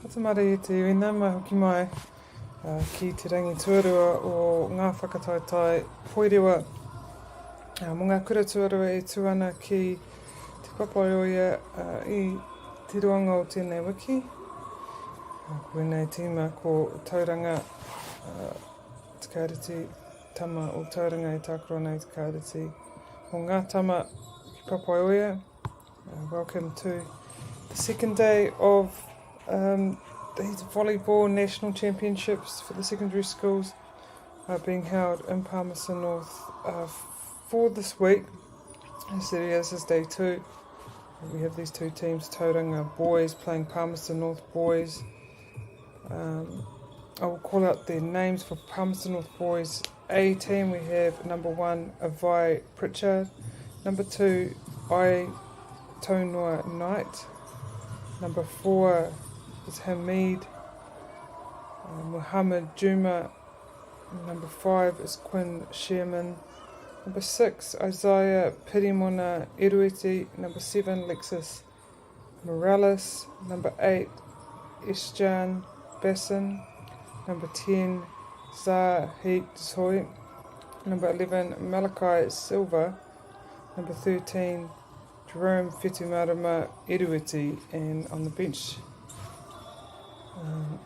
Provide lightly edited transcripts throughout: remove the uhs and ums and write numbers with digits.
Katamari e te iwina, mai hoki mai ki te rangi tuarua o ngā whakataetai poirewa. Mo ngā kura tuarua e tuana ki te papaioia i te ruanga o tēnei wiki. Koenei tīma ko tauranga te kairiti tama o tauranga e tākura nei te kairiti o ngā tama ki papaioia. Welcome to the second day of the Volleyball National Championships for the secondary schools being held in Palmerston North for this week. As it is day 2. We have these two teams, Tauranga boys playing Palmerston North boys. I will call out their names for Palmerston North boys. A team, we have number 1, Avai Pritchard. Number 2, Ai Tonua Knight. Number 4 is Hamid Muhammad Juma. Number 5 is Quinn Sherman. Number 6, Isaiah Pirimona Erueti. Number 7, Lexus Morales. Number 8, Ishjan Bassin. Number 10, Zahid Soy. Number 11, Malachi Silva. Number 13, Jerome Fetumarama Erueti. And on the bench,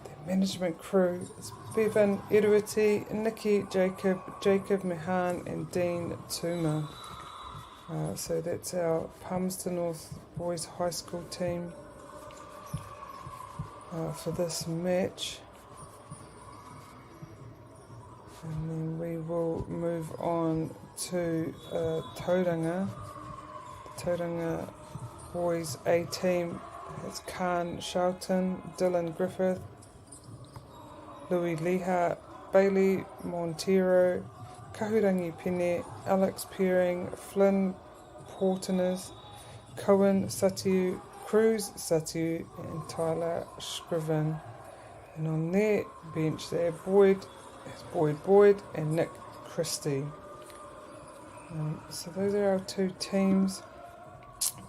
the management crew is Bevan Erueti, Nikki Jacob Mehan and Dean Tuma. So that's our Palmerston North Boys High School team for this match. And then we will move on to Tauranga. The Tauranga Boys A team has Khan Shelton, Dylan Griffith, Louis Liha, Bailey Montero, Kahurangi Pene, Alex Peering, Flynn Portiners, Cohen Satiu, Cruz Satiu and Tyler Scriven. And on their bench there, Boyd and Nick Christie. So those are our two teams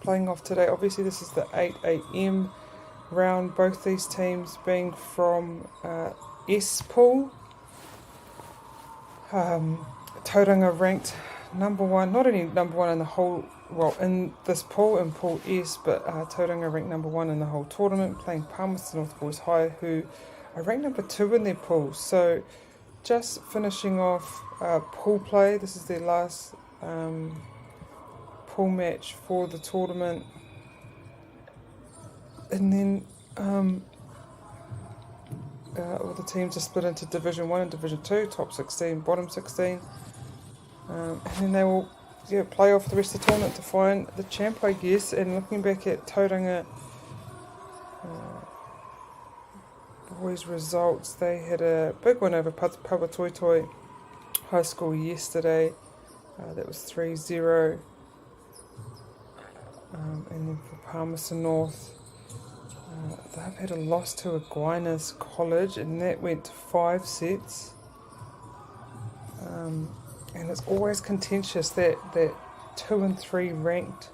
playing off today. Obviously this is the 8 AM round, both these teams being from S pool. Tauranga ranked number 1, not only number 1 in the whole, well in this pool, in pool S, but Tauranga ranked number 1 in the whole tournament, playing Palmerston North Boys High, who are ranked number 2 in their pool. So just finishing off pool play. This is their last pool match for the tournament, and then all the teams are split into Division 1 and Division 2, top 16, bottom 16, and then they will play off the rest of the tournament to find the champ, I guess. And looking back at Tauranga boys results, they had a big win over Pawatoitoi High School yesterday. That was 3-0. And then for Palmerston North, they've had a loss to Aquinas College, and that went to 5 sets. And it's always contentious, that 2 and 3 ranked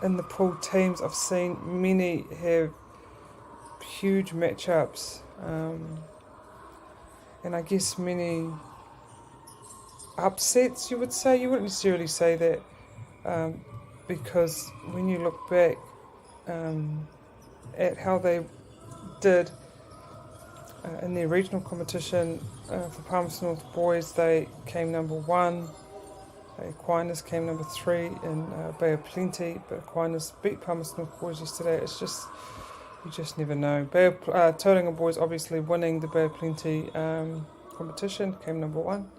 in the pool teams. I've seen many have huge matchups, and I guess many upsets, you would say. You wouldn't necessarily say that, because when you look back at how they did in their regional competition, for Palmerston North boys, they came number 1. Aquinas came number 3 in Bay of Plenty, but Aquinas beat Palmerston North boys yesterday. It's just, you just never know. Tauranga boys obviously winning the Bay of Plenty competition, came number 1.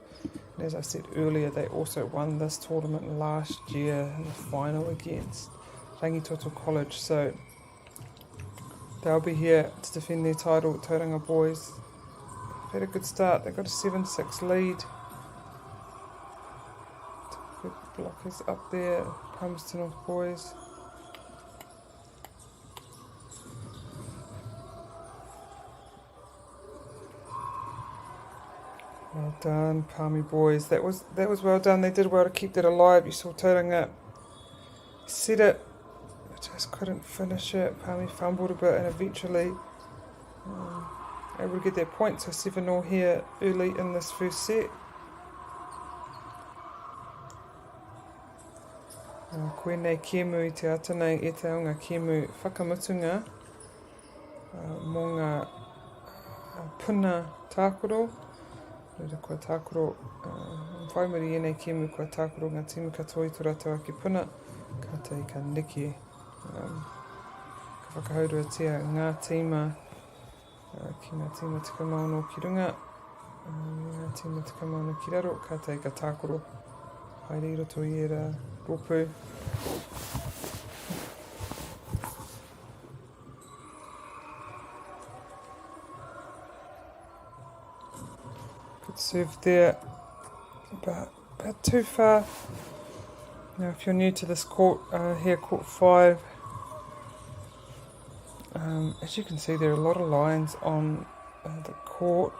And as I said earlier, they also won this tournament last year in the final against Rangitoto College. So they'll be here to defend their title. Tauranga boys have had a good start. They've got a 7-6 lead. Good blockers up there, Palmerston North boys. Well done, Palmy boys. That was well done. They did well to keep that alive. You saw Tauranga set it, just couldn't finish it. Palmy fumbled a bit, and eventually able to get that point, so 7-all here early in this first set. Koenei kemu I te ata nei e te o ngā kemu whakamutunga mō ngā puna tākoro. Reira kua tākoro, whaimari e nei kemu kua tākoro ngā timu katoa I tō rātou ake puna, ka tei ka niki. Ka whakahaurua ngā tīma, ki ngā tīma tikamauno ki runga, ngā tīma tikamauno ki raro, ka tei ka tākoro. Haere I roto I era rōpū. Good serve there, but about too far. Now if you're new to this court, here court 5, as you can see there are a lot of lines on the court.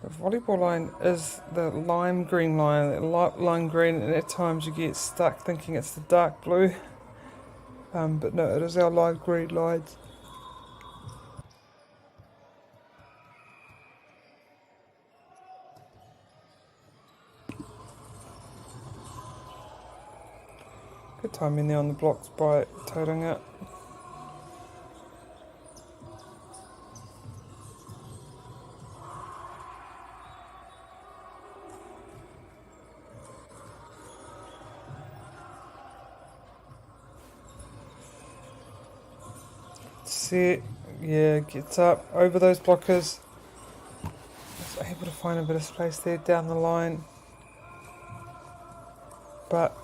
The volleyball line is the lime green line, that light lime green, and at times you get stuck thinking it's the dark blue, but no, it is our light green lines. Good time in there on the blocks by Tauranga. Set, yeah, gets up over those blockers. Just able to find a bit of space there down the line. But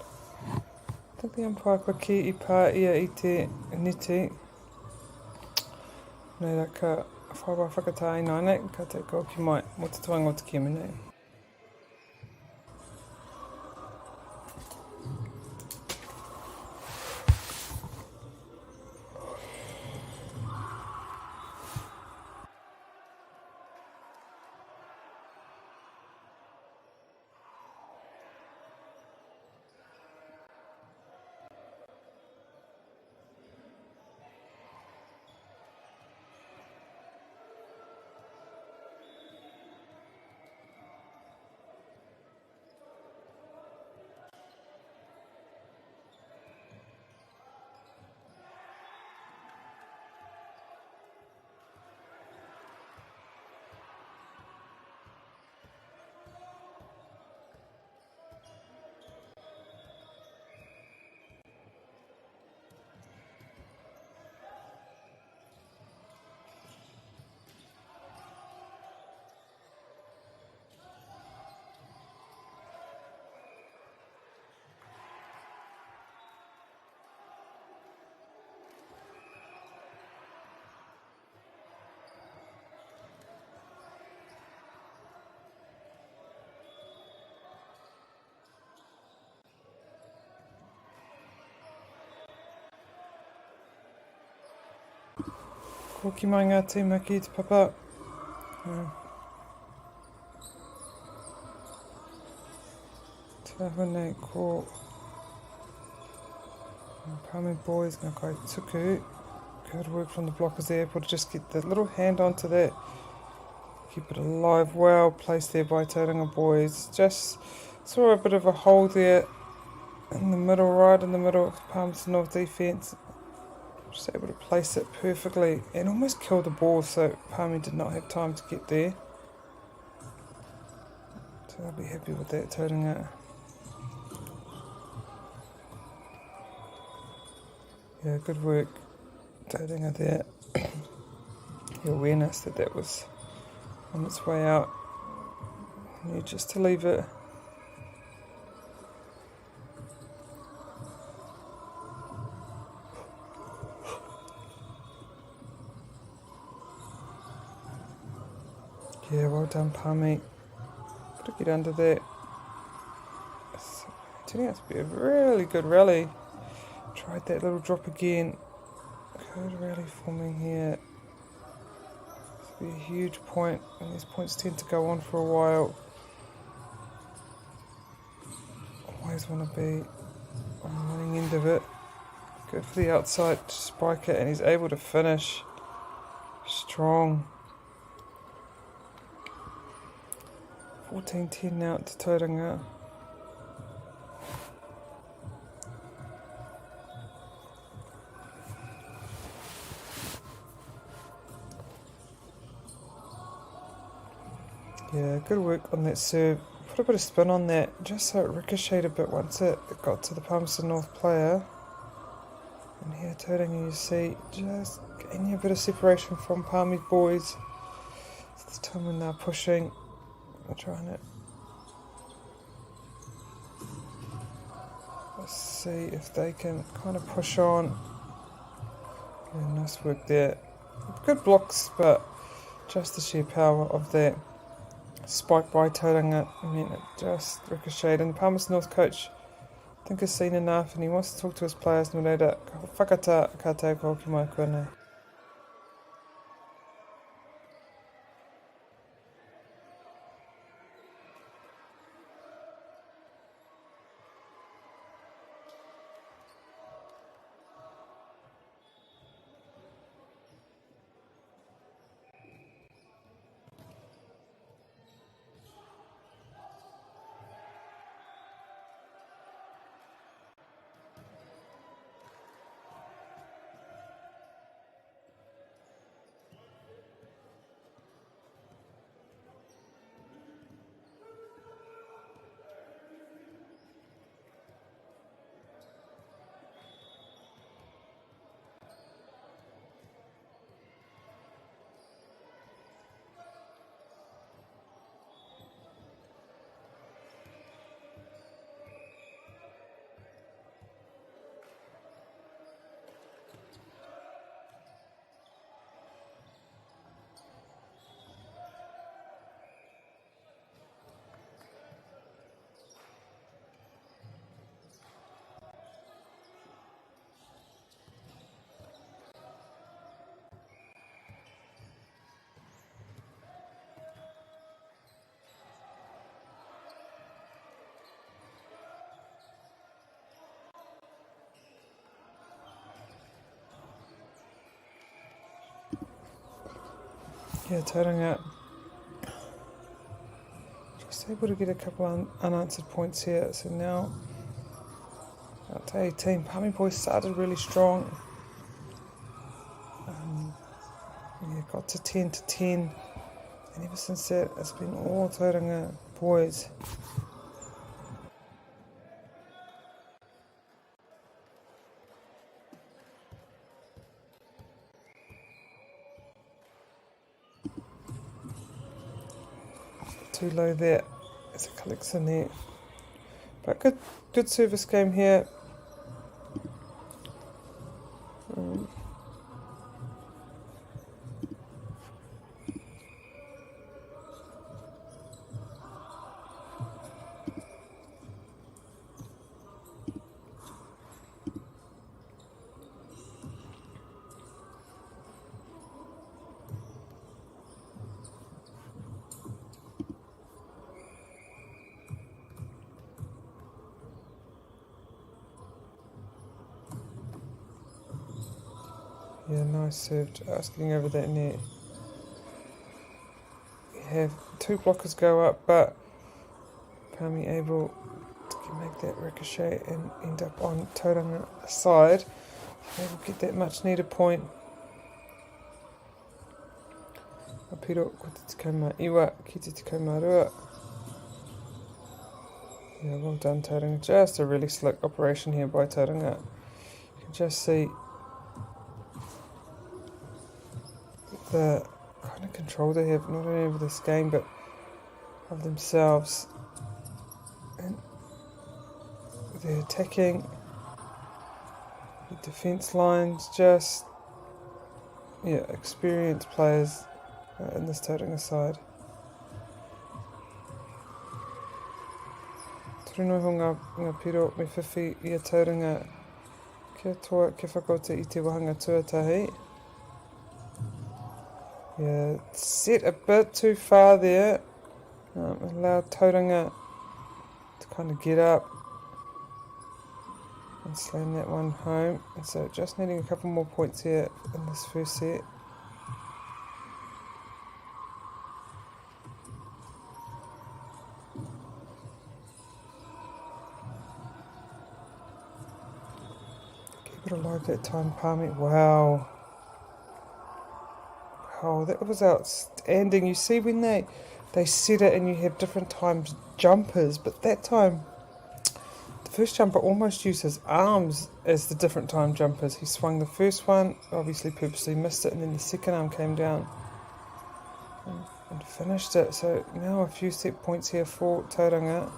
I think the umpire kua ki I pā ia I te niti. Nei rā ka whawa whakatāi nāne, ka te kau ki mai mo te tuanga o te kemi nei. Ko ki mai ngā tīma ki te papa. Tāhu nei ko Palmy boys ngā kai tuku. Good work from the blockers there, able to just get the little hand onto that. Keep it alive, well placed there by Tauranga boys. Just saw a bit of a hole there in the middle, right in the middle of Palmerston North defence. Just able to place it perfectly and almost kill the ball, so Palmy did not have time to get there. So I'll be happy with that, Tauranga. Yeah, good work, Tauranga there. The awareness that that was on its way out. You just to leave it. Yeah, well done, Palmy. Got to get under that. It's turning out to be a really good rally. Tried that little drop again. Good rally forming here. This will be a huge point, and these points tend to go on for a while. Always want to be on the running end of it. Go for the outside to spike it, and he's able to finish. Strong. 14-10 now to Tauranga. Yeah, good work on that serve. Put a bit of spin on that, just so it ricocheted a bit once it got to the Palmerston North player. And here, Tauranga, you see, just gaining a bit of separation from Palmy boys. It's the time when they're pushing. They're trying it. Let's see if they can kind of push on. Yeah, nice work there. Good blocks, but just the sheer power of that spike by Tauranga. I mean, it just ricocheted. And the Palmerston North coach, I think, has seen enough, and he wants to talk to his players. No reira, whakata ka tau ko hoki mai koe nei. Yeah, Tauranga just able to get a couple unanswered points here. So now out to 18. Palmy boys started really strong. Yeah, got to 10-10. And ever since that, it's been all Tauranga boys. Too low there as it collects in there. But good service game here. Yeah, nice serve, just getting over that net. We have two blockers go up, but Palmy able to make that ricochet and end up on Tauranga side. They will get that much needed point. Apiro ko te tikau iwa ki te tikau rua. Yeah, well done Tauranga. Just a really slick operation here by Tauranga. You can just see the kind of control they have, not only over this game, but of themselves. And they're attacking the defence lines, just, yeah, experienced players in this Tauranga side. Tūruno ho ngā piro me whiwhi I a Tauranga. Kia toa, kia whakauta I te wahanga tuatahi. Yeah, set a bit too far there. Allowed Tauranga to kind of get up and slam that one home. And so just needing a couple more points here in this first set. Gotta like that time palming. Wow. Oh, that was outstanding. You see when they set it and you have different times jumpers, but that time the first jumper almost used his arms as the different time jumpers. He swung the first one, obviously purposely missed it, and then the second arm came down and finished it. So now a few set points here for Tauranga.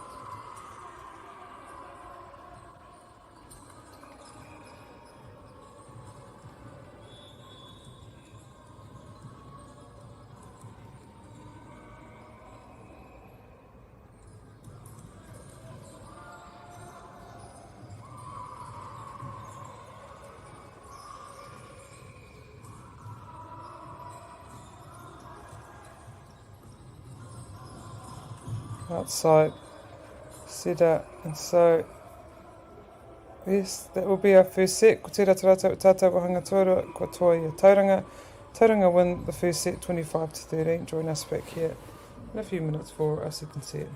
Outside, set up, and so yes, that will be our first set. Ko tērā tērā tātou wahanga tuarua, kua toa i a Tauranga. Tauranga win the first set 25-13. Join us back here in a few minutes for our second set.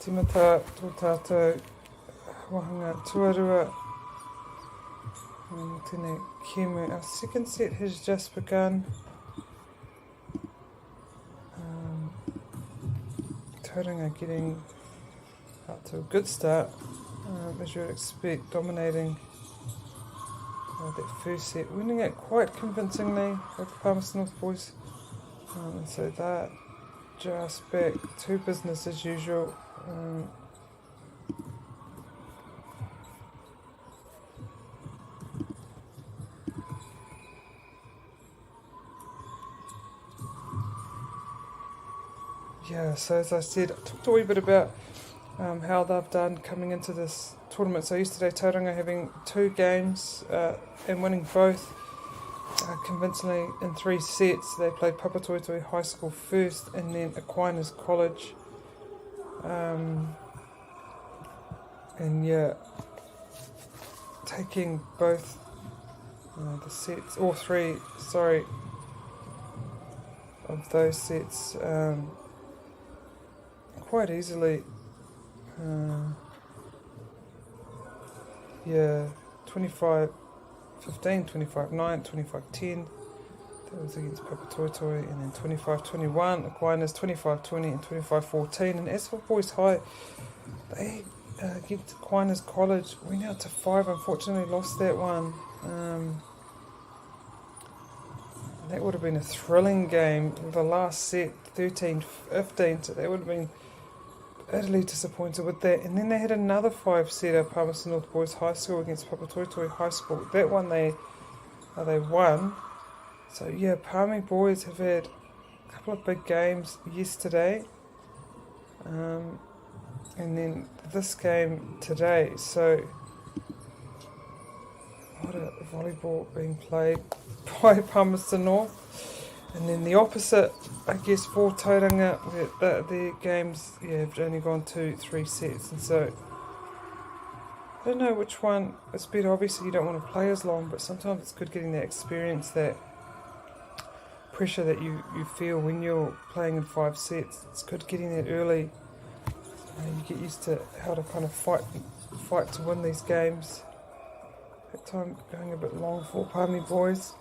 Timata tō tātou wahanga tuarua. Tēnei Kemu. Our second set has just begun. Tauranga getting out to a good start, as you would expect, dominating that first set, winning it quite convincingly with Palmerston North boys. And so they're just back to business as usual. Yeah, so as I said, I talked a wee bit about how they've done coming into this tournament. So yesterday, Tauranga having 2 games and winning both convincingly in 3 sets. They played Papatoetoe High School first and then Aquinas College. And yeah, taking both the sets, or 3, sorry, of those sets quite easily. 25-15, 25-9, 25-10. That was against Papatoetoe, and then 25-21, Aquinas 25-20 and 25-14. And as for Boys High, they against Aquinas College went out to 5. Unfortunately, lost that one. That would have been a thrilling game. The last set, 13-15, so they would have been utterly disappointed with that. And then they had another 5-setter, Palmerston North Boys High School against Papatoetoe High School. That one they won. So yeah, Palmy boys have had a couple of big games yesterday. And then this game today. So a lot of volleyball being played by Palmerston North. And then the opposite, I guess, for Tauranga, their games have only gone 2-3 sets. And so I don't know which one is better. Obviously you don't want to play as long, but sometimes it's good getting that experience, that pressure that you feel when you're playing in 5 sets. It's good getting that early. You get used to how to kind of fight to win these games. That time going a bit long for Palmy boys.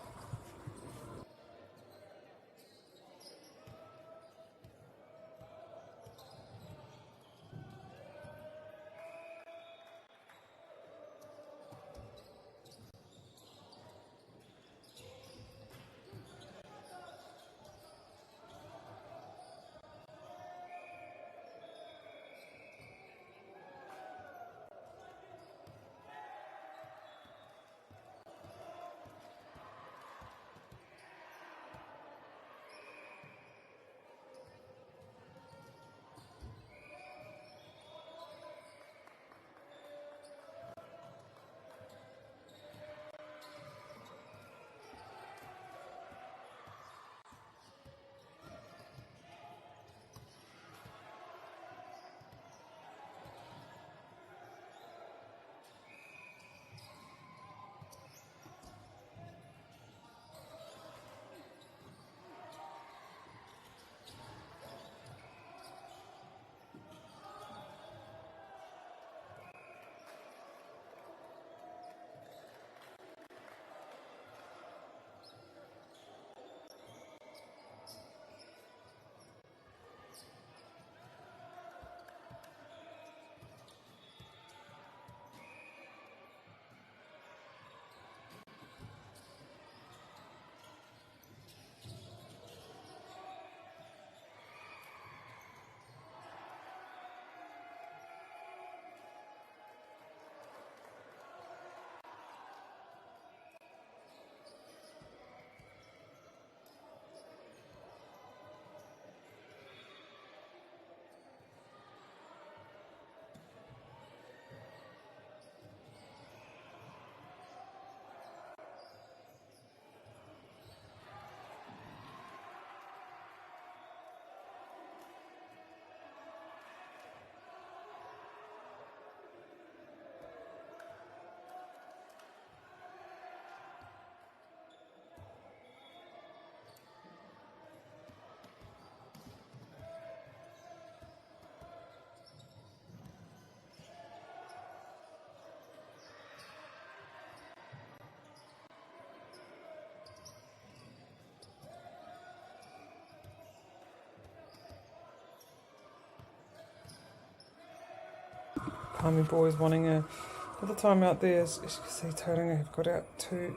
Palmy boys wanting another time out there. As you can see, Tauranga have got out two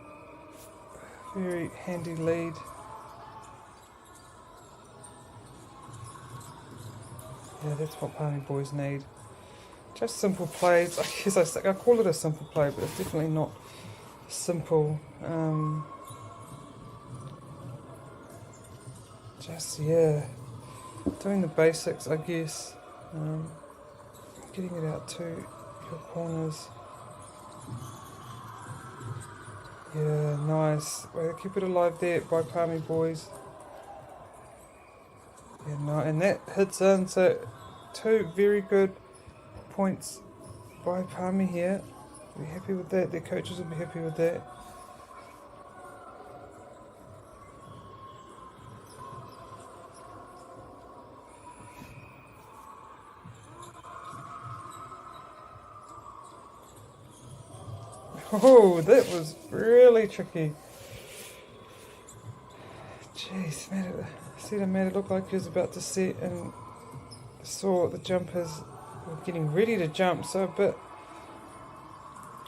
very handy lead. Yeah, that's what Palmy boys need. Just simple plays. I guess I call it a simple play, but it's definitely not simple. Yeah, doing the basics, I guess. Getting it out to your corners. Yeah, nice. Way to keep it alive there by Palmy boys. Yeah, no, and that hits in. So 2 very good points by Palmy here. Be happy with that. Their coaches will be happy with that. Oh, that was really tricky. Jeez, made it look like he was about to set, and saw the jumpers were getting ready to jump, so a bit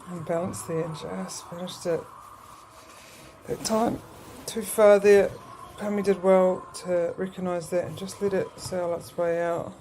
unbalanced there, and just finished it. That time too far there. Palmy did well to recognise that and just let it sail its way out.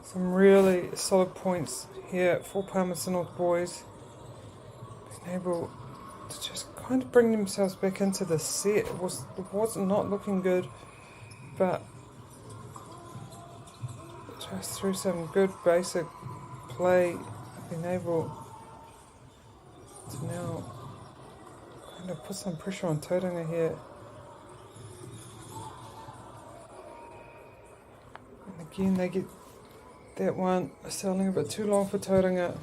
Some really solid points here for Palmerston North boys. Being able to just kind of bring themselves back into the set. It was not looking good, but just through some good basic play, being able to now kind of put some pressure on Tauranga here. And again, they get that one sailing a bit too long for Tauranga.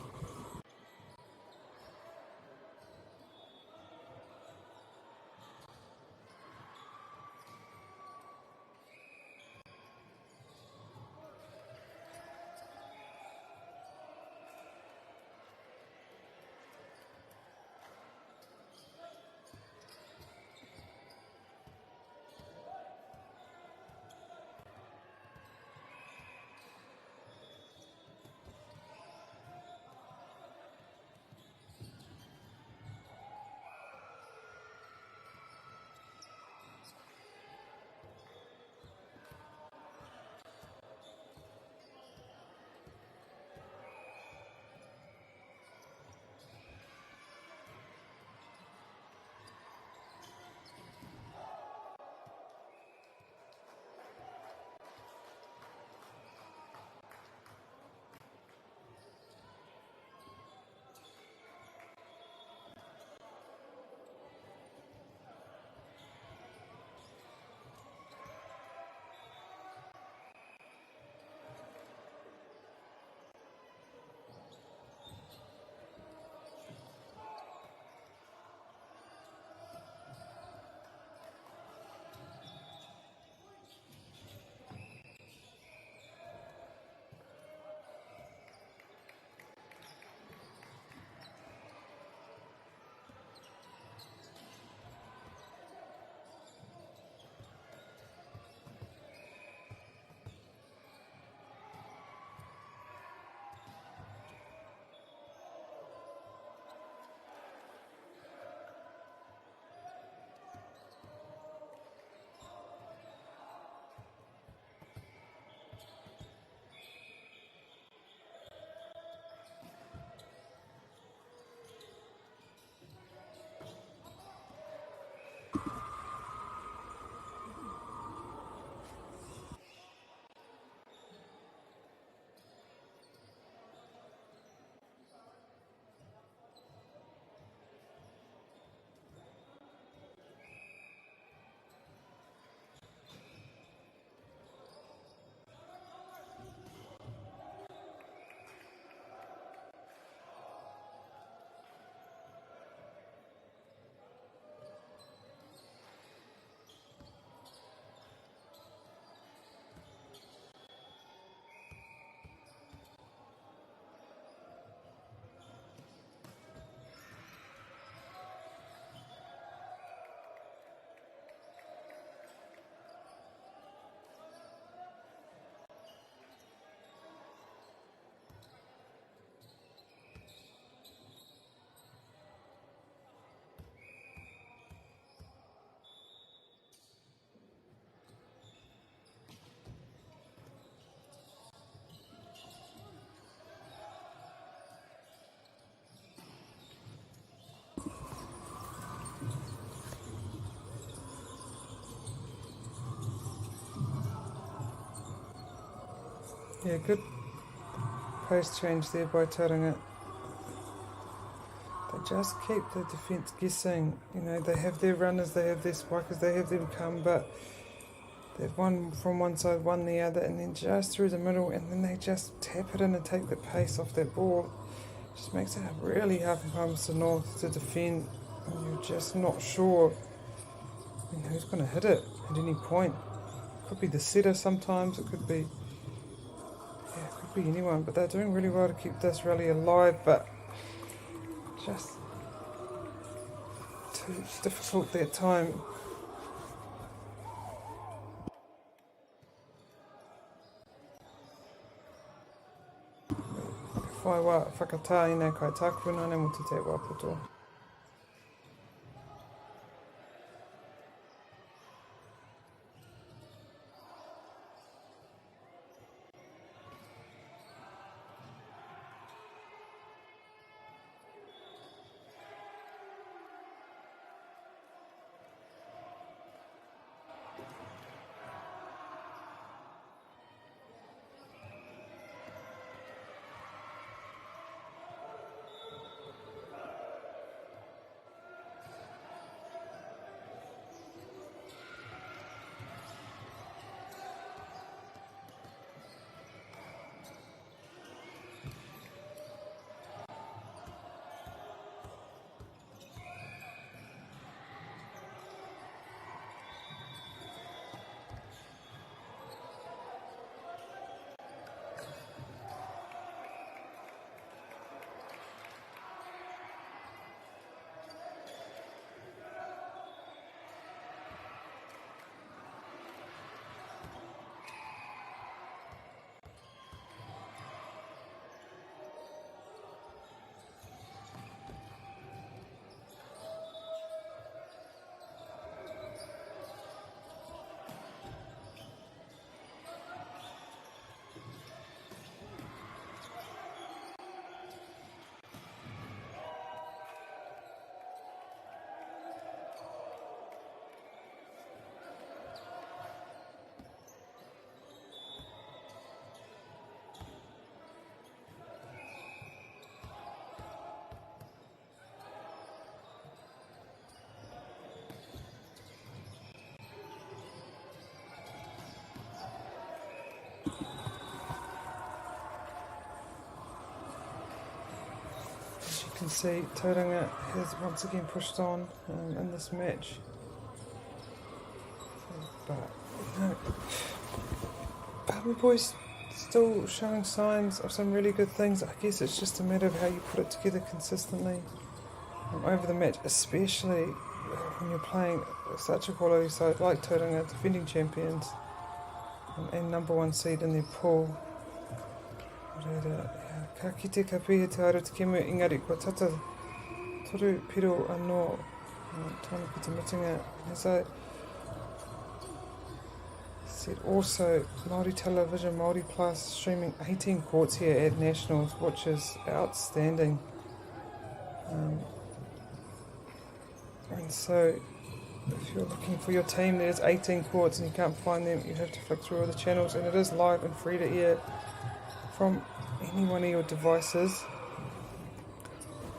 Yeah, good pace change there by Tauranga. They just keep the defence guessing. You know, they have their runners, they have their spikers, they have them come, but they've won from one side, won the other, and then just through the middle, and then they just tap it in and take the pace off that ball. Just makes it really hard for Palmerston North to defend, and you're just not sure who's going to hit it at any point. It could be the setter sometimes, it could be anyone, but they're doing really well to keep this rally alive, but just too difficult that time. Whai wā whakatā ina kai tākuruna ne mo te te wāpoto. As you can see, Tauranga has once again pushed on in this match. But, Palmer boys still showing signs of some really good things. I guess it's just a matter of how you put it together consistently over the match, especially when you're playing such a quality side like Tauranga, defending champions and number one seed in their pool. Ka kite ka pihe te aero te kemu, engari kua tata toru piro anō tonu ki te mutinga. As I said, also Māori Television, Māori Plus, streaming 18 courts here at Nationals, which is outstanding. And so if you're looking for your team, there's 18 courts and you can't find them, you have to flick through all the channels, and it is live and free to air from any one of your devices.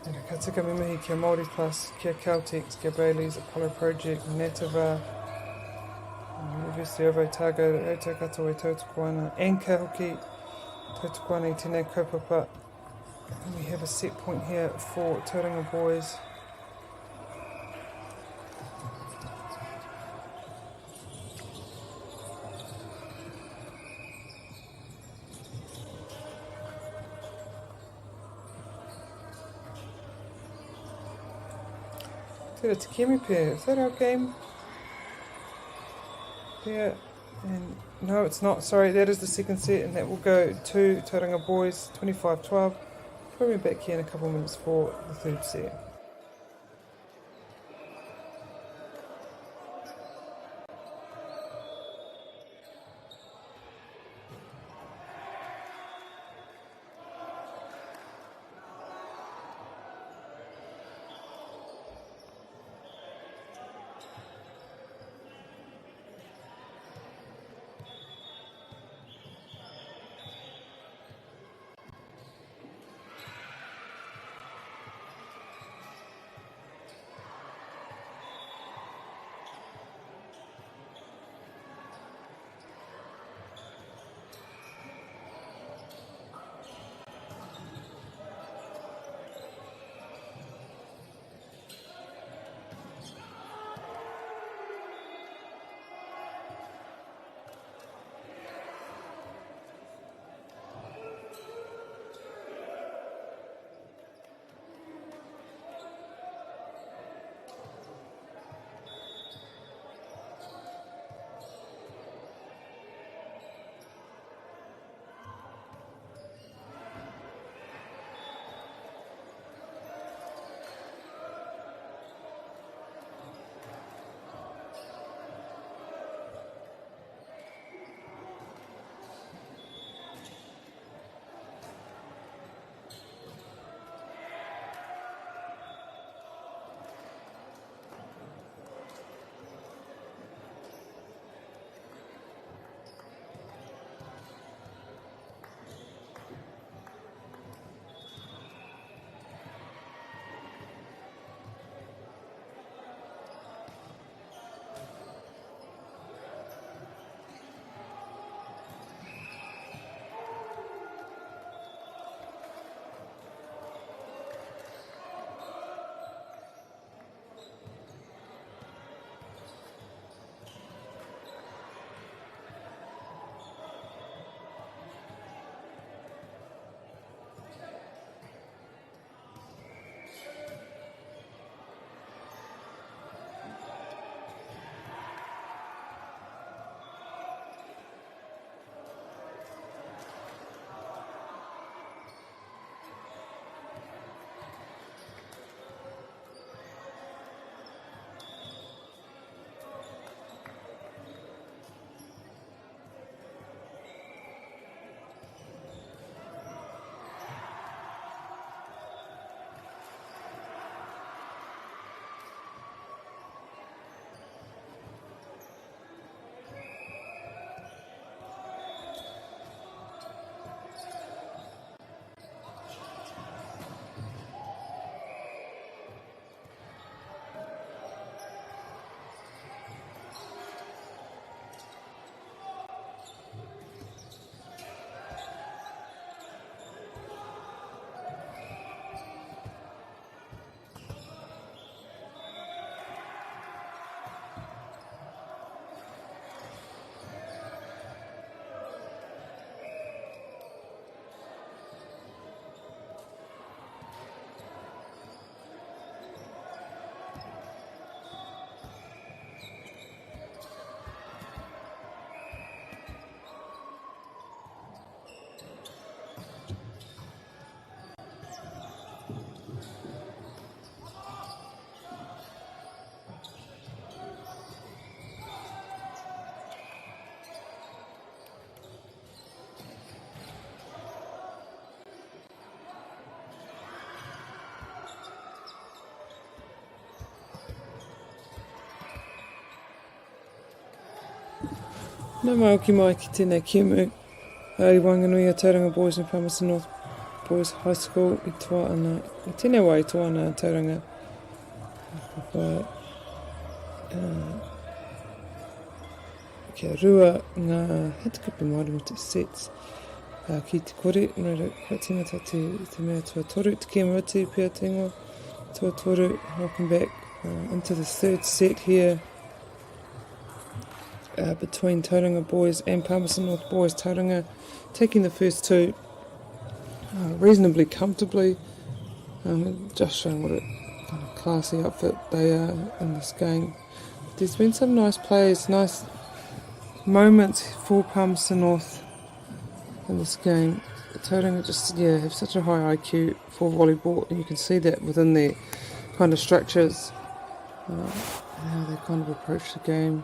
And ka tika me mihi kia Māori Plus, kia Caltex, kia Bailey's, Apollo Project, Natava, University of Otago, Reo katoa e Tautukuana, and ka hoki Tautukuana I tēnei kaupapa. And we have a set point here for Tauranga boys. Te Kemi pair, is that our game? Yeah, and no, it's not. Sorry, that is the second set, and that will go to Tauranga boys 25-12. Probably back here in a couple of minutes for the third set. Nā mai hoki mai ki tēnei kimu. I Wanganui a Tauranga Boys and Palmerston North Boys High School I toa ana. I tēnei wā I toa ana Tauranga. Whai, kia rua ngā hitakapi marimata sets. Ki te kore, nōra kua tīmata te mea tua toru, te kia mawati pia te ingoa. Tua toru, welcome back into the third set here. Between Tauranga Boys and Palmerston North Boys. Tauranga taking the first two reasonably comfortably, just showing what a kind of classy outfit they are in this game. There's been some nice plays, nice moments for Palmerston North in this game. Tauranga just have such a high IQ for volleyball, and you can see that within their kind of structures, and how they kind of approach the game.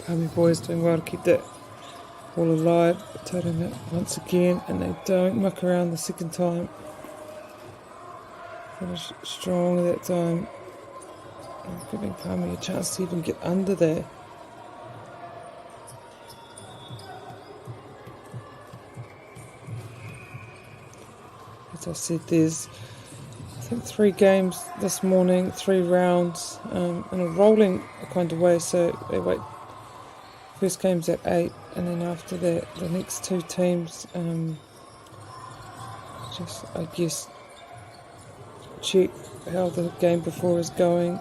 Palmy Boys doing well to keep that all alive, Tauranga once again, and they don't muck around the second time. Finish strong that time, giving Palmy a chance to even get under there. As I said, there's I think 3 games this morning, 3 rounds, in a rolling kind of way, so they wait. First game's at 8, and then after that, the next 2 teams just, I guess, check how the game before is going,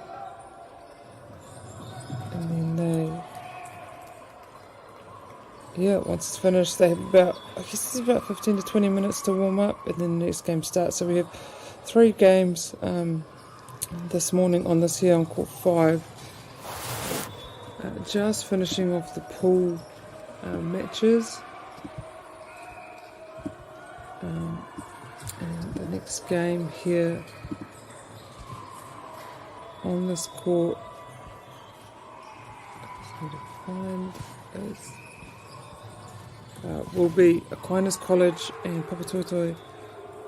and then once it's finished, they have about, I guess it's about 15 to 20 minutes to warm up, and then the next game starts. So we have 3 games this morning on this here on court 5. Just finishing off the pool matches, and the next game here on this court, will be Aquinas College and Papatoetoe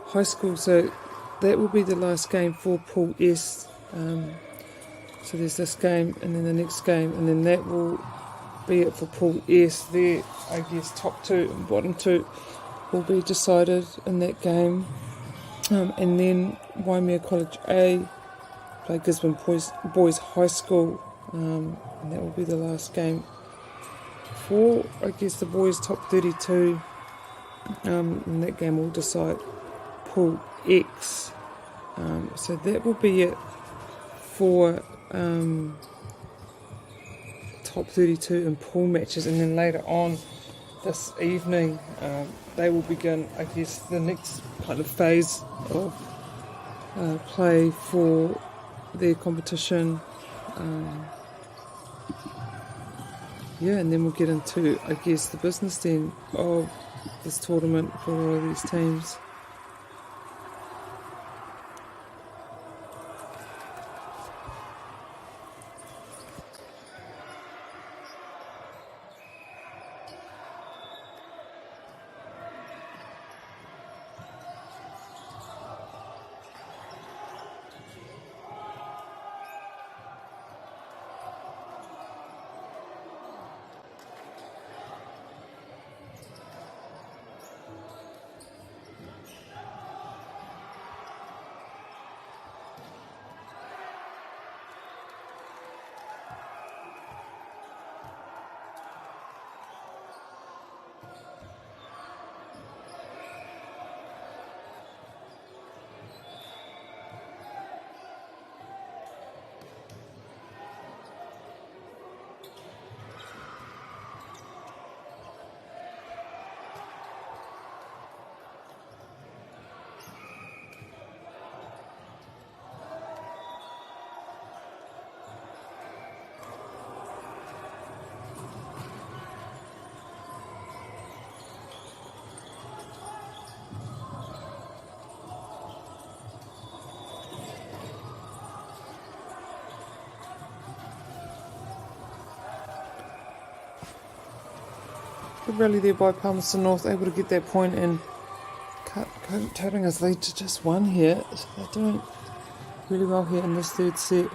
High School. So that will be the last game for Pool S. So there's this game, and then the next game, and then that will be it for Pool S. There, I guess, top 2 and bottom 2 will be decided in that game. And then Waimea College A play Gisborne Boys High School, and that will be the last game for, I guess, the boys top 32. And that game will decide Pool X. So that will be it for top 32 and pool matches, and then later on this evening they will begin, I guess, the next kind of phase of play for their competition. And then we'll get into, I guess, the business then of this tournament for all of these teams. Good rally there by Palmerston North, able to get that point and cut Tauranga's lead to just one here. So they're doing really well here in this third set.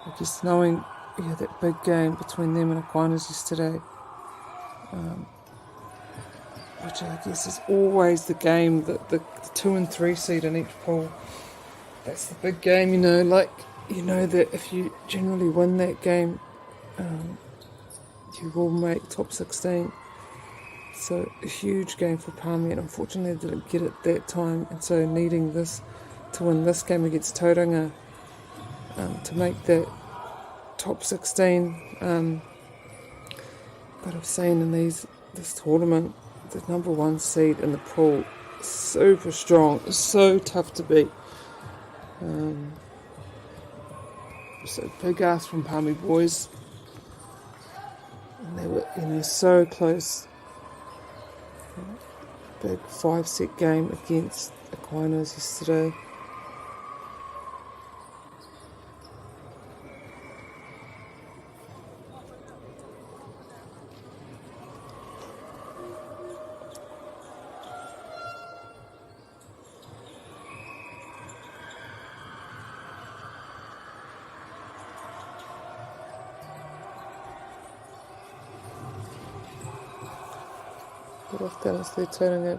I guess knowing that big game between them and Aquinas yesterday, which I guess is always the game, the 2 and 3 seed in each pool. That's the big game, that if you generally win that game, you will make top 16. So a huge game for Palmy, and unfortunately they didn't get it that time, and so needing this to win this game against Tauranga to make that top 16. But I've seen in this tournament, the number 1 seed in the pool, super strong, so tough to beat. So big ask from Palmy boys. And they were, so close. Big 5-set game against Aquinas yesterday. But off balance, they're turning it.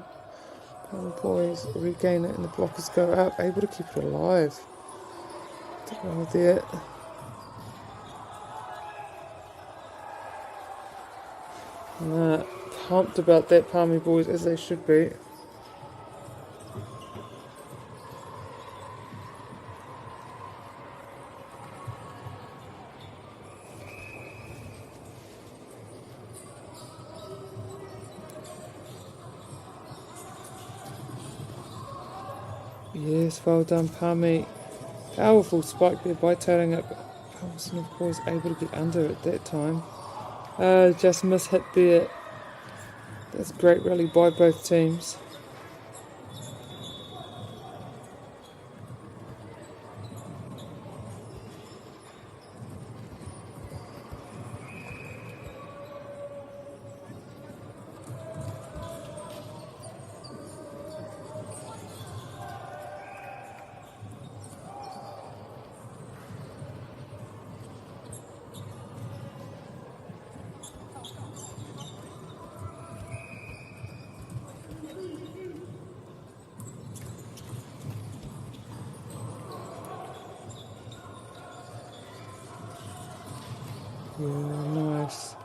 The boys regain it and the blockers go up, able to keep it alive. Did well there. Pumped about that, Palmy boys, as they should be. Yes, well done, Palmy. Powerful spike there by Tauranga. Palmerston, of course, able to get under at that time. Just mishit there. That's a great rally by both teams. Yeah, nice.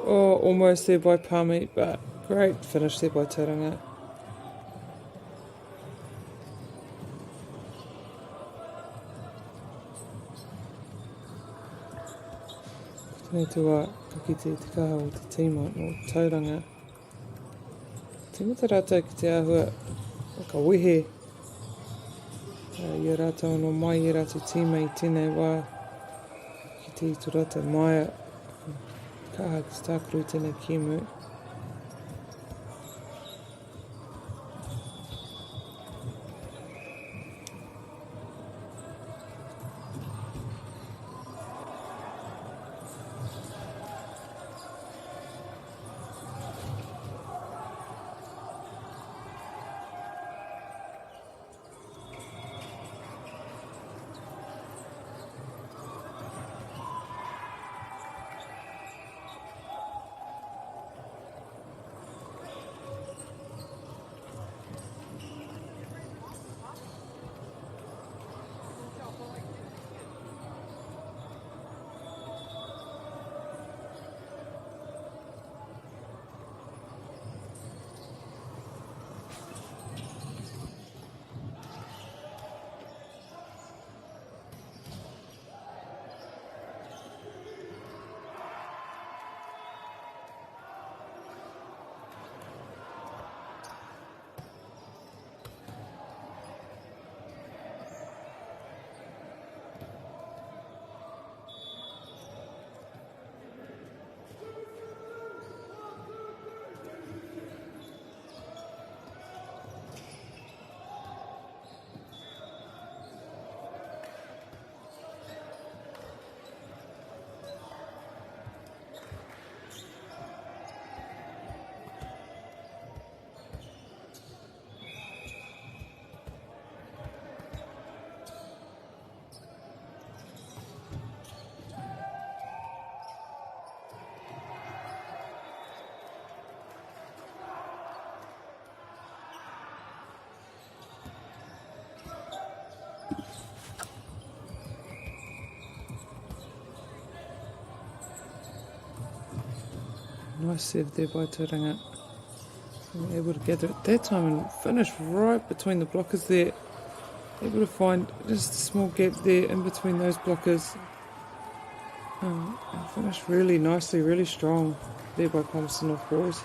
Oh, almost there by Palmy, but great finish there by Tauranga. Tēnei tua kakite te kaha o te tīma no Tauranga. Te mata rātou ki te āhua whakawehe. I rātou no mai I rātou tīma I tēnei wā. Ki te itu rātou maia. Kaha ki te tākuru tēnei kiemu. Nice serve there by Tauranga. Able to gather at that time and finish right between the blockers there. Able to find just a small gap there in between those blockers. And finish really nicely, really strong there by Palmerston North boys.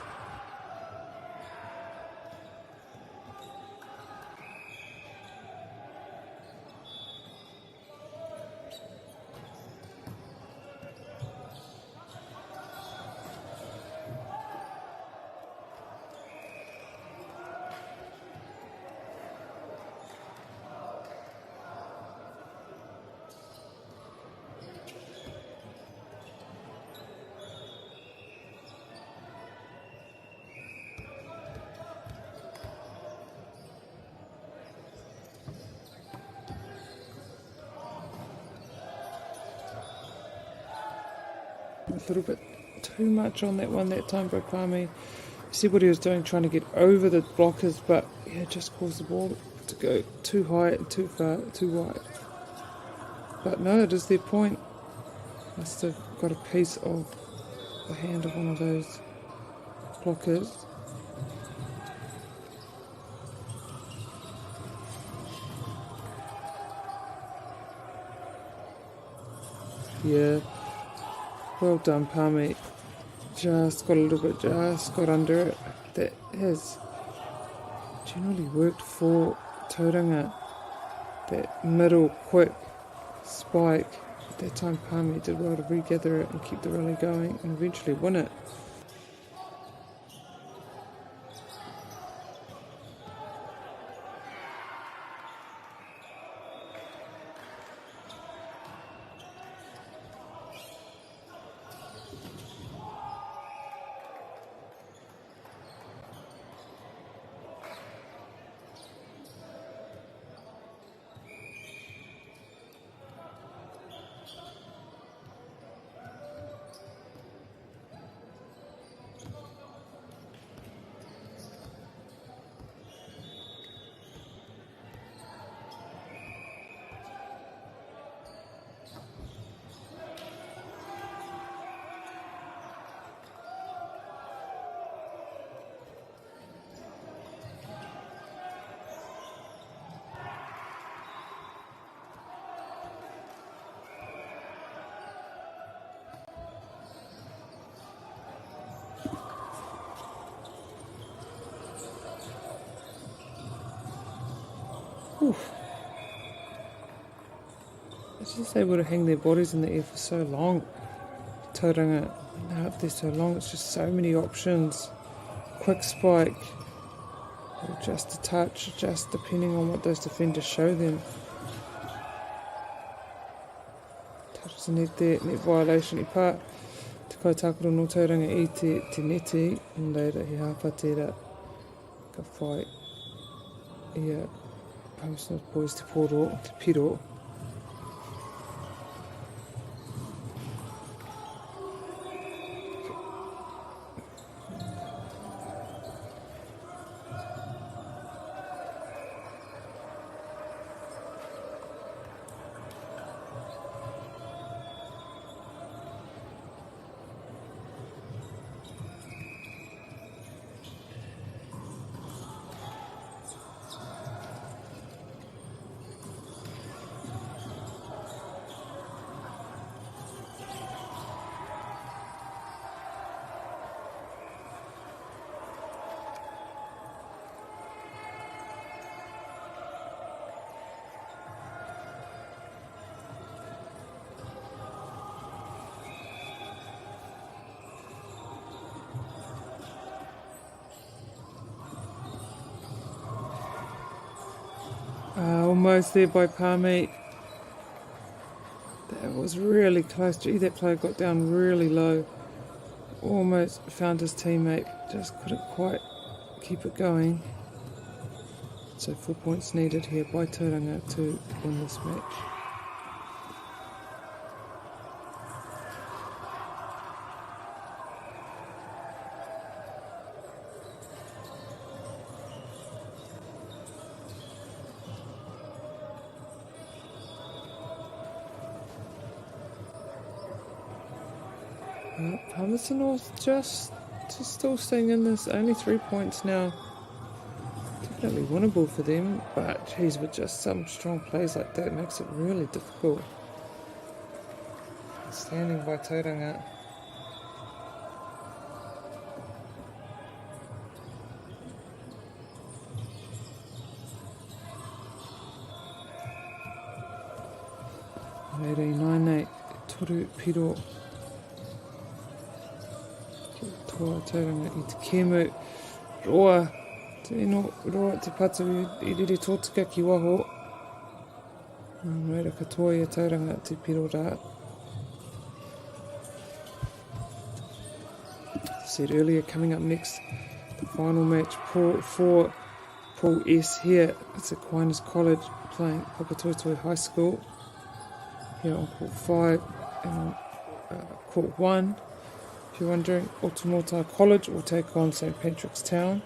A little bit too much on that one that time by Palmy. See what he was doing, trying to get over the blockers, but yeah, just caused the ball to go too high and too far, too wide. But no, it is their point. Must have got a piece of the hand of one of those blockers. Yeah. Well done, Palmy. Just got a little bit, just got under it. That has generally worked for Tauranga. That middle quick spike. At that time, Palmy did well to regather it and keep the rally going and eventually win it. Oof. It's just able to hang their bodies in the air for so long. Tauranga, now up there so long, it's just so many options. Quick spike, or just a touch, just depending on what those defenders show them. Touches the net there, net violation, I pā. Te kaitakoro no Tauranga I te neti, and reira he hāpatera ka whai ia Palmerston boys te poro, te piro. Almost there by Palmy. That was really close. Gee, that player got down really low. Almost found his teammate. Just couldn't quite keep it going. So 4 points needed here by Tauranga to win this match. Palmerston North just just still staying in this. Only 3 points now. Definitely winnable for them, but geez, with just some strong plays like that, it makes it really difficult. Standing by Tauranga. Nerei nainei, toru piro. Toa Tauranga i te kemu. Roa, tēnō roa te patu i riri tōtika ki waho. Reira katoa i a Tauranga te piro rā. Said earlier, coming up next, the final match for Pool S here. It's Aquinas College playing Papatoetoe High School here on Court 5 and on Court 1. If you're wondering, Otamotai College will take on St Patrick's Town.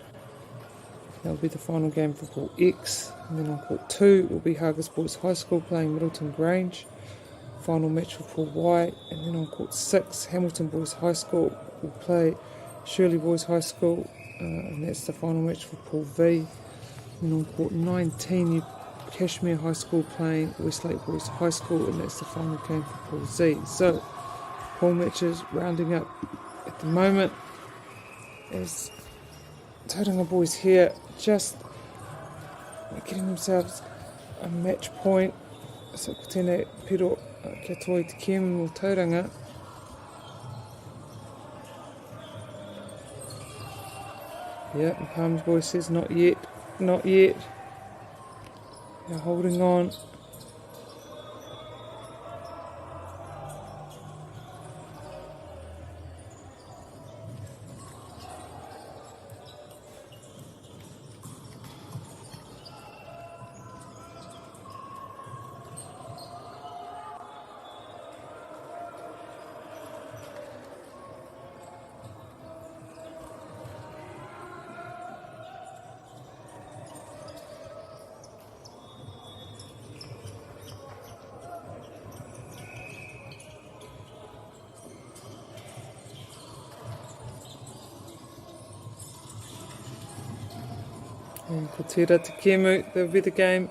That'll be the final game for Court X. And then on Court 2 will be Hargis Boys High School playing Middleton Grange. Final match for Pool Y. And then on Court 6, Hamilton Boys High School will play Shirley Boys High School, and that's the final match for Pool V. And on Court 19, Cashmere High School playing Westlake Boys High School, and that's the final game for Pool Z. So, pool matches rounding up at the moment as Tauranga Boys here just getting themselves a match point. So, ko tēnei piro kia toa i te kēmu o Tauranga. Yeah, and Palms Boy says not yet, not yet. They're holding on. And ko tērā te kēmu, that'll be the game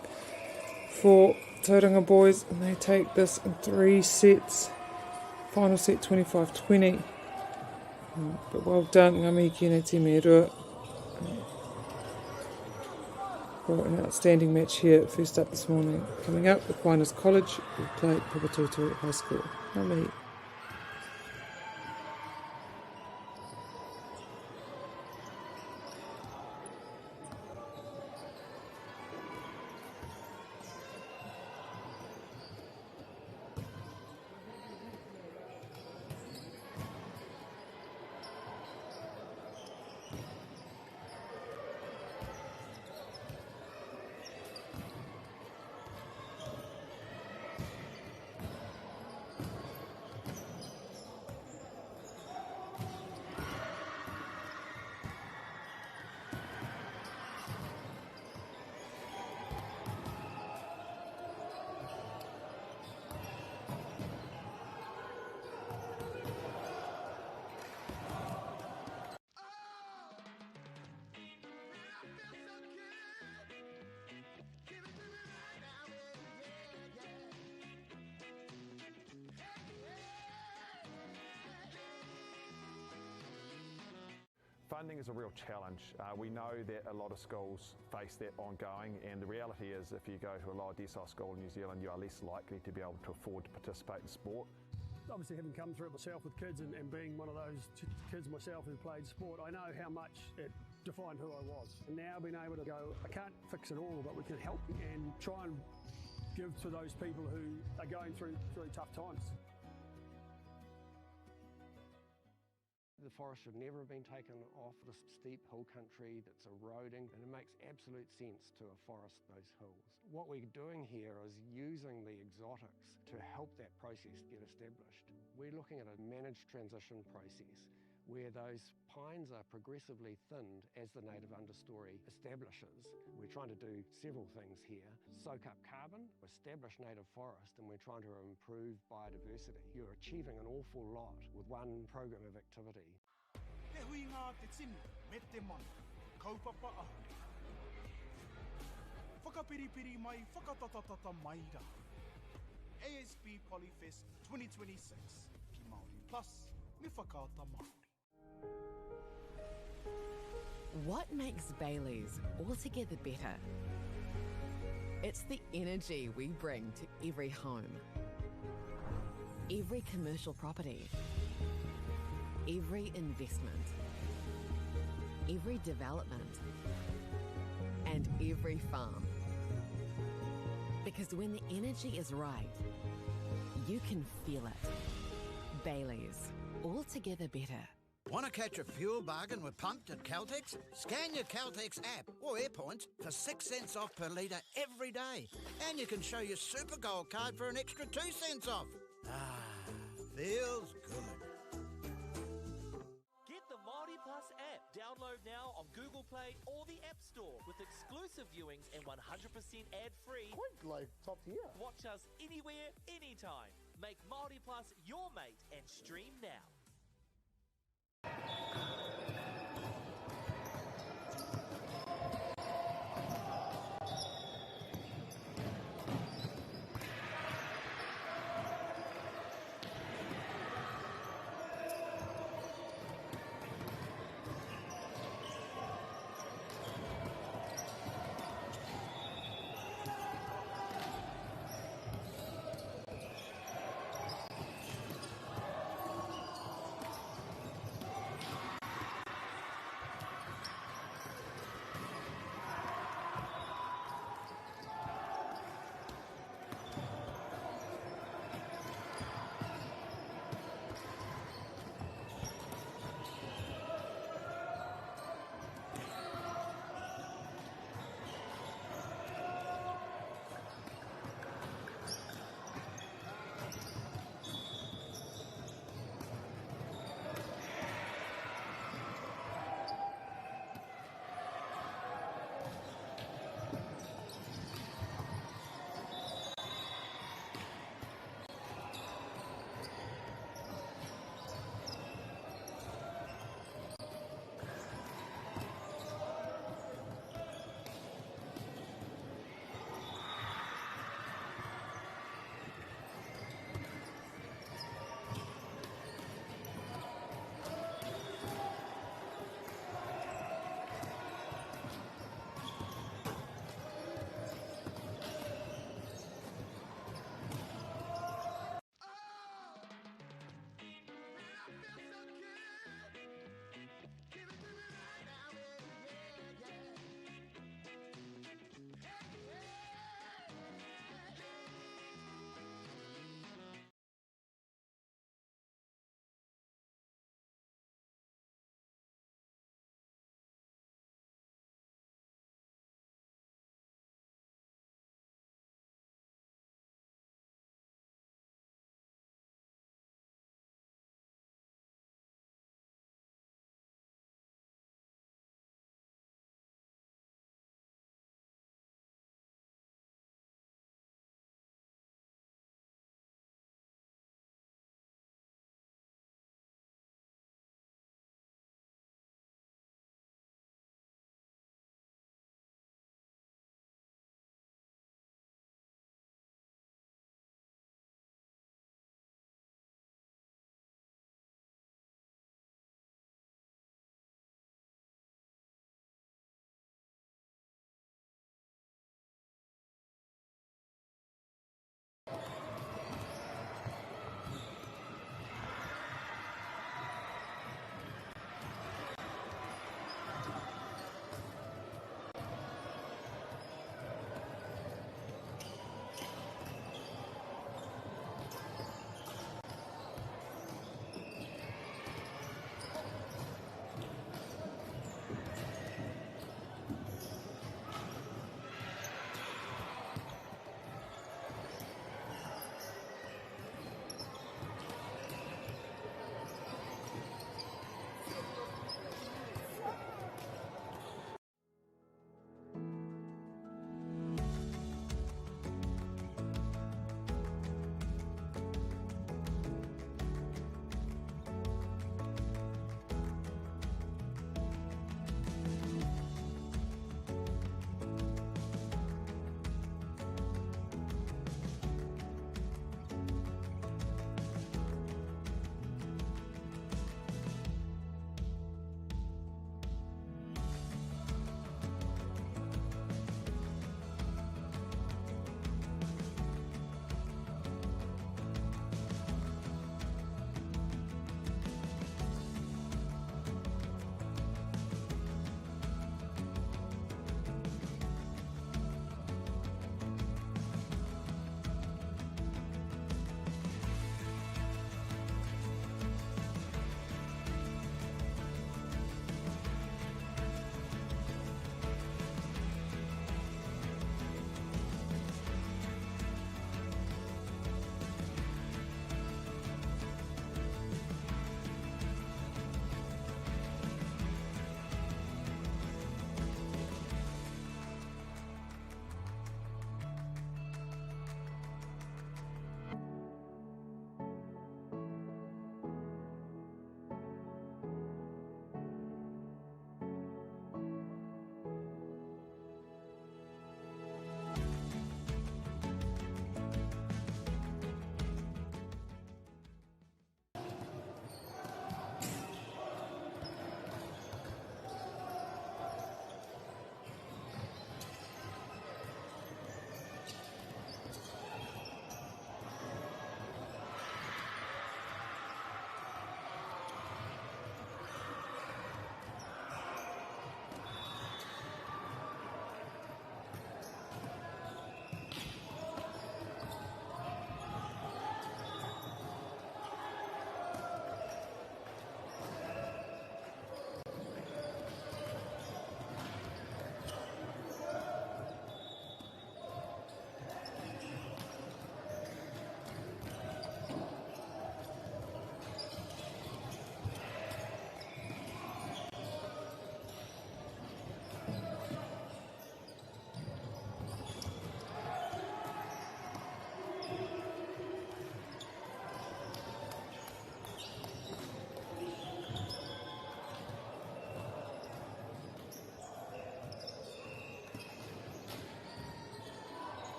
for Tauranga Boys, and they take this in 3 sets. Final set 25-20. But well done, ngā mihi ki nei te me rua. For an outstanding match here, first up this morning. Coming up, Aquinas College will play Papatoetoe High School. Ngā mihi. Funding is a real challenge. We know that a lot of schools face that ongoing, and the reality is if you go to a lower decile school in New Zealand, you are less likely to be able to afford to participate in sport. Obviously, having come through it myself with kids and being one of those kids myself who played sport, I know how much it defined who I was. And now being able to go, I can't fix it all, but we can help and try and give to those people who are going through tough times. The forest should never have been taken off this steep hill country that's eroding, and it makes absolute sense to afforest those hills. What we're doing here is using the exotics to help that process get established. We're looking at a managed transition process where those pines are progressively thinned as the native understory establishes. We're trying to do several things here. Soak up carbon, establish native forest, and we're trying to improve biodiversity. You're achieving an awful lot with one program of activity. Te hui ngā te tini, me te mana, kaupapa ahu. Whakapiripiri mai, whakatatatata mai rā. ASB Polyfest 2026, ki Māori Plus, me whakaata Māori. What makes Bailey's altogether better? It's the energy we bring to every home, every commercial property, every investment, every development, and every farm. Because when the energy is right, you can feel it. Bailey's, altogether better. Want to catch a fuel bargain with Pumped at Caltex? Scan your Caltex app or AirPoints for 6 cents off per litre every day. And you can show your Super Gold card for an extra 2 cents off. Ah, feels good. Get the Māori Plus app. Download now on Google Play or the App Store with exclusive viewings and 100% ad-free. Point like top tier. Watch us anywhere, anytime. Make Māori Plus your mate and stream now.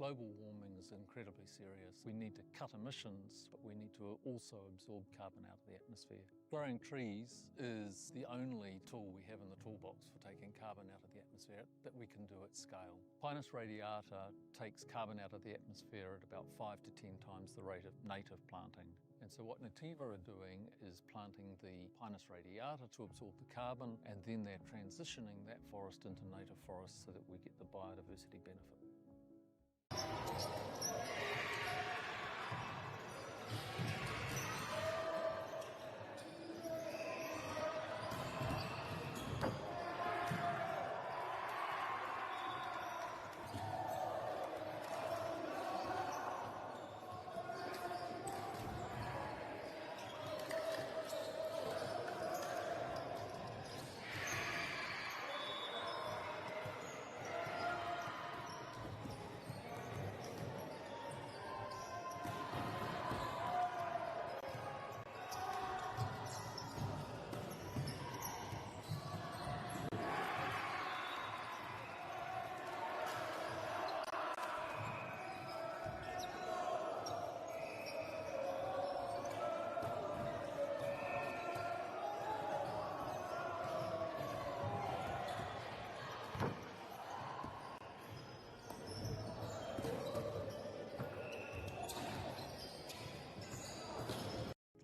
Global warming is incredibly serious. We need to cut emissions, but we need to also absorb carbon out of the atmosphere. Growing trees is the only tool we have in the toolbox for taking carbon out of the atmosphere that we can do at scale. Pinus radiata takes carbon out of the atmosphere at about 5 to 10 times the rate of native planting. And so what Nativa are doing is planting the Pinus radiata to absorb the carbon, and then they're transitioning that forest into native forest so that we get the biodiversity benefit.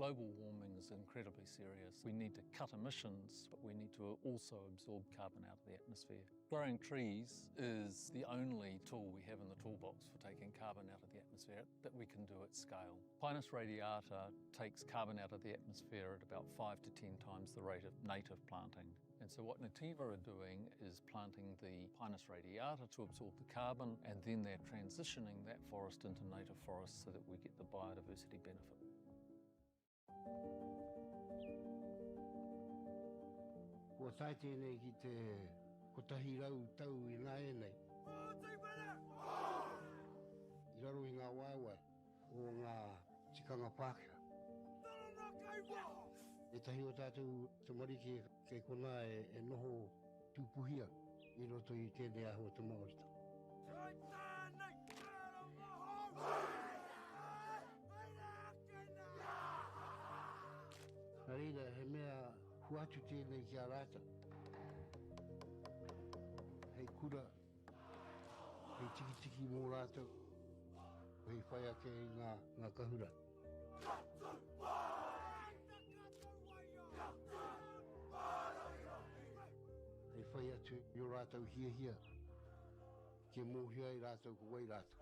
Global warming is incredibly serious. We need to cut emissions, but we need to also absorb carbon out of the atmosphere. Growing trees is the only tool we have in the toolbox for taking carbon out of the atmosphere that we can do at scale. Pinus radiata takes carbon out of the atmosphere at about 5 to 10 times the rate of native planting. And so what Nativa are doing is planting the Pinus radiata to absorb the carbon, and then they're transitioning that forest into native forest so that we get the biodiversity benefit. Ko tai tēnei ki te kotahi rau tau I ngā e nei. I raro I ngā waiwai o ngā tikanga Pākehā. E tahi o tātou te marike kei kona e noho tūpuhia I roto I tēnei aho te Māorita. Nā reira, he mea huatu tēnei ki a rāta. Hei kura, hei tiki mō rātou, hei whai ake I ngā kahura. Hei whai atu I o rātou hia, ke mōhia I rātou ko wai rātou.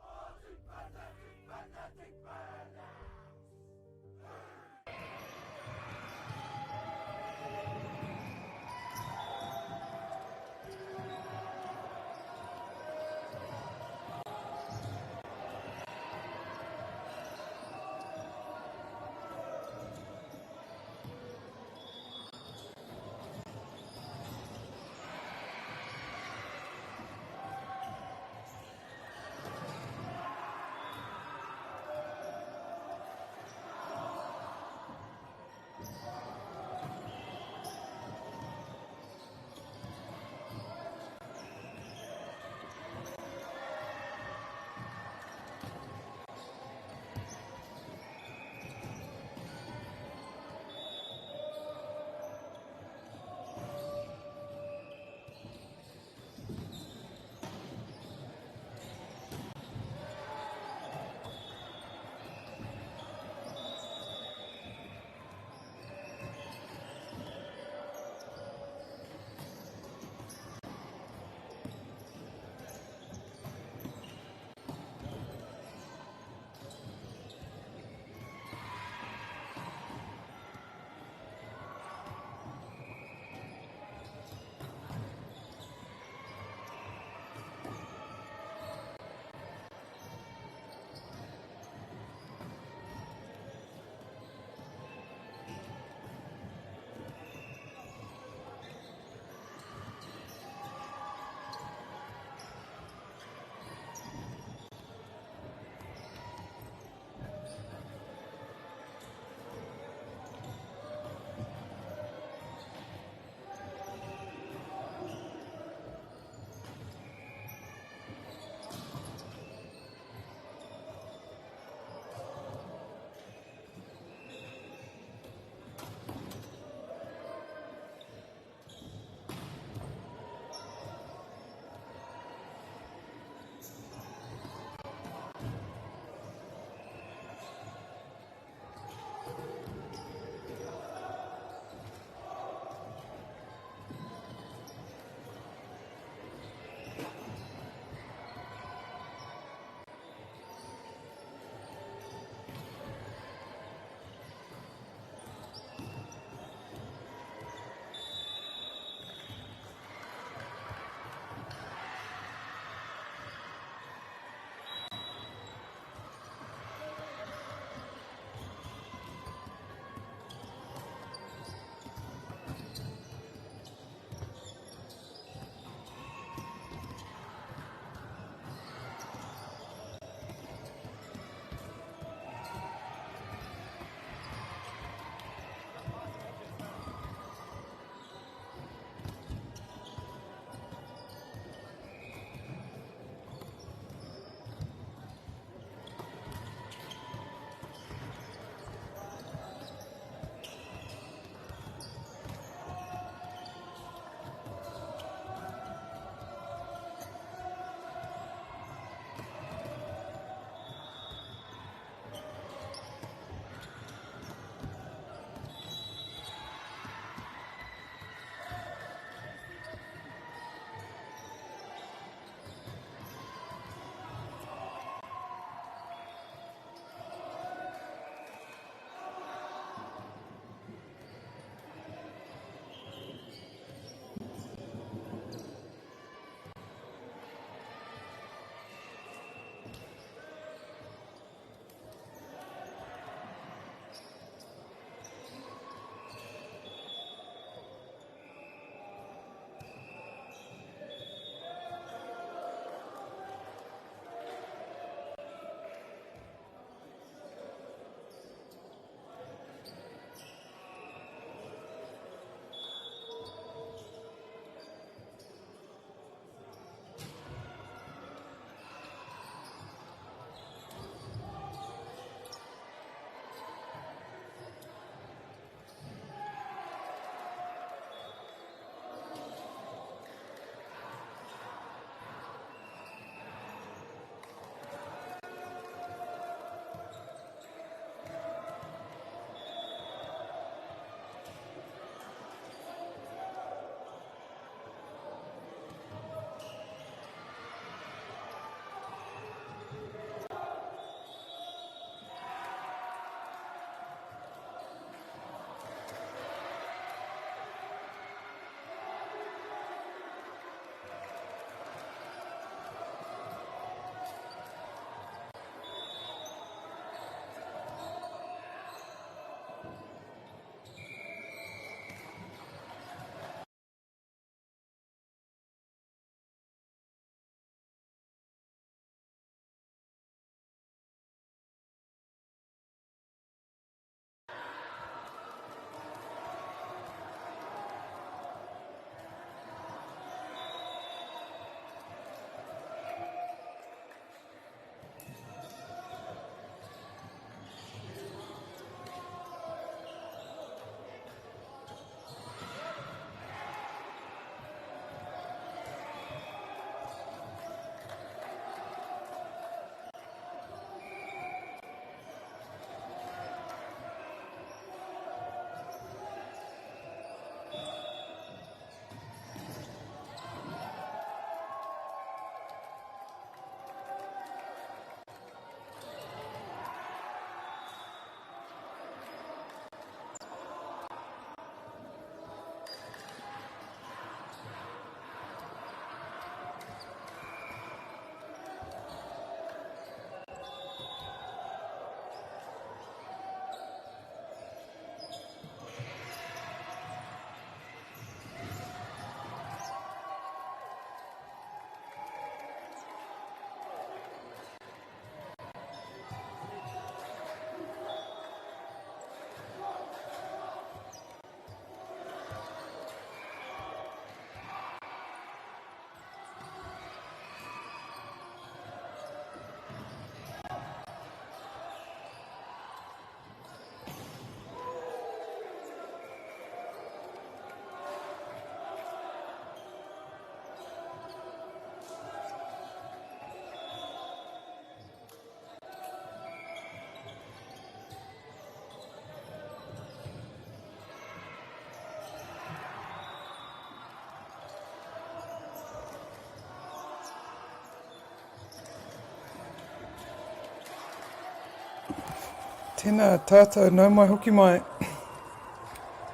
Tēnā tātou nau mai hoki mai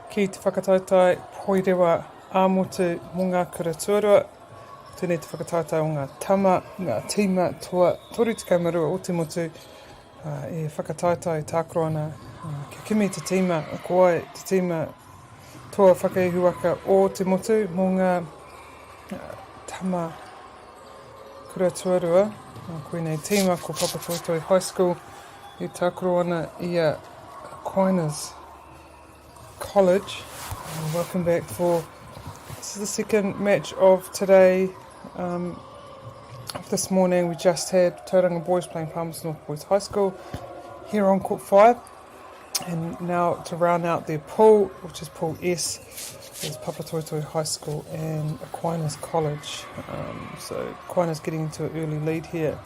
ki te whakataitai poirewa āmotu mō ngā kura tuarua. Tēnei te whakataitai o ngā tama, ngā tīma toa toru te kaumarua o te motu e whakataitai tākoro ana. Kia kimi te tīma, ko ai te tīma toa whakaihu aka o te motu mō ngā tama kura tuarua. Koenei tīma ko Papatoetoe High School i tākoro ana i a Aquinas College. Welcome back for, this is the second match of today. This morning we just had Tauranga Boys playing Palmerston North Boys High School here on Court 5. And now to round out their pool, which is Pool S, is Papatoetoe High School and Aquinas College. So Aquinas getting into an early lead here,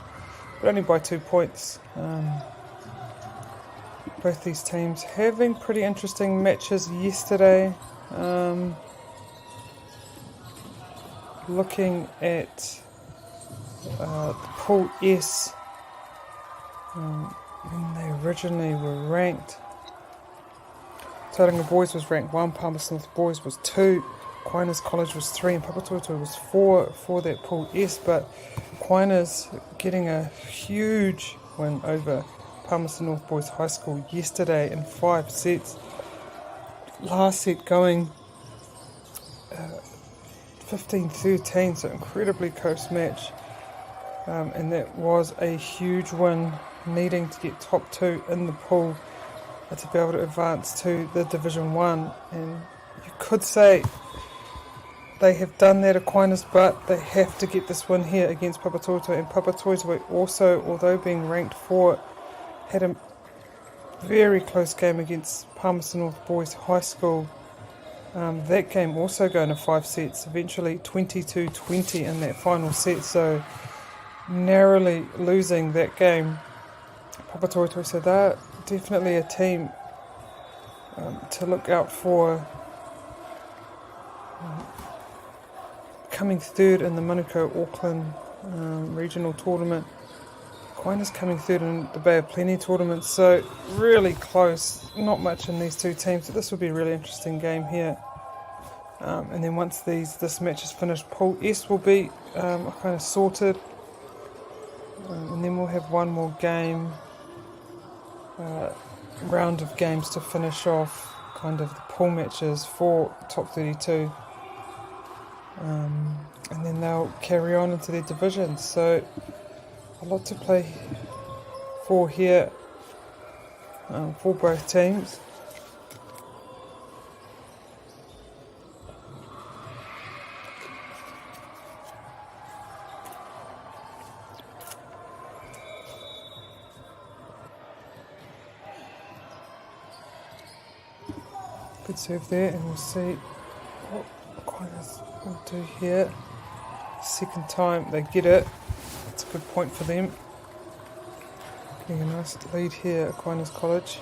but only by 2 points. Both these teams having pretty interesting matches yesterday. Looking at the Pool S, when they originally were ranked, Tauranga Boys was ranked 1, Palmerston North Boys was 2, Aquinas College was 3, and Papatoetoe was 4 for that Pool S. But Aquinas getting a huge win over Palmerston North Boys High School yesterday in 5 sets. Last set going 15-13, so incredibly close match. And that was a huge win, needing to get top 2 in the pool to be able to advance to the Division 1. And you could say they have done that, Aquinas, but they have to get this win here against Papatoetoe. And Papatoetoe also, although being ranked 4, had a very close game against Palmerston North Boys High School. That game also going to 5 sets, eventually 22-20 in that final set, so narrowly losing that game. Papatoetoe, so they're definitely a team to look out for, coming third in the Manukau Auckland regional tournament. Aquinas coming third in the Bay of Plenty tournament, so really close, not much in these two teams, so this will be a really interesting game here. And then once this match is finished, Pool S will be kind of sorted, and then we'll have one more game, round of games to finish off kind of the pool matches for top 32, and then they'll carry on into their divisions. So a lot to play for here for both teams. Good serve there, and we'll see what Aquinas will do here. Second time they get it. That's a good point for them. Getting a nice lead here, Aquinas College.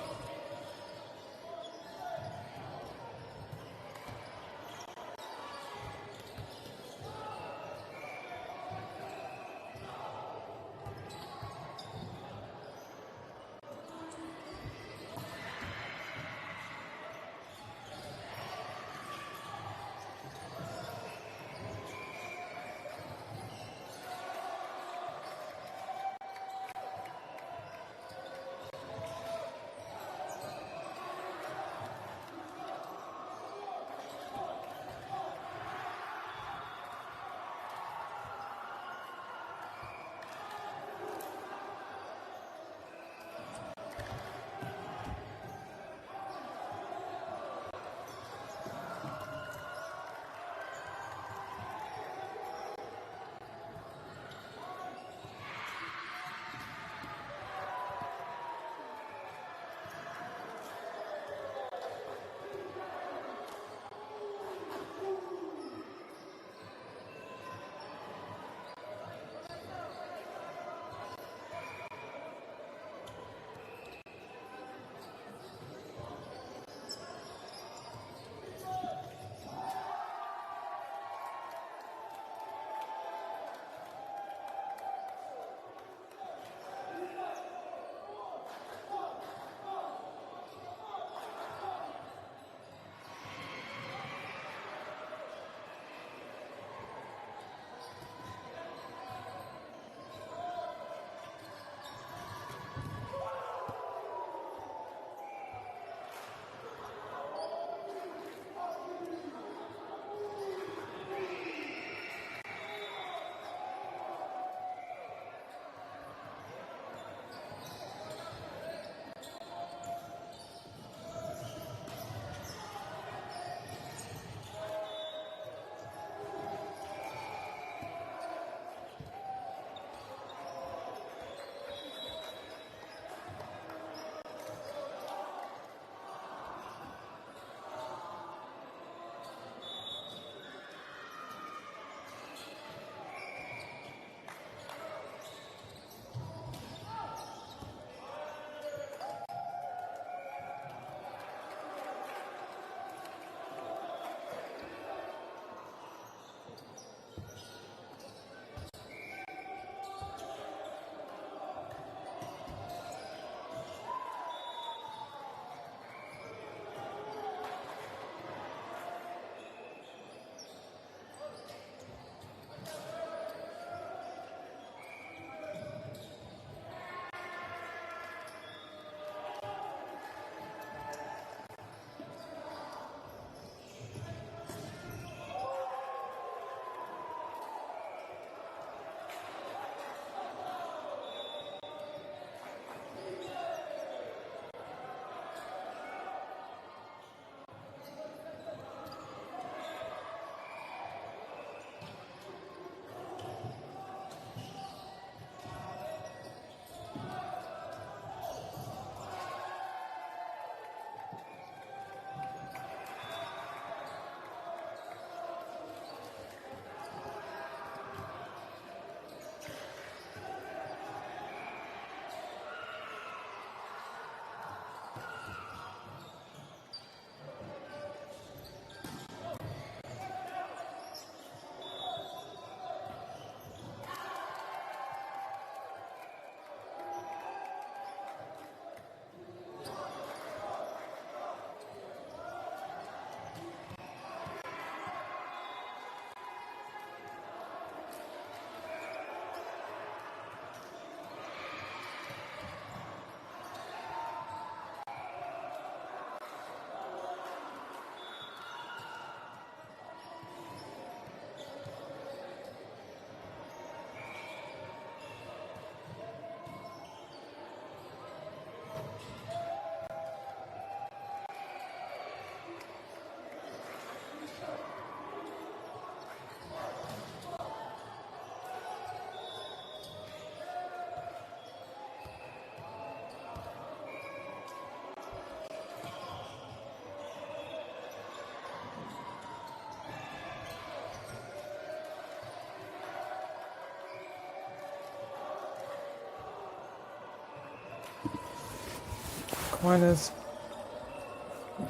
Aquinas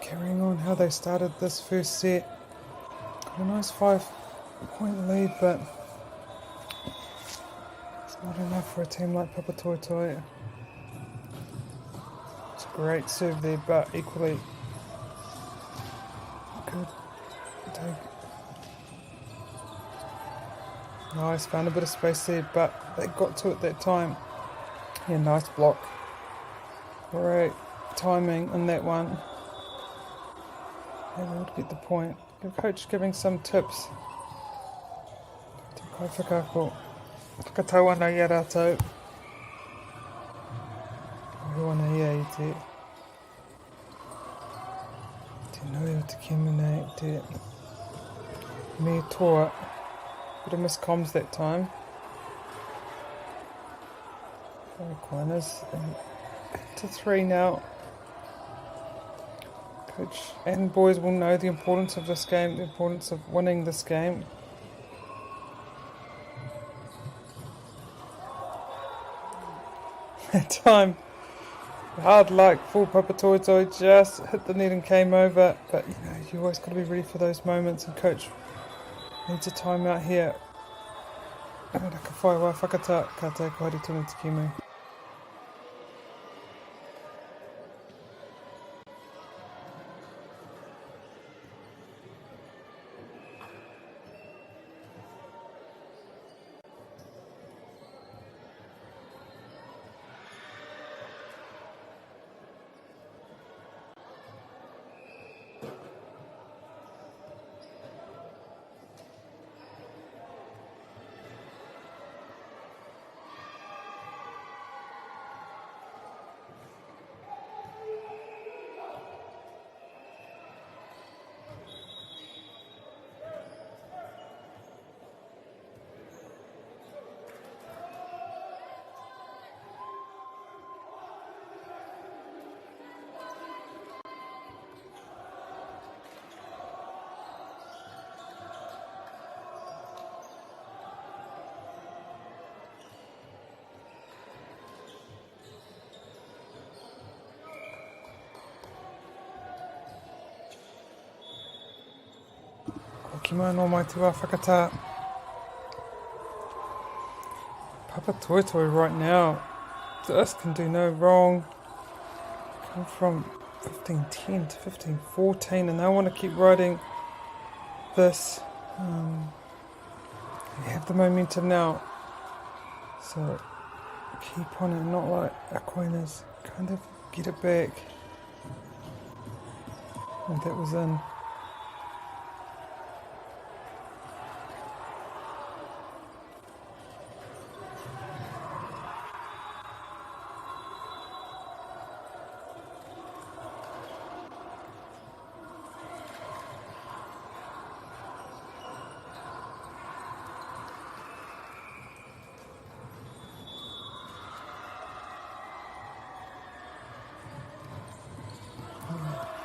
carrying on how they started this first set. Got a nice 5-point lead, but it's not enough for a team like Papatoetoe. It's a great serve there, but equally good take. Nice, found a bit of space there, but they got to it that time. Yeah, nice block. Great timing on that one. Able to get the point. The coach giving some tips to Kai Whakaako. Whakatau ana i a rātou. Koe ana ia I te nui o te kemi nei, te me toa. Bit of miscomms that time. Aquinas to 3 now. Coach and boys will know the importance of this game, the importance of winning this game. That time, hard luck for Papatoetoe, just hit the net and came over. But you always got to be ready for those moments, and coach needs a timeout here. Raka whai wā whakata, ka te koari tunu te kimu. Ki mai no mai te wā whakatā. Papatoetoe right now just can do no wrong. Come from 15-10 to 15-14 and they want to keep riding this. They have the momentum now. So keep on it, not like Aquinas. Kind of get it back. And that was in.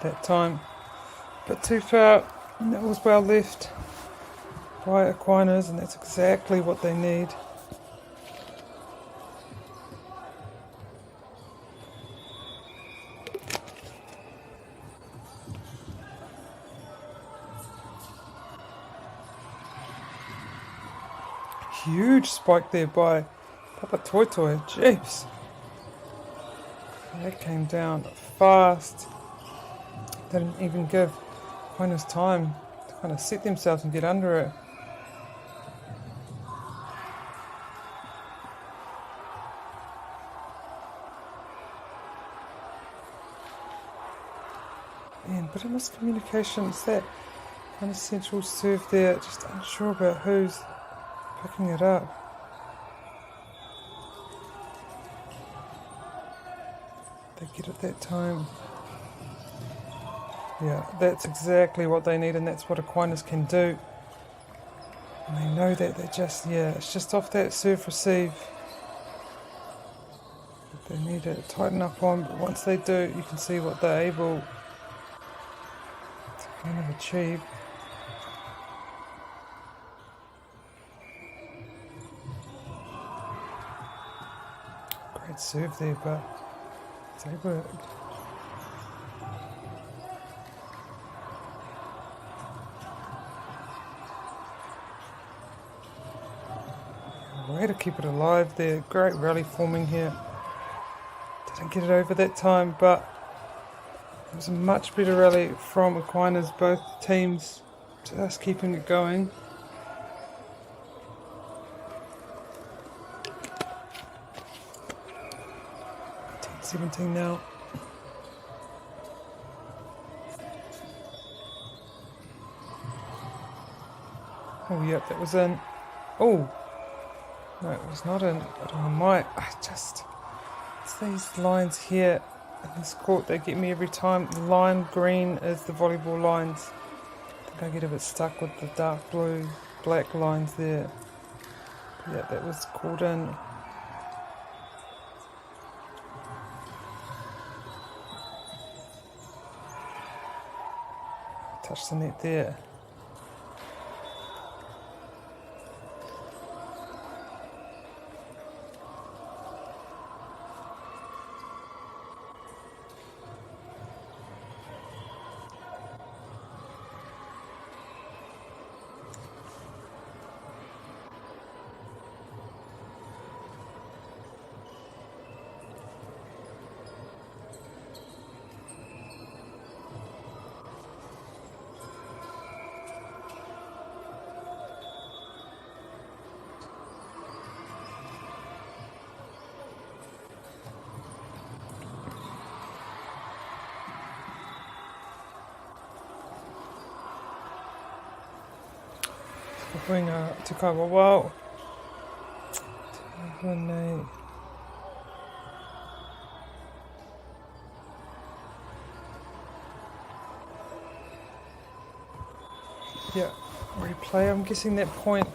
That time, but too far, and that was well left by Aquinas, and that's exactly what they need. Huge spike there by Papatoetoe, jeeps. That came down fast. Didn't even give Aquinas time to kind of set themselves and get under it. Man, bit of miscommunication. It's that kind of central serve there, just unsure about who's picking it up. They get it that time. Yeah, that's exactly what they need, and that's what Aquinas can do. And they know that they're just, it's just off that serve receive that they need to tighten up on, but once they do, you can see what they're able to kind of achieve. Great serve there, but it's able to Way to keep it alive there. Great rally forming here. Didn't get it over that time, but it was a much better rally from Aquinas, both teams just keeping it going. 17 now. Oh, yep, that was in. Oh, no, it was not in. But it's these lines here in this court, they get me every time. The line green is the volleyball lines. I think I get a bit stuck with the dark blue, black lines there. But yeah, that was called in. Touch the net there. Winga to cover well. Yeah, replay. I'm guessing that point.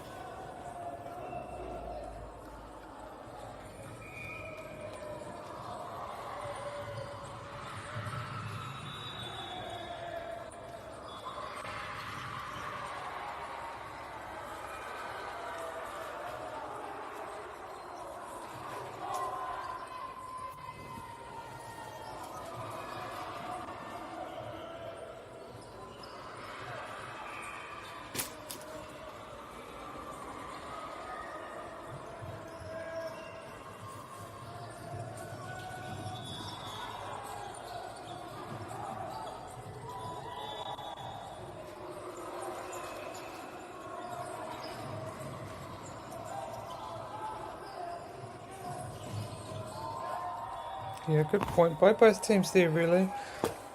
Yeah, good point by both teams there, really.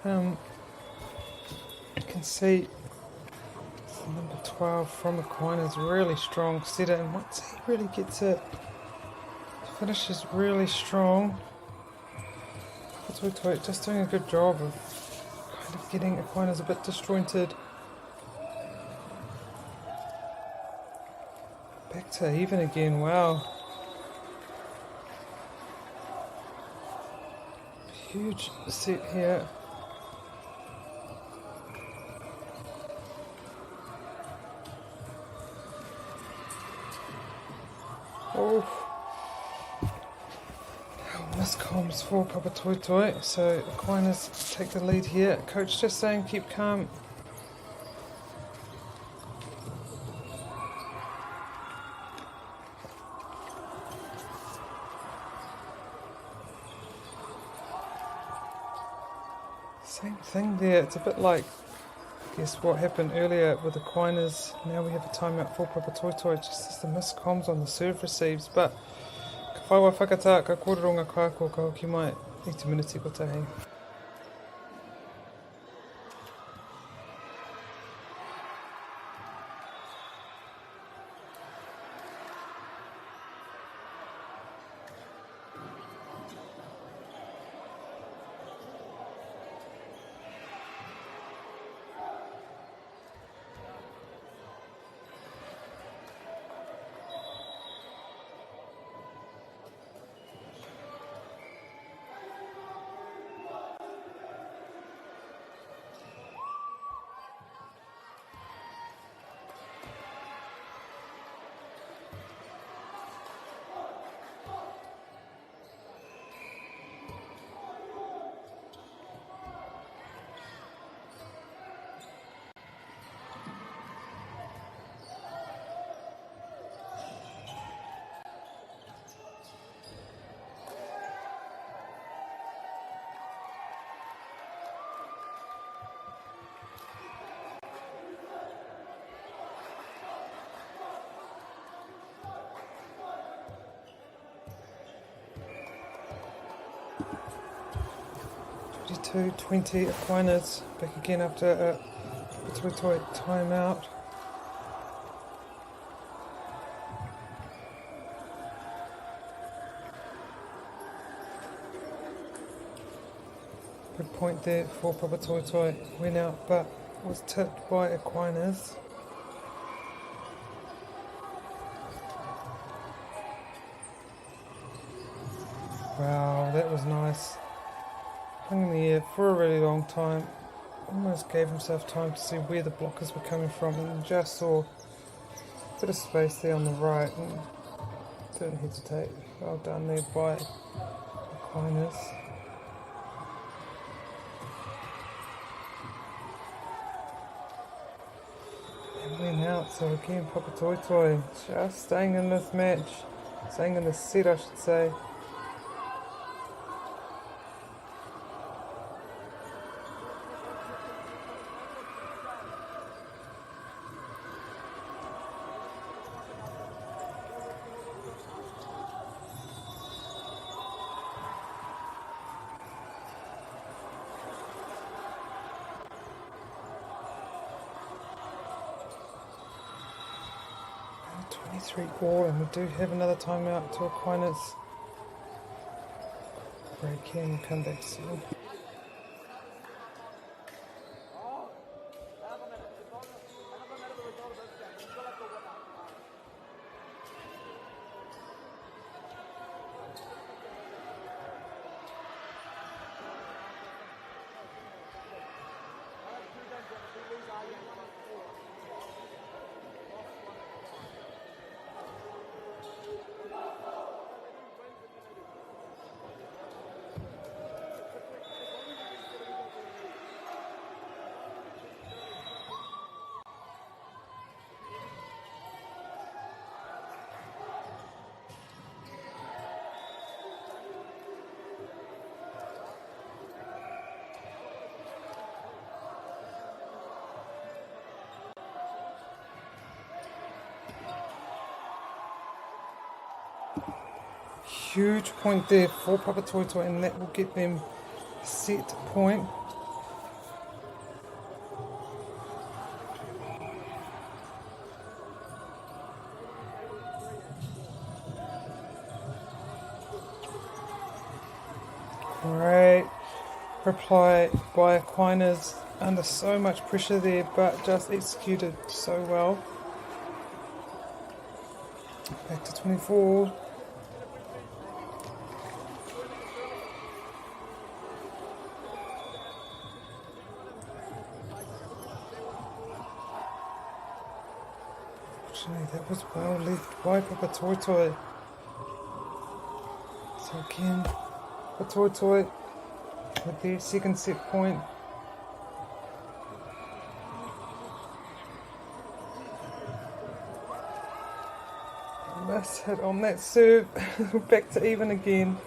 You can see number 12 from Aquinas really strong setter, and once he really gets it, finishes really strong. Just doing a good job of kind of getting Aquinas a bit disjointed. Back to even again, wow. Huge set here. Oh, miscoms for Papatoetoe. So Aquinas take the lead here. Coach just saying keep calm. Same thing there, it's a bit like, I guess, what happened earlier with Aquinas. Now we have a timeout for Papatoetoe, just as the miscoms on the serve receives, but ka whaiwa whakata, ka kōrero ngā kāko, ka hoki mai, i te minute ko tahi. 22-20 Aquinas back again after a Papatoetoe timeout. Good point there for Papatoetoe. Went out but was tipped by Aquinas. Wow, that was nice. Hung in the air for a really long time. Almost gave himself time to see where the blockers were coming from and just saw a bit of space there on the right and didn't hesitate. Well done there by Aquinas. And went out, so again Papatoetoe just staying in this match, staying in this set I should say. All, and we do have another timeout to Aquinas. Break in, come back soon. Huge point there for Papatoetoe, and that will get them a set point. Great reply by Aquinas under so much pressure there, but just executed so well. Back to 24. That was well left by Papatoetoe. So again, Papatoetoe with their second set point. Nice hit on that serve. Back to even again.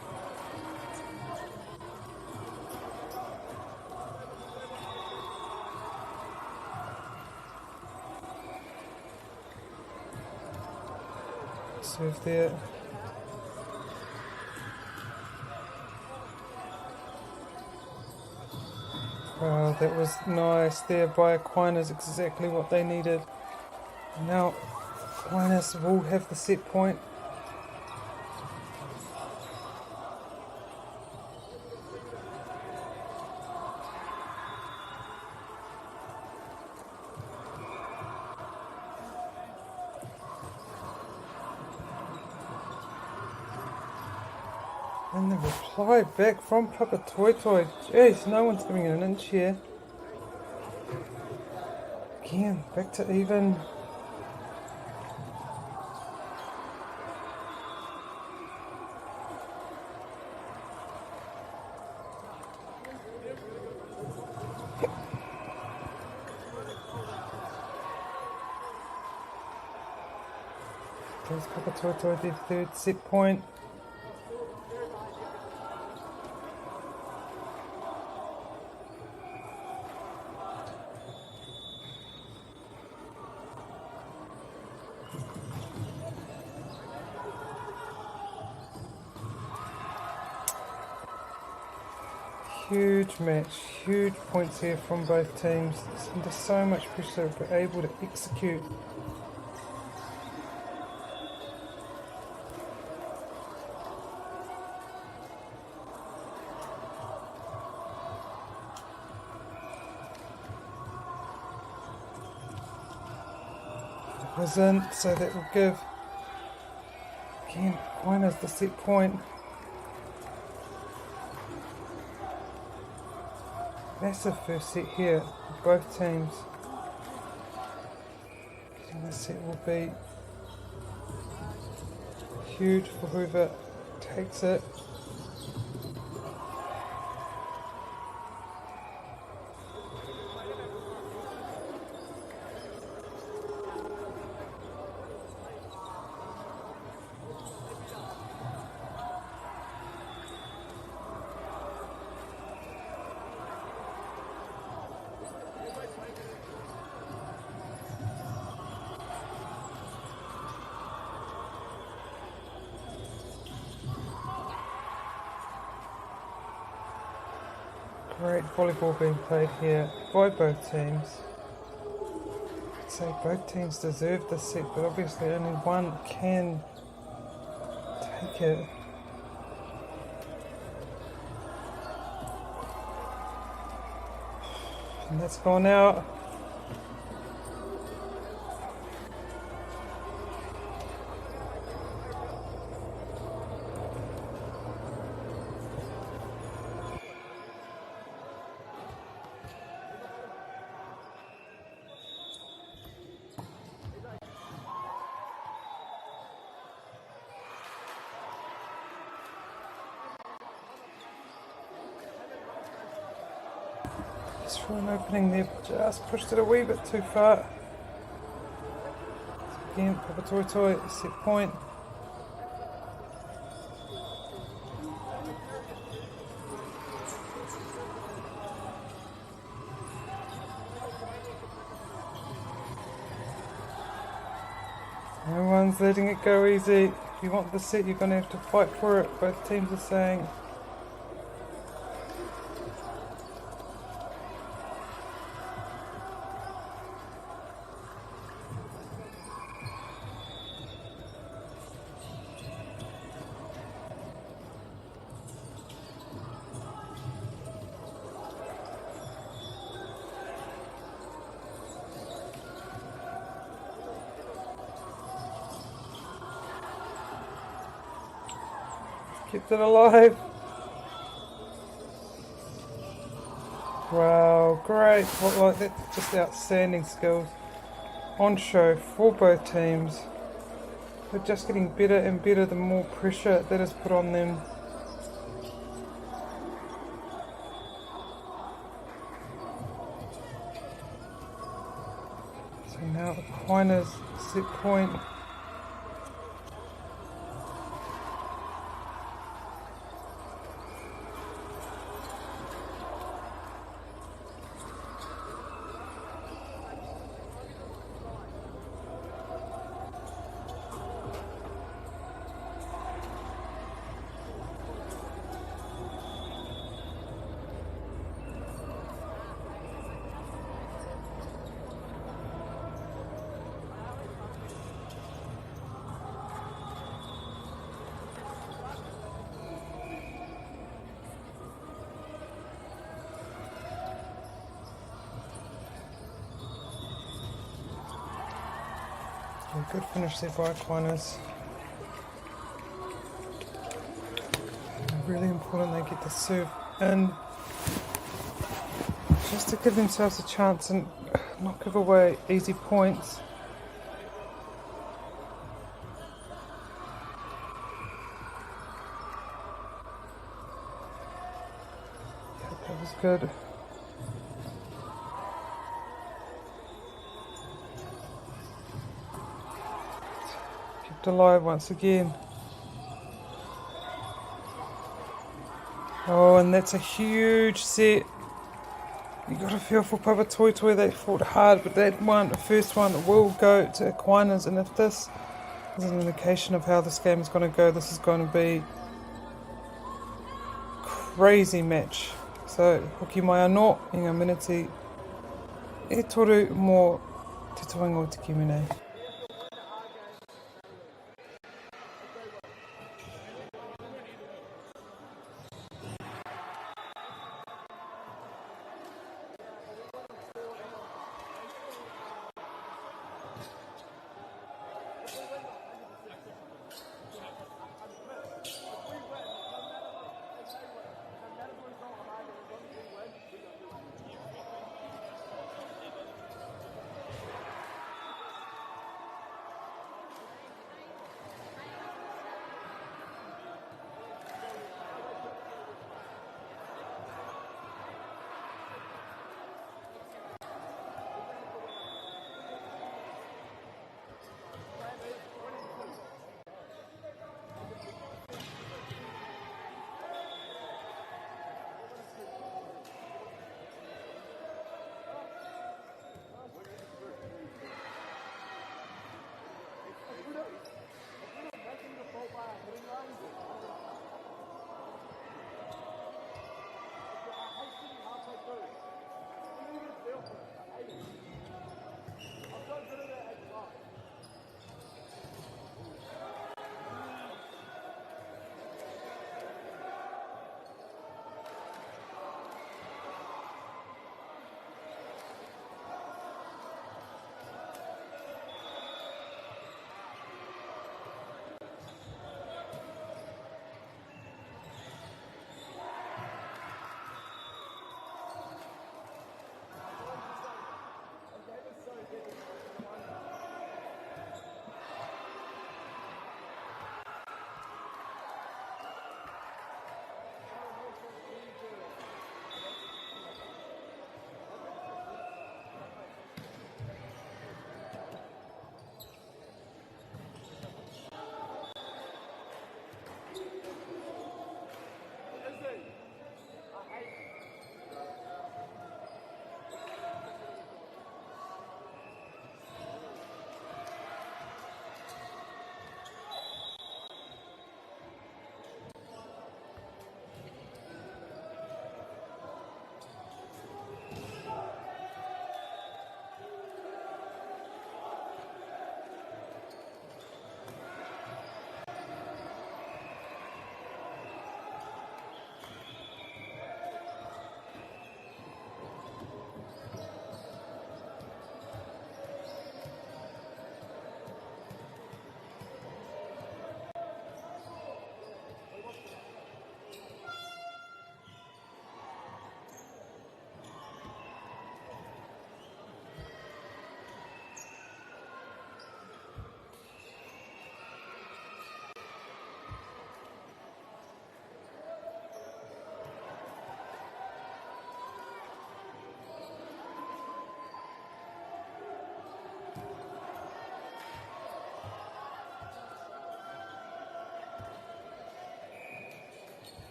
Serve there. Wow, that was nice there by Aquinas, exactly what they needed. Now Aquinas will have the set point. And the reply back from Papatoetoe. Jeez, no one's giving it an inch here. Again, back to even. There's Papatoetoe, their third set point. Huge match, huge points here from both teams. It's under so much pressure, but able to execute. It wasn't, so that will give again Aquinas the set point. Massive first set here for both teams. Getting this set will be huge for whoever takes it. Great volleyball being played here by both teams. I'd say both teams deserve this set, but obviously only one can take it. And that's gone out. Just for an opening there, just pushed it a wee bit too far. So again, Papatoetoe, set point. No one's letting it go easy. If you want the set, you're going to have to fight for it, both teams are saying. Kept it alive. Wow, great. What, like that, just outstanding skills on show for both teams. They're just getting better and better the more pressure that is put on them. So now Aquinas set point. Good finish there by Aquinas. Really important they get the serve in, just to give themselves a chance and not give away easy points. Yeah, that was good. Alive once again. Oh, and that's a huge set. You got to feel for Papatoetoe, they fought hard, but that one, the first one, will go to Aquinas, and if this is an indication of how this game is going to go, this is going to be a crazy match. So, hoki mai anō, i ngā miniti e toru mō te tuanga o te kimi nei.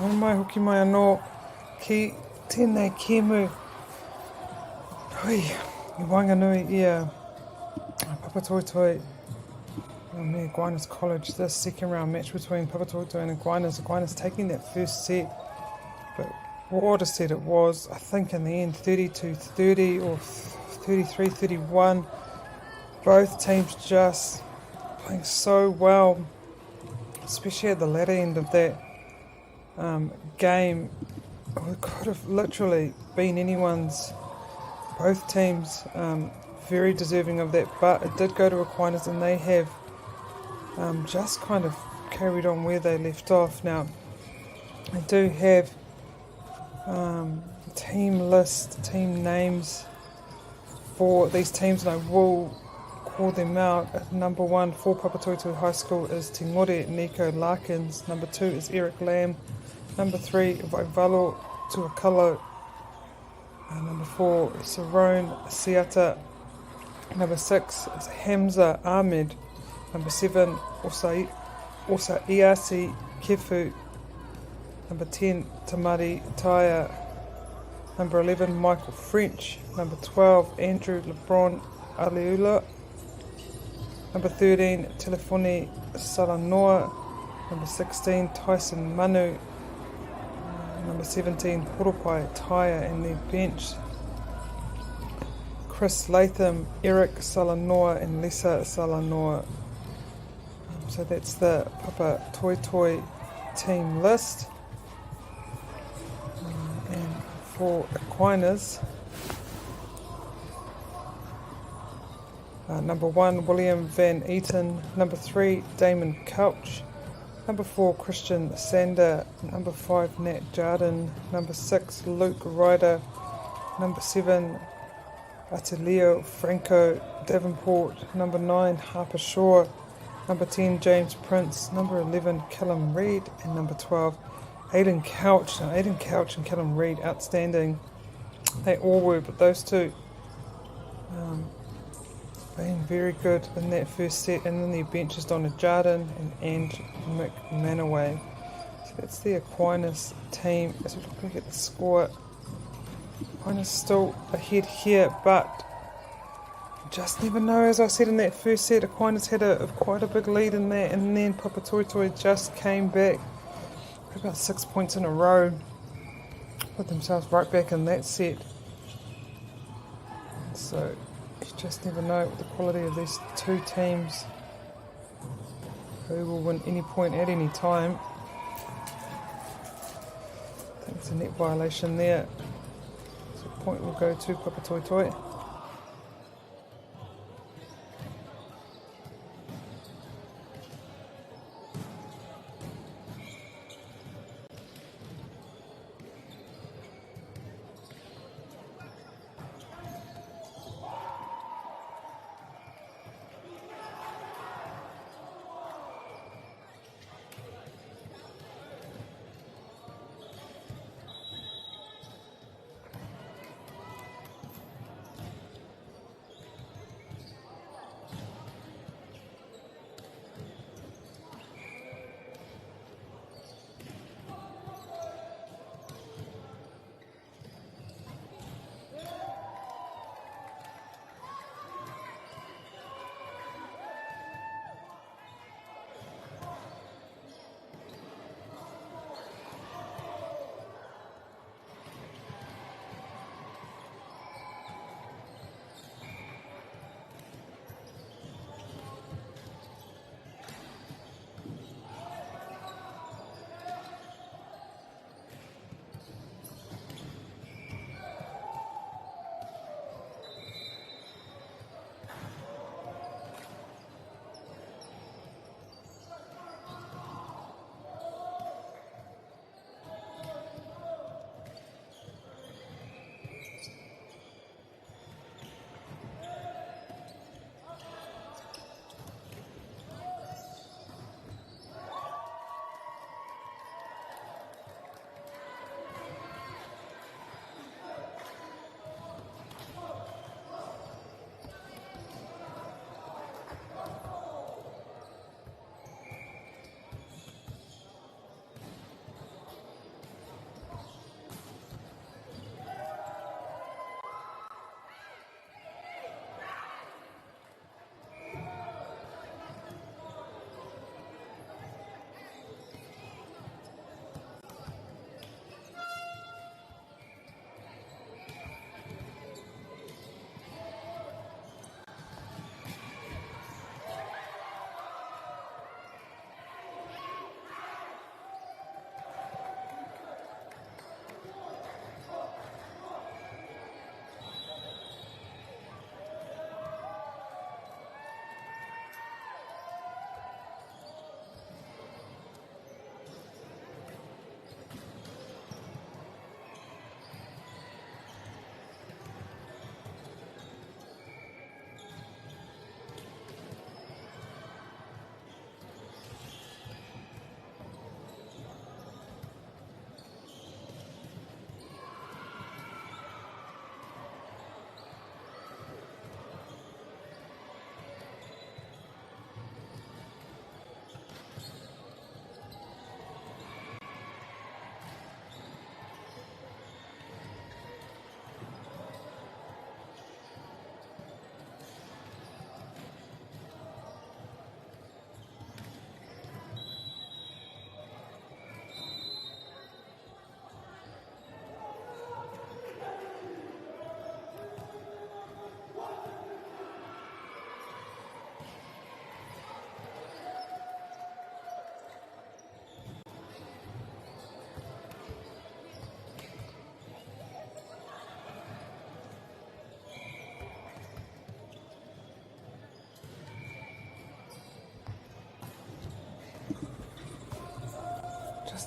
Nō mai hoki mai anō ki tēnei kēmu. Hui, I Wanganui ia Papatoetoe me Aquinas College, this second round match between Papatoetoe and Aquinas. Aquinas taking that first set, but what a set it was. I think in the end 32-30 or 33-31. Both teams just playing so well, especially at the latter end of that game. It could have literally been anyone's. Both teams very deserving of that, but it did go to Aquinas, and they have just kind of carried on where they left off. Now, I do have team list, team names for these teams, and I will call them out. At number 1 for Papatoetoe High School is Te Ngore Nico Larkins. Number 2 is Eric Lamb. Number 3, Vaivalo Tuakalo. Number 4, Sarone Siata. Number 6 is Hamza Ahmed. Number 7, Osa Iasi Kefu. Number 10, Tamari Taya. Number 11, Michael French. Number 12, Andrew LeBron Aliula. Number 13, Telefoni Salanoa. Number 16, Tyson Manu. Number 17, Poropai Taya, and their bench, Chris Latham, Eric Salanoa and Lisa Salanoa. So that's the Papatoetoe team list. And for Aquinas, number 1, William Van Eaton. Number 3, Damon Couch. Number 4, Christian Sander. Number 5, Nat Jardin. Number 6, Luke Ryder. Number 7, Atilio Franco Davenport. Number 9, Harper Shaw. Number 10, James Prince. Number 11, Callum Reid. And number 12, Aidan Couch. Now, Aidan Couch and Callum Reid, outstanding. They all were, but those two being very good in that first set. And then their benches, Donna Jardin and Mick Manaway. So that's the Aquinas team. As we look at the score, Aquinas still ahead here, but just never know. As I said in that first set, Aquinas had quite a big lead in that, and then Papatoetoe just came back about 6 points in a row, put themselves right back in that set. So you just never know with the quality of these two teams who will win any point at any time. I think it's a net violation there. So the point will go to Papatoetoe.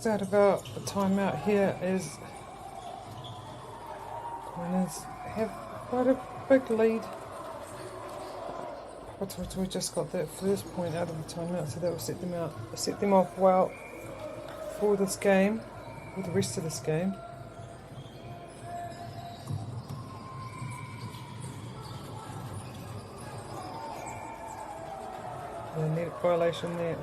just out about the timeout here as Mariners have quite a big lead. Papatoetoe just got that first point out of the timeout, so that will set them off well for this game, for the rest of this game. Net violation there.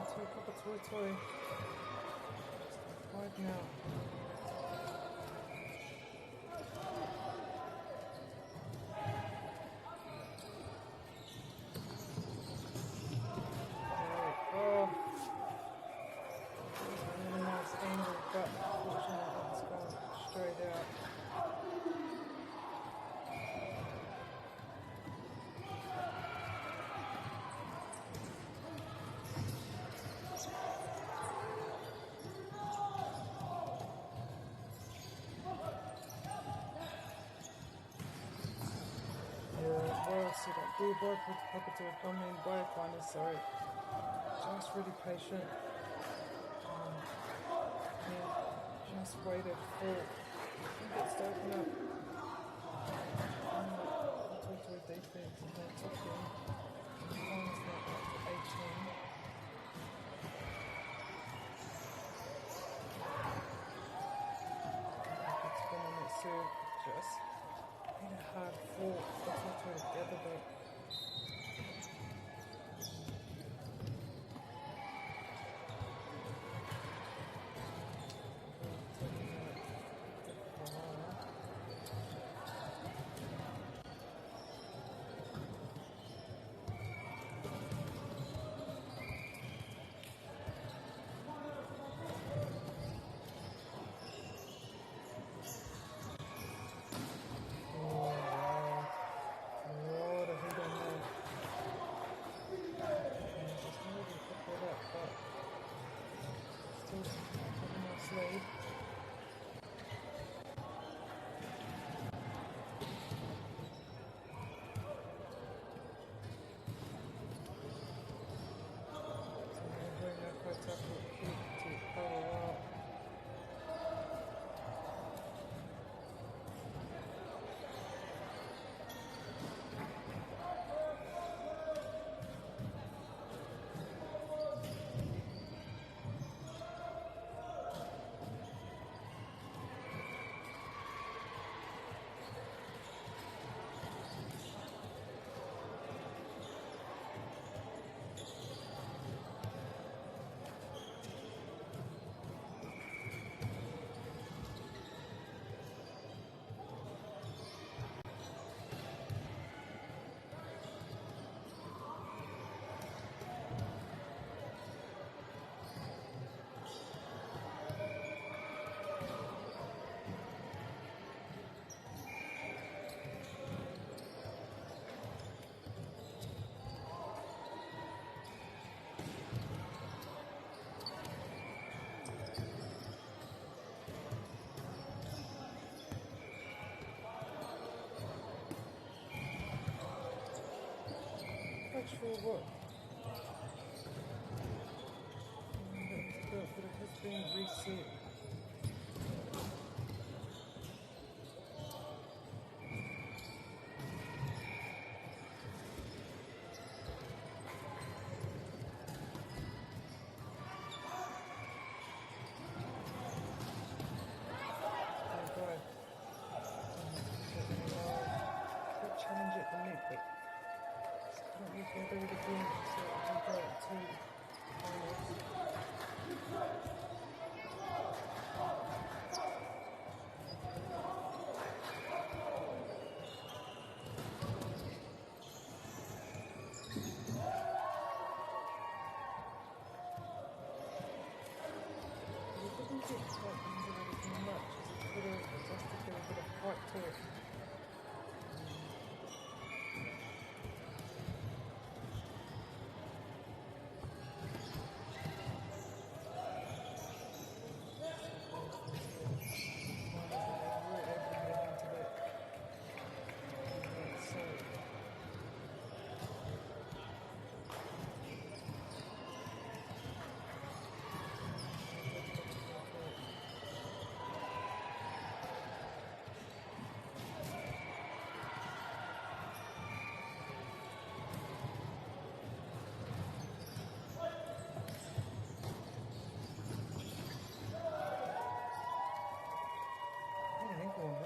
Papatoetoe. Wide now. Oh, that was a really nice angle, but unfortunately it's gone straight out. Well set up there by Papatoetoe, coming by Akwana, so just really patient. Yeah, just waited for it to open up. Papatoetoe defense and then top down. Akwan's now up to 18. It's been on that serve, just been a hard fought. Papatoetoe to gather that. Lead. Sure what. But it has been reset. Yeah, do it again. So we go to finals. It didn't get quite into it as much as it could have, just to get a bit of fight to it.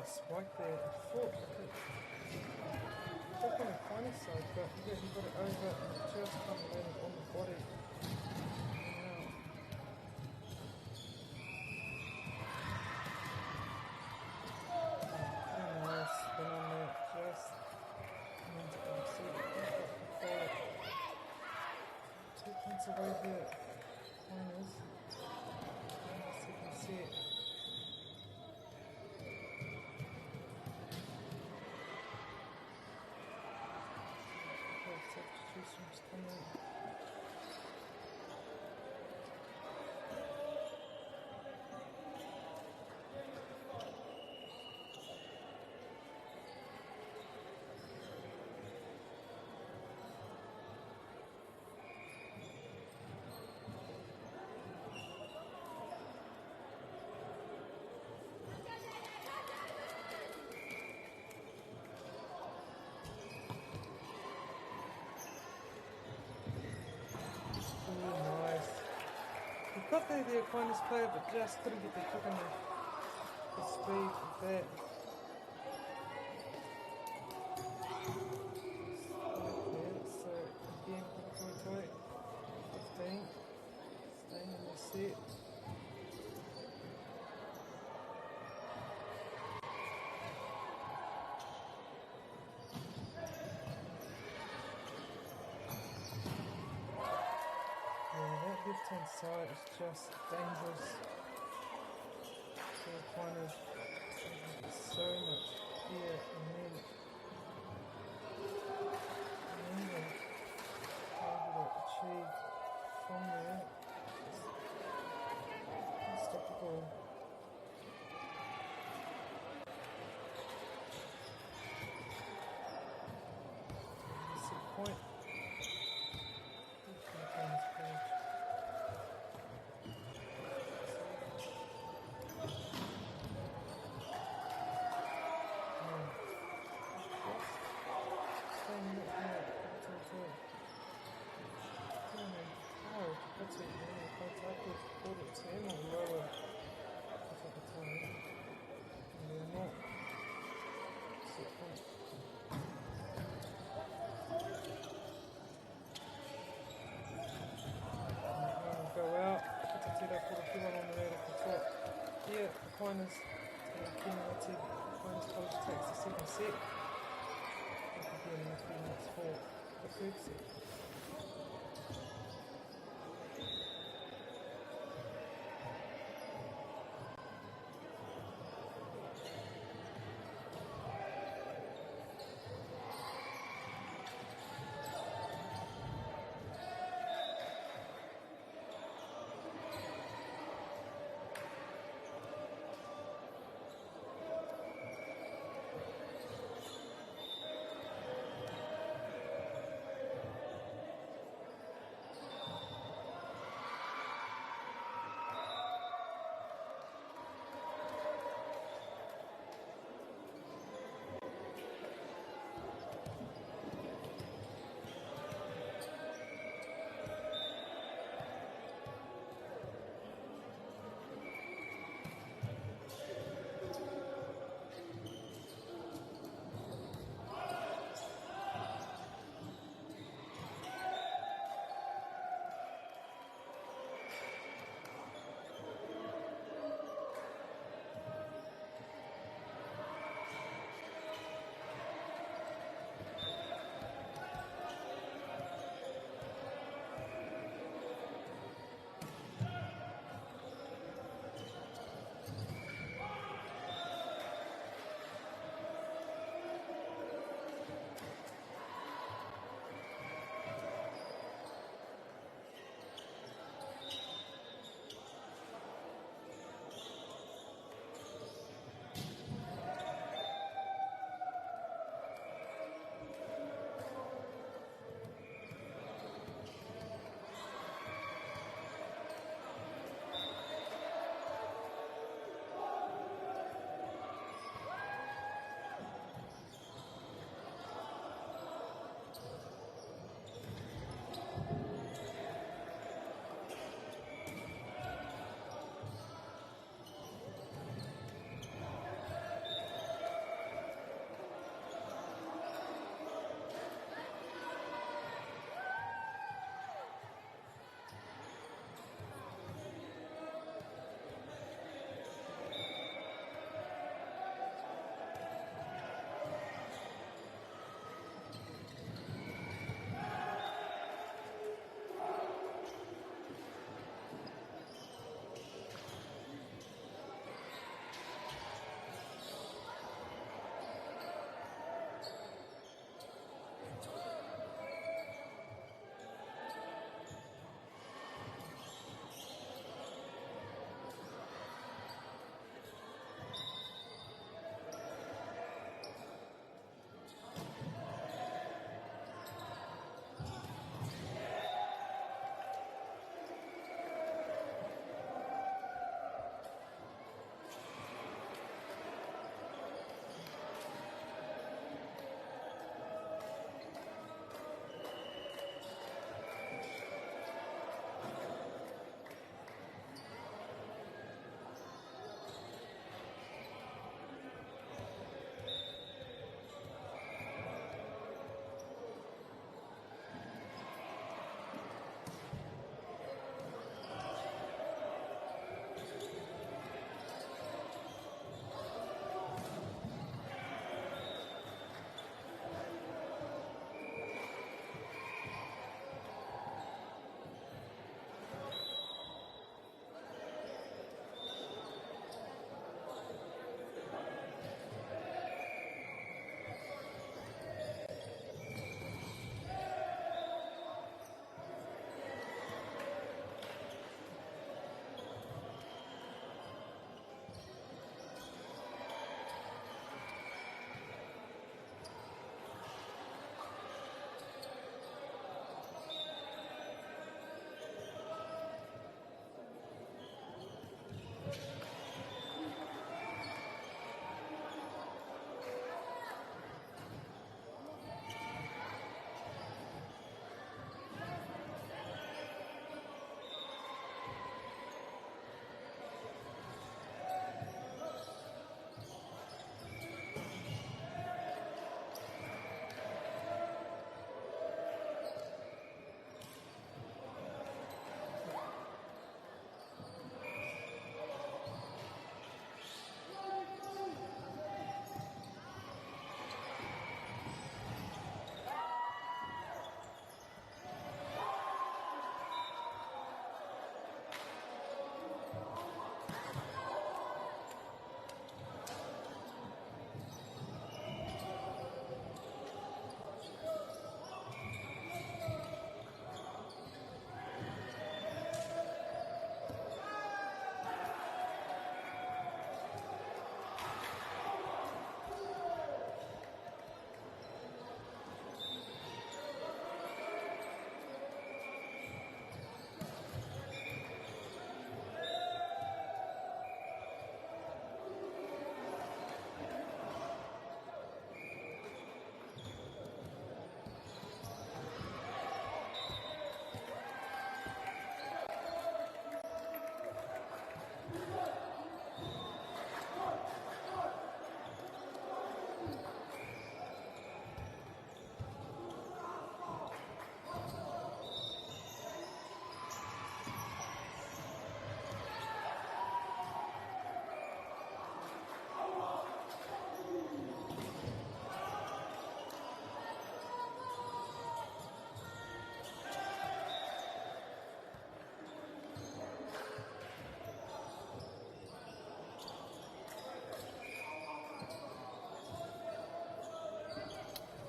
Spike there, I thought definitely finest side, but yeah, he got it over and just landed on the body. Pretty nice spin on there, just meant to see it. 2 points away here, finals. So you can see it. Substitutions coming. Got there, the Aquinas player, but just couldn't get the kick on the speed of that. So again, Toy 15, staying in the set. Left-hand side is just dangerous. So Aquinas so much here and then able to achieve from there. Unstoppable. That's the point. Aquinas cumulative Aquinas College takes the second set. Again in 3 minutes for the third set.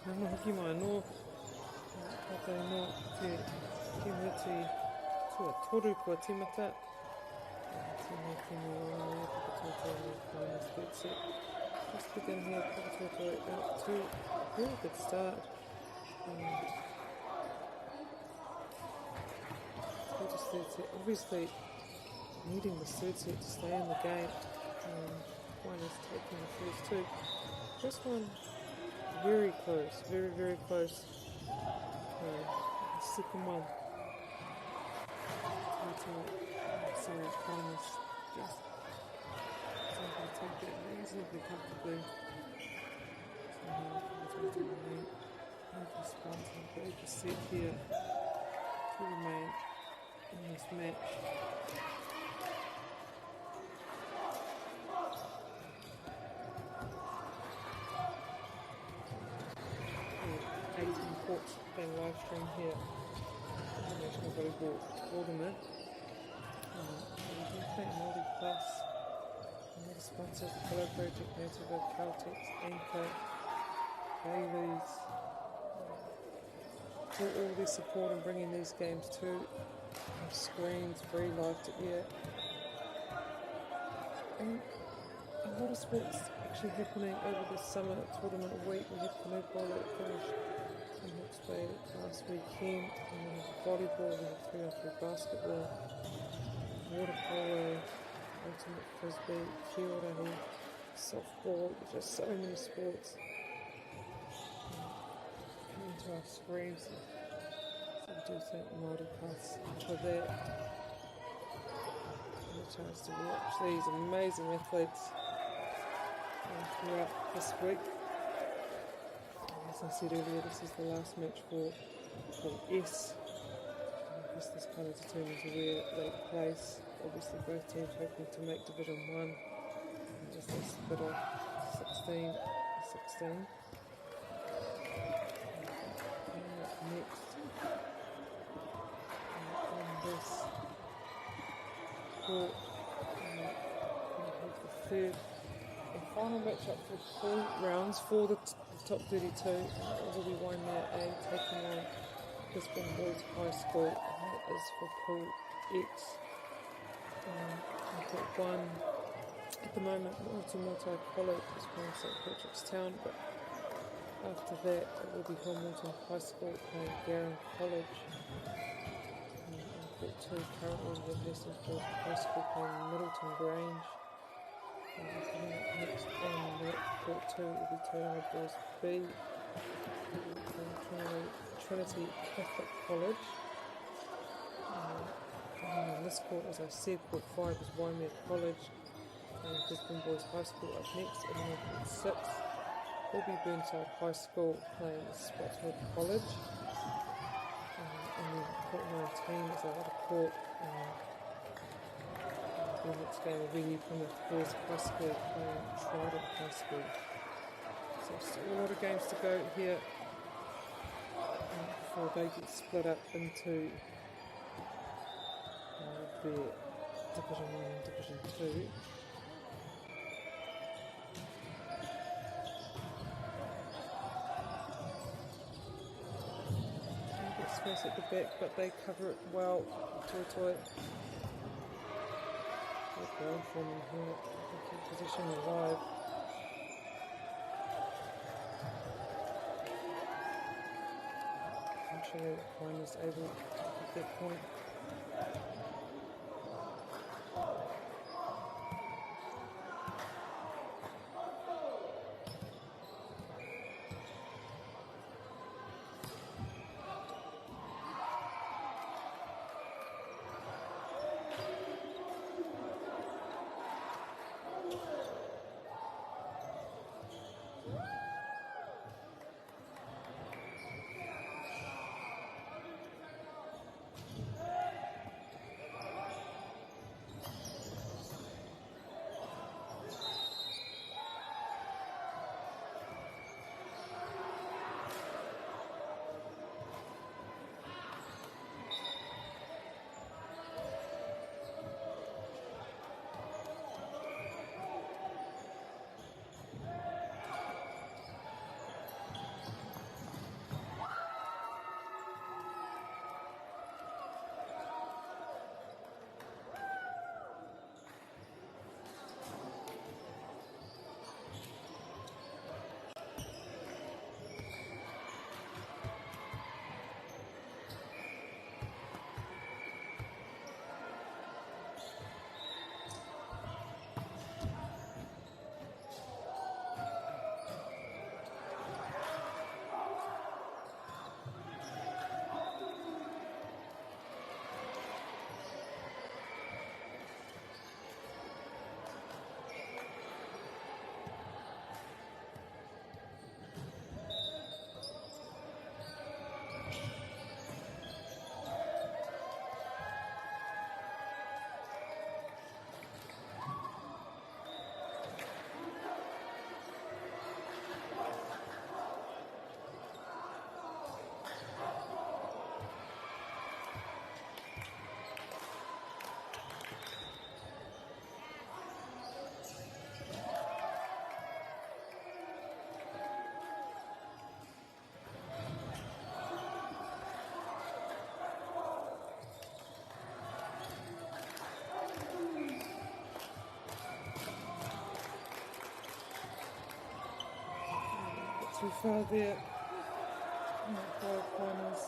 Nanga hoki mai no, tātou no te muti tua toru kua timata. Tēnei tēnei wā, Papatoetoe no finals third set. Let's begin here, Papatoetoe out to a really good start. Gorgeous third set, obviously needing the third set to stay in the game. One is taking the first two. This one, very close, very, very close. The second one. Sorry, Primus just able to take that reasonably comfortably. Very good set here to remain in this match. 18 courts being live streamed here at the National Volleyball Tournament. Multi Plus, another sponsor, the Fellow Project, Nativa, Caltex, Anchor, Bailey's, for all their support in bringing these games to screens, free live to air. And a lot of sports actually happening over the summer tournament week. We had canoe bowler that finished in Hawke's Bay last weekend, and then volleyball, we had 3-on-3 basketball, water polo, ultimate frisbee, field softball, just so many sports coming to our screens. So I do thank Māori Pass for that. And a chance to watch these amazing athletes throughout this week. As I said earlier, this is the last match for S. I guess this kind of determines where they place. Obviously both teams hoping to make Division 1. And just a split off 16. And up next on this court, we have the third and final matchup for 4 rounds for the top 32. Will be one there, taking on Brisbane Boys High School, and that is for Pool X. I've got one at the moment, Multi College is playing St Patrick's Town, but after that it will be Hamilton High School playing Garran College. I've got 2 currently with Hastings Boys High School playing Middleton Grange. Next on that court 2 will be Tauranga Boys B playing Trinity Catholic College. On this court, as I said, court 5 is Waimea College and Brisbane Boys High School up next, and then court 6 will be Burnside High School playing Spotswood College. And then court 19 is our other court. The next game will be Plymouth Boys High School playing Trident High School. So still a lot of games to go here before they get split up into their Division 1 and Division 2. A bit space at the back, but they cover it well. Toy. Good going from them here. Keep position alive. Eventually, one is able to get that point. too far there. Not by corners.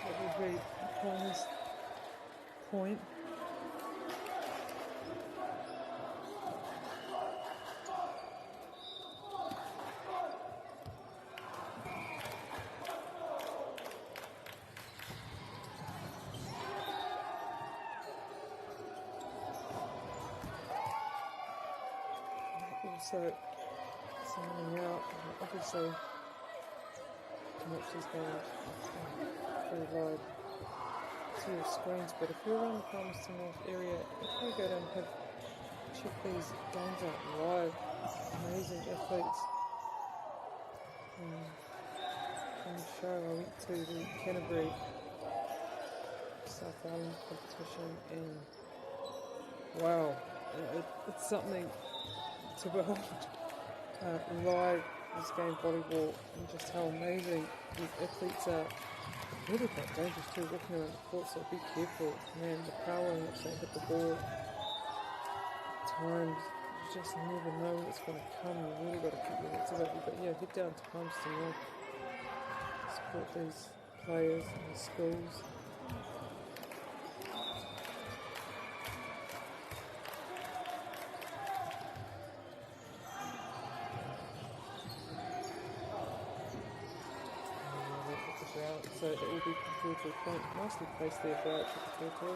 That would be corners point. Also, something out, obviously, connections going pretty wide to your screens, but if you're around the Palmerston North area, if you go down and have check these games out live, amazing athletes. On the show, I went to the Canterbury South Island competition, and wow, it's something to behold live, this game volleyball, and just how amazing these athletes are. Really quite dangerous too, walking around the court, so be careful. Man, the power in which they hit the ball, at times, you just never know what's going to come. You really got to keep your wits about you. But yeah, head down to Palmerston North, support these players and the schools. So it will be controlled to a point. Nicely placed there by Triple.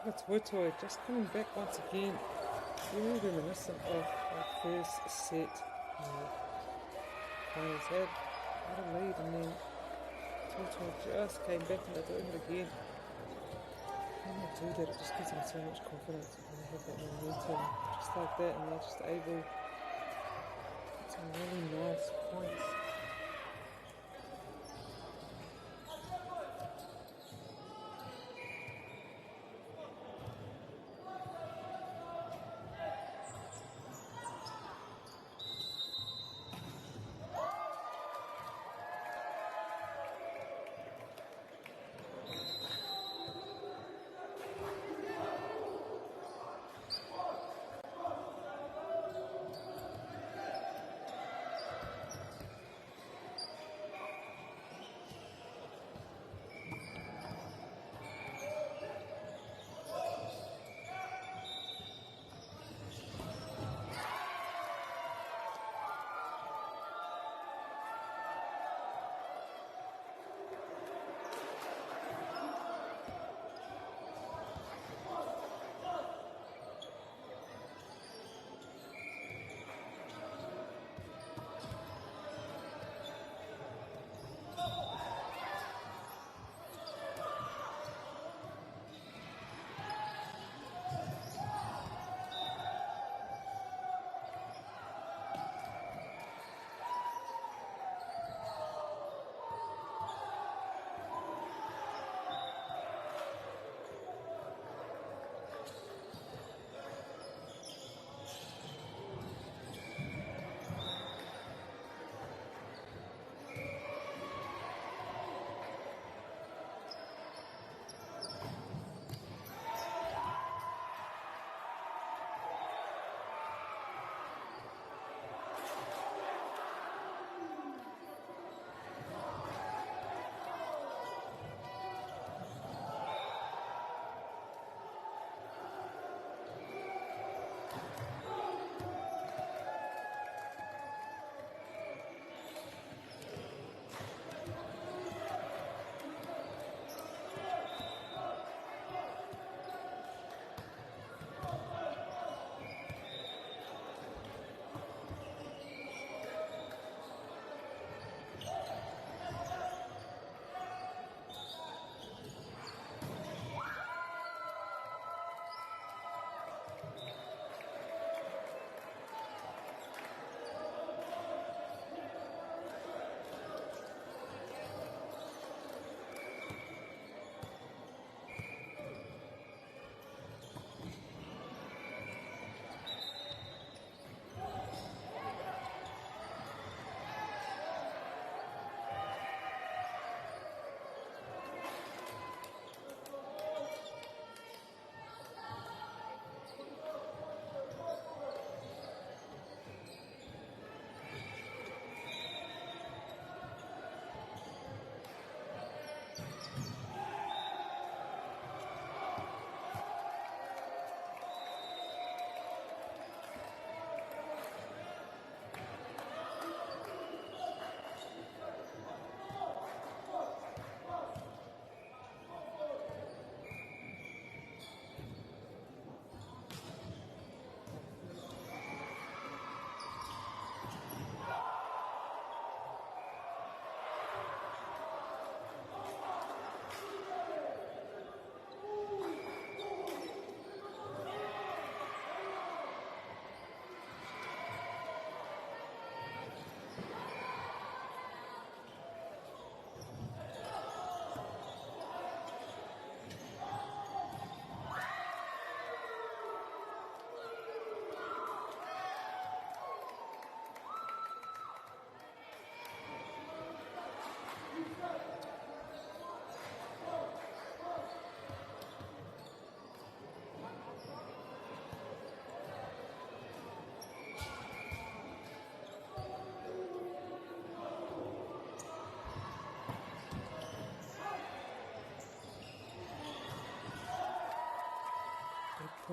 That's Wutoi just coming back once again. Really reminiscent of our first set. Players had a lead and then Wutoi just came back and they're doing it again. When they do that, it just gives them so much confidence when they have that momentum just like that, and they're just able to get some really nice points.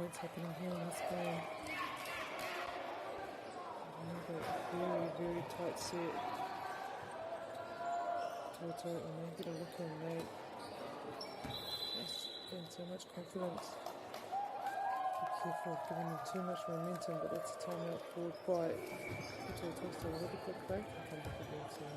points happening here in this game. Another very, very tight set. Toto and they get a look in, they just gain so much confidence. Be careful of giving them too much momentum, but that's a timeout called by Toto Tosta. Will have a quick break and come back again soon.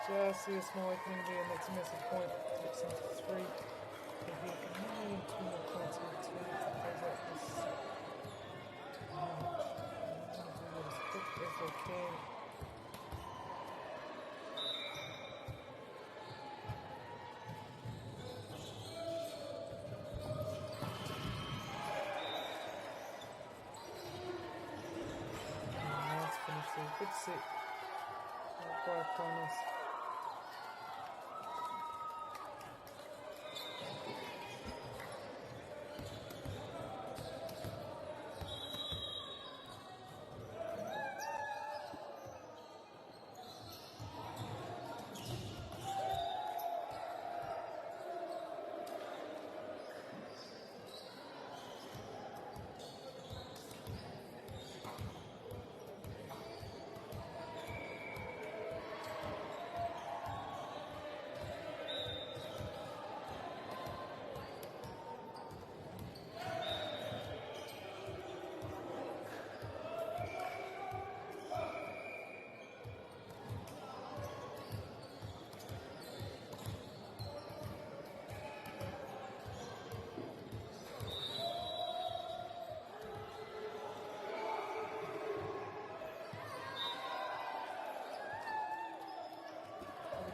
Just see a small opening there, and that's a massive point. Takes them to 3. But here, can we need 2 more points here to close out this match? I'm going to do that as quick as I can. Nice finish there. Good set. By Aquinas.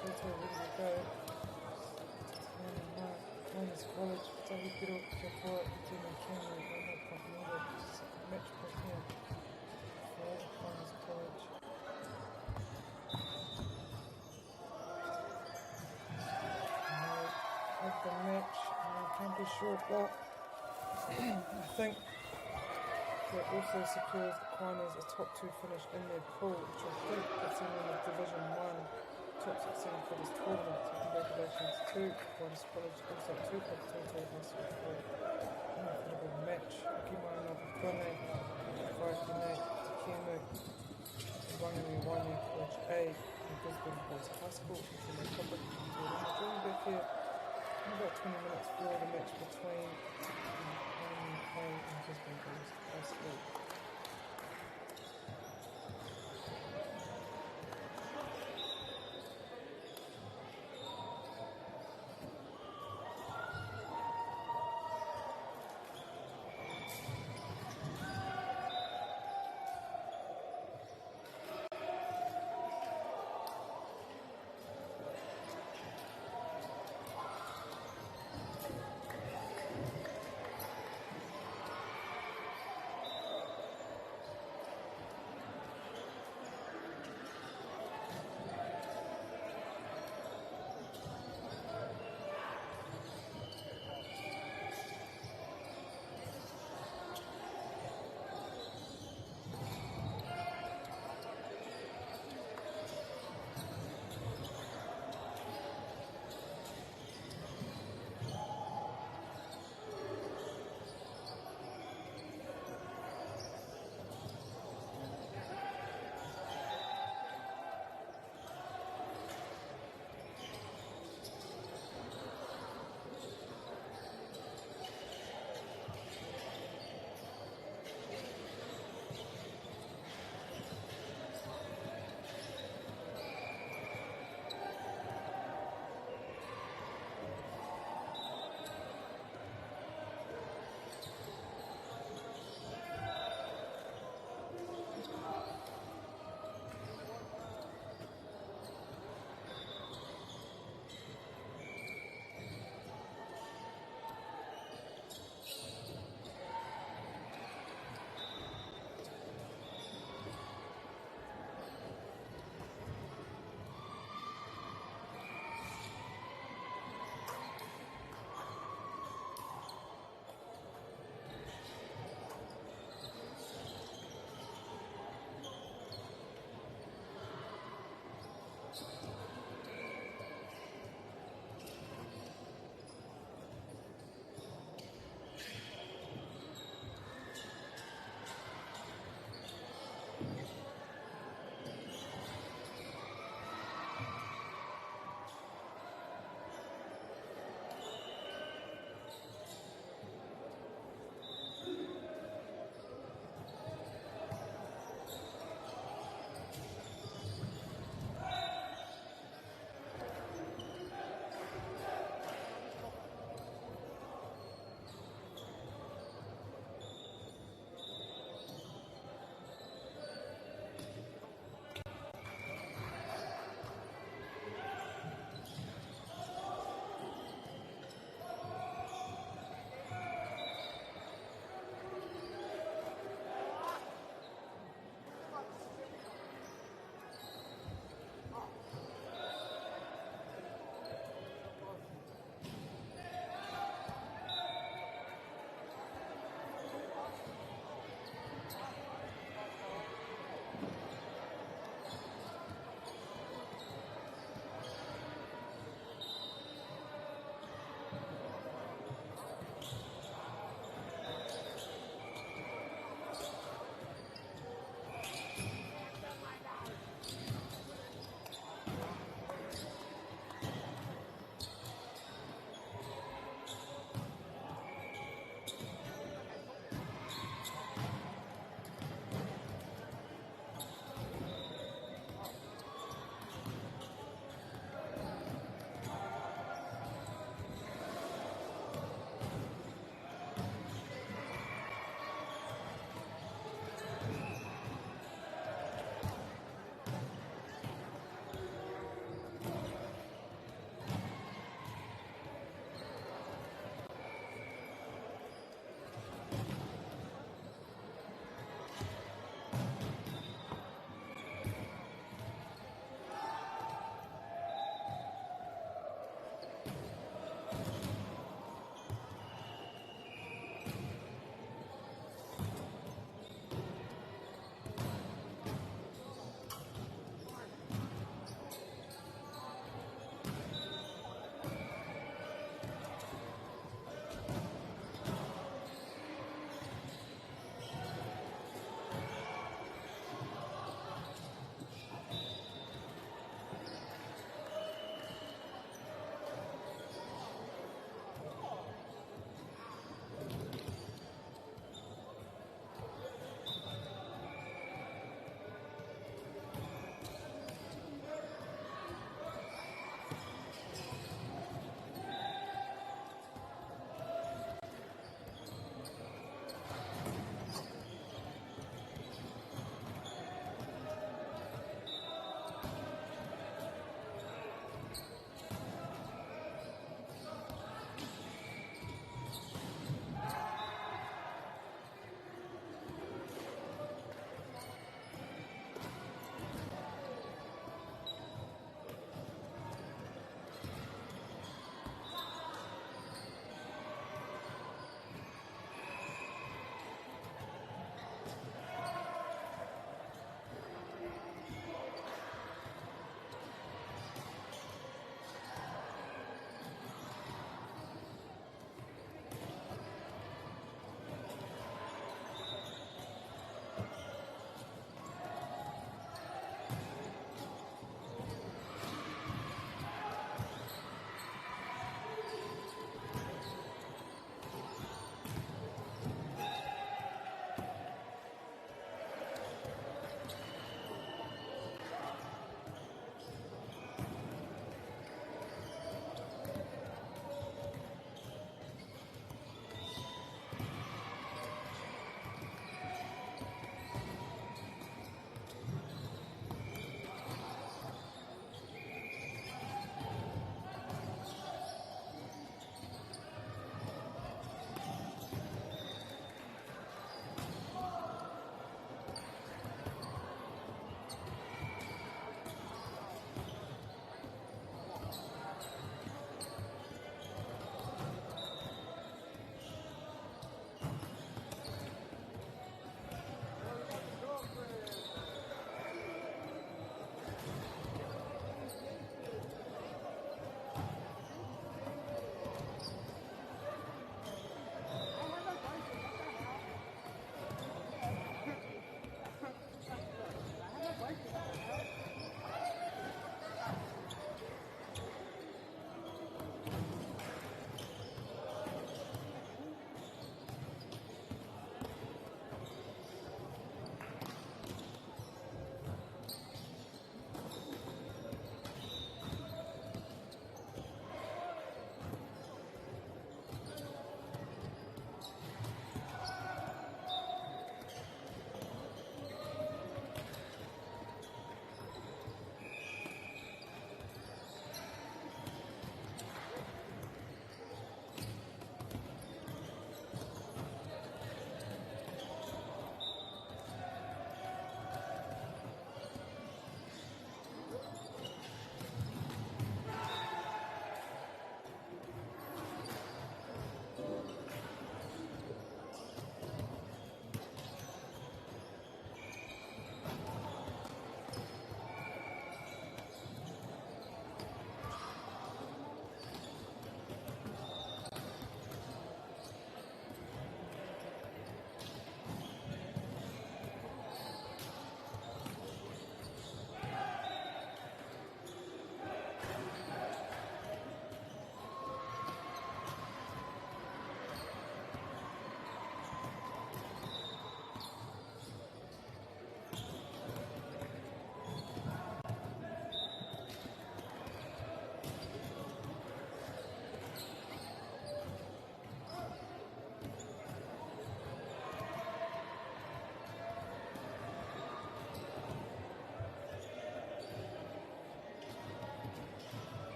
Toto ready to go. Aquinas College, Tahi Piro, Katoa, Tina Cameron, and that point needed. Match point here for Aquinas College. Have the match, and can't be short, but I think that also secures Aquinas a top 2 finish in their pool, which I think puts them in the Division 1 top 16 for this tournament. So congratulations to Aquinas College, also to Toto High School for an incredible match. Akimana Bukone, Whaikine, Tikemu, Wangari Wanya College A, and Brisbane Boys High School. It's in the public tournament. Joining back here in about 20 minutes for the match between Wangari A and Brisbane Boys High School.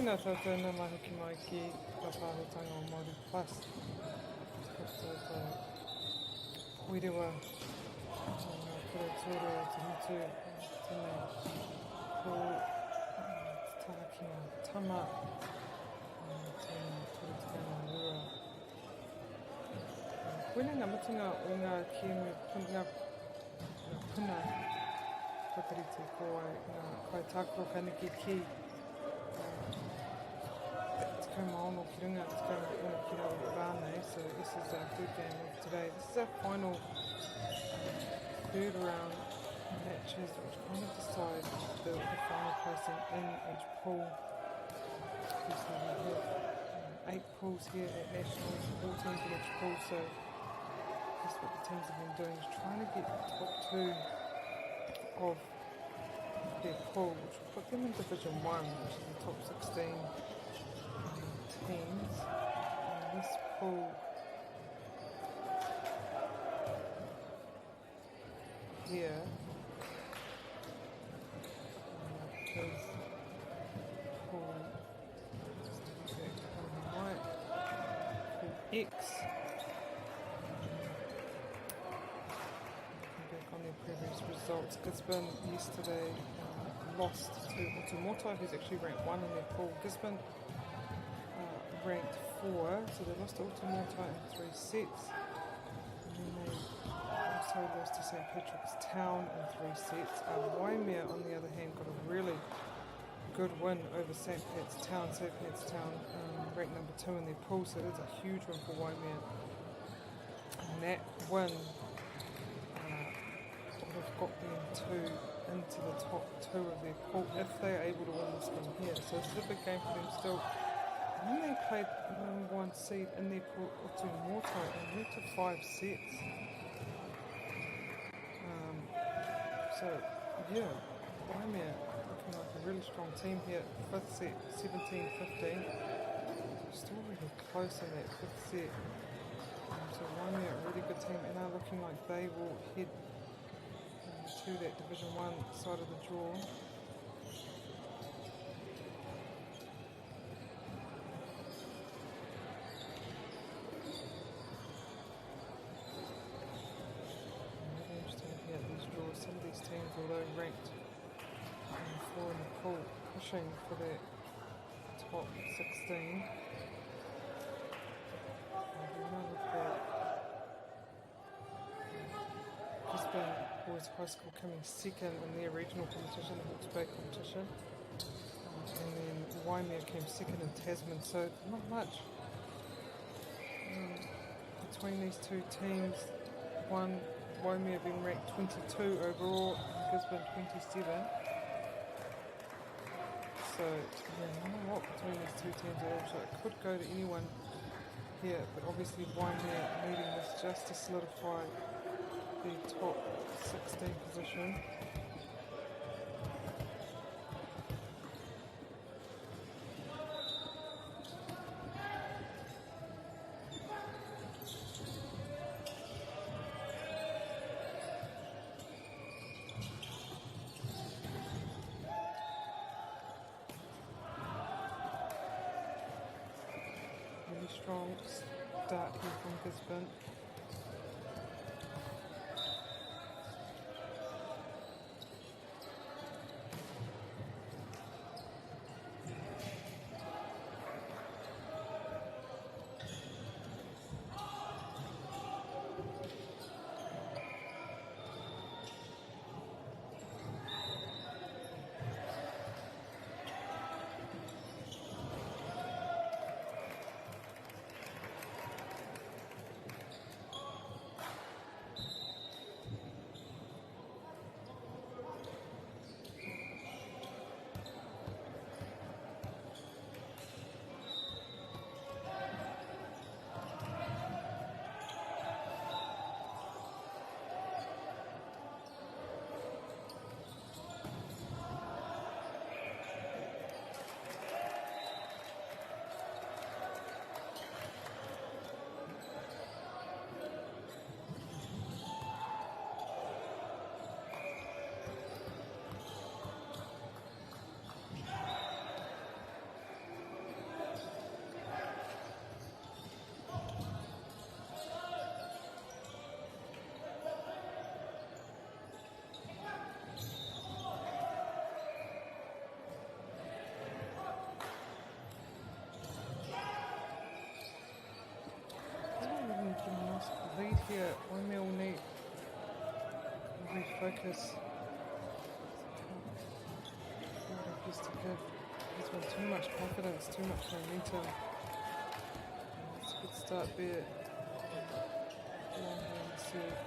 Tēnā tātou nā mai hoki mai ki ka pāhotanga o Māori Plus. Tātou poirewa ngā kura tuara o te hutu tēnei ko tākinga tama tēnei tūrutikanga rua. Koina ngā mutunga o ngā kiemu ngā puna whakarite ko ai ngā kaitākoro kaniki ki Te maono ki runga, te maono ki rawa rānei, so this is our third game of today. This is our final third round matches which kind of decide the final placing in each pool. So we have 8 pools here at Nationals, 4 teams in each pool, so that's what the teams have been doing, is trying to get the top 2 of their pool, which will put them in Division 1, which is the top 16 teams. And this pool here is pool white, pool X. Back on their previous results, Gisborne yesterday lost to Otumoto, who's actually ranked 1 in their pool. Gisborne ranked 4, so they lost to Otumoto in 3 sets. And then they also lost to St Patrick's Town in 3 sets. Waimea, on the other hand, got a really good win over St Pat's Town. St Pat's Town ranked number 2 in their pool, so that's a huge win for Waimea. And that win would have got them into the top 2 of their pool if they are able to win this game here. So this is a big game for them still. And then they played number 1 seed in their pool, Otumoto, and went to 5 sets. So yeah, Waimea looking like a really strong team here. 5th set, 17-15. Still really close in that 5th set. So Waimea, a really good team, and are looking like they will head to that Division 1 side of the draw. Really interesting to hear these draws. Some of these teams, although ranked 4 in the pool, pushing for that top 16. Gisborne Boys High School coming second in their regional competition, the Hawke's Bay competition. And then Waimea came second in Tasman, so not much between these two teams. Waimea being ranked 22 overall, and Gisborne 27. So, yeah, not a lot between these two teams at all, so it could go to anyone here, but obviously Waimea needing this just to solidify the top 16 position. Really strong start here from Gisborne. here, waimea will need refocus. What I used to give. He's got too much confidence, too much momentum. It's a good start there. Long hand serve.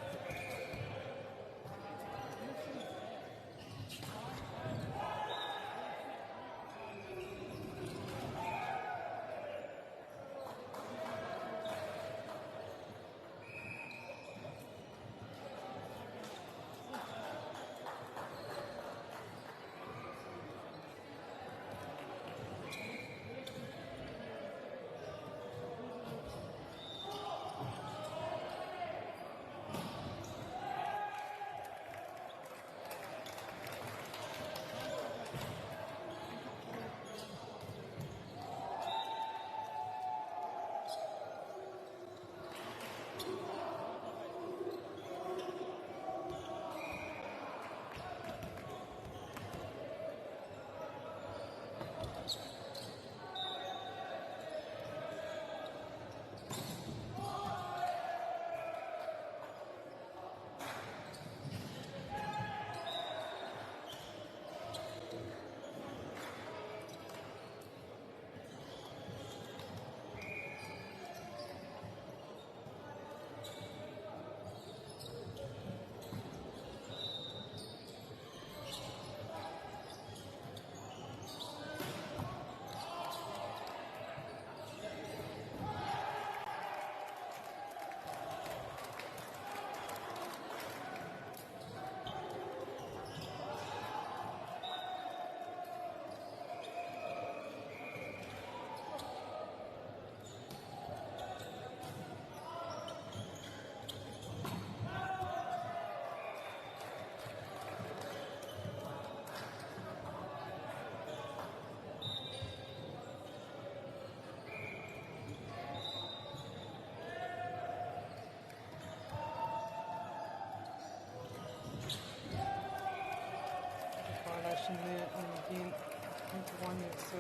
There, and again, I think the one that's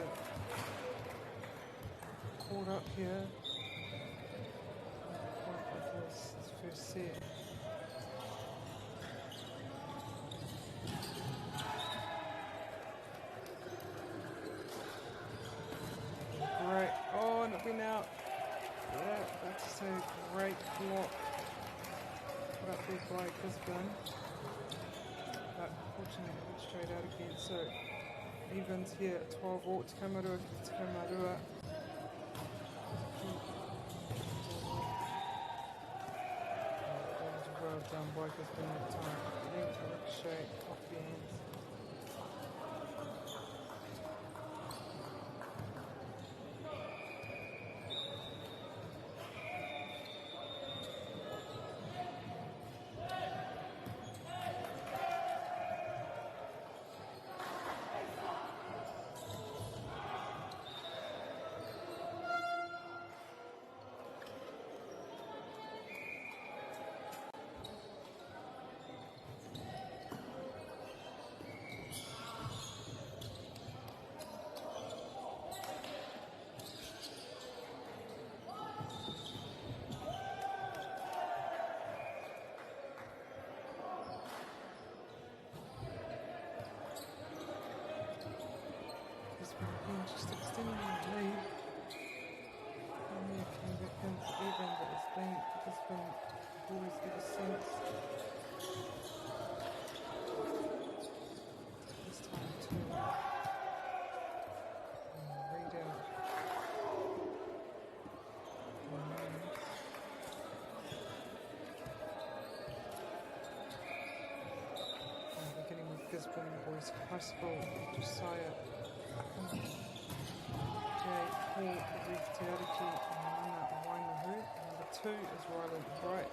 caught up here quite with his first set. Great, oh, and it went out. Yeah, that's a great block put up there by Gisborne. But unfortunately it went straight out again, so evens here at 12 all to Kamarua, to Kamarua. Well done by Gisborne that time, getting to ricochet off the hands. Just extending the lead. Romeo came back into even, but it's been always ever since. This time to read out the names. Beginning with Gisborne Boys High School, Josiah Paul Reef Teariki and Mana Wainahu. Number 2 is Ryland Bright.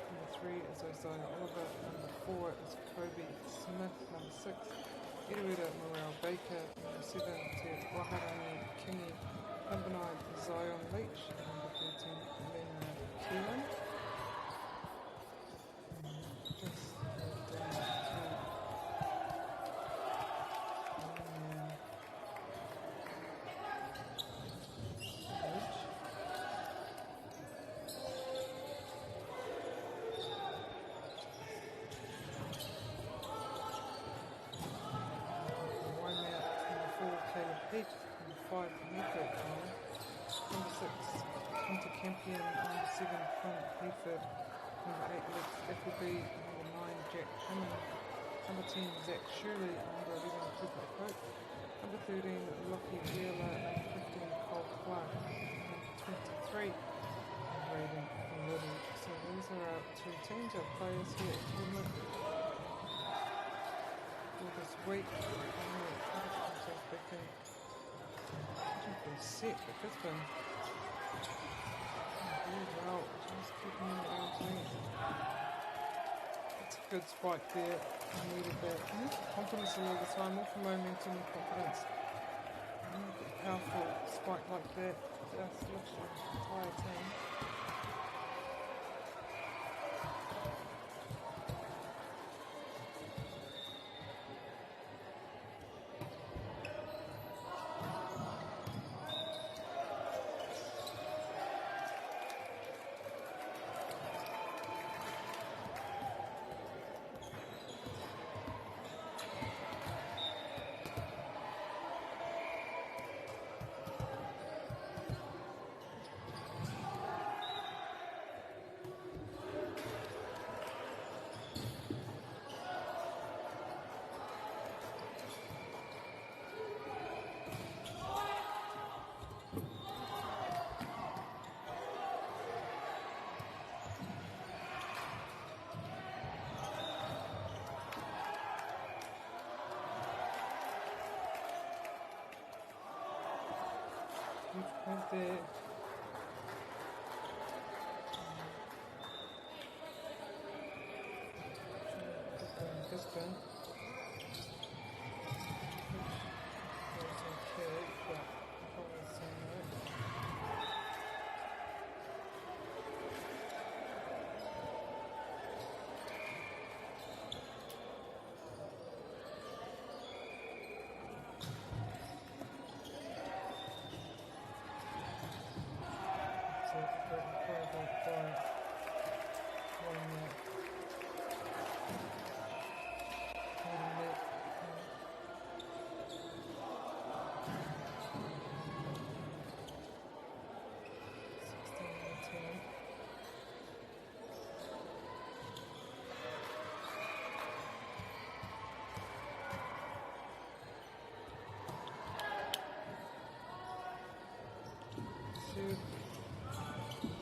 Number 3 is Isaiah Oliver. Number 4 is Kobe Smith. Number 6, Edwida Morale Baker. Number 7, Ted Waharani Kingi. Number 9, Zion Leach. And number 13, Lena Keelan. 5 Hereford final. Number 6 Hunter Campion, number 7 Front Hereford, number 8 Lex Appleby, number 9 Jack Hammond, number 10 Zach Shirley, number 11 Cooper Cope, number 13 Lockie Wheeler, number 15 Cole Clark, number 23 Raven Little. So these are our 2 teams, our players here at tournament for this week. Set at Brisbane. Very well, just keeping it around to me. It's a good spike there. I needed that. I need confidence all the time, more for momentum and confidence. I need a powerful spike like that. Just lifts the entire team. Right there. Brisbane. It's okay, but probably the same way.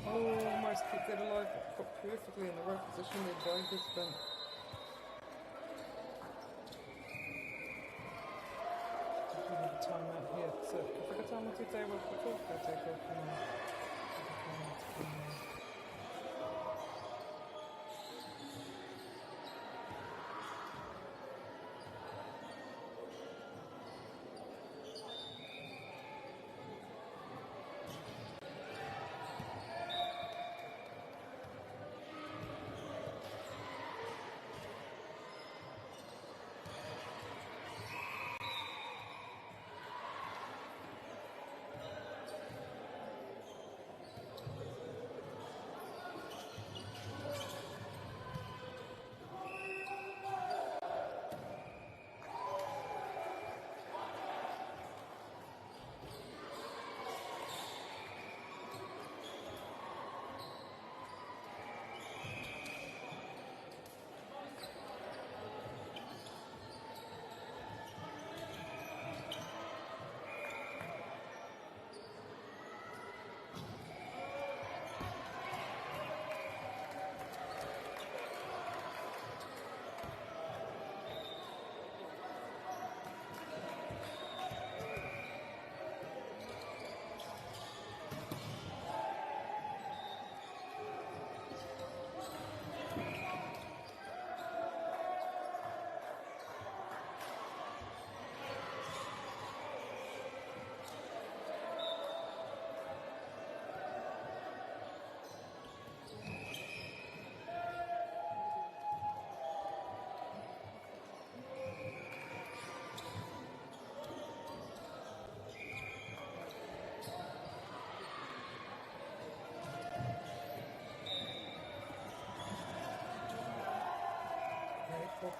Almost keep that alive, put perfectly in the right position there by Brisbane. We have a timeout here, so if I got time to take off, I'll take off now.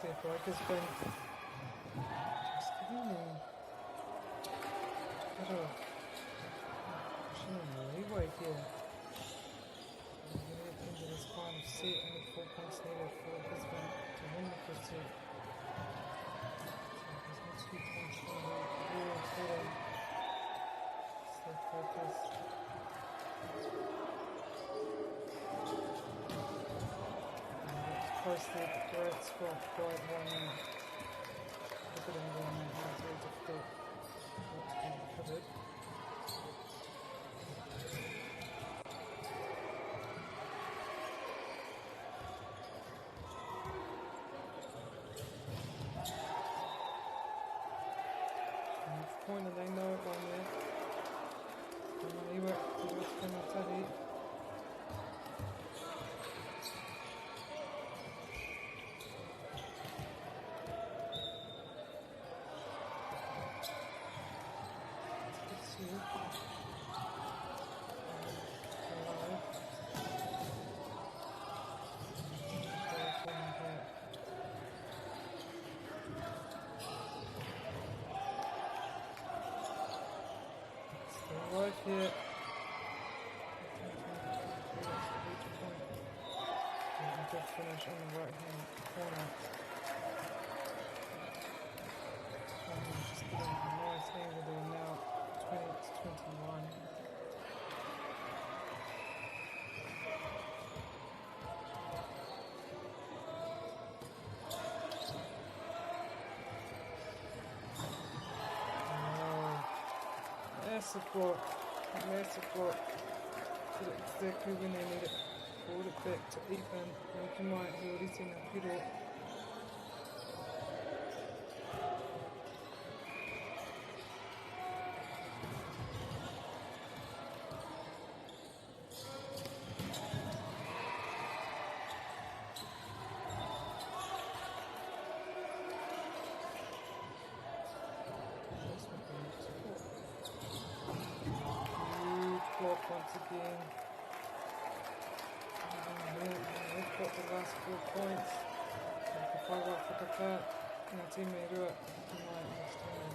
There, Bryce has been just Karawa. Pushing in leeway here. We're going to get into this final set, only 4 points needed for Brisbane to win the first set. So these next few points are going to be really important. Stay focused. Posted, great spot, great warning. Look at him going in, it's very difficult not to be recovered. Next point, and they know it one there. Iwa, Tahi. Right here. Good finish on the right hand corner. Just getting a nice angle there now. 20 to 21. Massive block, did it exactly when they need it, brought it back to even, Milky Mike releasing a pedal. Once again, they've got the last 4 points. If I got Whakata, ngā team me rua, I might next time.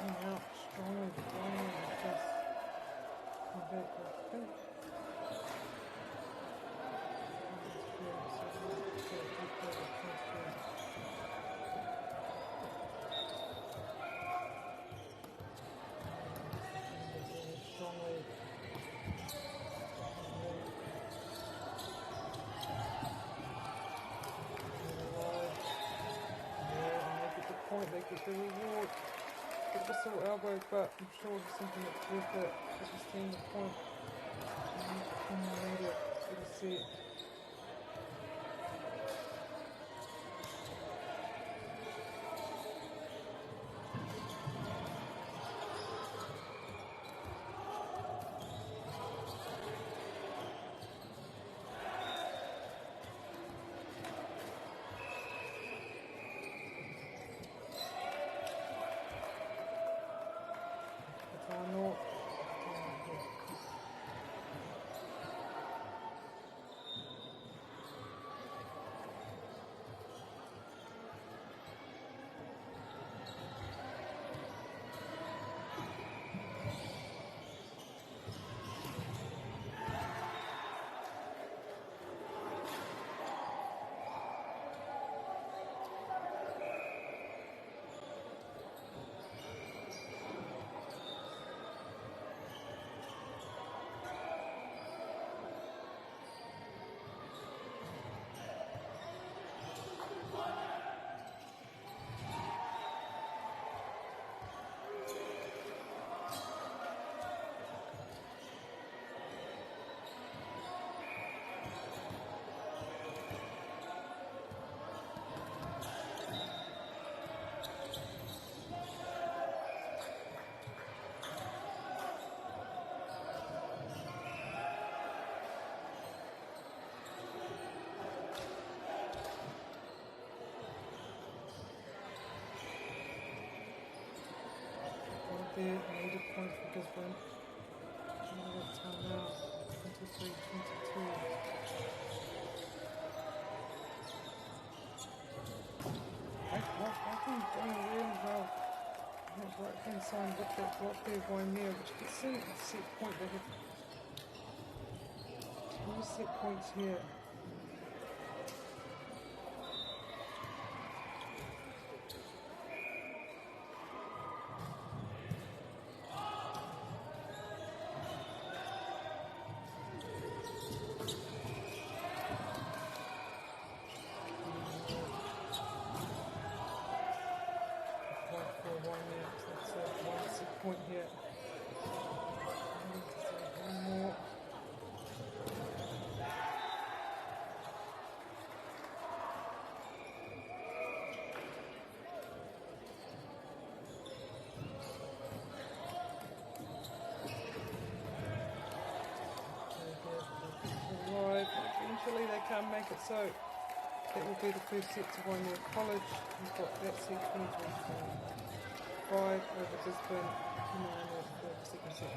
Coming out strongly, just a bit, I think. Strongly. Point, they get the reward. It was so elbow, but I'm sure it's something that's worth it. It's just seeing the point. And later, we'll see. there. Needed point for Gisborne. Another timeout. 23-22. Backing doing really well. That right hand side with that block there going there, which gets in a set point. They have 2 set points here. Point here. One more. Right, eventually they can't make it, so that will be the first set to Waimea College. We've got that set 23-5 over Gisborne. 9 for the second set.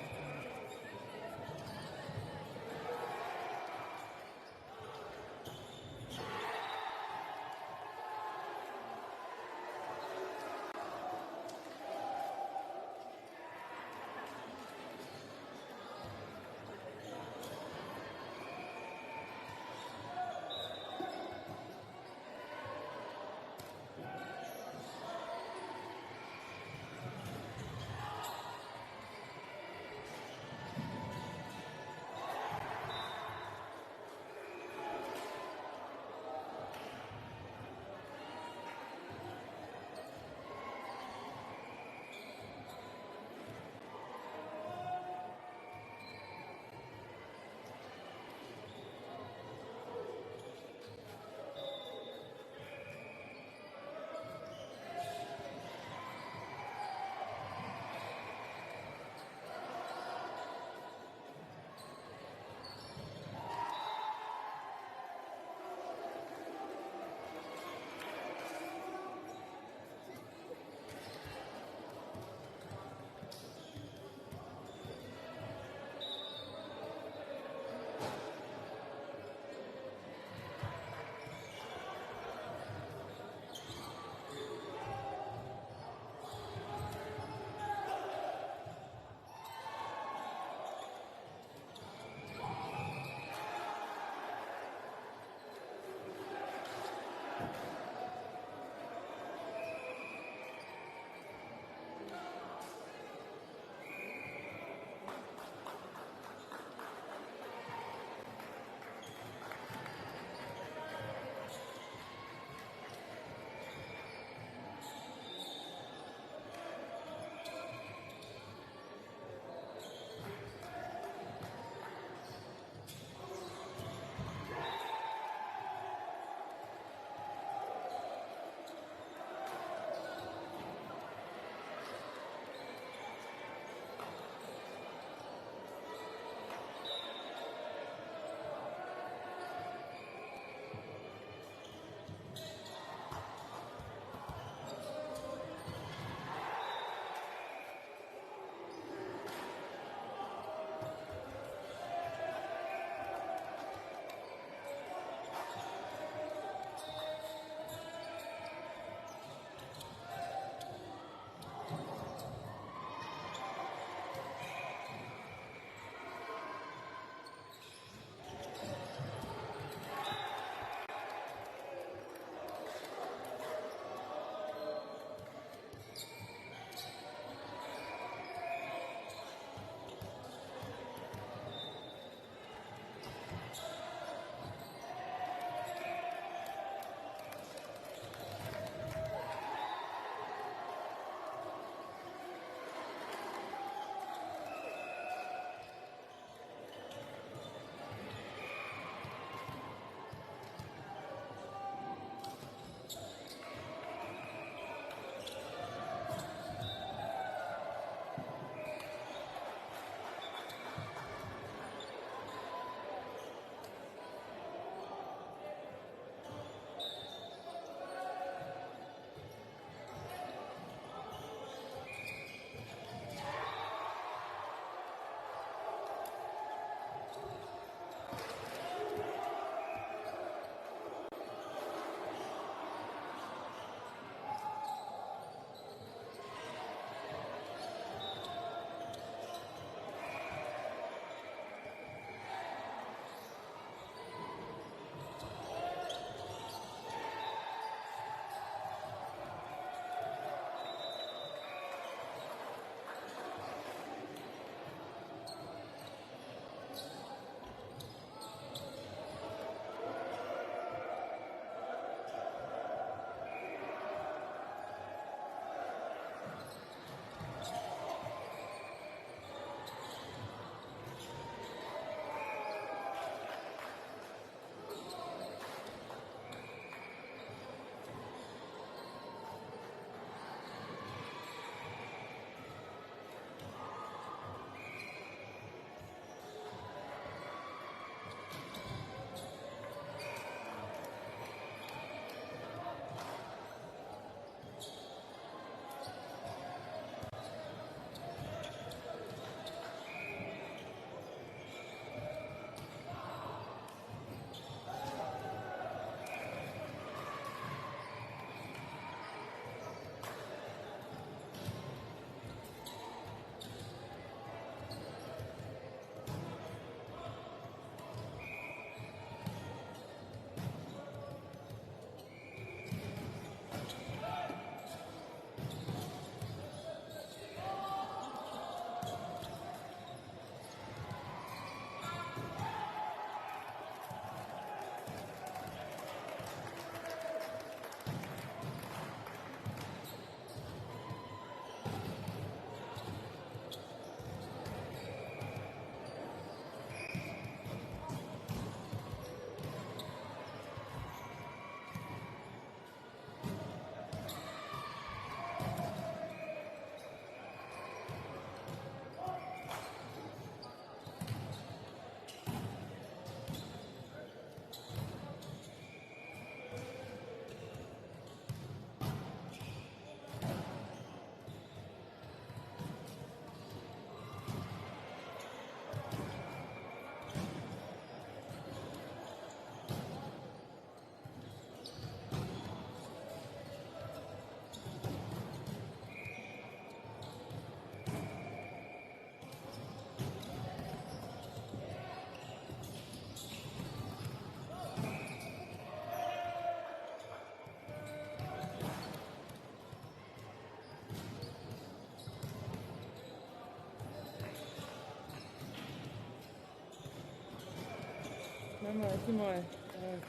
Mama, ki mai,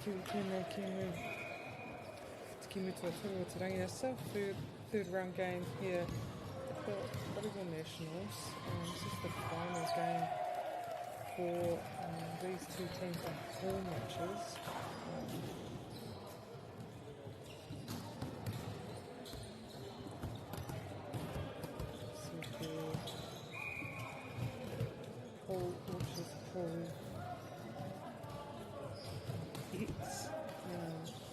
kiwi tēnei Kimu. Te Kimu Tuatoro Te Rangi ourselves, third round game here at the Volleyball Nationals. This is the finals game for these two teams on 4 matches. Paul Orchard, Paul Hicks.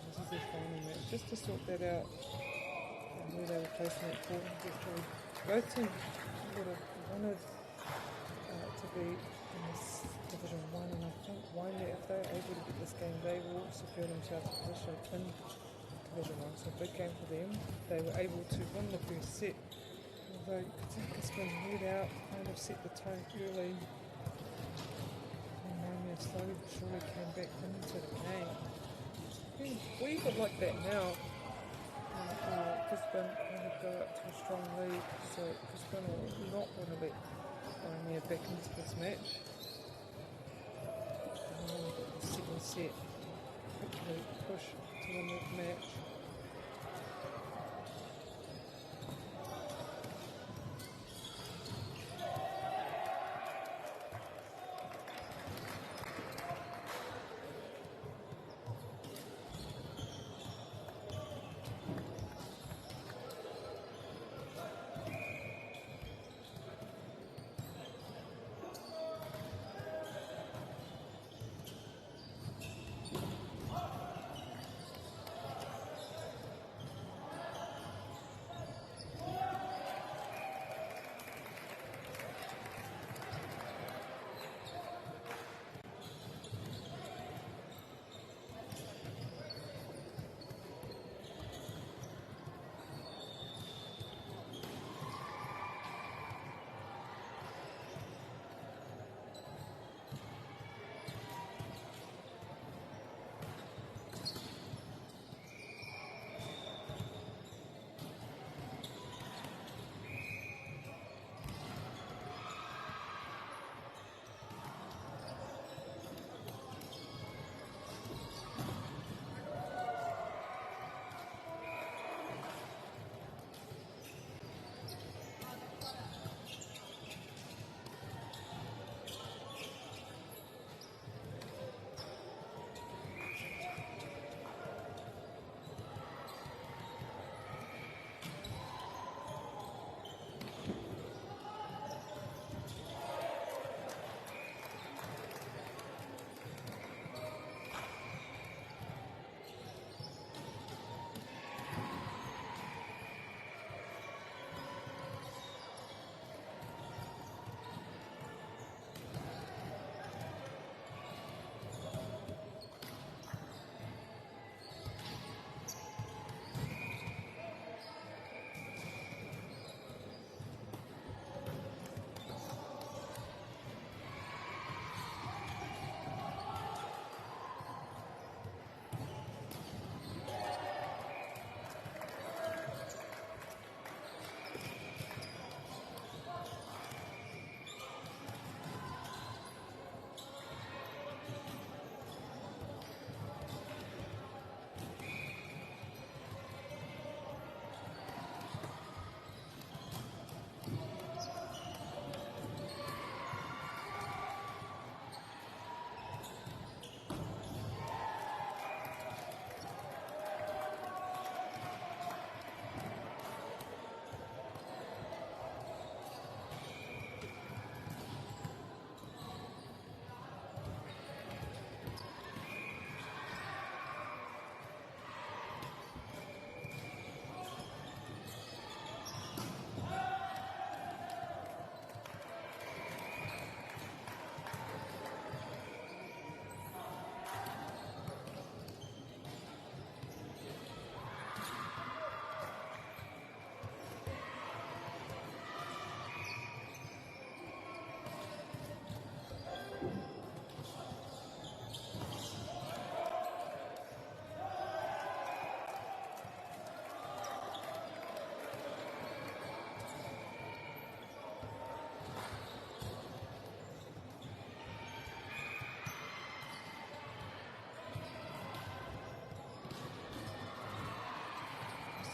This is their final match. Just to sort that out, where they were placing it for. Both teams would have wanted to be in this Division 1, and I think if they are able to get this game, they will secure themselves a position in Division 1. So a big game for them. They were able to win the first set, although Katakas been led out, kind of set the tone early. Slowly but surely came back into the game. We got like that now. Brisbane kind of go up to a strong lead, so Brisbane will not want to let Waimea back into this match. The second set, quickly push to win the match.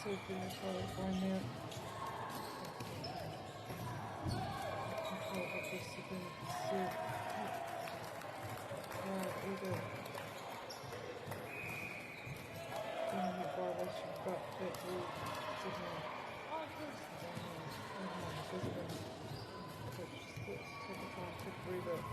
see if we can try to find out. Control of this again. See. Either violation, but that will signal. Take the time to breathe it.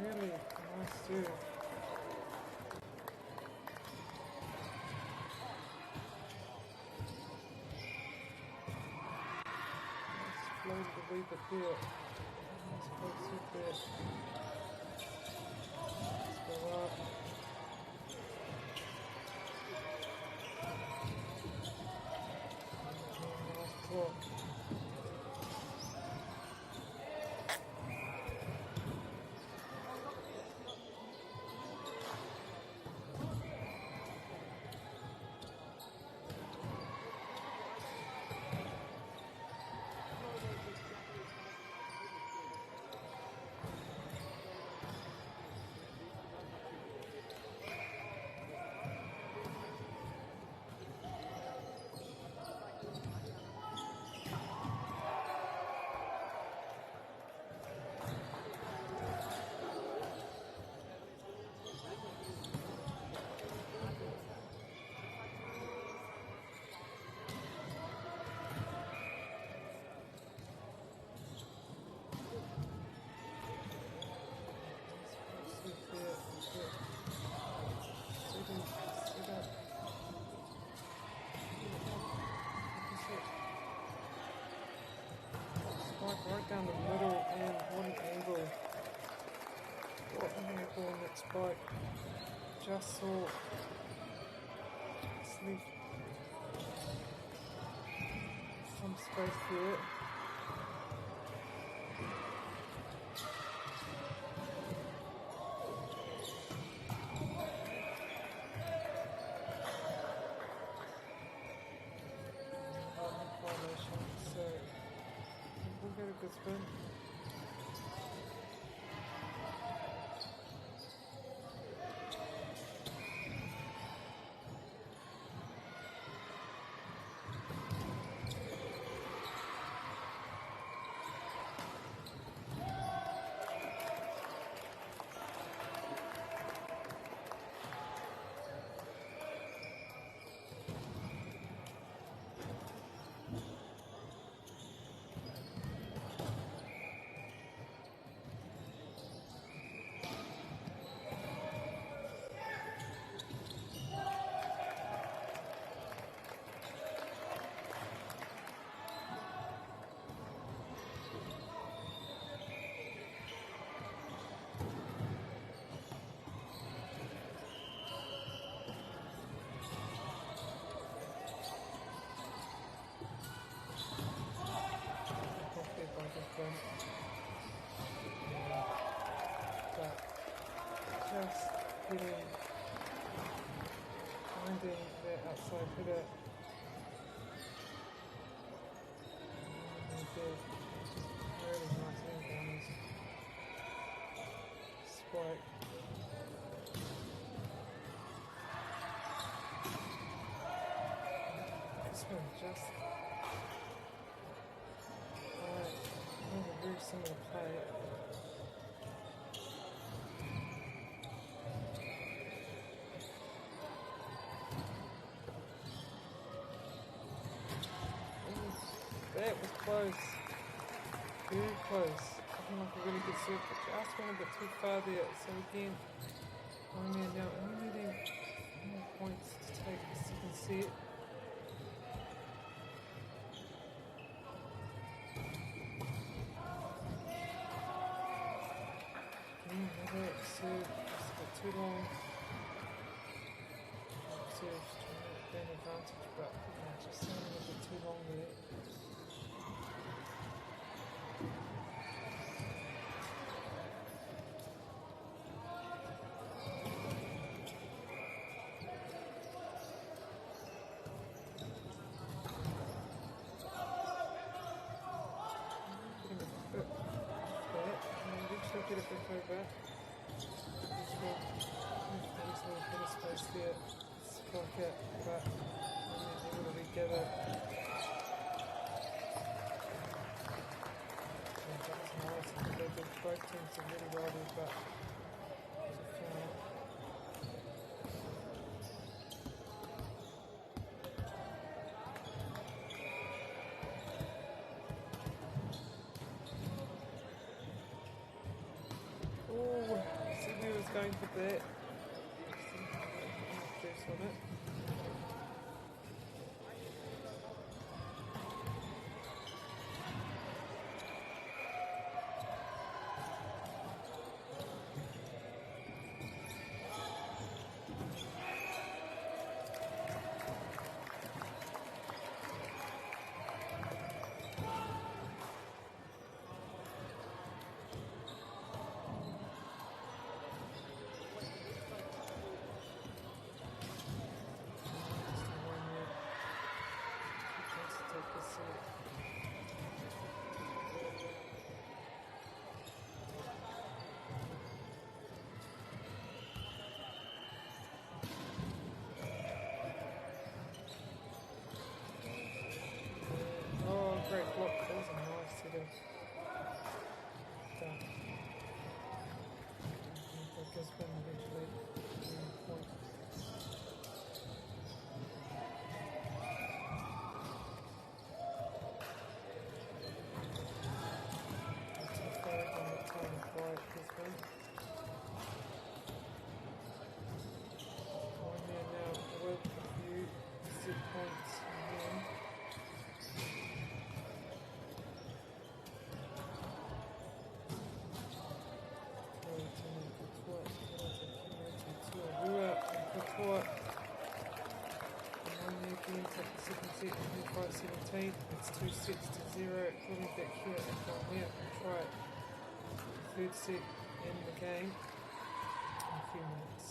Really nice too. Floated a wee bit there. Let's close it there. Let's go up. Nice talk. Right down the middle, and what an angle. What an angle on that spike. Just saw. Just leave some space there. Good spin. But just hitting, finding that outside hitter. Really nice angle on this spike. Just another very similar play. That was close. Very close. Looking like a really good serve, but just went a bit too far there. So again, one man now, only needing more points to take the second set. Another serve, just a bit too long. Serve trying to gain advantage, but just a little bit too long there. Get it back over. Just go. There's a little bit of space there. Spike it, but able to regather. That was nice. I think they did both teams did really well there, but it was a foul. Sydney was going for that. Juice on it. Great block, that was a nice hit of that. Gisborne eventually getting a point. That's a third on the time by Gisborne. Going there now with a few set points again. Second set, 25-17. It's 2 sets to 0. We'll be back here and from here and try third set in the game in a few minutes.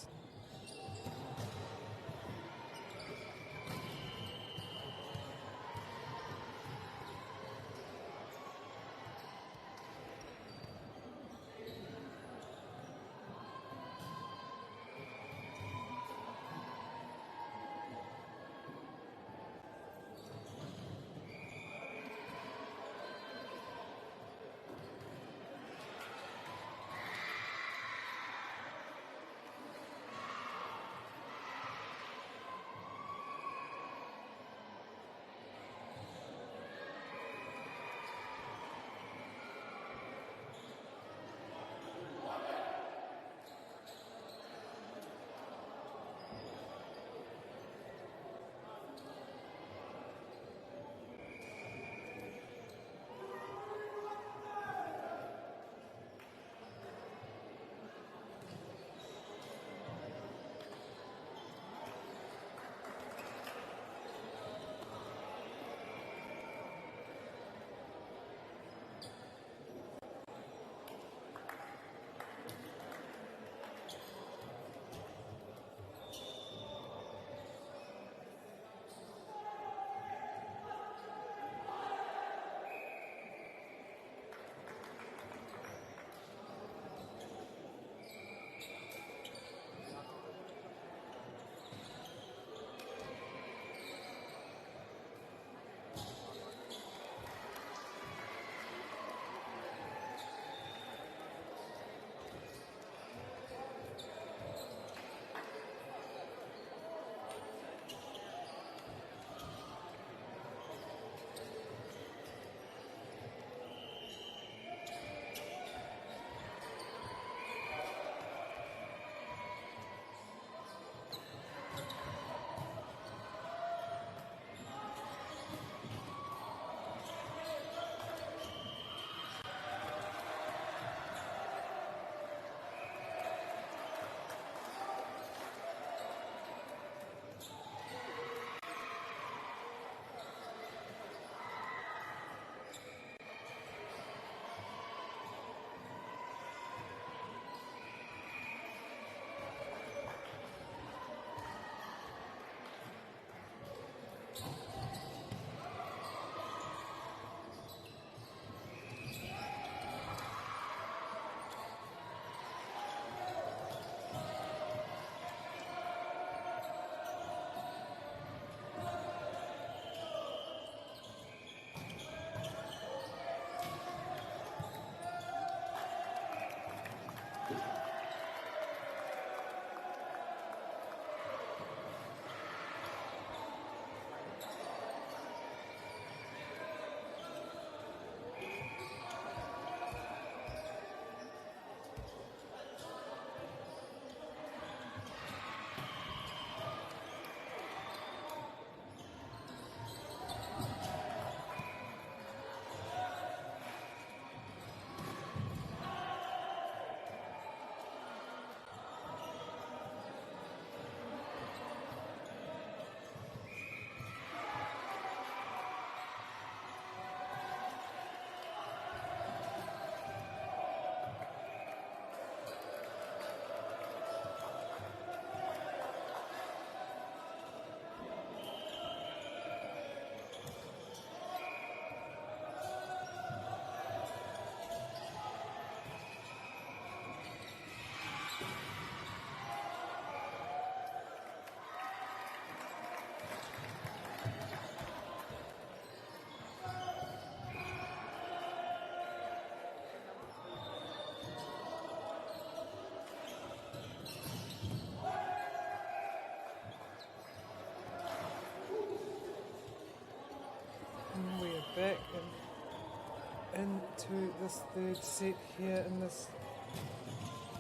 into this third set here in this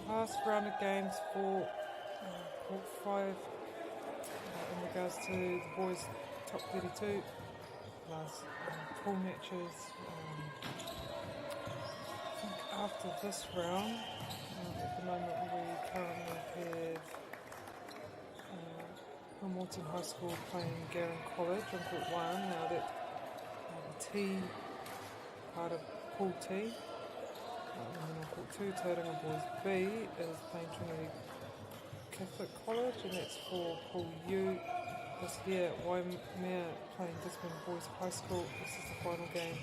last round of games for Court 5 in regards to the boys' top 32 last pool matches. I think after this round, at the moment we currently have Hamilton High School playing Garran College on Court 1. Now that the T part of Pool T, and then on Court 2, Tauranga Boys B is playing Trinity Catholic College, and that's for Pool U. This here, Waimea playing Gisborne Boys High School. This is the final game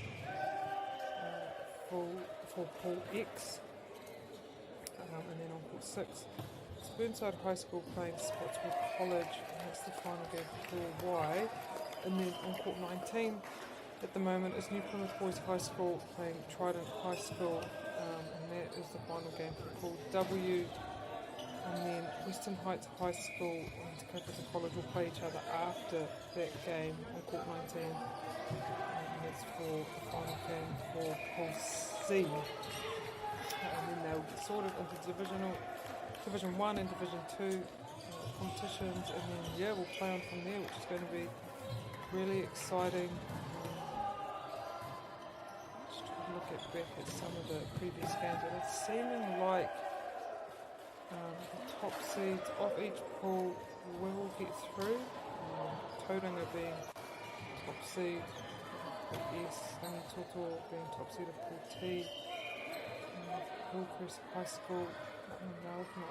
for Pool X. And then on Court 6, it's Burnside High School playing Spotswood College, and that's the final game for Pool Y. And then on Court 19, at the moment, is New Plymouth Boys High School playing Trident High School, and that is the final game for Pool W. And then Western Heights High School and Te Kaupapa College will play each other after that game on Court 19. And that's for the final game for Pool C. And then they'll get sorted into Division 1 and Division 2 competitions. And then, yeah, we'll play on from there, which is going to be really exciting. Just trying to look back at some of the previous games, and it's seeming like the top seeds of each pool will get through. Tauranga being top seed of Pool S, Rangitoto being top seed of Pool T, Hillcrest High School,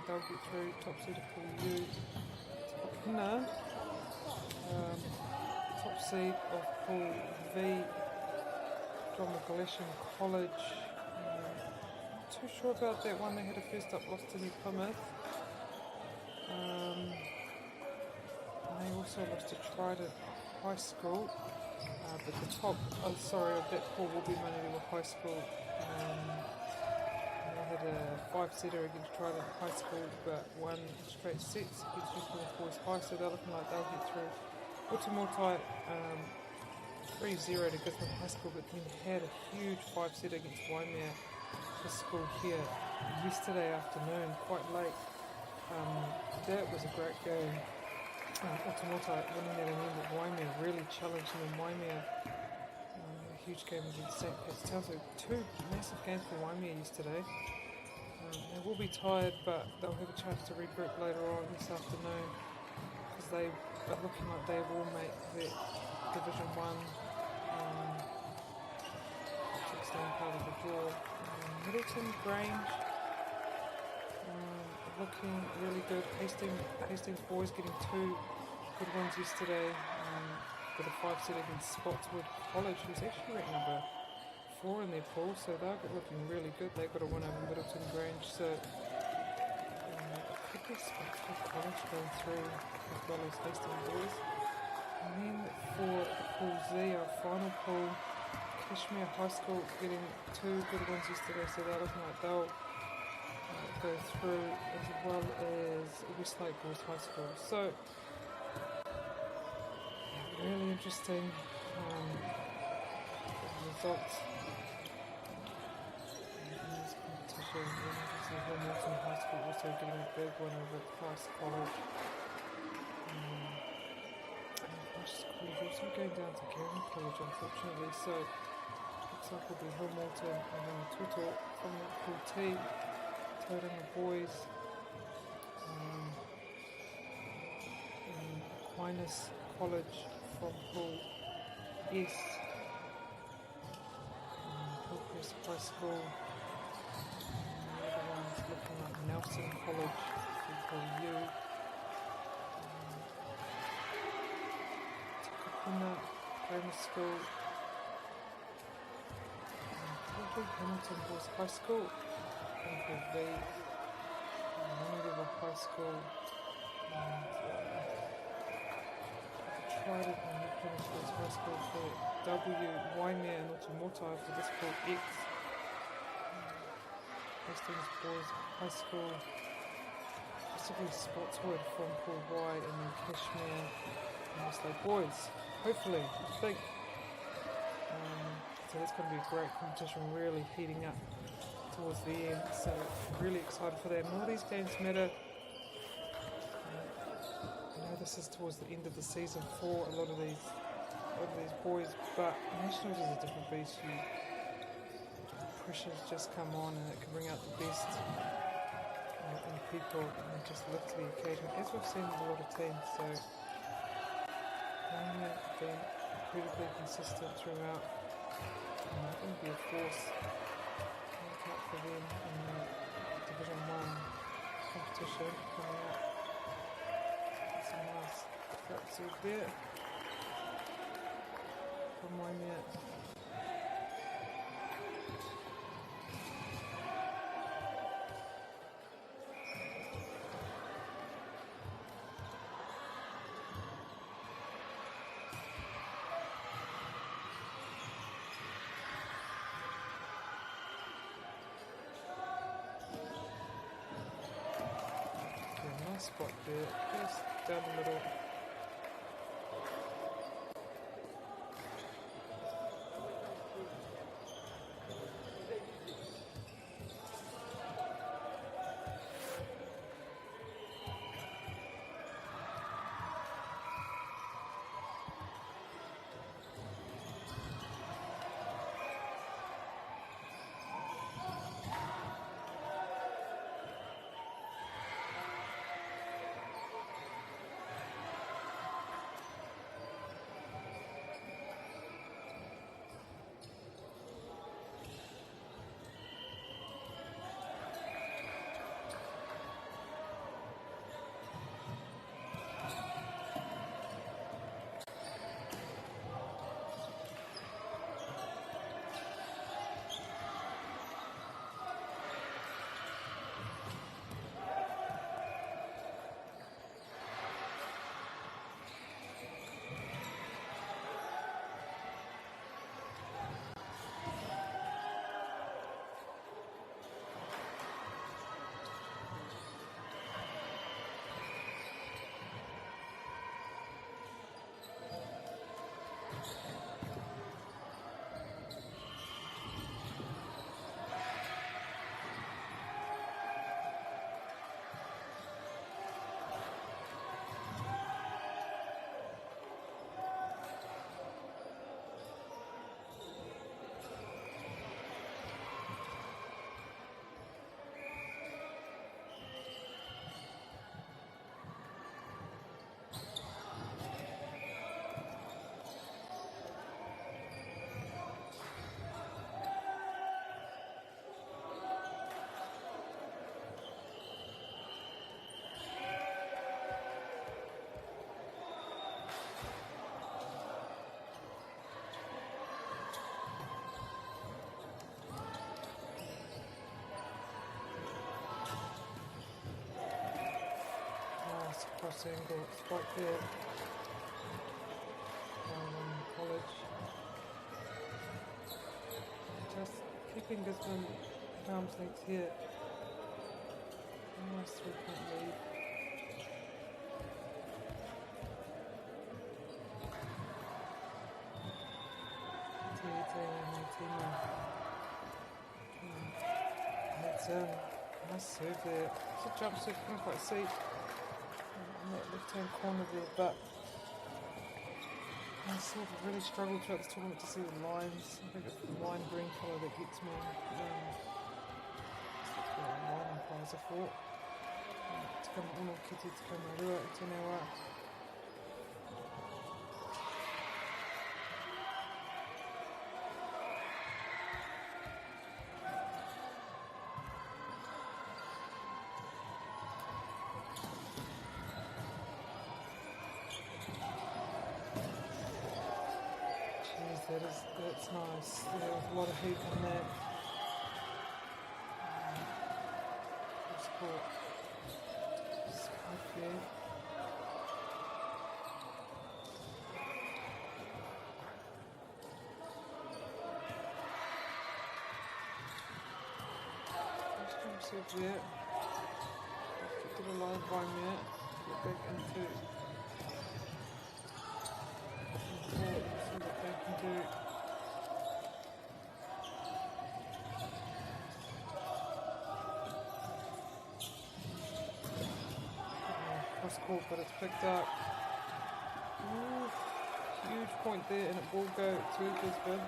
they'll get through, top seed of Pool U. Tapahina, top seed of Pool V, John McAleshan College. Too sure about that one. They had a first up loss to New Plymouth. And they also lost to Trident High School. But the top, of that pool will be Manurewa High School. They had a 5-setter against Trident High School, but won straight sets against New Plymouth Boys High, so they're looking like they'll get through. Utamotai 3-0 to Gisborne High School, but then had a huge 5-setter against Waimea School here yesterday afternoon, quite late. That was a great game. Utamotai winning that, and then with Waimea really challenging them. Waimea, a huge game against St. Pat's Town. So 2 massive games for Waimea yesterday. They will be tired, but they'll have a chance to regroup later on this afternoon, because they are looking like they will make that Division 1 16 part of the draw. Middleton Grange looking really good. Hastings Boys getting 2 good wins yesterday with a 5-set against Spotswood College, who's actually ranked number 4 in their pool, so they're looking really good. They've got a win over Middleton Grange, so could be Spotswood College going through as well as Hastings Boys. And then for the Pool Z, our final pool, Kashmir High School getting 2 good wins yesterday, so they're looking like they'll go through, as well as Westlake Boys High School. So, really interesting results in this competition. And obviously Hamilton High School also getting a big win over Christ College. Christ College also going down to Garran College, unfortunately, so looks like it'll be Hamilton and then Tuto from that Pool T, Tauranga Boys, and Aquinas College from Pool S, Hillcrest High School, and the other one's looking like Nelson College from Pool U, Takapuna Grammar School, Hamilton Boys High School, and Pool V, Manurewa High School, and Trident and New Plymouth Boys High School for W, Waimea and Utamotai for this Pool X, Hastings Boys High School, possibly Spotswood from Pool Y, and then Kashmir and Westlake Boys. Hopefully, I think So that's going to be a great competition, really heating up towards the end. So really excited for that. And all these games matter. I know this is towards the end of the season for a lot of these boys, but Nationals is a different beast. Pressure's just come on, and it can bring out the best in people and just lift to the occasion, as we've seen with a lot of teams. So Waimea been incredibly consistent throughout. It's going to be a force. Look out for them in the Division 1 competition coming up. Some nice flaps there from Waimea. Nice spot there, just down the middle. Cross angle spot there College. Just keeping Gisborne at arm's length here. Nice 3-point lead. That's nice serve there. It's a jump serve, can't quite see in that left-hand corner there, but I sort of really struggled throughout this tournament to see the lines. I think it's the line green colour that gets me. Line umpires, I thought. To come on, Kiti to come Rua, to Newa. That's nice. There's a lot of heat in there. Good support. Spike there. Just come serve there. Keep it alive by a minute. Get back into see what they can do. foul's called, but it's picked up. Ooh, huge point there, and it will go to Gisborne.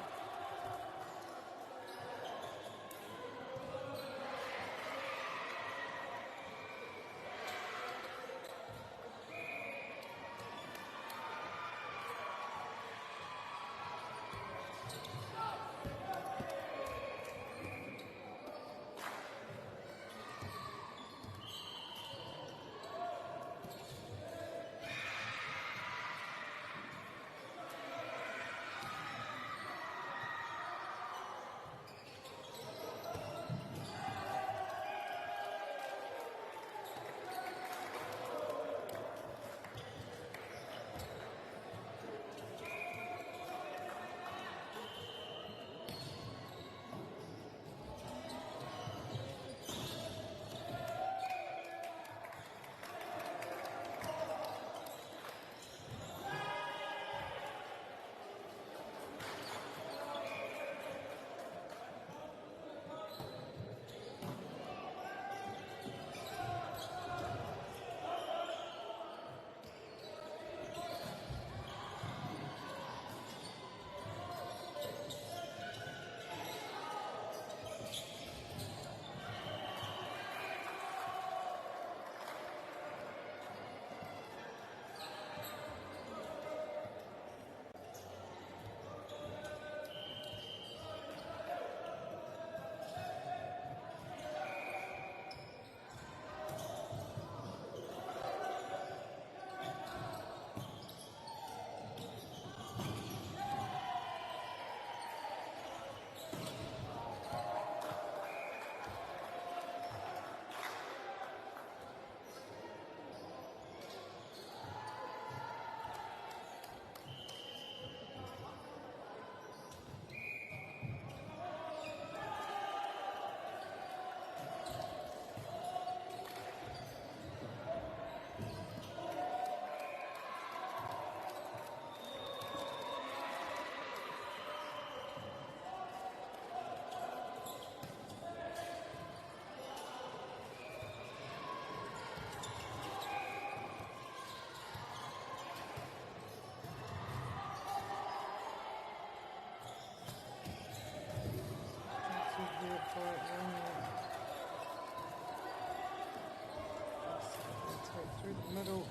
Through the middle.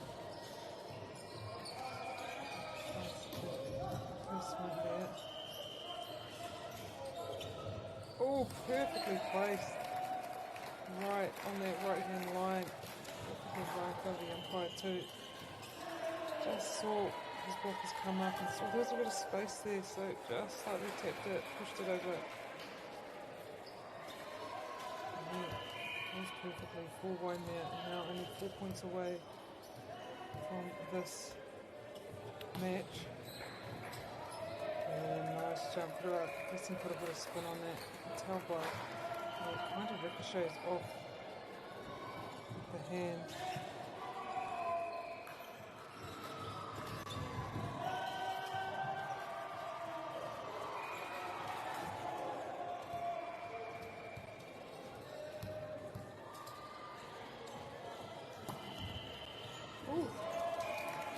Placement there. Oh, perfectly placed. Right on that right hand line. Perfectly right over the umpire too. Just saw his blockers come up and saw there was a bit of space there, so just slightly tapped it, pushed it over. Was perfectly full wine there, and now only 4 points away from this match. And nice jump through. Preston put a bit of spin on that. You can tell by it kind of ricochets off the hand.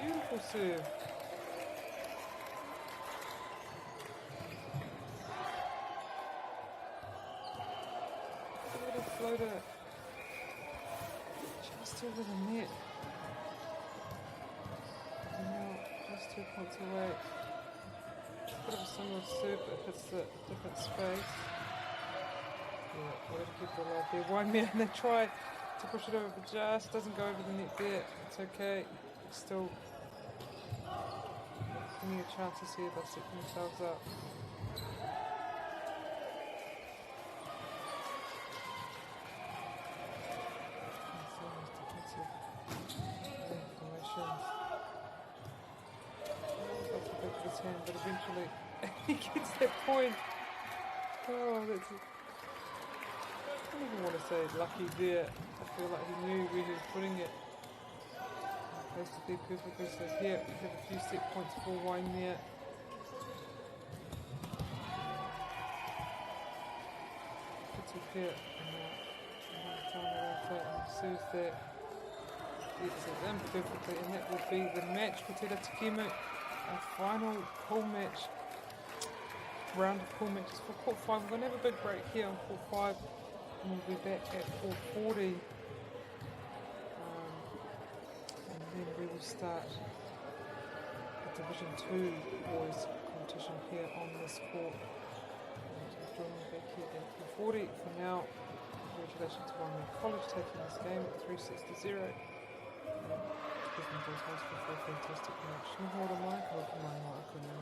Beautiful serve. A little floater just over the net. And now just 2 points away. Bit of a similar serve that hits the different space. Yeah, way to keep it alive there. Waimea, and they try to push it over, but just doesn't go over the net there. It's okay. Still plenty of chances here. They'll set themselves up. Off the back of his hand, but eventually he gets that point. Oh, that's it. I don't even want to say lucky there. I feel like he knew where he was putting it. Supposed to be perfectly so here. We have a few set points for Waimea. Puts it here and time it off that and serves that. gets it in perfectly, and that will be the match for Te Ratikemu. Our final pool match, round of pool matches for Court 5. We're going to have a big break here on Court 5, and we'll be back at 4:40. And then we will start the Division 2 boys competition here on this court. Join me back here at 4:40. For now, congratulations to Waimea College taking this game at 360-0. Gisborne Boys High School for a fantastic match. Nihora mai, ka hoki mai ngā akuna.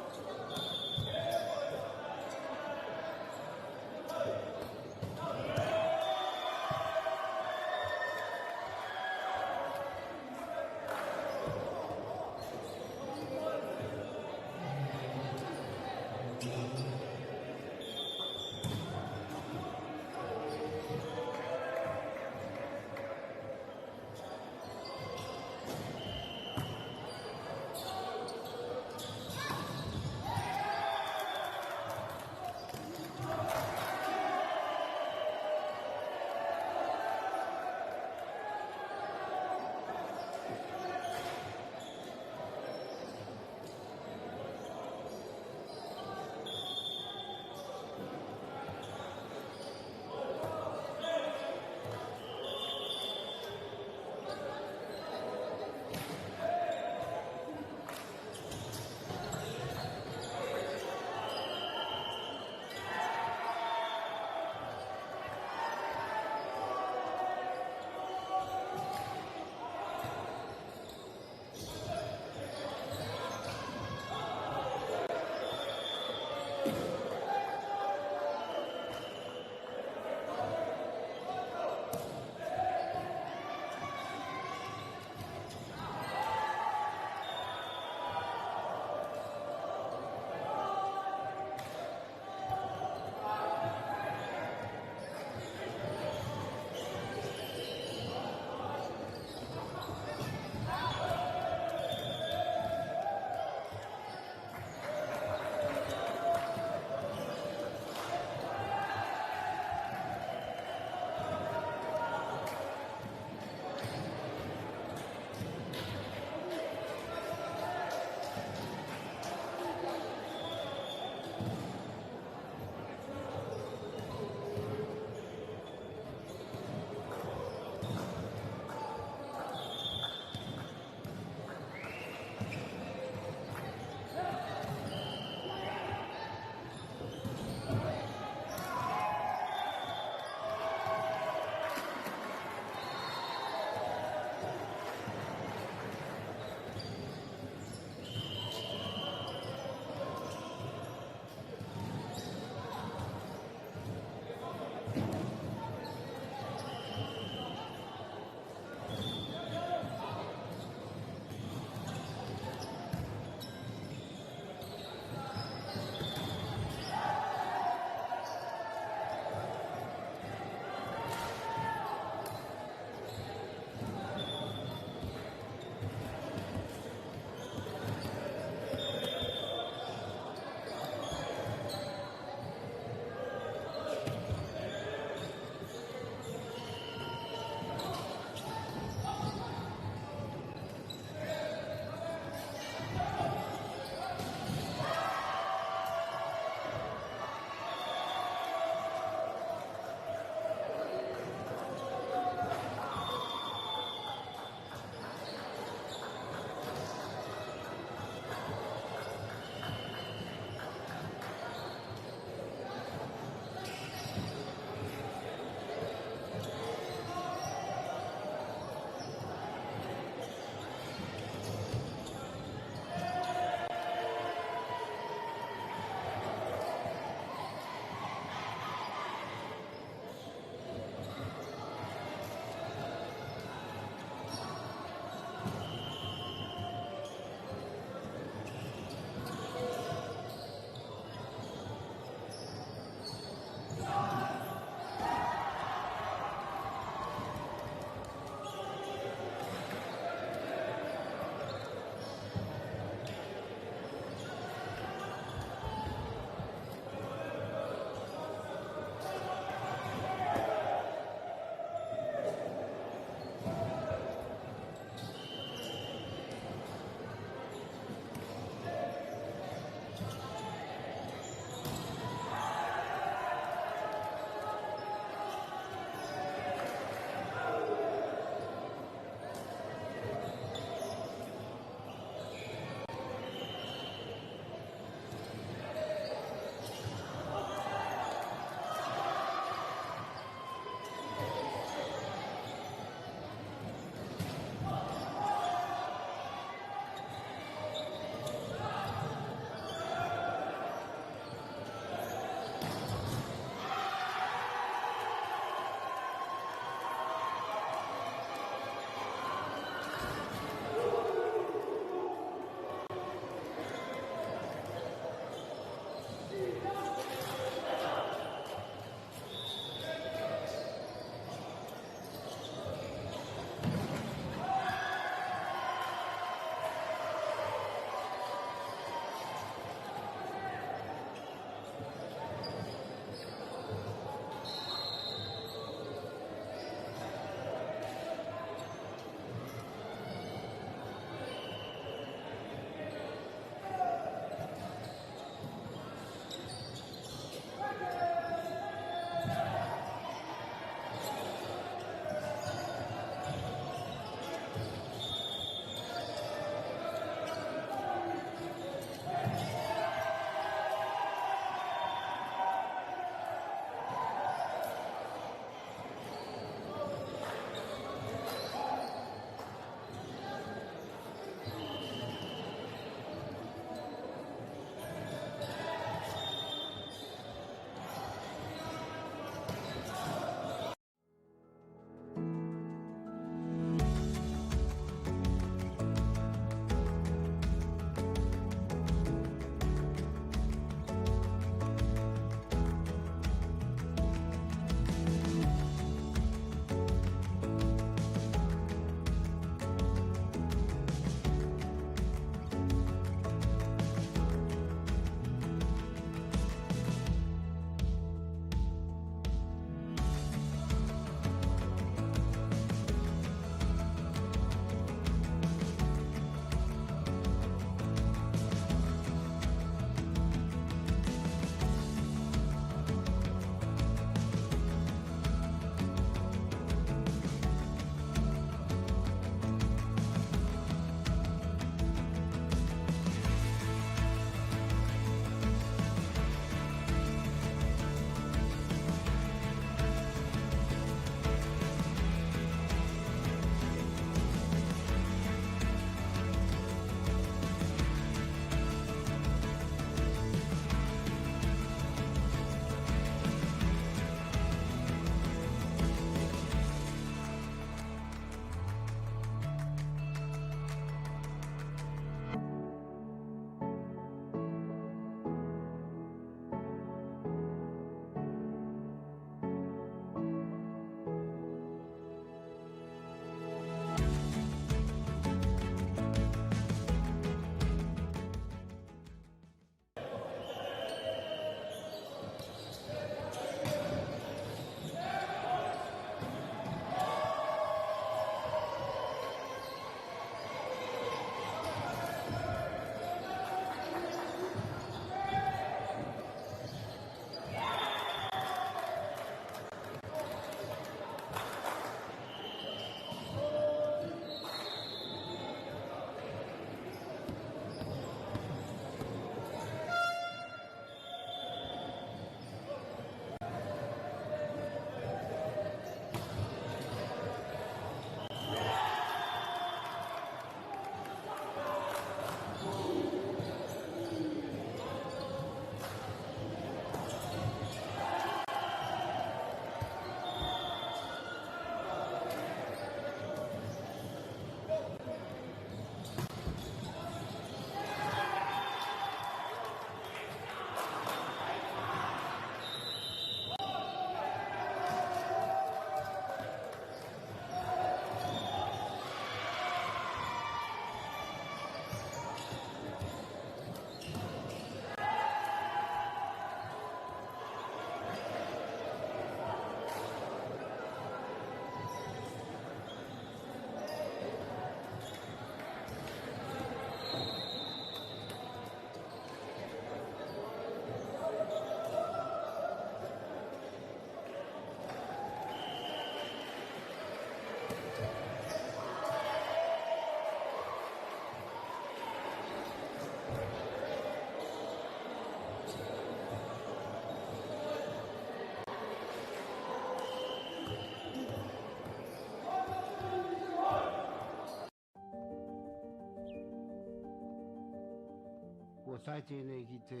Ua tai tēnei ki te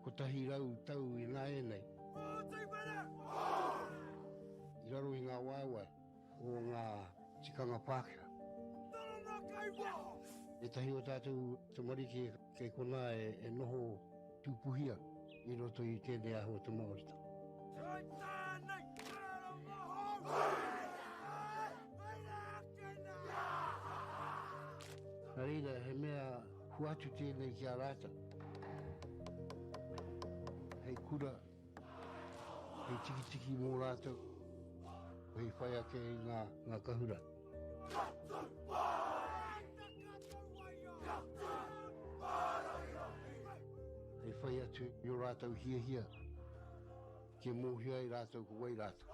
kotahi rau tau I ngā e nei. I raro I ngā waiwai o ngā tikanga Pākehā. E tahi o tātou te marike kei kona e noho tūpuhia I roto I tēnei aho te Māorita. Nā reira, he mea huatu tēnei ki a rāta. Hei kura, hei tiki mō rātou, hei whai ake I ngā kahura. Hei whai atu I o rātou hia, ke mōhia I rātou ko wai rātou.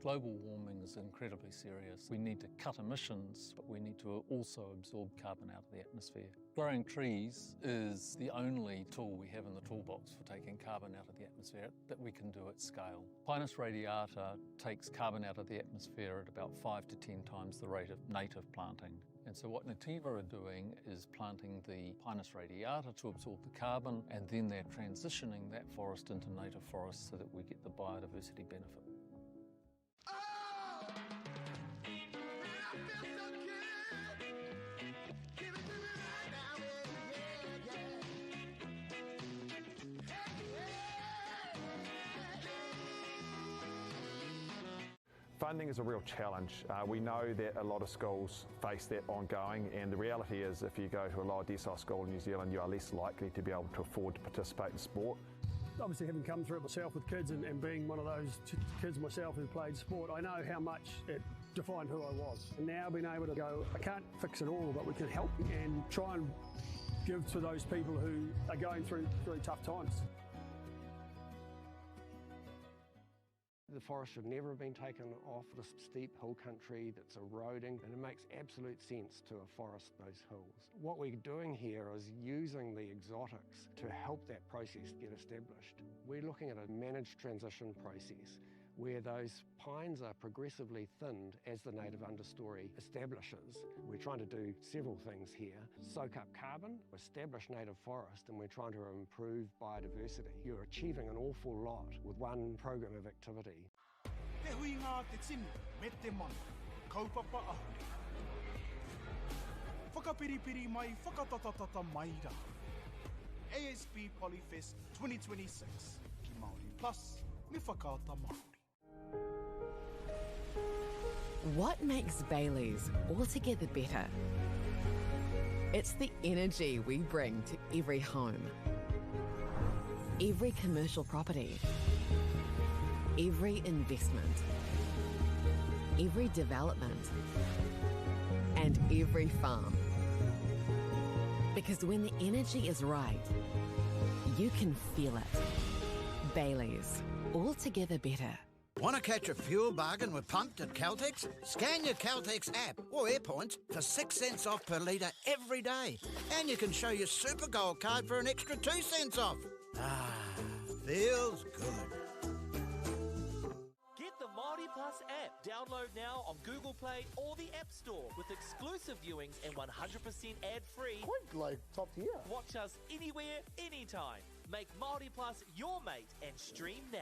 Global warming is incredibly serious. We need to cut emissions, but we need to also absorb carbon out of the atmosphere. Growing trees is the only tool we have in the toolbox for taking carbon out of the atmosphere that we can do at scale. Pinus radiata takes carbon out of the atmosphere at about 5 to 10 times the rate of native planting. And so what Nativa are doing is planting the Pinus radiata to absorb the carbon, and then they're transitioning that forest into native forest so that we get the biodiversity benefit. Funding is a real challenge. We know that a lot of schools face that ongoing, and the reality is if you go to a lower decile school in New Zealand, you are less likely to be able to afford to participate in sport. Obviously, having come through it myself with kids and being one of those kids myself who played sport, I know how much it defined who I was. And now being able to go, I can't fix it all, but we can help and try and give to those people who are going through really tough times. The forest should never have been taken off this steep hill country that's eroding, and it makes absolute sense to afforest those hills. What we're doing here is using the exotics to help that process get established. We're looking at a managed transition process where those pines are progressively thinned as the native understory establishes. We're trying to do several things here. Soak up carbon, establish native forest, and we're trying to improve biodiversity. You're achieving an awful lot with one program of activity. Te hui ngā te tini, me te mana, kaupapa ahuri. Whakapiripiri mai, whakatatatata mai rā. ASB Polyfest 2026, ki Māori Plus, me whakaata Māori. What makes Bailey's altogether better? It's the energy we bring to every home, every commercial property, every investment, every development, and every farm. Because when the energy is right, you can feel it. Bailey's, altogether better. Want to catch a fuel bargain with Pumped at Caltex? Scan your Caltex app or AirPoints for 6 cents off per litre every day. And you can show your Super Gold card for an extra 2 cents off. Ah, feels good. Get the Māori Plus app. Download now on Google Play or the App Store with exclusive viewings and 100% ad-free. Quite like top tier. Watch us anywhere, anytime. Make Māori Plus your mate and stream now.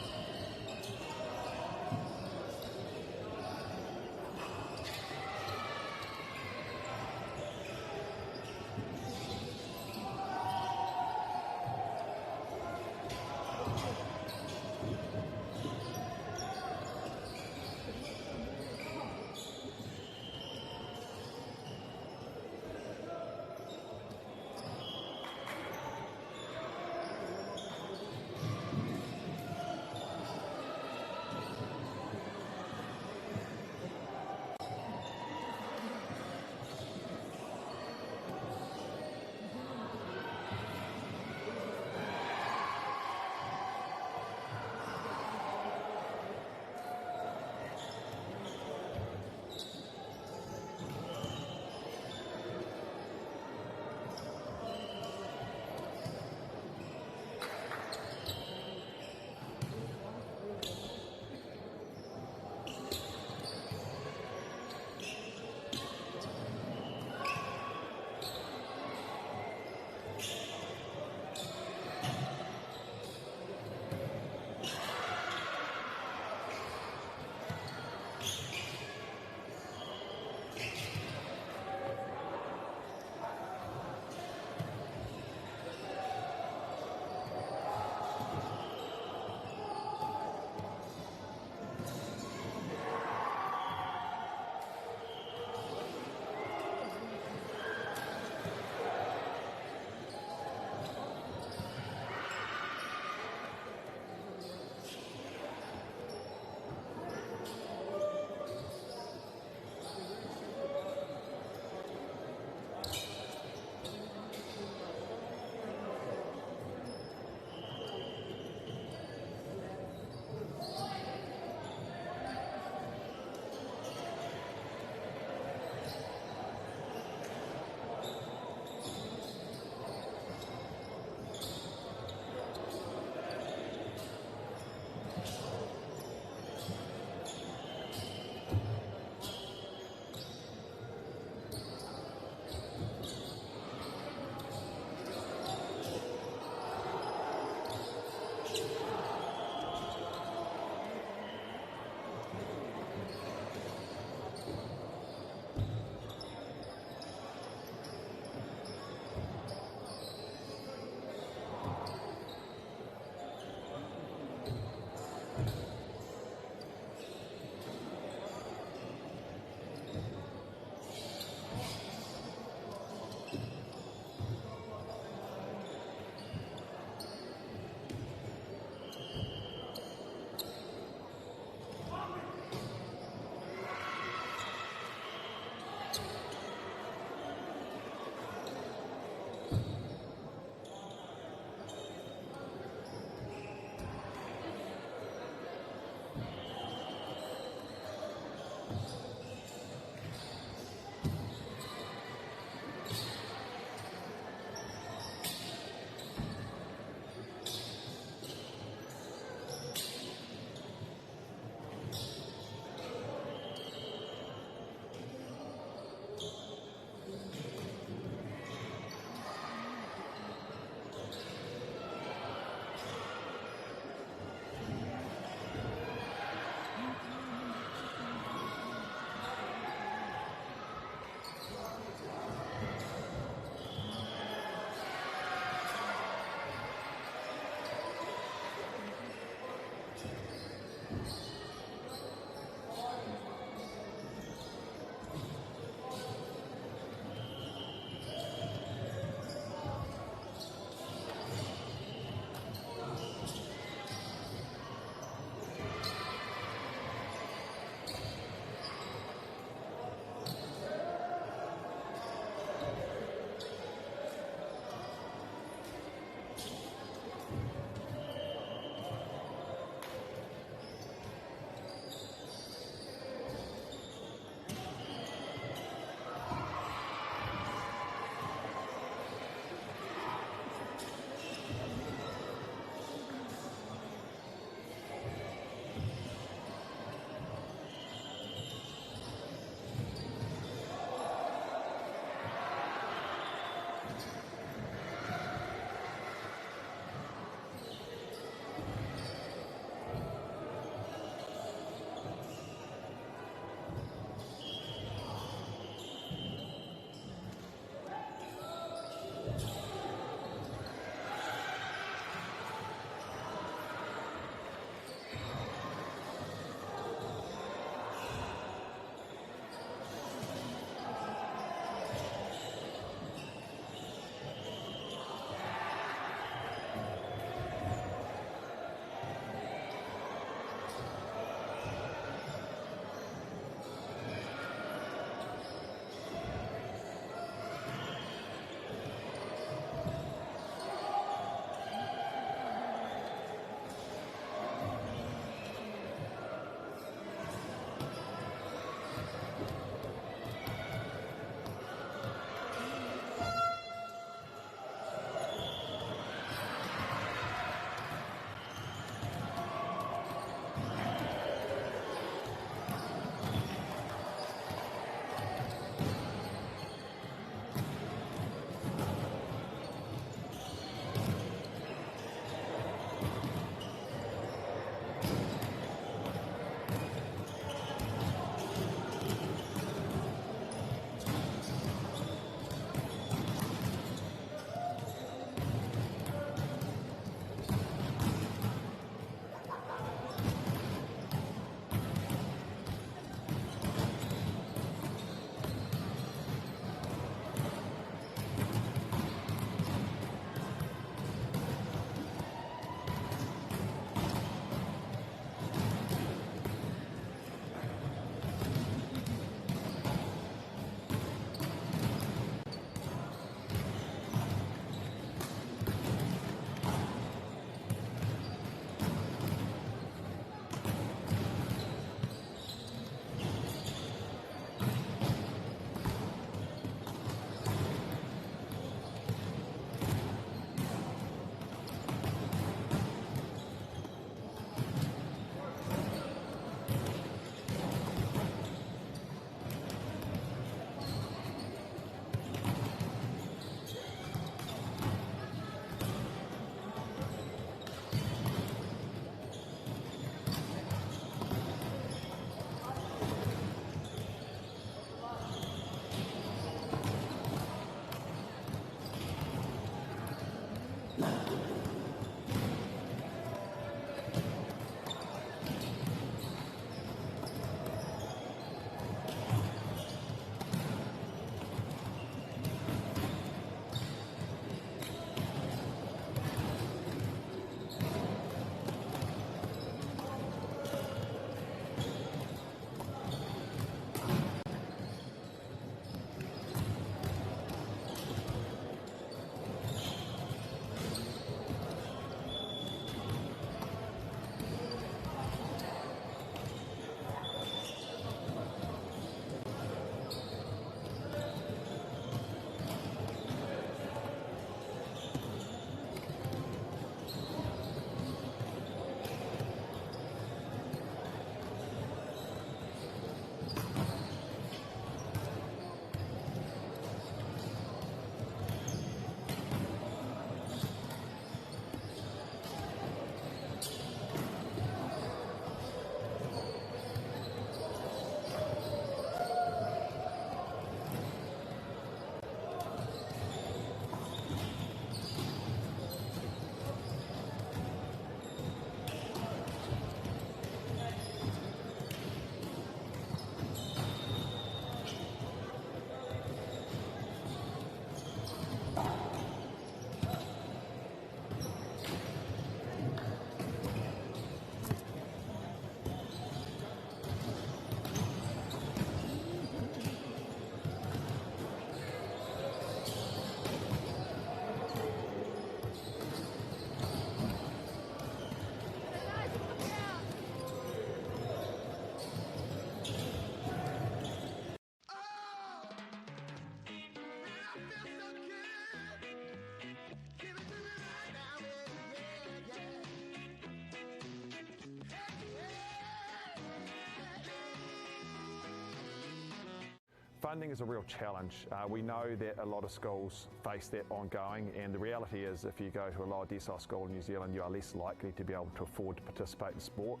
Funding is a real challenge. We know that a lot of schools face that ongoing, and the reality is if you go to a lower decile school in New Zealand, you are less likely to be able to afford to participate in sport.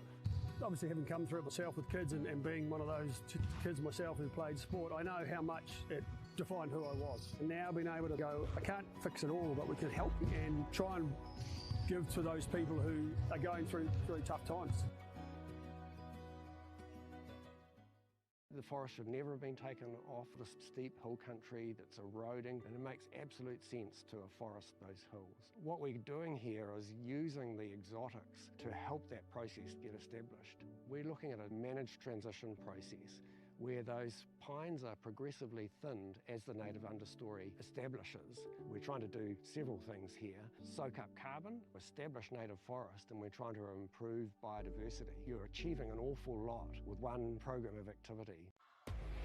Obviously, having come through it myself with kids and being one of those kids myself who played sport, I know how much it defined who I was. And now being able to go, I can't fix it all, but we can help and try and give to those people who are going through tough times. The forest should never have been taken off the steep hill country that's eroding, and it makes absolute sense to afforest those hills. What we're doing here is using the exotics to help that process get established. We're looking at a managed transition process where those pines are progressively thinned as the native understory establishes. We're trying to do several things here. Soak up carbon, establish native forest, and we're trying to improve biodiversity. You're achieving an awful lot with one program of activity.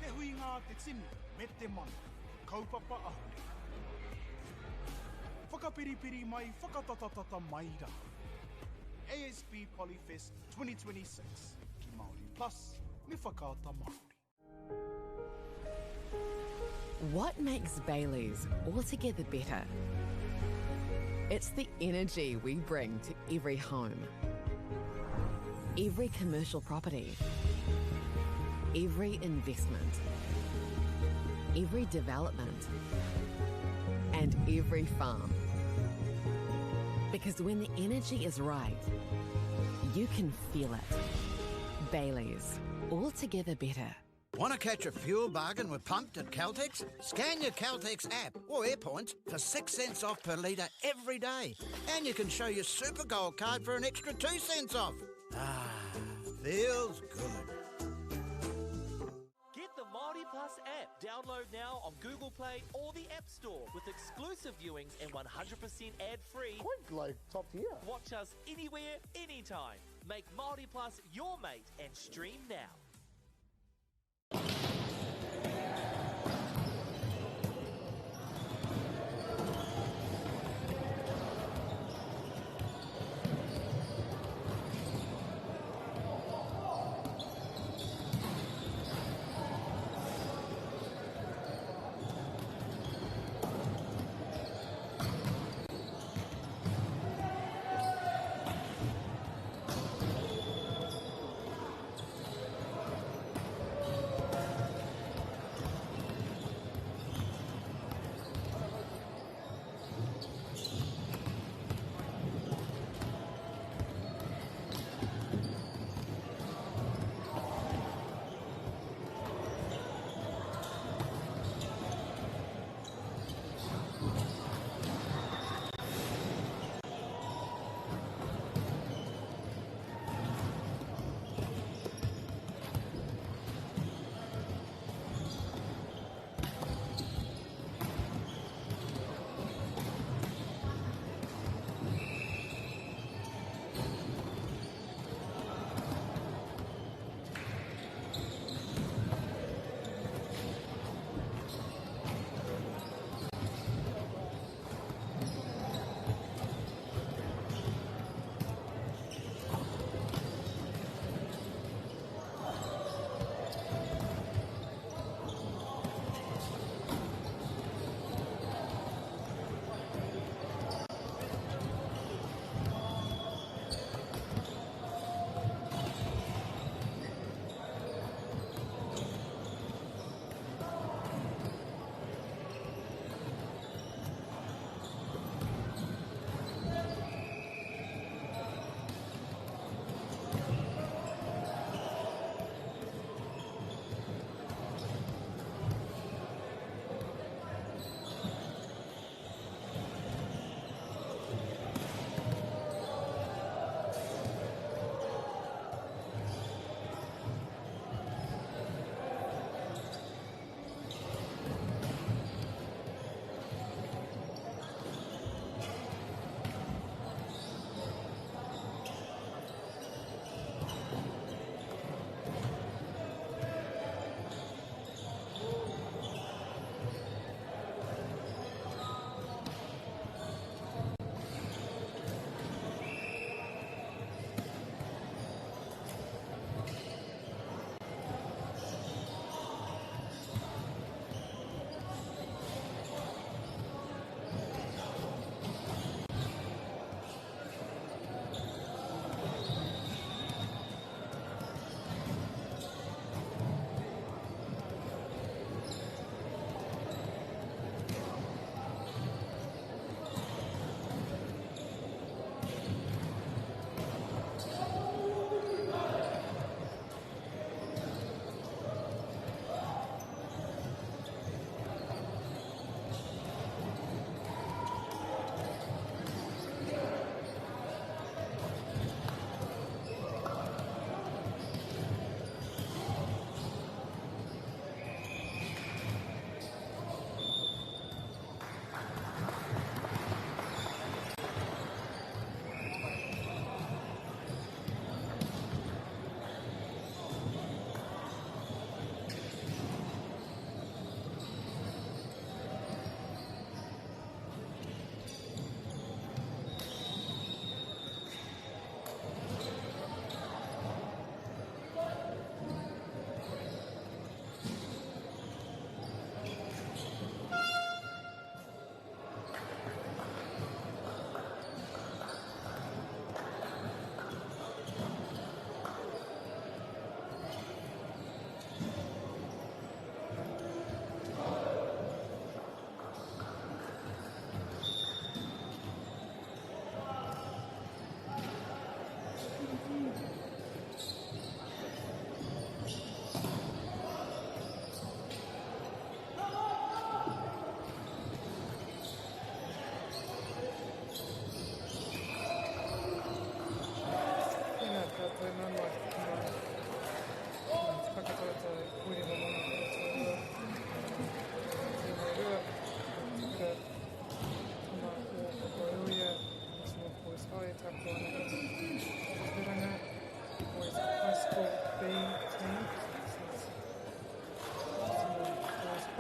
Te hui ngā te timi, me te mana, kaupapa ahuri. Whakapiripiri mai, whakatatatata mai rā. ASB Polyfest 2026, ki Māori Plus, me whakaata Māori. What makes Bailey's altogether better? It's the energy we bring to every home, every commercial property, every investment, every development, and every farm. Because when the energy is right, you can feel it. Bailey's, altogether better. Want to catch a fuel bargain with Pumped at Caltex? Scan your Caltex app or AirPoints for 6 cents off per litre every day. And you can show your Super Gold card for an extra 2 cents off. Ah, feels good. Get the Māori Plus app. Download now on Google Play or the App Store with exclusive viewings and 100% ad-free. Quite like top tier. Watch us anywhere, anytime. Make Māori Plus your mate and stream now.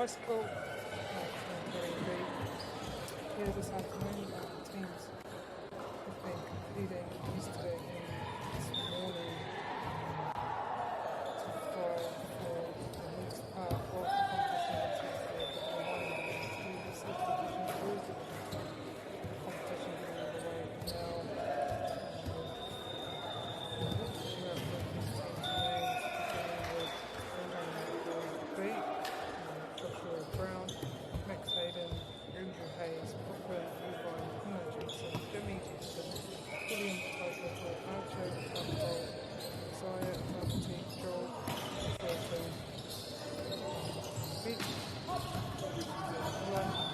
High School. Here this afternoon, teams have been competing yesterday and this morning to try for the next part of the competition, which is the one to see if we can improve the competition getting underway now. We're up with these teams' names, beginning with Joshua Brown, Max Hayden, Andrew Hayes, Brooklyn, Rubine, Hannah Jackson, Jimmy Jackson, William Tyson, Archer, Buffalo, Isaiah, Marty, Joel, Thornton, Beach, One,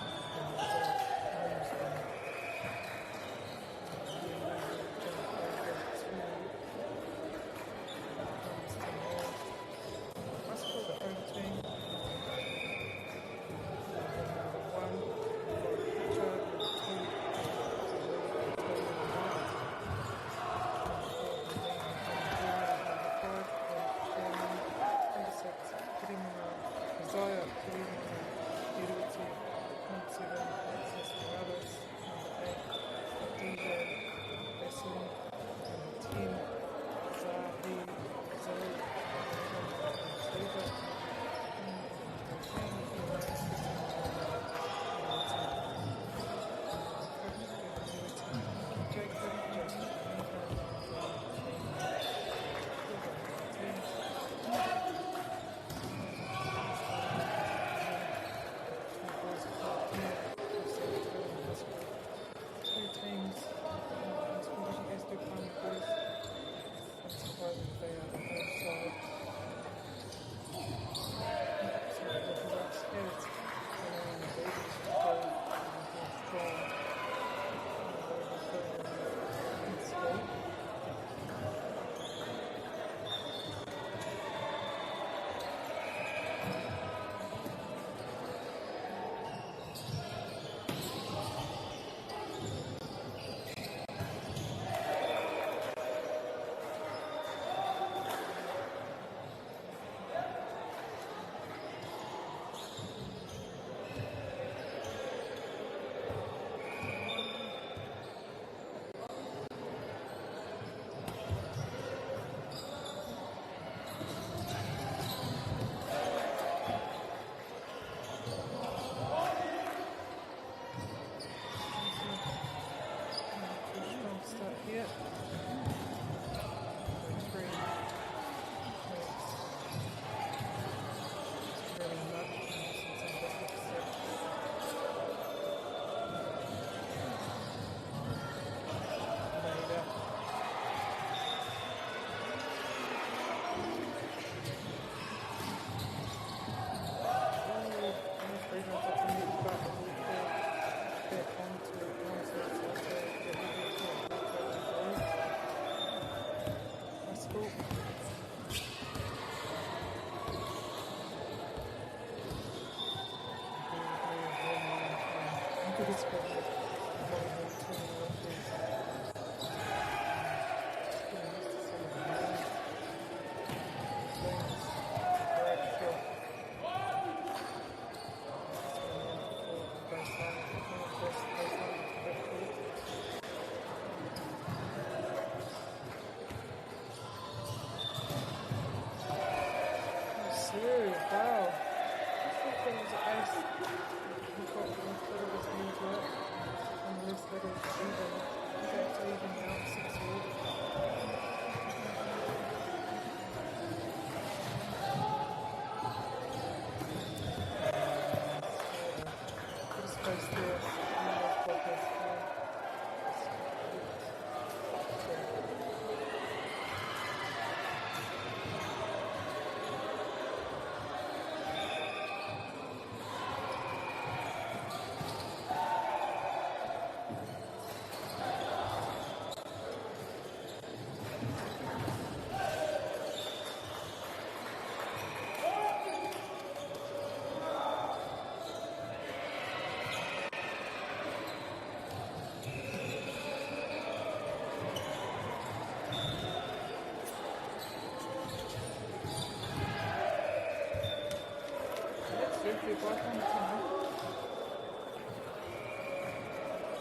fair bike on the time.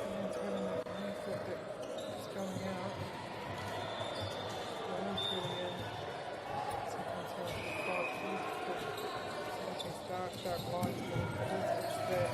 And it's running that one foot that's going out. Going through in. Sometimes how the 5 feet. So these dark lines for the pitch there.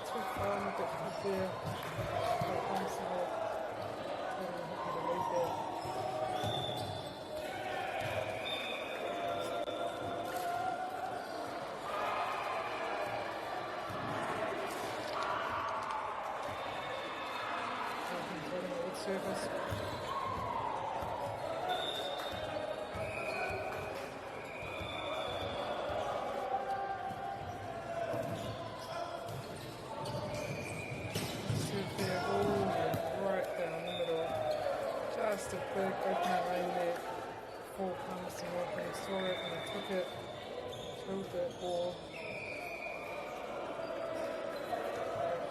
Too far on the bit of there. Service. saw it and I took it, killed that ball.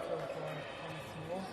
Killed by anything more.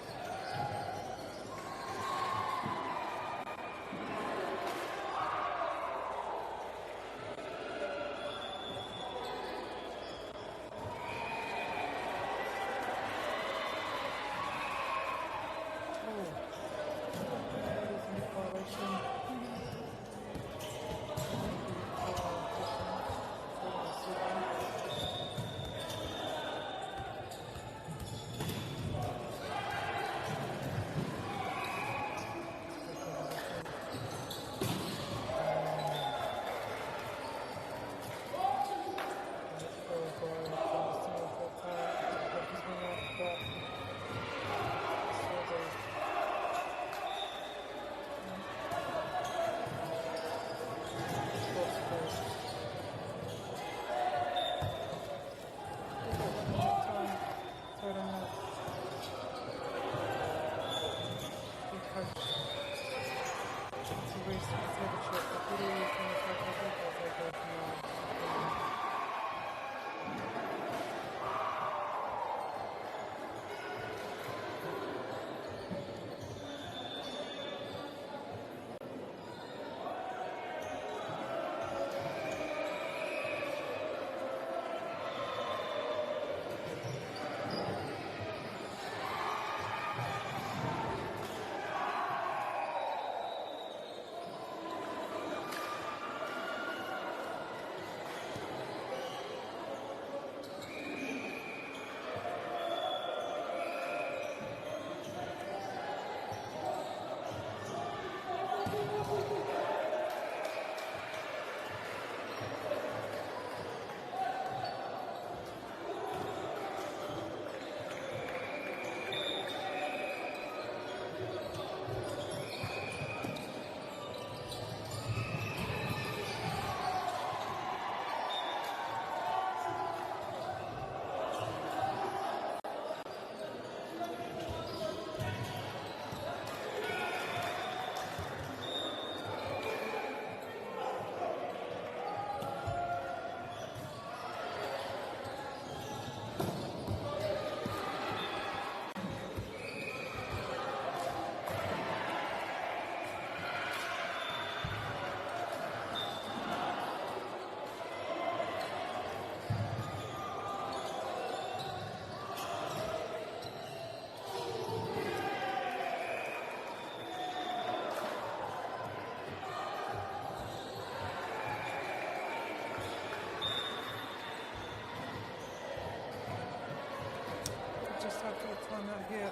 Just after the time out here,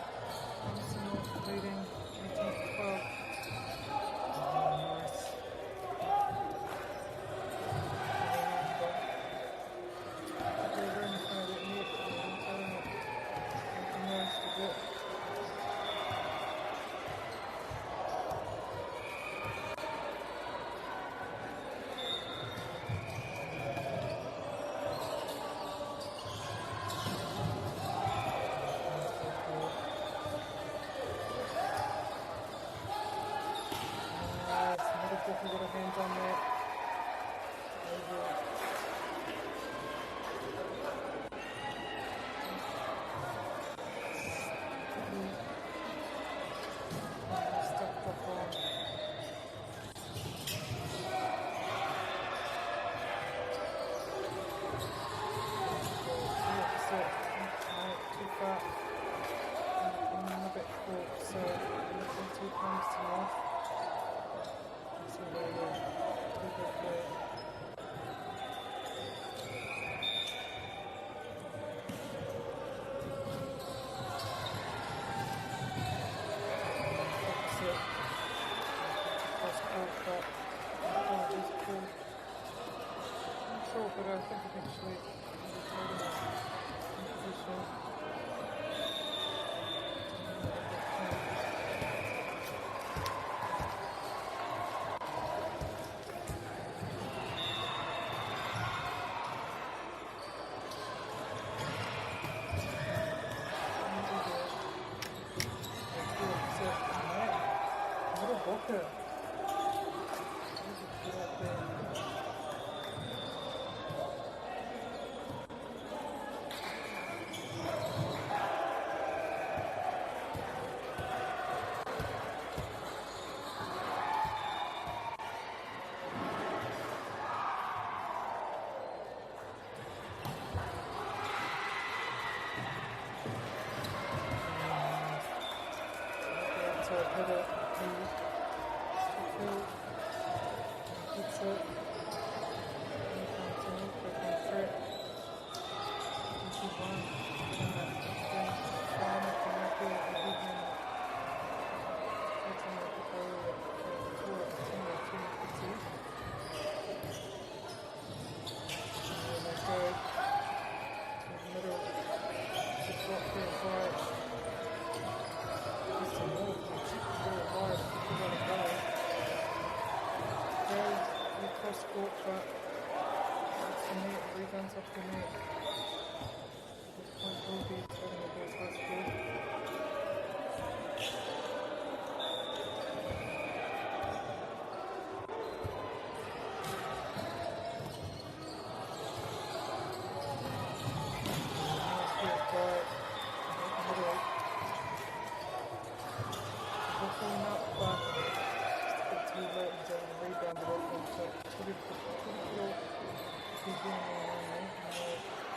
Palmerston North leading 18-12. Nice. They're in front of it, making the most of it. points off the net. This point will be turning the ball possible. Rebound, but also pretty cool. He's doing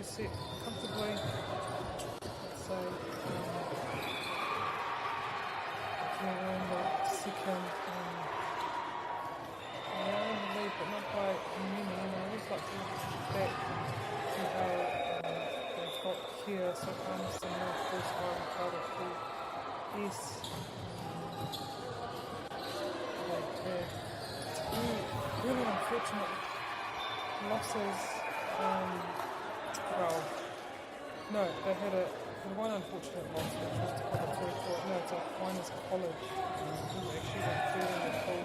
first set comfortably. So we're in the second. They are in the lead, but not by many. And I always like to look back and see how they've got here. So Palmerston North, Force High, Ricardo Pool, Yes. Really unfortunate losses. Well, no, they had one unfortunate loss, which was to cover Toyota. No, it's Aquinas College. Who actually went third in the pool.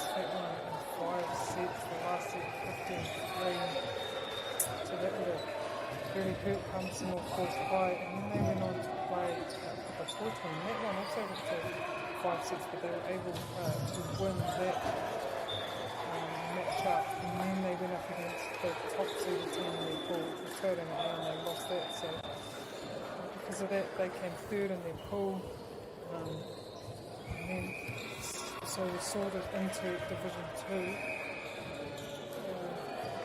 State won in 5 sets. The last set 15-3. So that would have really hurt Palmerston North Force High, and then they went on to play the Toyota. And that one also went to 5 sets, but they were able to win that match up, and then they went up against the top seeded team in their pool, which was Tauranga, and they lost that. So because of that, they came third in their pool, and then so we sorted into Division 2.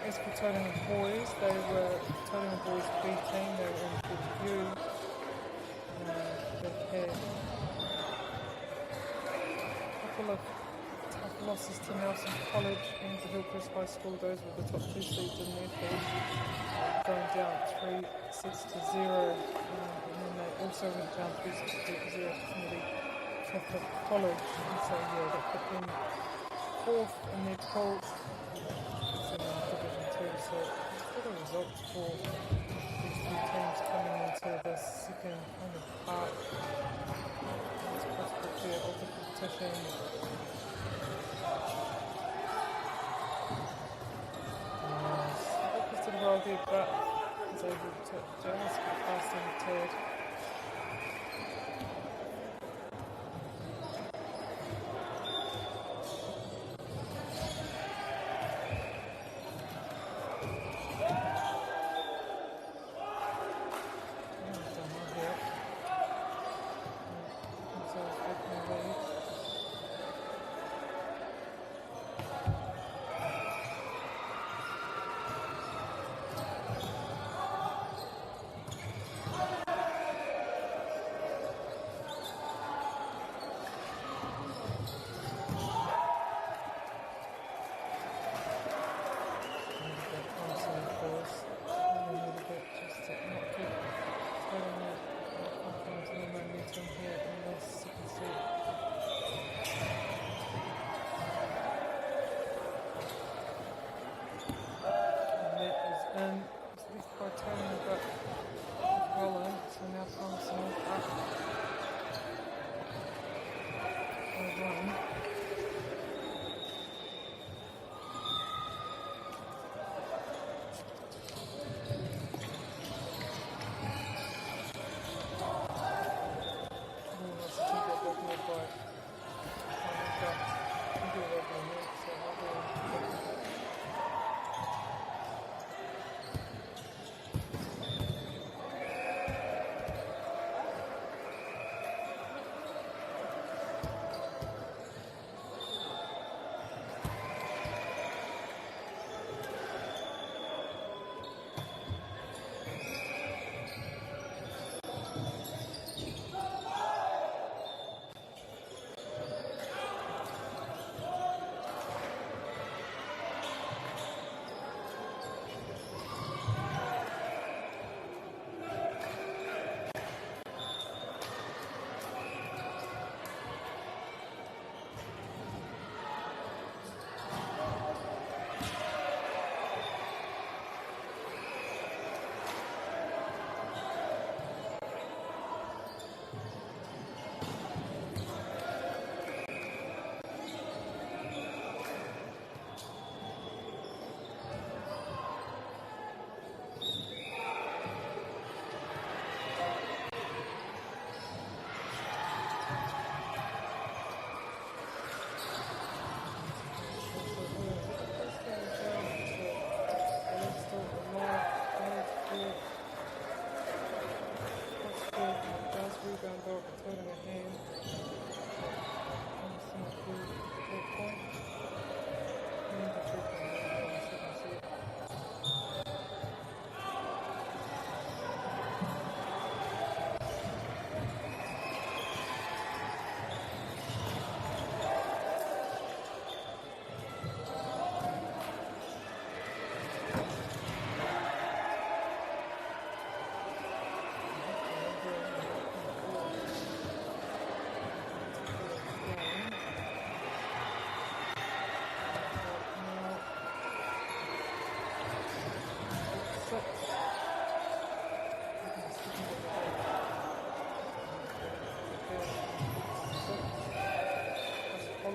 As for Tauranga Boys, they were Tauranga Boys B team. They were in Port View. They had a couple of tough losses to Nelson College and to Hillcrest High School. Those were the top 2 seeds in their pool, going down 3 sets to 0. And then they also went down 3 sets to 0 to Trinity Catholic College. And so yeah, that put them 4th in their pool. So what are results for these 2 teams coming into the second kind of part? It's prospect of the competition. Focus did well there, but was able to just get past in the third.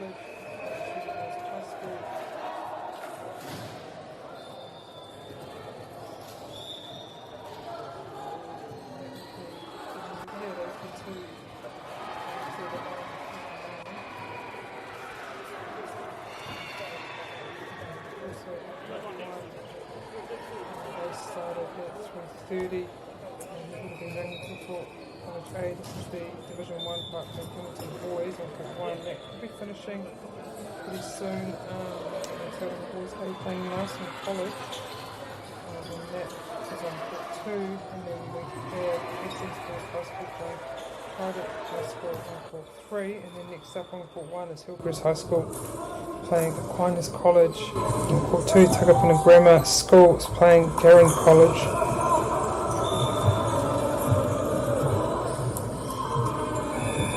College, Cedar Boys High School. Yeah, those were two. Also, they started at 3:30. And it would have been Rangitikō College A. This is the Division 1 Parkland Hamilton Boys on Cup 1. That could be finishing pretty soon. The Tauranga Boys A playing Marsden College. And that is on Court 2. And then we have Essence Boys High School playing Private High School on Court 3. And then next up on Court 1 is Hillcrest High School playing Aquinas College. On Court 2, Takapuna Grammar School is playing Garran College.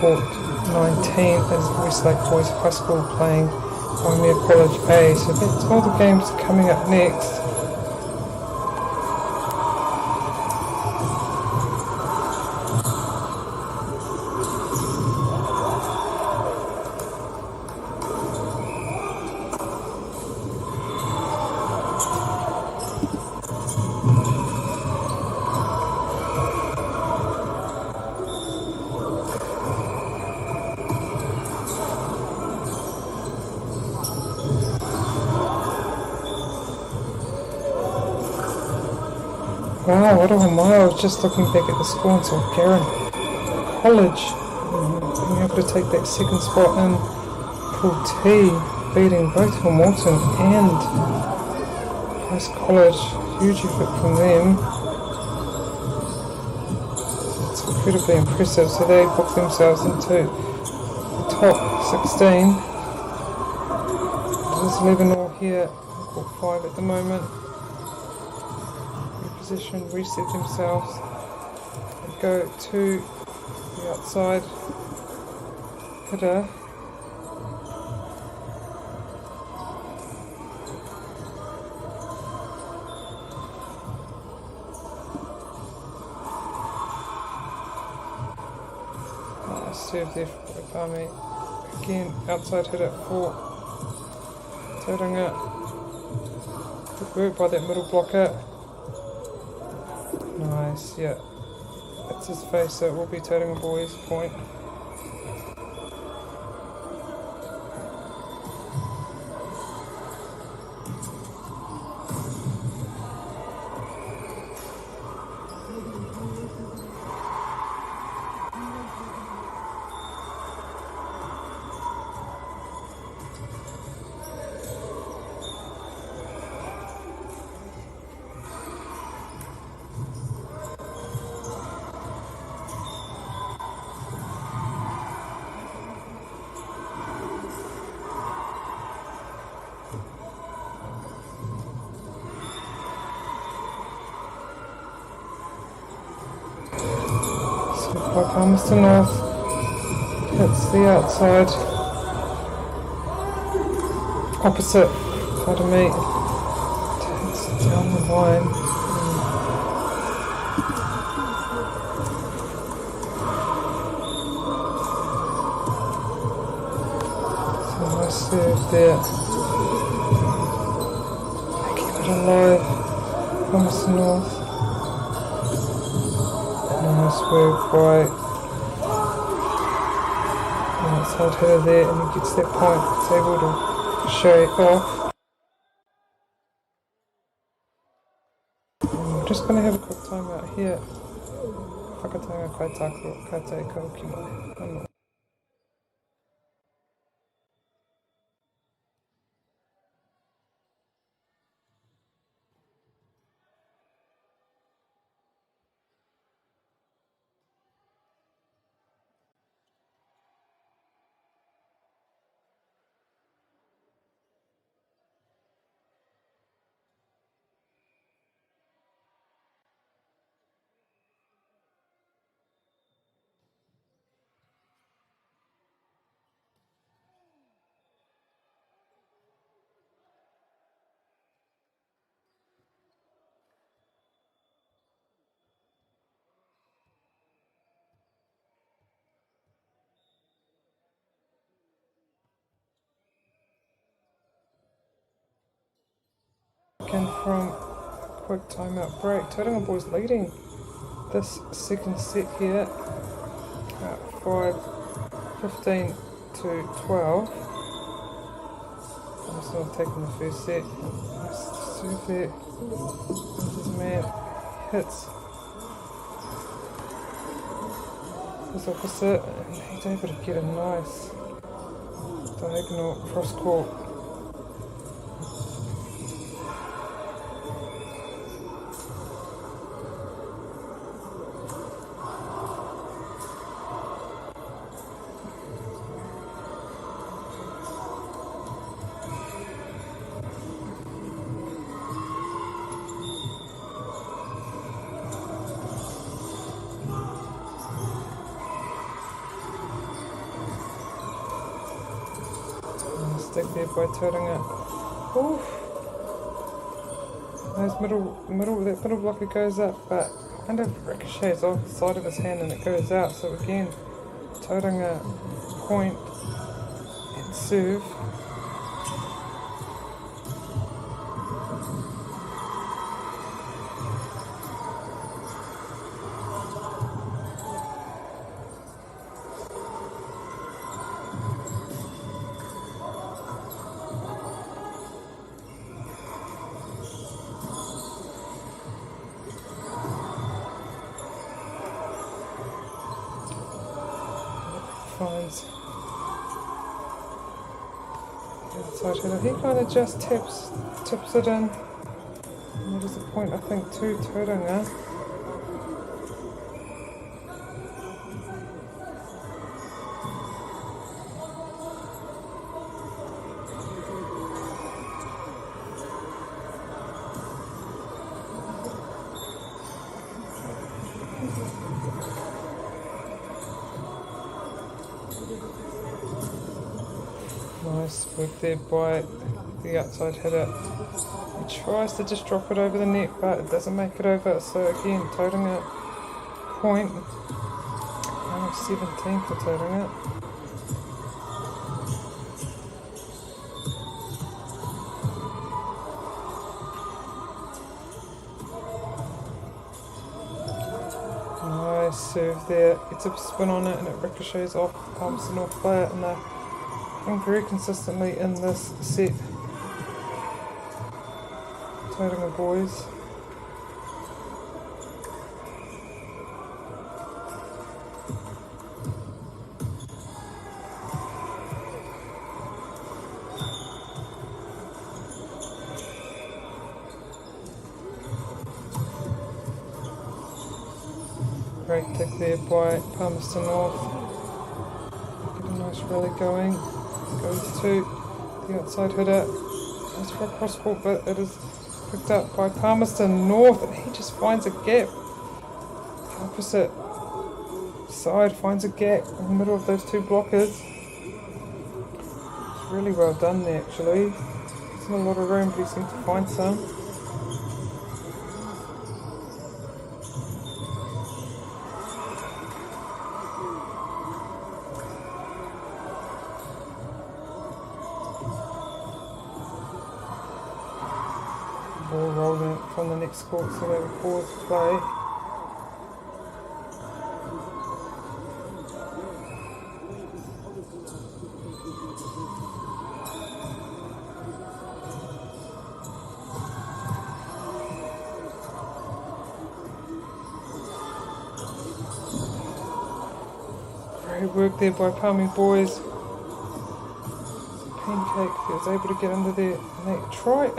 Court 19 is Westlake Boys High School playing Waimea College A. So that's all the games coming up next. Wow, what a mile. I was just looking back at the score and saw Garran College being able to take that second spot in Pool T, beating both Hamilton and Christ College. Huge effort from them. It's incredibly impressive. So they book themselves into the top 16. There's 11 all here, Court 5 at the moment. Position, reset themselves and go to the outside hitter. Serve there for Ipame. Again, outside hitter for Tauranga. Good work by that middle blocker. Nice, yeah. That's his face, so it will be Tauranga Boys' point. By Palmerston North, hits the outside, opposite, pardon me, takes down the line. So nice serve there. Keep it alive, Palmerston North. Nice work by the outside hitter there, and he gets that point. It's able to show it off. I'm just going to have a quick time out here. Whakatanga kaitaku, kate kauki mai. from a quick timeout break. Tauranga Boys leading this second set here, 5-15 to 12. I'm still taking the first set. Nice serve there. This man hits his opposite, and he's able to get a nice diagonal cross court. Stick there by Tauranga. Oof. That middle blocker goes up, but kind of ricochets off the side of his hand and it goes out. So again, Tauranga point and serve. Finds the outside hitter. He kind of just tips it in. And that is a point, I think, to Tauranga. Nice work there by the outside hitter. He tries to just drop it over the net, but it doesn't make it over. So again, Tauranga point. 17 for Tauranga. Nice serve there. Gets a spin on it and it ricochets off Palmerston North player, and they're very consistently in this set. Tauranga Boys. Great kick there by Palmerston North. Get a nice rally going. Goes to the outside hitter. Goes for a cross court, but it is picked up by Palmerston North, and he just finds a gap. The opposite side finds a gap in the middle of those two blockers. It's really well done there, actually. There's not a lot of room, but he seems to find some. Ball rolling from the next court, so they will pause play. Great work there by Palmy Boys. Pancake, he was able to get under there, and they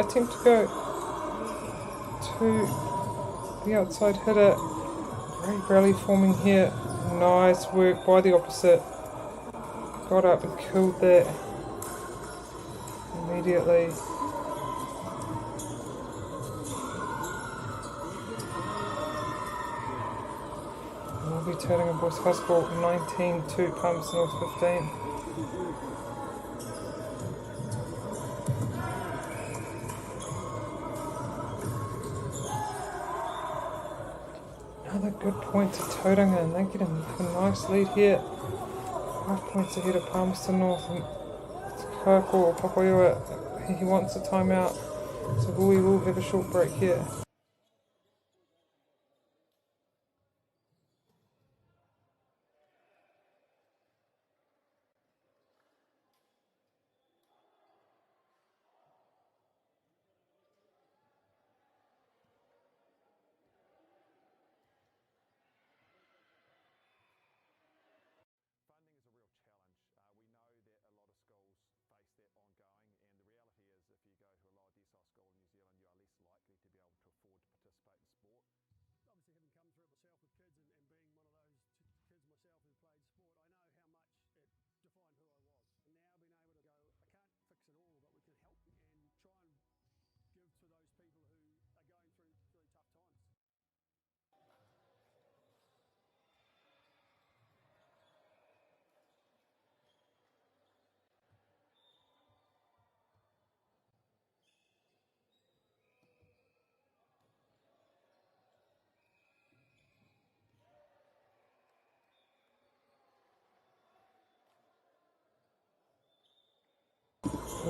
attempt to go to the outside hitter. Great rally forming here. Nice work by the opposite. Got up and killed that immediately. We'll be turning a Boys High School 19 to Palmerston North 15. Another good point to Tauranga, and they get a nice lead here. 5 points ahead of Palmerston North, and Kako or Papaioa, he wants a timeout. So we will have a short break here.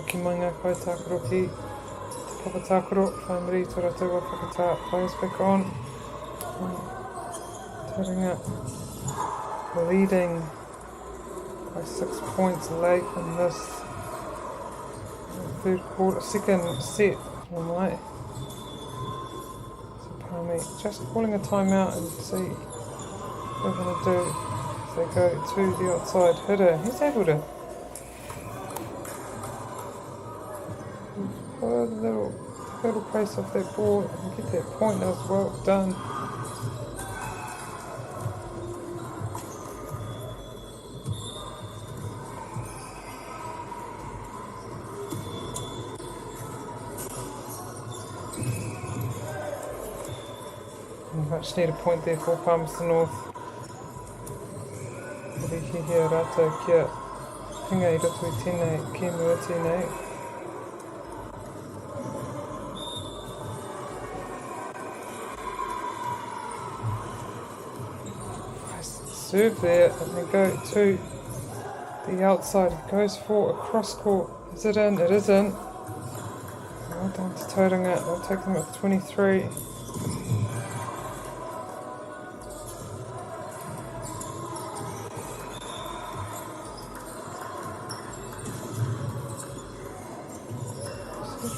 Ki mai ngā kaitākaro ki te papatākaro, whaimiri tō rātou wa whakatā, players back on. Tauranga leading by 6 points late in this third quarter, second set. Oh my. So Palmy just calling a timeout and see what they're going to do as they go to the outside hitter. He's able to a little pace off that ball and get that point. That was well done. Much need a point there for Palmerston North. Rihi rata kia hinga I roto I tēnei ki mua tēnei. Serve there and they go to the outside. It goes for a cross court. Is it in? It isn't. Well done to Tauranga. They'll take them at 23.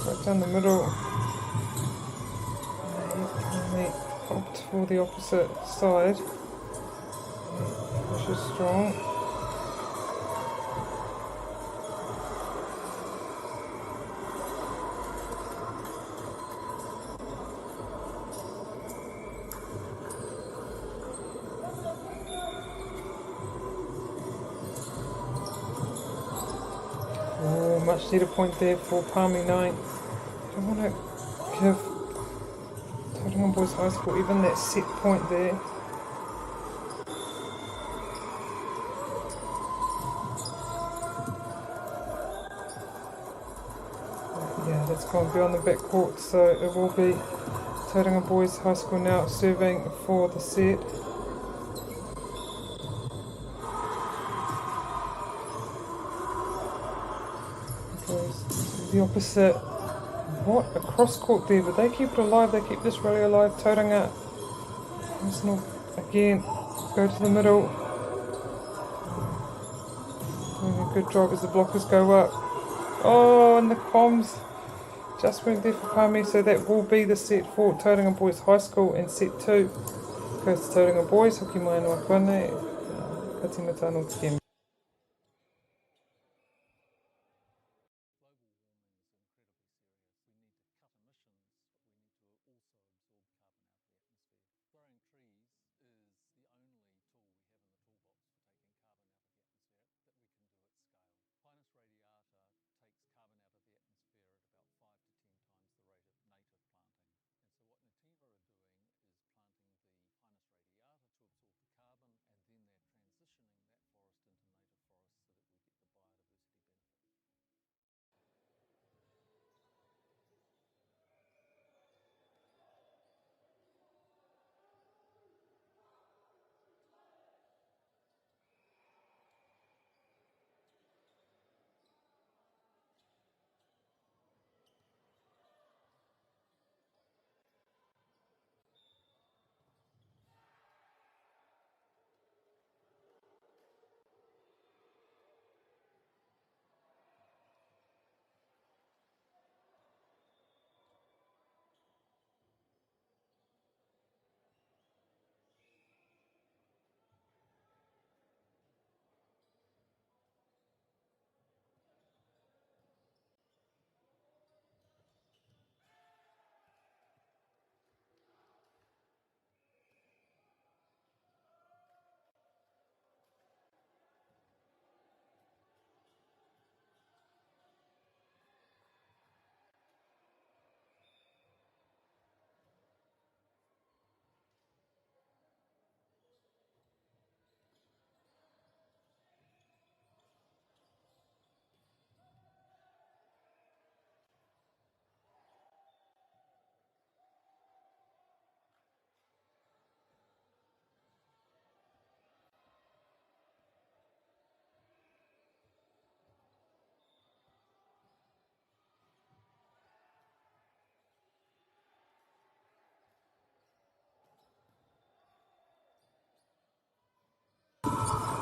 Right down the middle. And they opt for the opposite side. Which is strong. Oh, much needed point there for Palmy 9. I don't want to give Tauranga Boys High School even that set point there. It's gone beyond the backcourt, so it will be Tauranga Boys High School now serving for the set. Goes to the opposite. What a cross court there, but they keep it alive, they keep this rally alive. Tauranga again, go to the middle. Doing a good job as the blockers go up. Oh, and the comms just went there for Palmy, so that will be the set for Tauranga Boys High School, and set 2 goes to Tauranga Boys. Hoki mai noa kone, ka tina tāno ki game.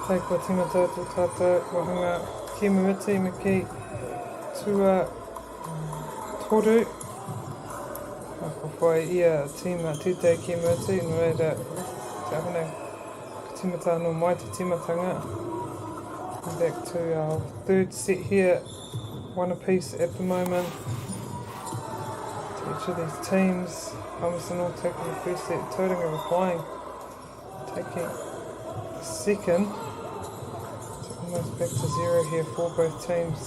Tei kua tingata tō tātou wahanga ki muiti me ki tua toru. Ko whai ia tīma tūtei ki muiti, no reira te ahunau tīmata anō mai te tīmatanga. Back to our third set here, one apiece at the moment. To each of these teams, Palmerston North taking the first set, Tauranga replying, taking the second. Almost back to zero here for both teams.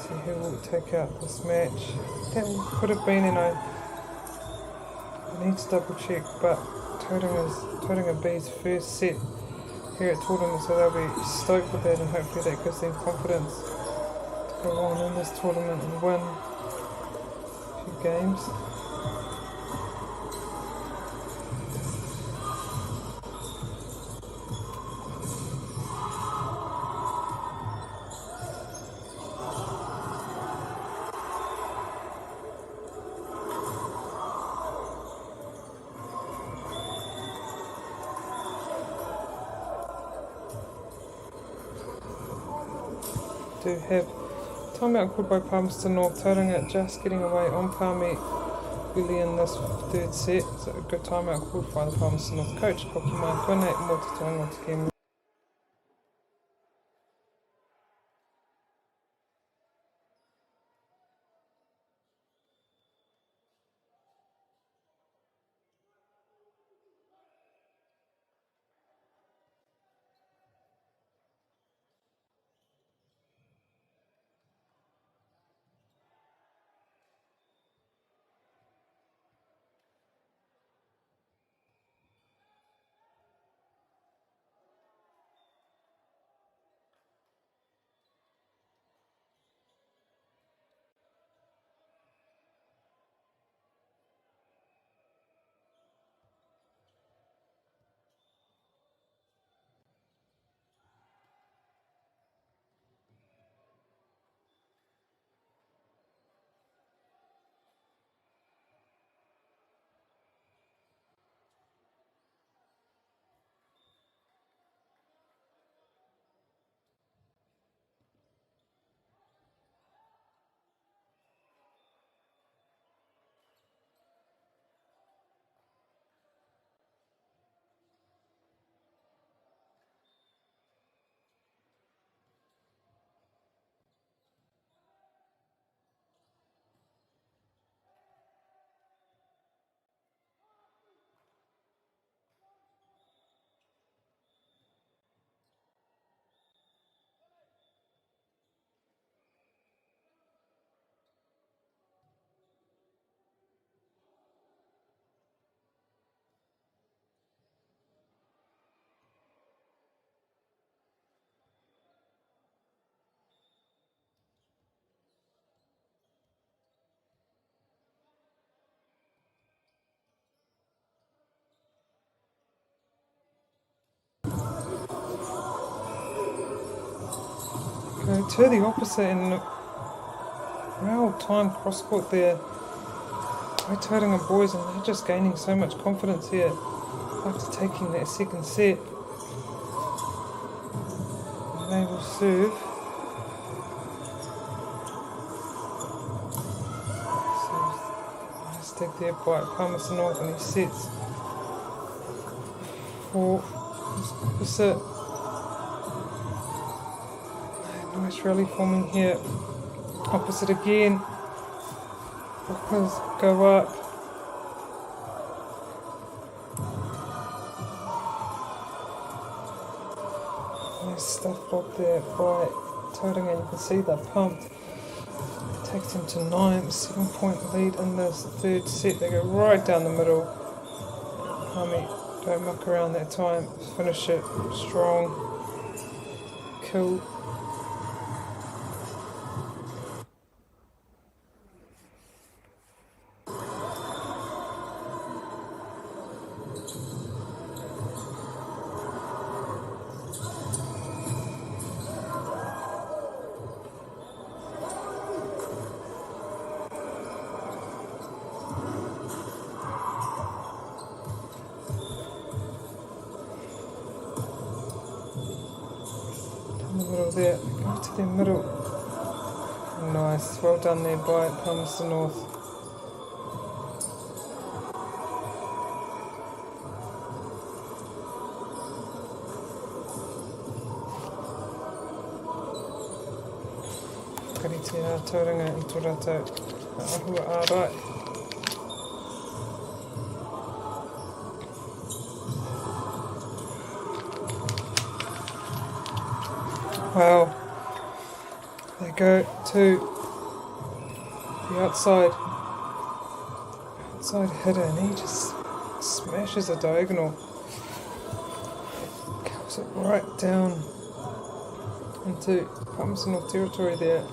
See who will take out this match. That could have been, and I need to double check, but Tauranga B's first set here at tournament, so they'll be stoked with that, and hopefully that gives them confidence to go on in this tournament and win a few games. Do have timeout called by Palmerston North. Tauranga just getting away on Palmy early in this third set. So a good timeout called by the Palmerston North coach, Koki Mai Kone, mo te toinga te game. Go to the opposite and well timed cross court there by Tauranga boys, and they're just gaining so much confidence here after taking that second set. And they will serve. So nice stick there by Palmerston North, and he sets for opposite. Nice rally forming here. Opposite again. Bookers go up. Nice stuff bob there by Tauranga, and you can see they're pumped. Takes them to 9, 7-point lead in this third set. They go right down the middle. Palmy don't muck around that time. Finish it strong. Cool. there. Go to the middle. Nice. Well done there by Palmerston North. Karitea tauranga I tō rātou. Ahua ārai. Wow. They go to the outside hitter and he just smashes a diagonal. Comes it right down into Palmerston North territory there.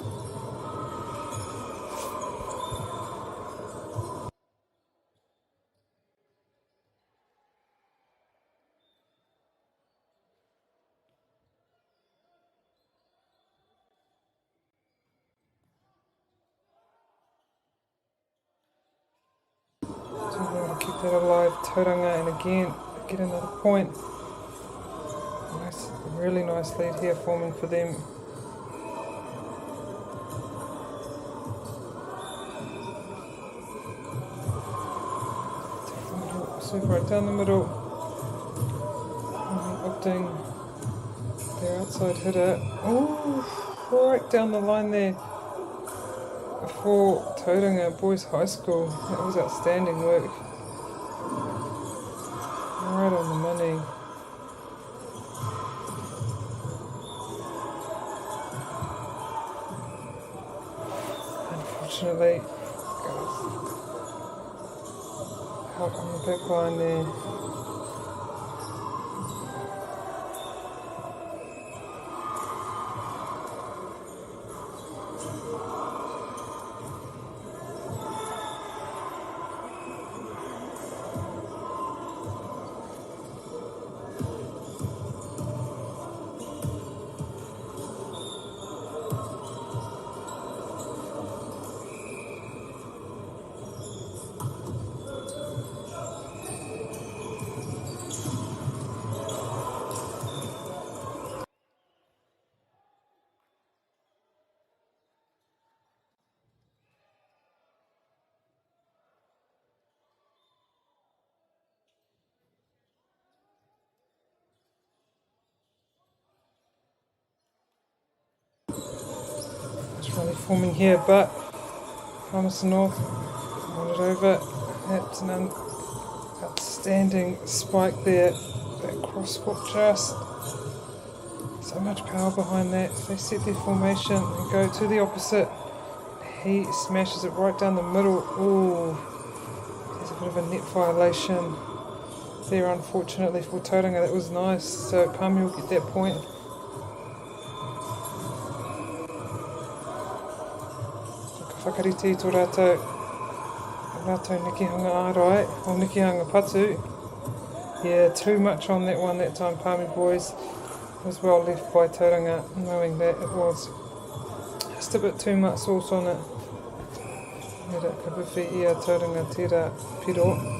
Keep that alive, Tauranga, and again get another point. Nice, really nice lead here forming for them. Super right down the middle. Opting their outside hitter. Oh, right down the line there for Tauranga Boys High School. That was outstanding work. Right on the money. Unfortunately, out on the back line there. It's really forming here, but Palmerston North won it over. That's an outstanding spike there. That cross court just so much power behind that. They set their formation and go to the opposite. He smashes it right down the middle. Ooh, there's a bit of a net violation there, unfortunately for Tauranga. That was nice. So Palmy will get that point. Whakariti tō rātou nikihanga ārai, or nikihanga patu. Yeah, too much on that one that time, Palmy Boys. It was well left by Tauranga, knowing that it was just a bit too much sauce on it. Mera ka whiwhi ia Tauranga tērā piro.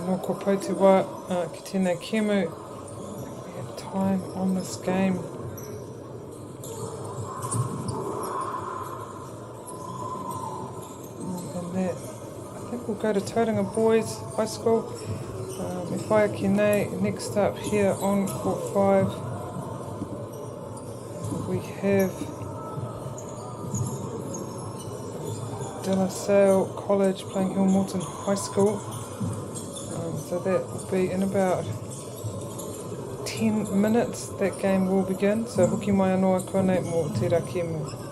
Noko Potiwa, ki tēnei kemu. We have time on this game. More than that. we'll go to Tauranga Boys High School. Me whaia ki nei, next up here on court 5, we have De La Salle College playing Hillmorton High School. So that will be in about 10 minutes that game will begin. So hoki mai anō konei mō te rakemu.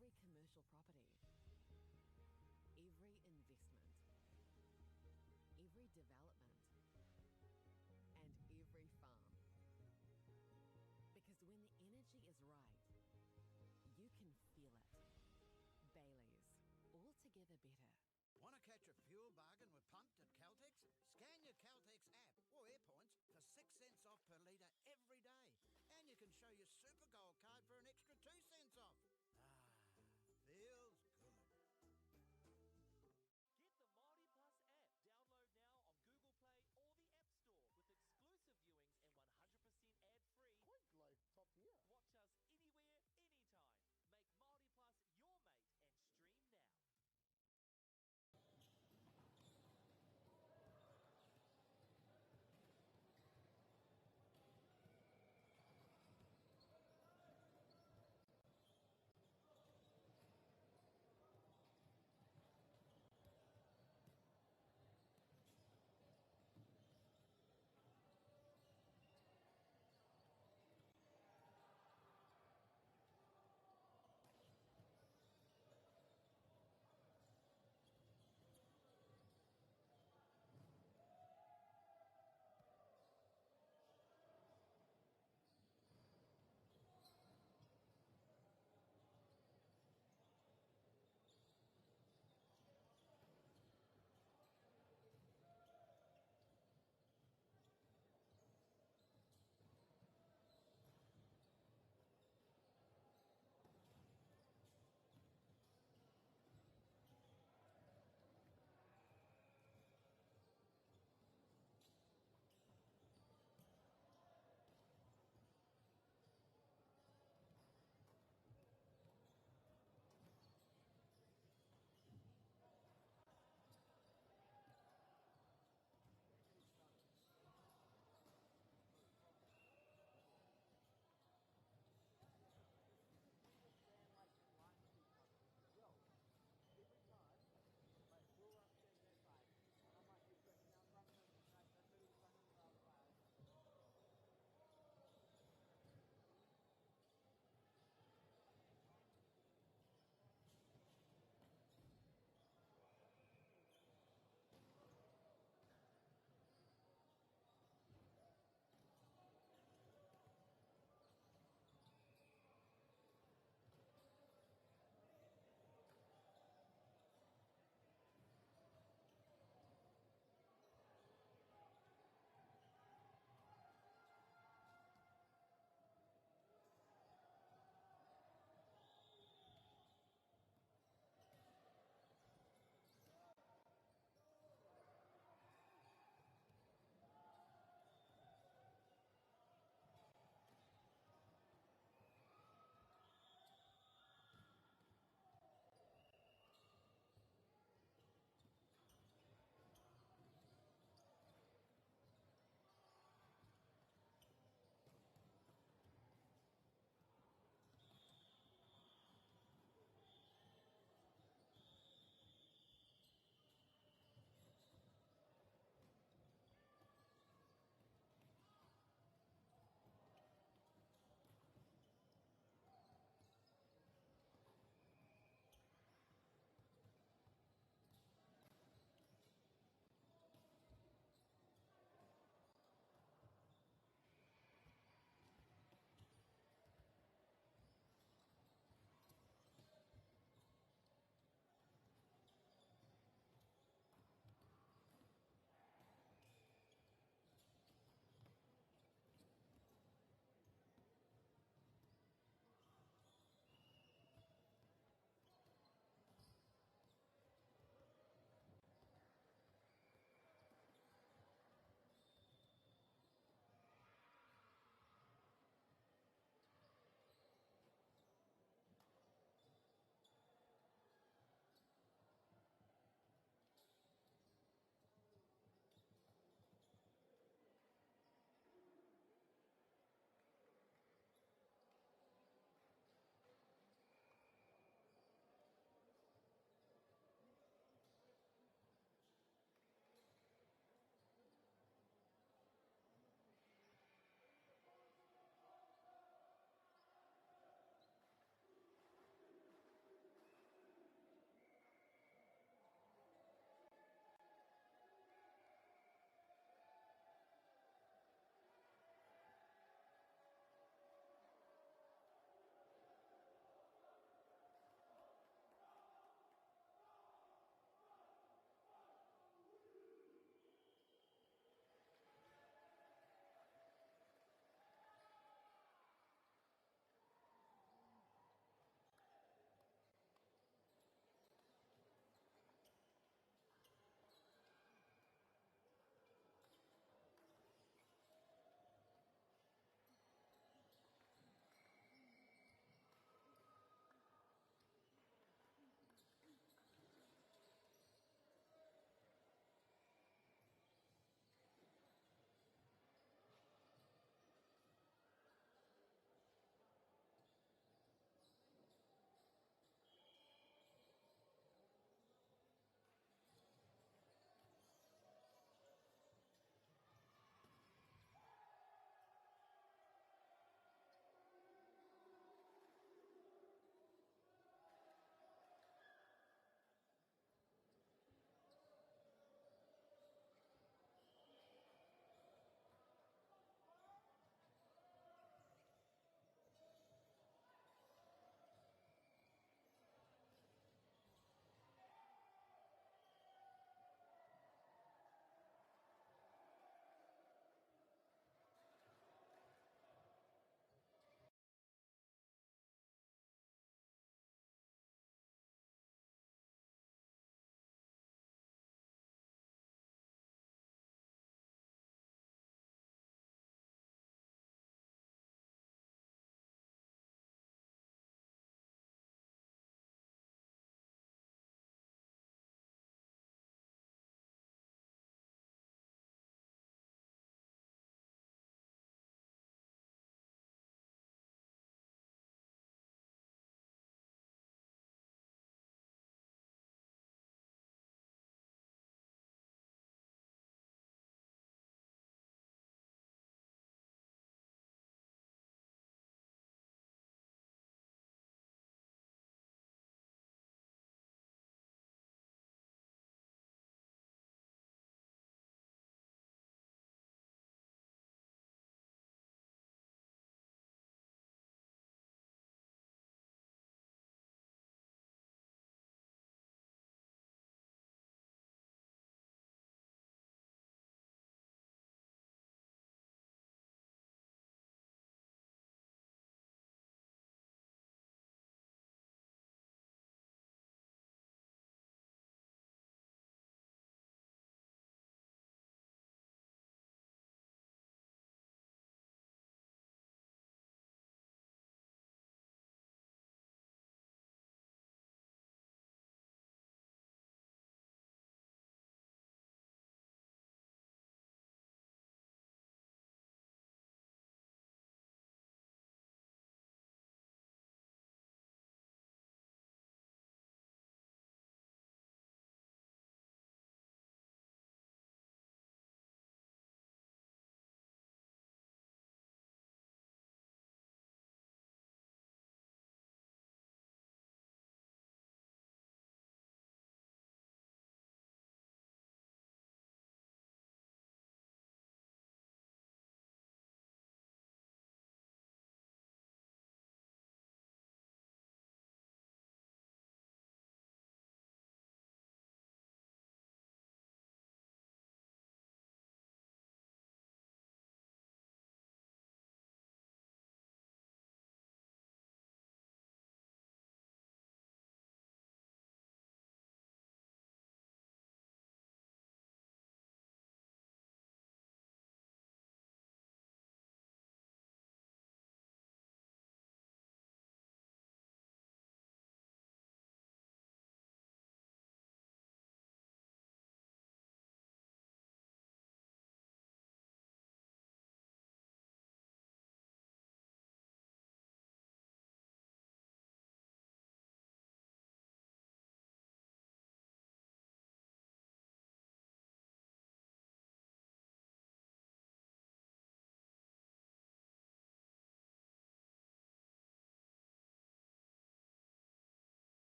every commercial property, every investment, every development, and every farm. Because when the energy is right, you can feel it. Baileys, altogether better. Want to catch a fuel bargain with Pumped at Caltex? Scan your Caltex app or AirPoints for 6 cents off per litre every day. And you can show your Super Gold card for an extra 2 cents off. Ah, feels good. Get the Māori Plus app. Download now on Google Play or the App Store with exclusive viewings and 100% ad-free. Quite life top here. Watch us anywhere, anytime. Make Māori Plus your mate and stream now.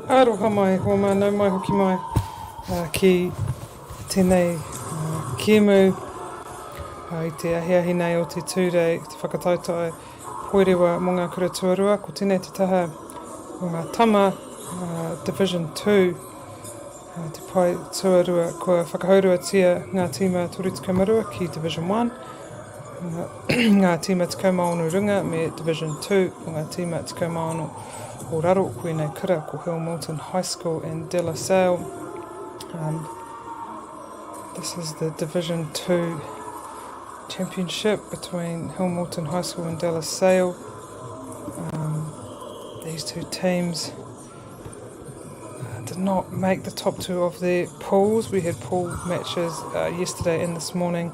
Aroha mai, hoa mānau mai hoki mai ki tēnei kiemu i te ahiahi nei o te 2-day, te whakatautai poerewa mō ngā kura tuarua, ko tēnei te taha o ngā tama Division 2, te pai tuarua kua whakahaurua tia ngā tīma Toretiko Marua ki Division 1, ngā tīma Tikau Maono Runga me Division 2, o ngā tīma Tikau Maono o Raro koenei kura ko Hamilton High School and De La Salle. This is the Division 2 championship between Hamilton High School and De La Salle. These two teams did not make the top two of their pools. We had pool matches yesterday and this morning,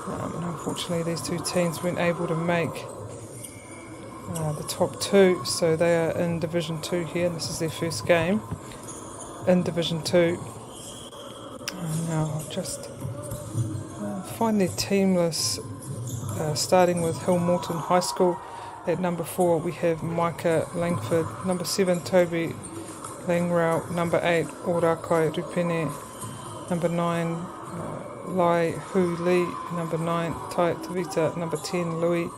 and unfortunately these two teams weren't able to make the top two, so they are in Division 2 here, and this is their first game in Division 2. Now I'll just find their team list, starting with Hamilton High School. At number 4 we have Micah Langford, number 7 Toby Langrau, number 8 Orakai Rupene, number 9 Lai Hu Lee, number 9 Tai Tavita, number 10 Louis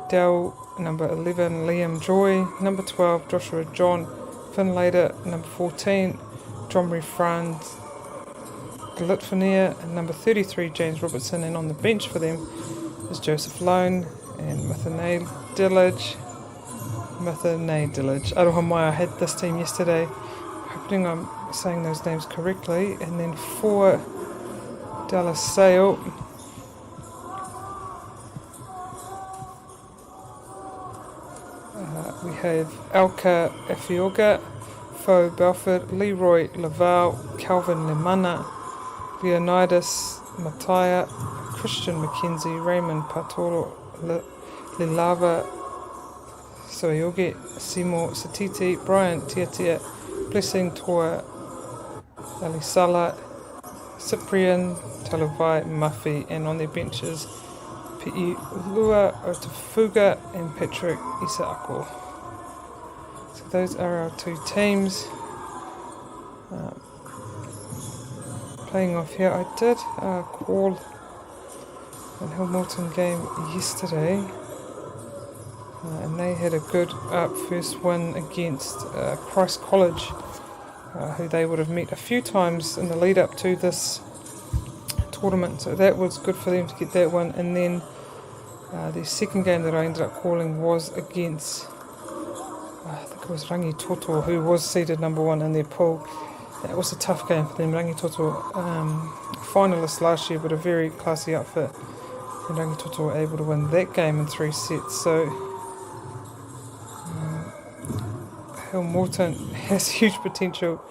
Dell, number 11 Liam Joy, number 12 Joshua John Finlater, number 14 Dromri Franz Glitfania, and number 33 James Robertson, and on the bench for them is Joseph Lone and Mathanae Dillage. Aroha mai, I had this team yesterday, hoping I'm saying those names correctly. And then for De La Salle, we have Alka Afioga, Fo Belford, Leroy Laval, Calvin Lemana, Leonidas Mataya, Christian McKenzie, Raymond Patoro, Lilava Soyoge, Simo Satiti, Brian Tiatia, Blessing Toa, Alisala, Cyprian Talavai Muffy, and on their benches Pi'i Lua Otafuga and Patrick Isaako. So those are our two teams. Playing off here, I did call an Hamilton game yesterday, and they had a good first win against Christ College, who they would have met a few times in the lead up to this tournament, so that was good for them to get that one. And then the second game that I ended up calling was against I think it was Rangitoto, who was seeded number 1 in their pool. That was a tough game for them. Rangitoto, finalists last year, but a very classy outfit, and Rangitoto were able to win that game in 3 sets. So Hamilton has huge potential,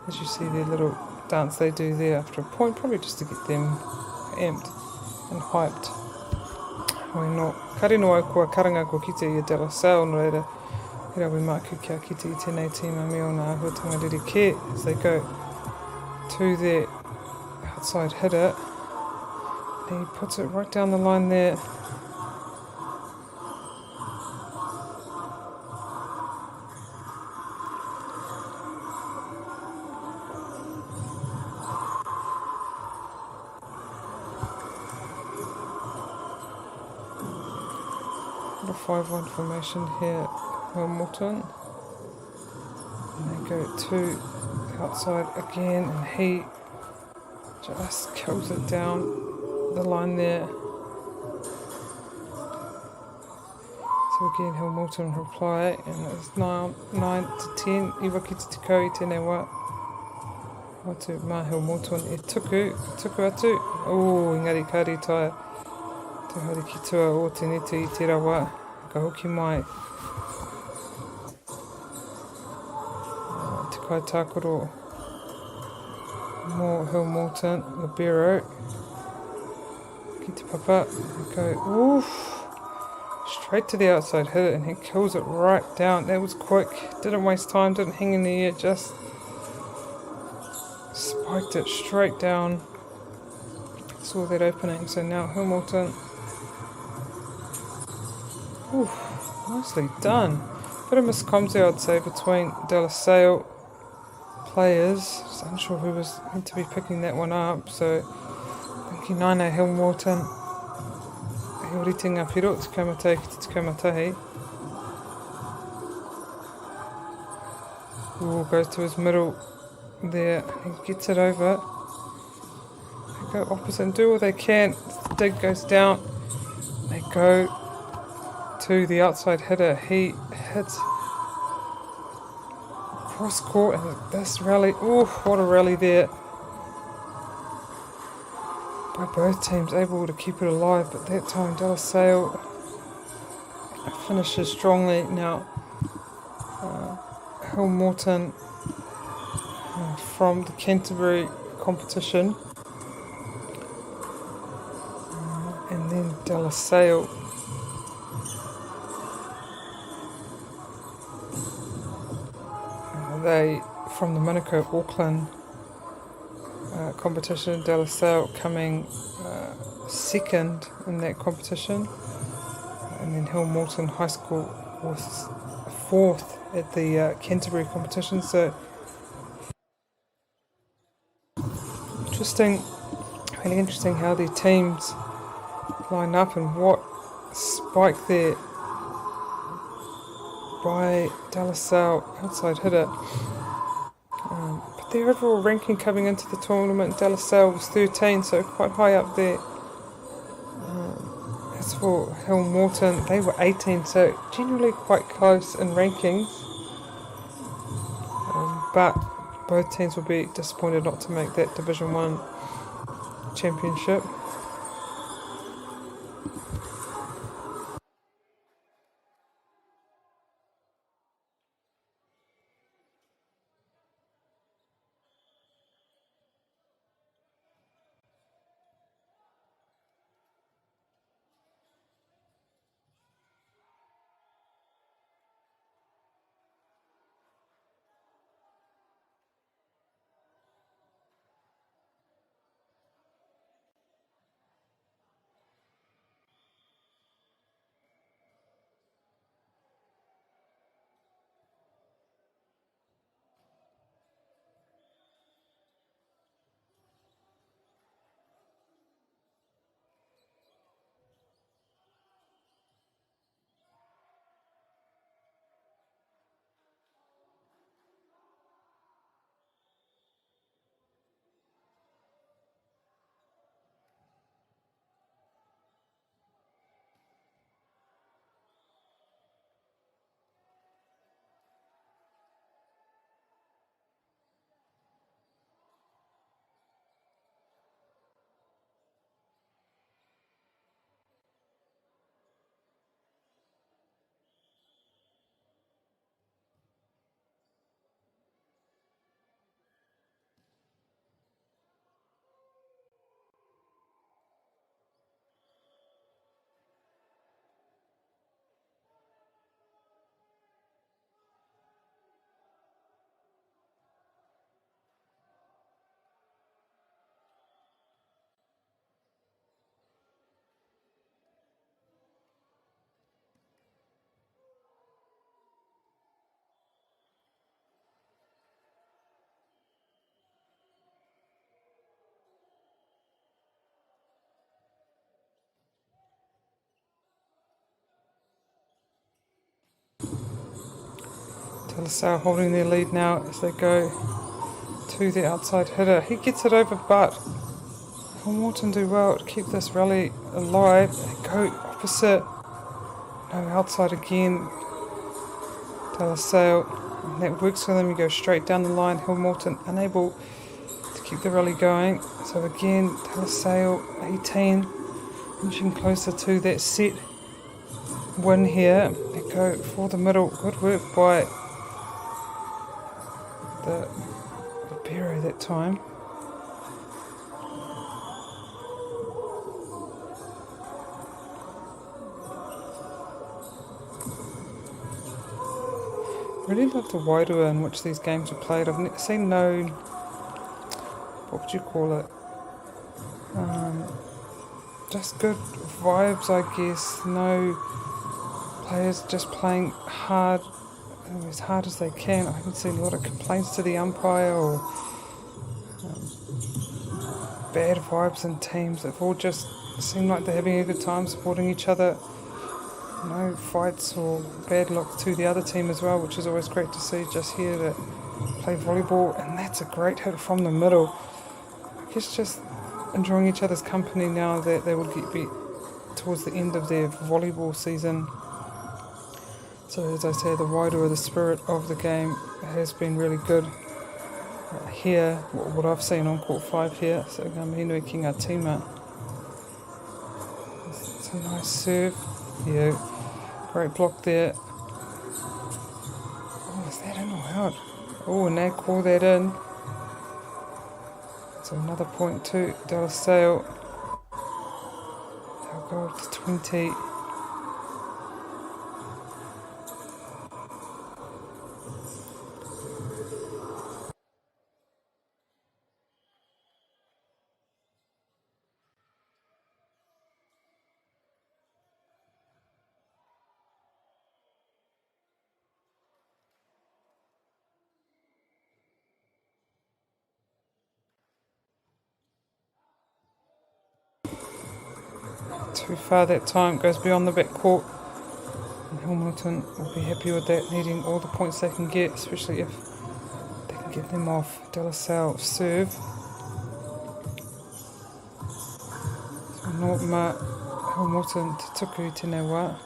as you see their little dance they do there after a point, probably just to get them amped and hyped. Waino, kare no au kua karanga ko kite I De La Salle no reira, he rawe māku kia kite I tēnei tīma me o ngā ahuatanga ririke as they go to their outside hitter. He puts it right down the line there. A 5-1 formation here, Hamilton. And they go to the outside again, and he just kills it down the line there. So again, Hamilton reply, and it's 9 to 10. Iwaki te tikau I tēnei wā. Watu mā Hamilton e tuku atu. Oh, engari kāre taia. Te haere ki tua o te nete I te rawa, ka hoki mai. Te kai tākoro mō Hamilton, Libero. Ki te papa, go, oof, straight to the outside, hit it, and he kills it right down. That was quick, didn't waste time, didn't hang in the air, just spiked it straight down. Saw that opening, so now Hamilton. Oof, nicely done. Bit of miscomms there, I'd say, between De La Salle players. Just unsure who was meant to be picking that one up. So, Pinky Naina, Hill Morton, Hioritinga Piro, Te Kaumatahi. Ooh, goes to his middle there. He gets it over. They go opposite and do all they can. The dig goes down. They go to the outside hitter. He hits cross court, and this rally, ooh, what a rally there by both teams, able to keep it alive, but that time De La Salle finishes strongly. Now Hill Morton from the Canterbury competition, and then De La Salle. They from the Manukau Auckland competition, De La Salle coming second in that competition, and then Hill Morton High School was fourth at the Canterbury competition. So really interesting how their teams line up, and what spike there by De La Salle, outside hitter. But their overall ranking coming into the tournament, De La Salle was 13, so quite high up there. As for Hill Morton, they were 18, so generally quite close in rankings. But both teams will be disappointed not to make that Division 1 championship. De La Salle holding their lead now as they go to the outside hitter. He gets it over, but Hill Morton do well to keep this rally alive. They go opposite. No, outside again. De La Salle, and that works for them. You go straight down the line. Hill Morton unable to keep the rally going. So again, De La Salle 18, inching closer to that set win here. They go for the middle. Good work by the Libero that time. Really love the wairua in which these games are played. I've seen no, what would you call it? Just good vibes, I guess. No players just playing hard as hard as they can. I haven't seen a lot of complaints to the umpire or bad vibes in teams. They've all just seemed like they're having a good time supporting each other. No fights or bad luck to the other team as well, which is always great to see. Just here to play volleyball, and that's a great hit from the middle. I guess just enjoying each other's company now that they will be towards the end of their volleyball season. So as I say, the wider the spirit of the game has been really good. Here, what I've seen on court 5 here, so Ngāmihinui ki ngā tīma. It's a nice serve. Yeah, great block there. Oh, is that in or out? Oh, and they call that in. So another point to De La Salle. They'll go up to 20. Too far that time, goes beyond the back court. And Hamilton will be happy with that, needing all the points they can get, especially if they can get them off. De La Salle serve. So Norma Hamilton to Tuku Tenewa.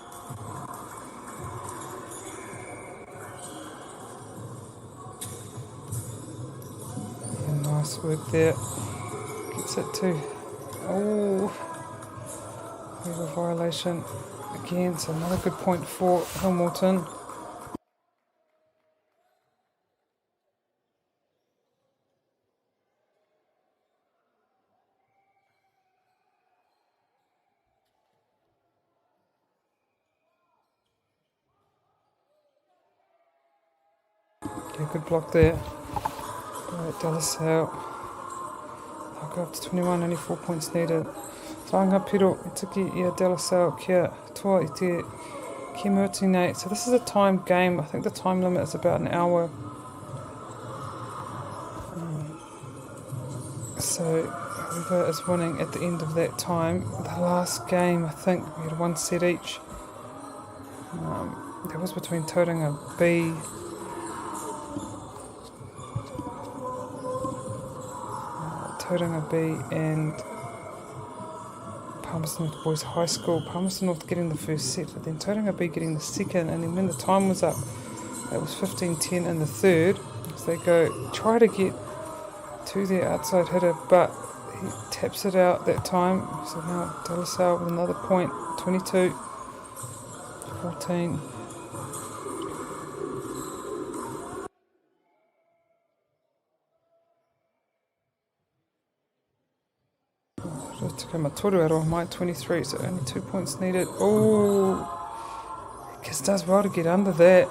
Yeah, nice work there. Gets it to. Oh. We have a violation again, so another good point for Hamilton. Yeah, good block there. Right, De La Salle. I'll go up to 21, only 4 points needed. Rangapiro, i tiki i a De La Salle kia toa i te Kimuti nei. So this is a timed game. I think the time limit is about an hour. So whoever is winning at the end of that time. The last game, I think we had 1 set each. That was between Tauranga B and Palmerston North Boys High School. Palmerston North getting the first set, but then Tauranga B getting the second, and then when the time was up, it was 15-10 in the third. So they go try to get to their outside hitter, but he taps it out that time. So now De La Salle with another point, 22-14. Takuma Toruaro, Mike 23, so only 2 points needed. Oh, Kiss does well to get under that.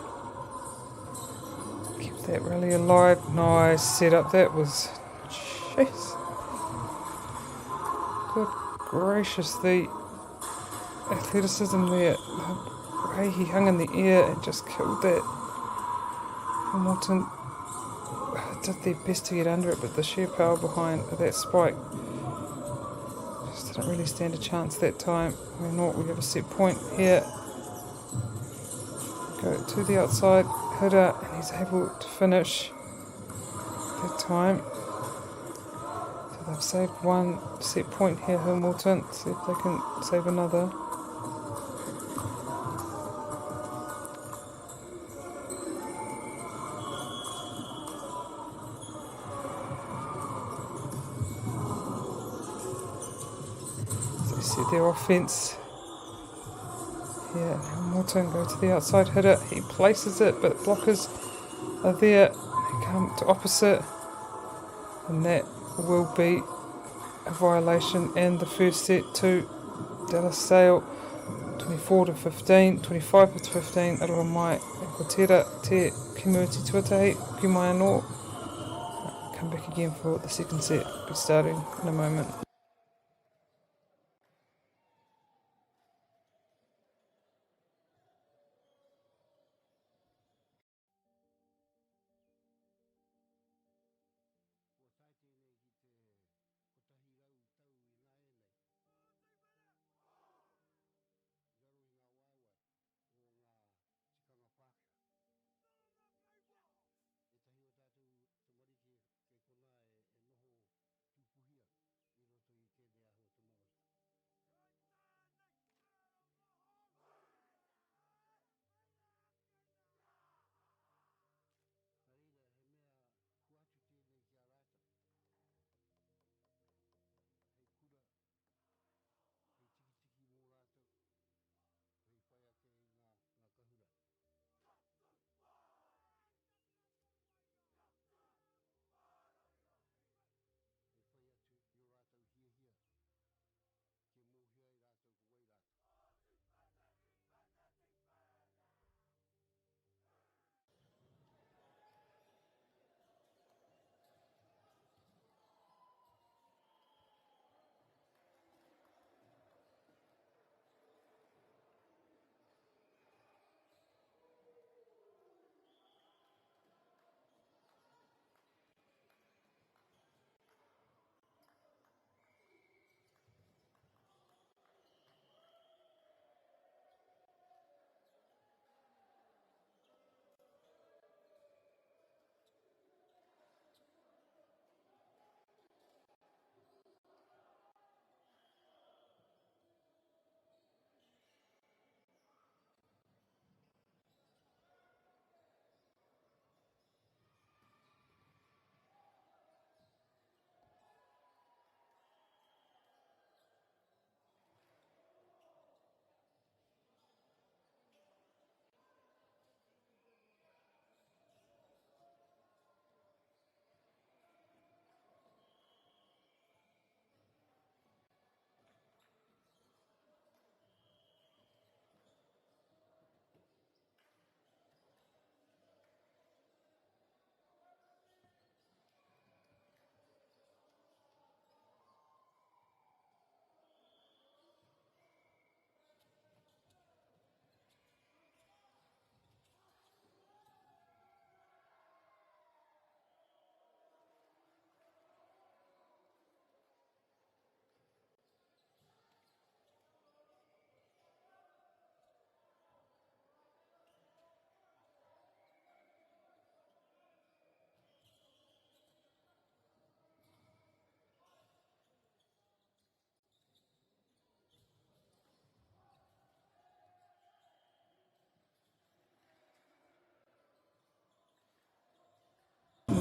Keep that rally alive. Nice setup. That was, jeez. Good gracious, the athleticism there. The way he hung in the air and just killed that. Hamilton did their best to get under it, but the sheer power behind that spike didn't really stand a chance that time. We have a set point here. Go to the outside hitter, and he's able to finish that time. So they've saved 1 set point here, Hamilton. See if they can save another. See their offence. Yeah, Hamilton go to the outside hitter. He places it, but blockers are there. They come to opposite, and that will be a violation. And the first set to De La Salle, 24-15, 25-15. Aroa mai ko tērā te Kimuti tuatahi ki mai anō. Come back again for the second set. Be starting in a moment.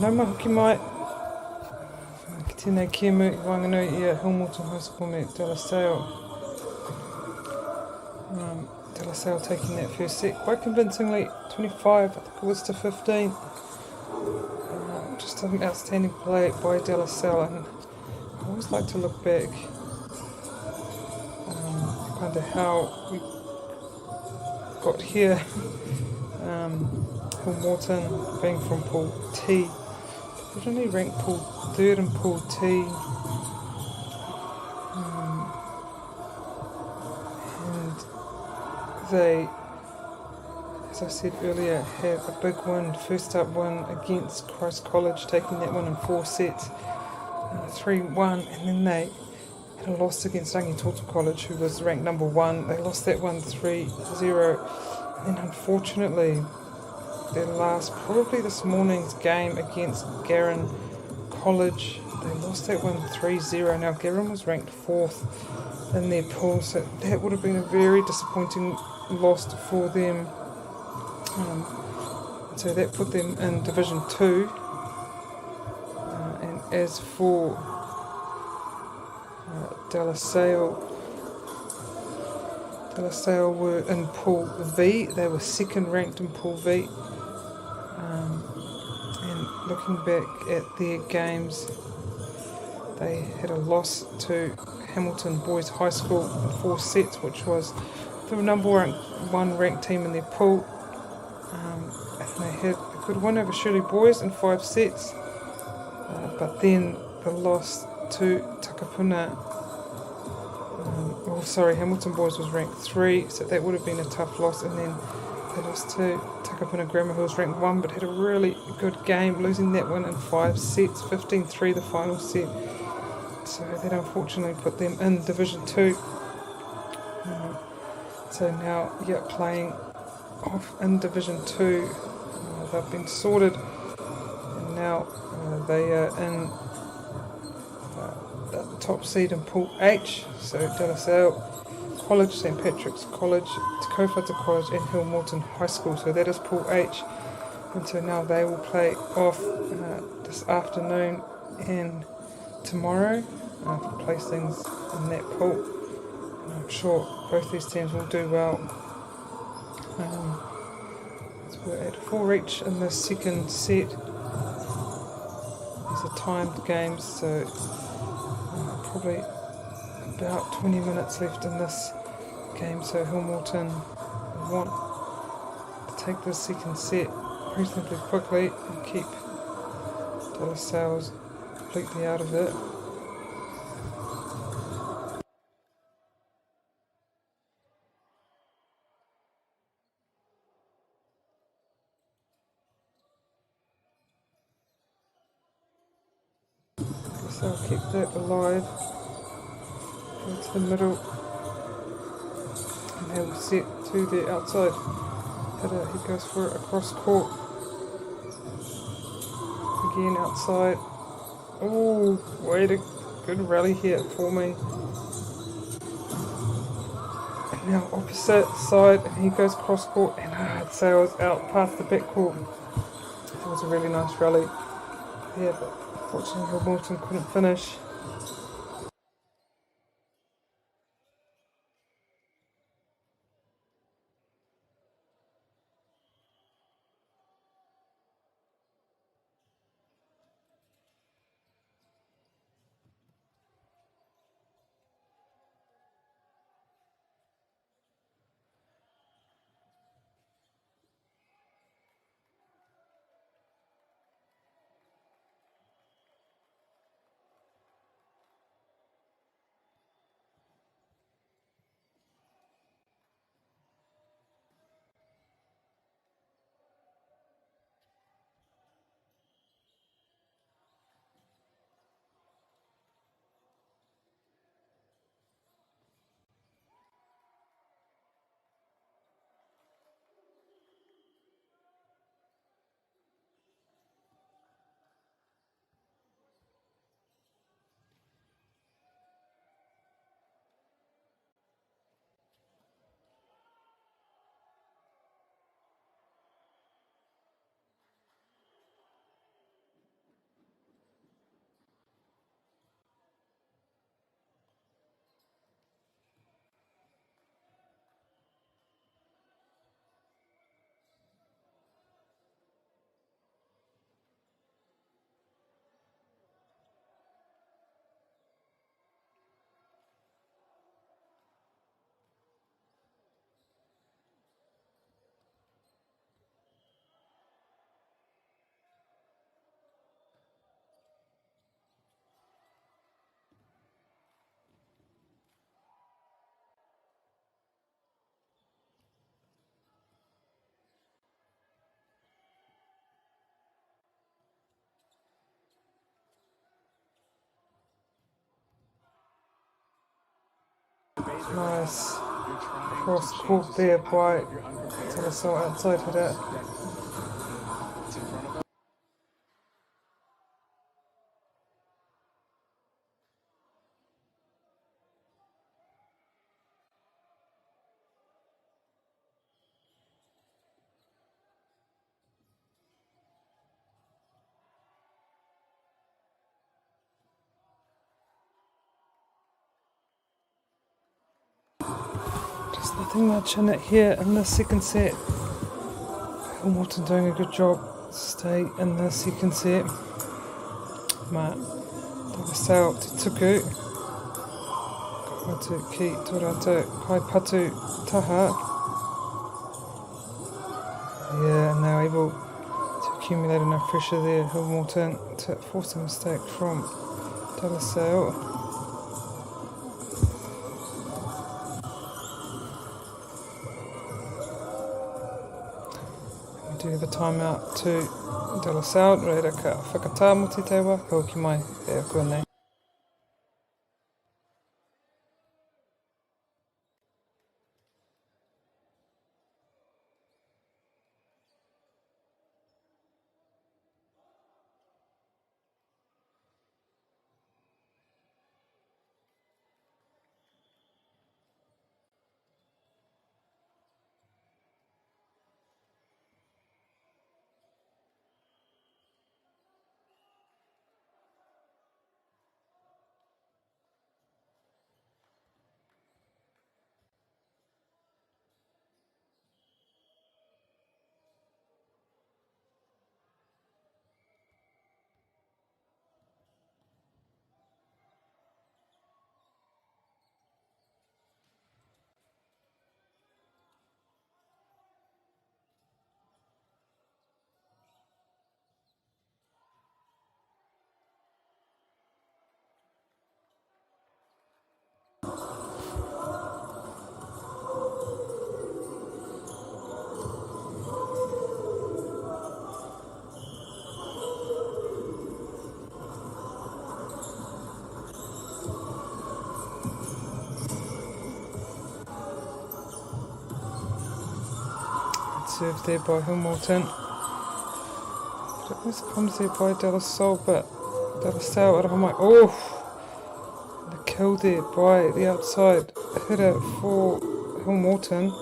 Nau mai hoki mai. Ki tēnei kēmu I Wanganui I a Hamilton High School me De La Salle. De La Salle taking that first set quite convincingly, 25, I think it was to 15. Just an outstanding play by De La Salle, and I always like to look back, wonder how we got here. Hillmorton being from Pool T, originally ranked Pool 3rd in Pool T, and they, as I said earlier, had a big win, first up win against Christ College, taking that one in 4 sets, 3-1, and then they had a loss against Rangitoto College, who was ranked number 1. They lost that one 3-0, and then unfortunately their last, probably this morning's game against Garran College, they lost that one 3-0. Now Garran was ranked 4th in their pool, so that would have been a very disappointing loss for them. So that put them in Division 2. And as for De La Salle were in Pool V. They were 2nd ranked in Pool V. And looking back at their games, they had a loss to Hamilton Boys High School in 4 sets, which was the number 1 ranked team in their pool. And they had a good win over Shirley Boys in 5 sets. But then the loss to Takapuna, Hamilton Boys was ranked 3, so that would have been a tough loss. And then they lost to Takapuna Grammar, who was ranked 1, but had a really good game, losing that one in 5 sets, 15-3 the final set. So that unfortunately put them in Division 2. So now, playing off in Division 2. They've been sorted, and now they are in the top seed in Pool H. So De La Salle College, St Patrick's College, Te Kaupata College and Hillmorton High School. So that is Pool H. And so now they will play off this afternoon and tomorrow to place things in that pool. And I'm sure both these teams will do well. So we're at 4 each in the second set. These are timed games, so probably about 20 minutes left in this game, so Hillmorton want to take the second set reasonably quickly and keep De La Salle completely out of it. So I'll keep that alive. Go to the middle. And they will set to the outside. Hitter, he goes for it across court. Again outside. Oh, wait a good rally here for me. And now opposite side, and he goes cross court, and it sails out past the back court. That was a really nice rally. Yeah, but unfortunately Hillmorton couldn't finish. Nice cross court there by De La Salle outside hitter. Just nothing much in it here in the second set. Hamilton doing a good job to stay in the second set. Mā De La Salle te tuku. Watu ki tō rātou kai patu taha. Yeah, and they're able to accumulate enough pressure there, Hamilton, to force a mistake from De La Salle. We do have a timeout to De La Salle. Reira ka whakatā mo te tewa, ka hoki mai e a kua nei. Serve there by Hamilton. But it always comes there by De La Salle, but De La Salle Aramai. Oh! The kill there by the outside hitter for Hamilton.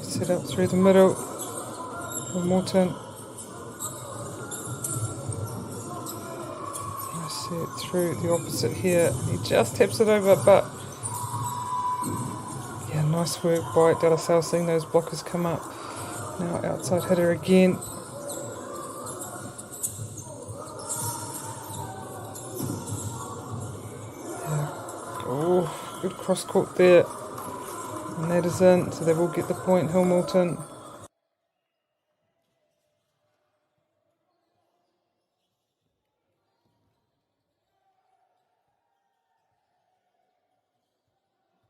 Set up through the middle. Hamilton. I see it through the opposite here. He just taps it over, but yeah, nice work by De La Salle, seeing those blockers come up. Now outside hitter again. Yeah. Oh, good cross court there. And that is in, so they will get the point, Hamilton.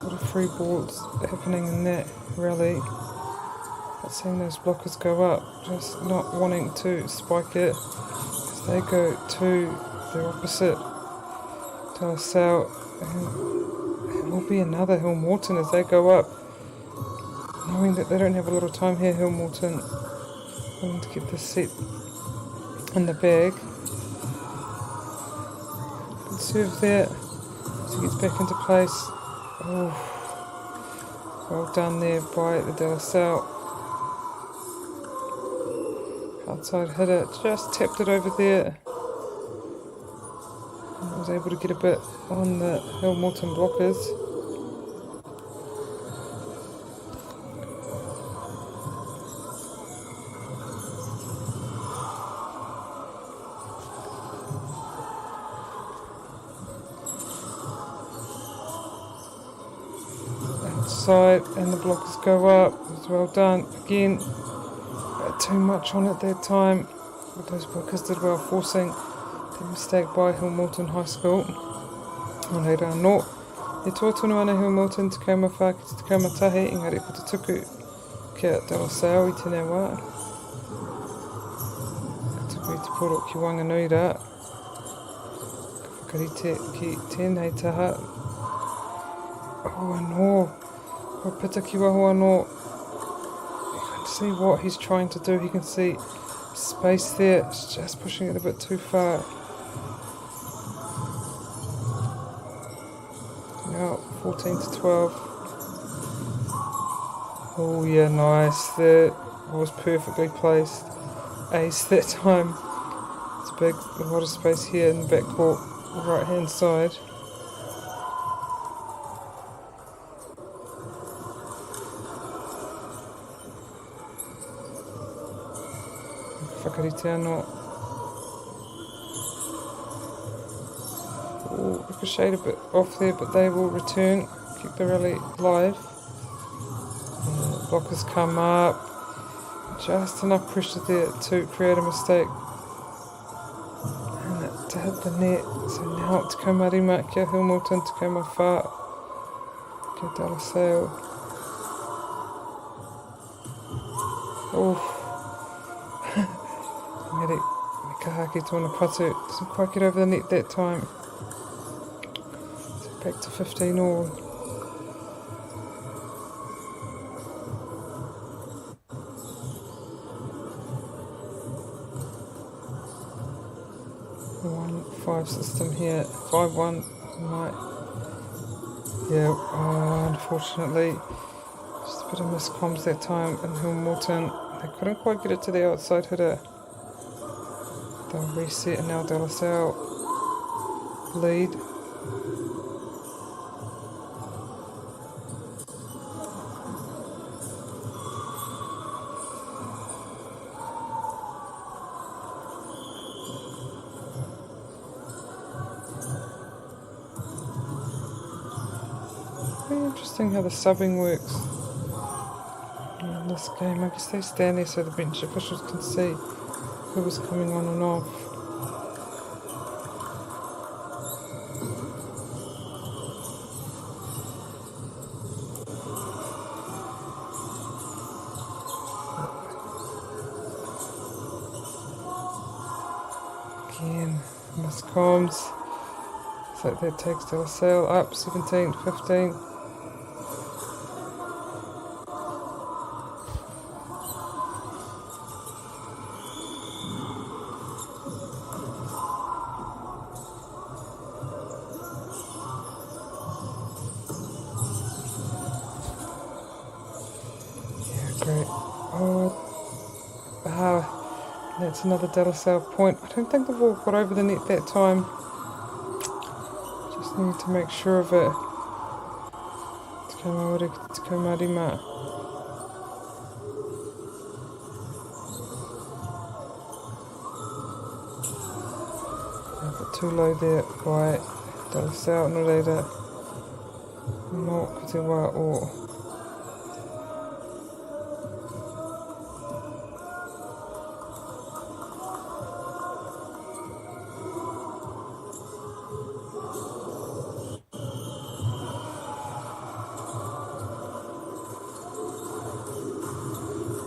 A lot of free balls happening in that rally. But seeing those blockers go up, just not wanting to spike it. As they go to the opposite. De La Salle. It will be another Hamilton as they go up. Knowing that they don't have a lot of time here, Hamilton wanting to get this set in the bag. Good serve there as he gets back into place. Oh, well done there by the De La Salle. Outside hitter just tapped it over there. It was able to get a bit on the Hamilton blockers. Outside, and the blockers go up. It was well done. Again, a bit too much on at that time. But those blockers did well, forcing the mistake by Hamilton High School. Reira anō. E tōtunu ana Hamilton, te kauma whākiti, te kauma tahi, engari ko te tuku kia De La Salle I tēnei wā. Ka tuku I te poro ki Wanganui-ra. Ka whakarite ki tēnei taha. Oh anō. Ko pita ki waho anō. You can see what he's trying to do. He can see space there. It's just pushing it a bit too far. Now 14 to 12. Oh yeah, nice. That was perfectly placed. Ace that time. It's big, a lot of space here in the backcourt, right hand side. Whakarite anō. Ricochet a bit off there, but they will return. Keep the rally live. Blockers come up. Just enough pressure there to create a mistake. And to hit the net. So now Te Kaumarima, kia Hamilton, Te Kaumawha, kia De La Salle. Oof. Ngari, Mikahaki tōna patu. Doesn't quite get over the net that time. So back to 15 all. One 5 system here. 5-1 might. Yeah, unfortunately. Just a bit of miscomms that time in Hamilton. They couldn't quite get it to the outside hitter. They'll reset and now De La Salle lead. Very interesting how the subbing works in this game. I guess they stand there so the bench officials can see who was coming on and off. Again, miscomms. Looks like that takes De La Salle up 17-15. Great. Oh, that's another De La Salle point. I don't think the ball got over the net that time. Just need to make sure of it. Te Kaumarima. A bit too low there by De La Salle. No reira. No kute wā o.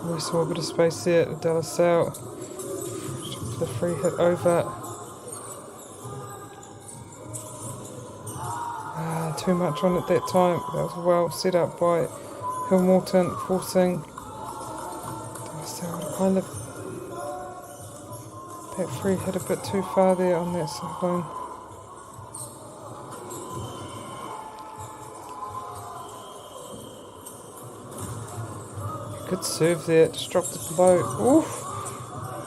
We saw a bit of space there at De La Salle. The free hit over. Too much on at that time. That was well set up by Hamilton, forcing De La Salle to kind of that free hit a bit too far there on that cyclone. Good serve there, just dropped it below. Oof!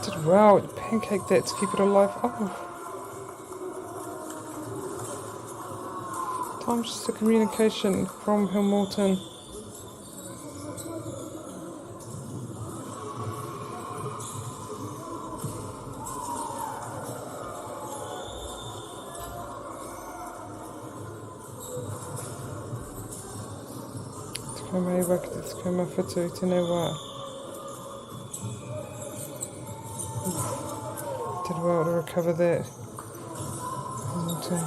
Did well, pancake that to keep it alive. Oh! times just the communication from Hamilton. Mai waka te tukuma whatu I tēnei wā. Did well to recover that. Hamilton.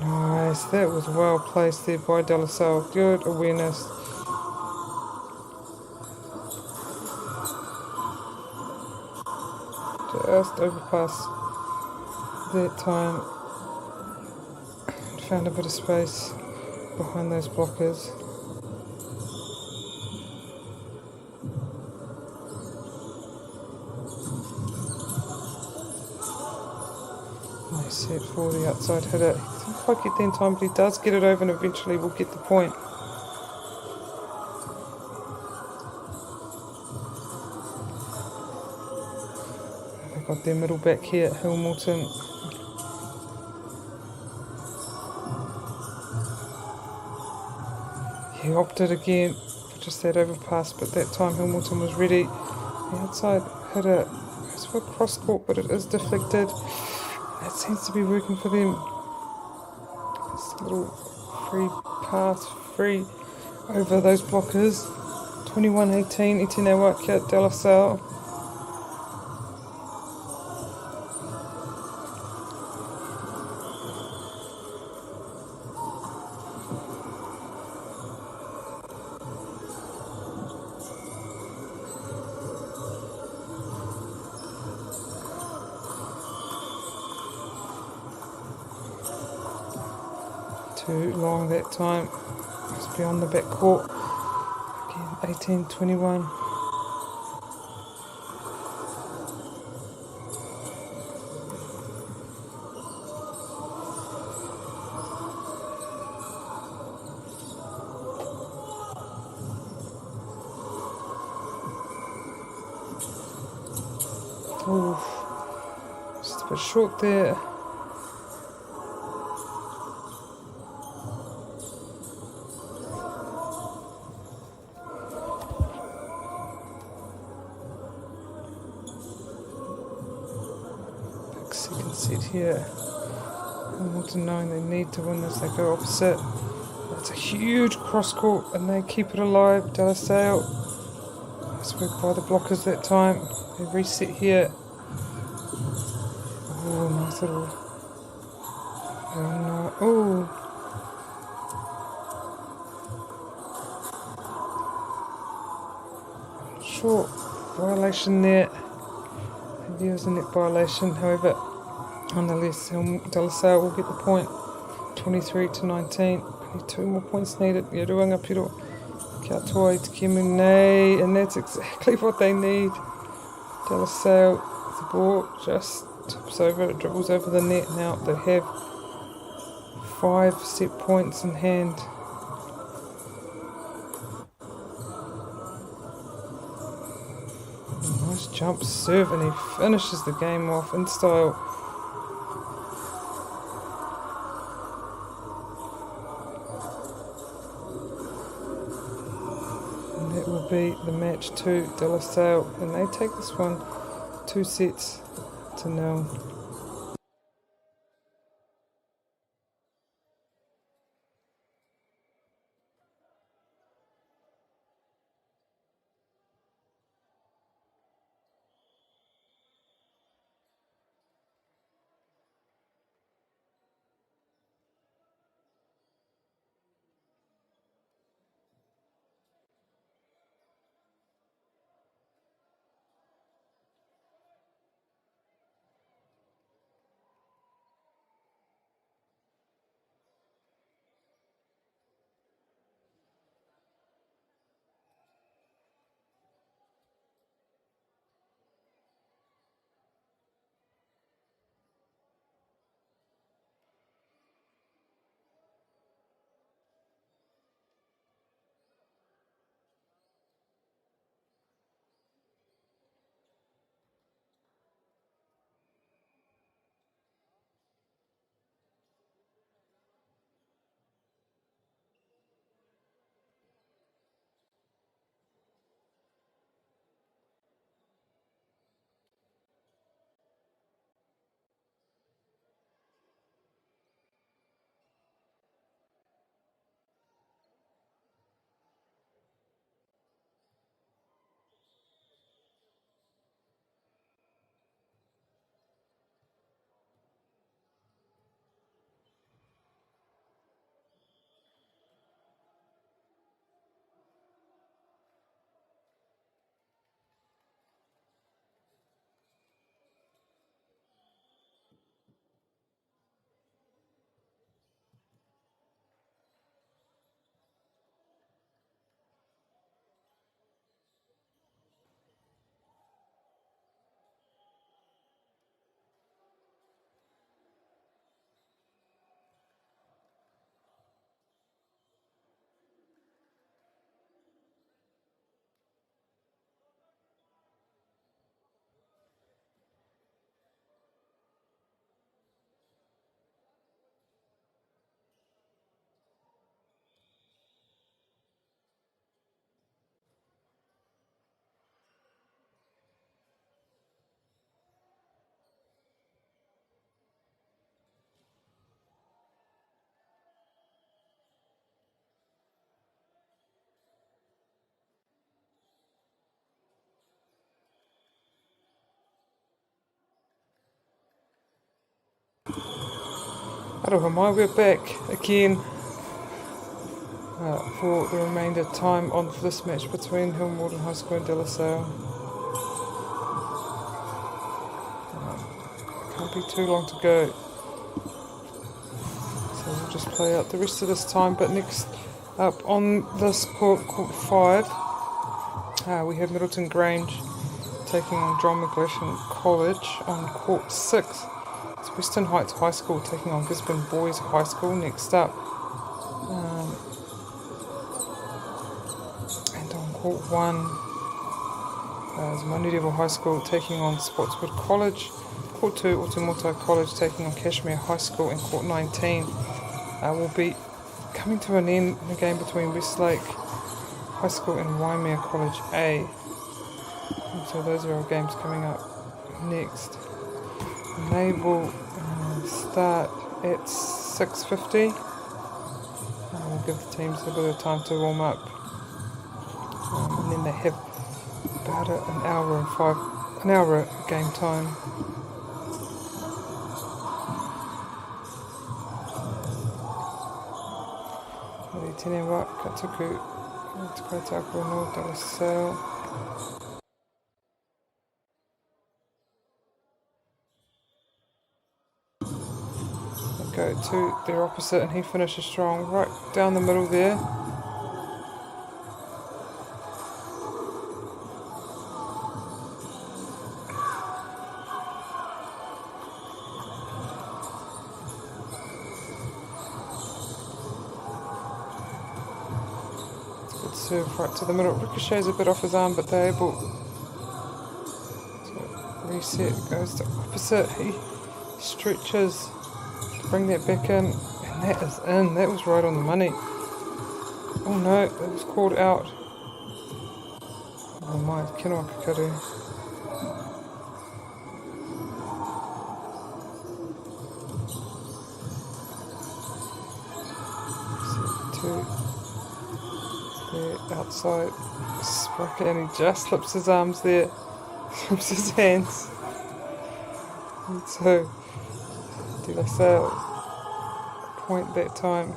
Nice, that was well placed there by De La Salle. Good awareness. Just overpass that time. Found a bit of space behind those blockers. Nice set for the outside hitter. He didn't quite get there in time, but he does get it over and eventually will get the point. They've got their middle back here, Hamilton. He opted again for just that overpass, but that time Hamilton was ready. The outside hitter goes for a cross court, but it is deflected. That seems to be working for them. This little free pass, free over those blockers. 21-18, Etienne Wakia, De La Salle. Too long that time. It's beyond the back court. Again, 18-21. Oof. Just a bit short there. Second set here. Hamilton knowing they need to win this, they go opposite. It's a huge cross court and they keep it alive. De La Salle. Nice work by the blockers that time. They reset here. Oh, nice little. Oh. Short violation there. There was a net violation, however, nonetheless, De La Salle will get the point. 23-19. Only 2 more points needed. Yeruanga Piro, kia toa I te Kemunei, and that's exactly what they need. De La Salle, the ball just tips over, it dribbles over the net. Now they have 5 set points in hand. Nice jump serve, and he finishes the game off in style. And that will be the match to De La Salle, and they take this one 2-0. Aroha mai, we're back again for the remainder time on for this match between Hill Moreton High School and De La Salle. Can't be too long to go, so we'll just play out the rest of this time. But next up on this court 5, we have Middleton Grange taking on John McGlashan College on court 6. It's Western Heights High School taking on Gisborne Boys High School next up. And on court 1 is Manureva High School taking on Spotswood College. Court 2, Otumoto College taking on Cashmere High School. And court 19 will be coming to an end in the game between Westlake High School and Waimea College A. And so those are our games coming up next. And they will start at 6:50. We'll give the teams a bit of time to warm up. And then they have about an hour game time. Tēnei wā, ka tuku Tākua no De La Salle. They go to their opposite and he finishes strong right down the middle there. Serve right to the middle. Ricochets a bit off his arm, but they're able to reset. Goes to opposite. He stretches to bring that back in, and that is in. That was right on the money. Oh no, it was called out. Oh my, Kenoa Kakaru. Outside Sprocket, and he just slips his arms there, slips his hands, and so De La Salle point that time.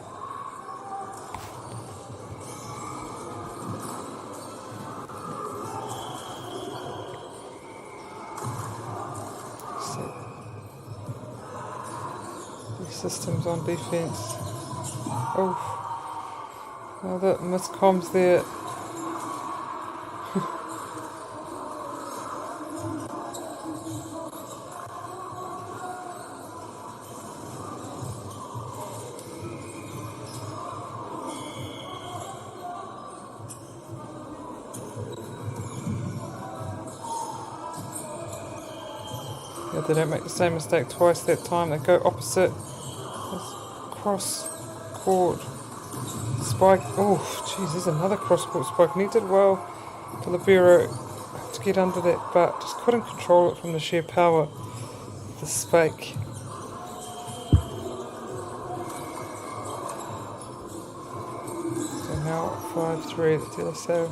So the systems on defense. Oh. Another miscomms there. Yeah, they don't make the same mistake twice that time. They go opposite. Cross court. Spike, oh jeez, there's another cross-court spike, and he did well to Libero to get under that, but just couldn't control it from the sheer power of the spike. So now 5-3 at De La Salle.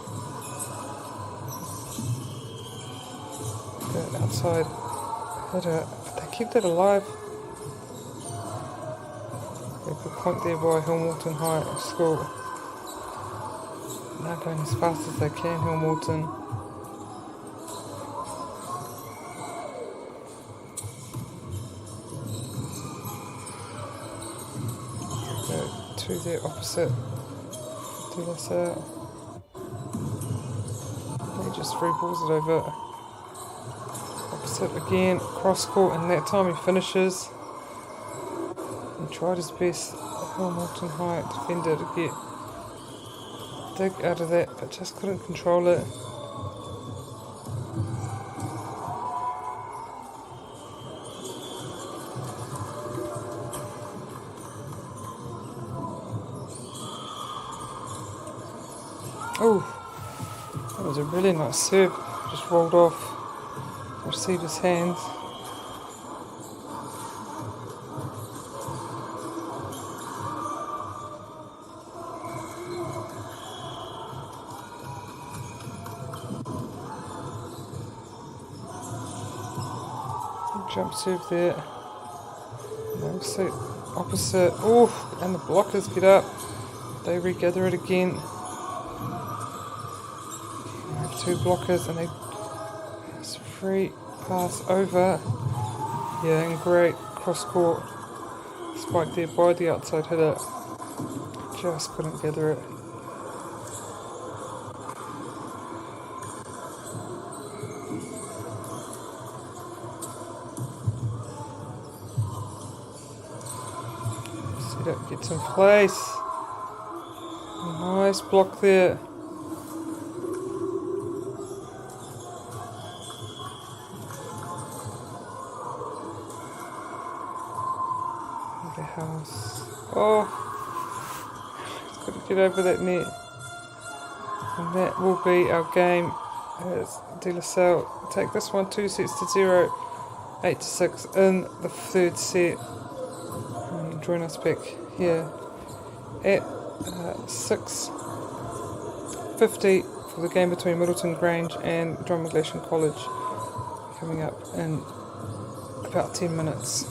That outside hitter, but they kept it alive. Good point there by Hill Moreton High School. Now going as fast as they can, Hill Moreton. Go to their opposite, De La Salle. They just free balls it over. Opposite again, cross court, and that time he finishes. Tried his best, Hill Moreton High defender to get dig out of that, but just couldn't control it. Oh, that was a really nice serve, just rolled off the receiver's hands. Jump serve there. Opposite. Oh, and the blockers get up. They regather it again. Have 2 blockers and it's a free pass over. Yeah, and great cross court spike there by the outside hitter. Just couldn't gather it. Set up, gets in place. Nice block there. The house. Oh, got to get over that net. And that will be our game as De La Salle take this one 2-0, 8-6 in the 3rd set. And you can join us back here at 6:50 for the game between Middleton Grange and Drumaglashan College, coming up in about 10 minutes.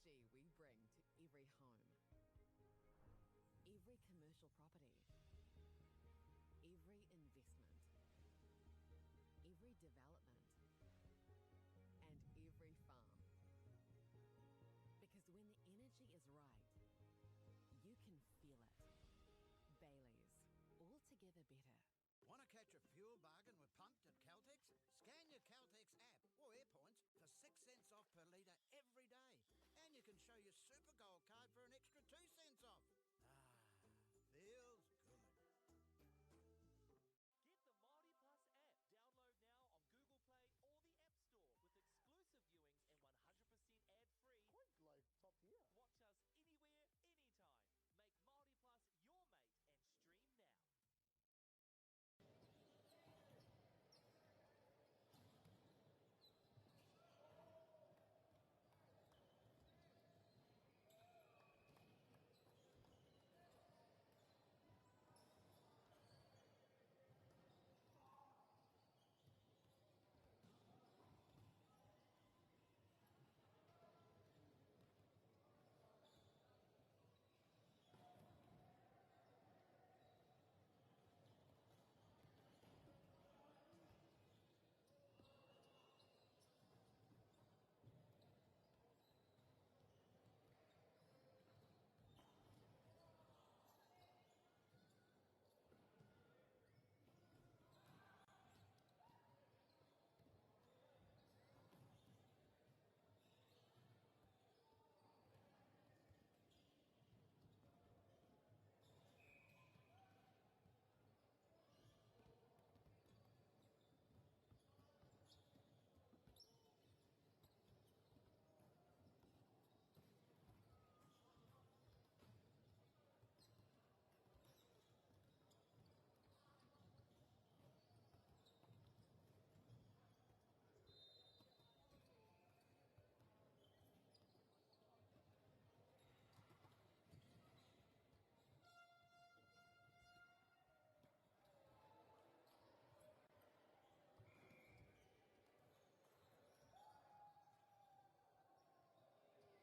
energy we bring to every home, every commercial property, every investment, every development, and every farm. Because when the energy is right, you can feel it. Baileys, altogether better. Want to catch a fuel bargain with Pumped at Caltex? Scan your Caltex app or AirPoints for 6 cents off per litre every day. And you can show your Super Gold card for an extra 2 cents off. Feels good. Get the Māori Plus app. Download now on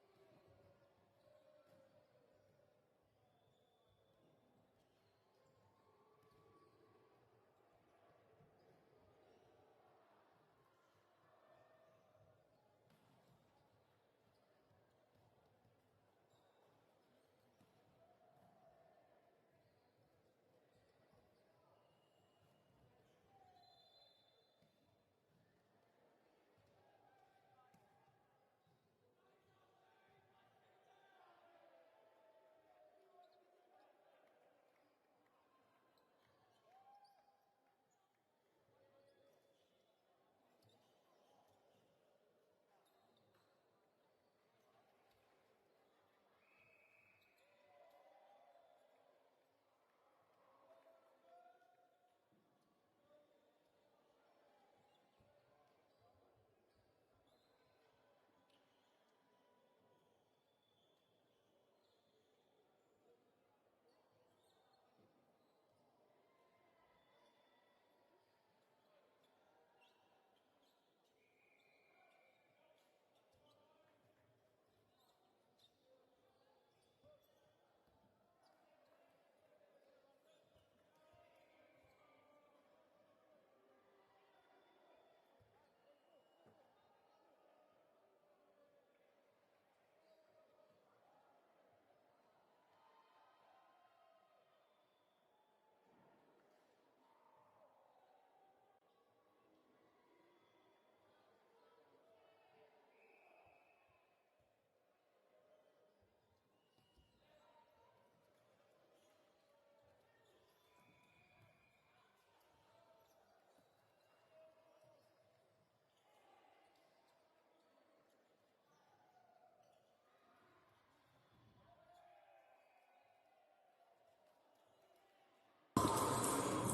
Google Play or the App Store with exclusive viewings and 100% ad-free. Quite life top here. Watch us anywhere, anytime. Make Māori Plus your mate and stream now.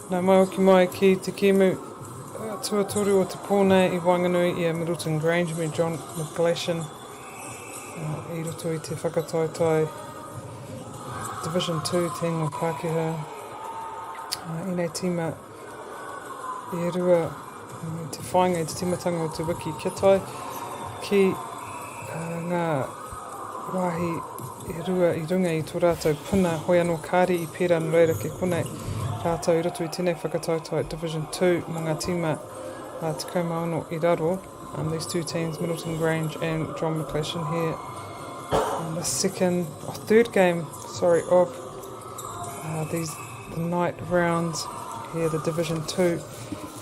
Nā mai hoki mai ki te kimu tuatoru o te pōne I Wanganui I a Middleton Grange me John McGlashan I roto I te whakataetai Division 2 Tenga Pākehā I nei tima I rua I te whainga I te timatanga o te wiki kia tai ki ngā wāhi e rua I runga I tō rātou puna hoi anō kāri I pērā no reira ke konei rātou I roto I tēnei whakatautai Division 2 mō ngā tīma Te Kaumaono I raro. These two teams, Middleton Grange and John McClellan here. Third game, of the night rounds here, the Division 2.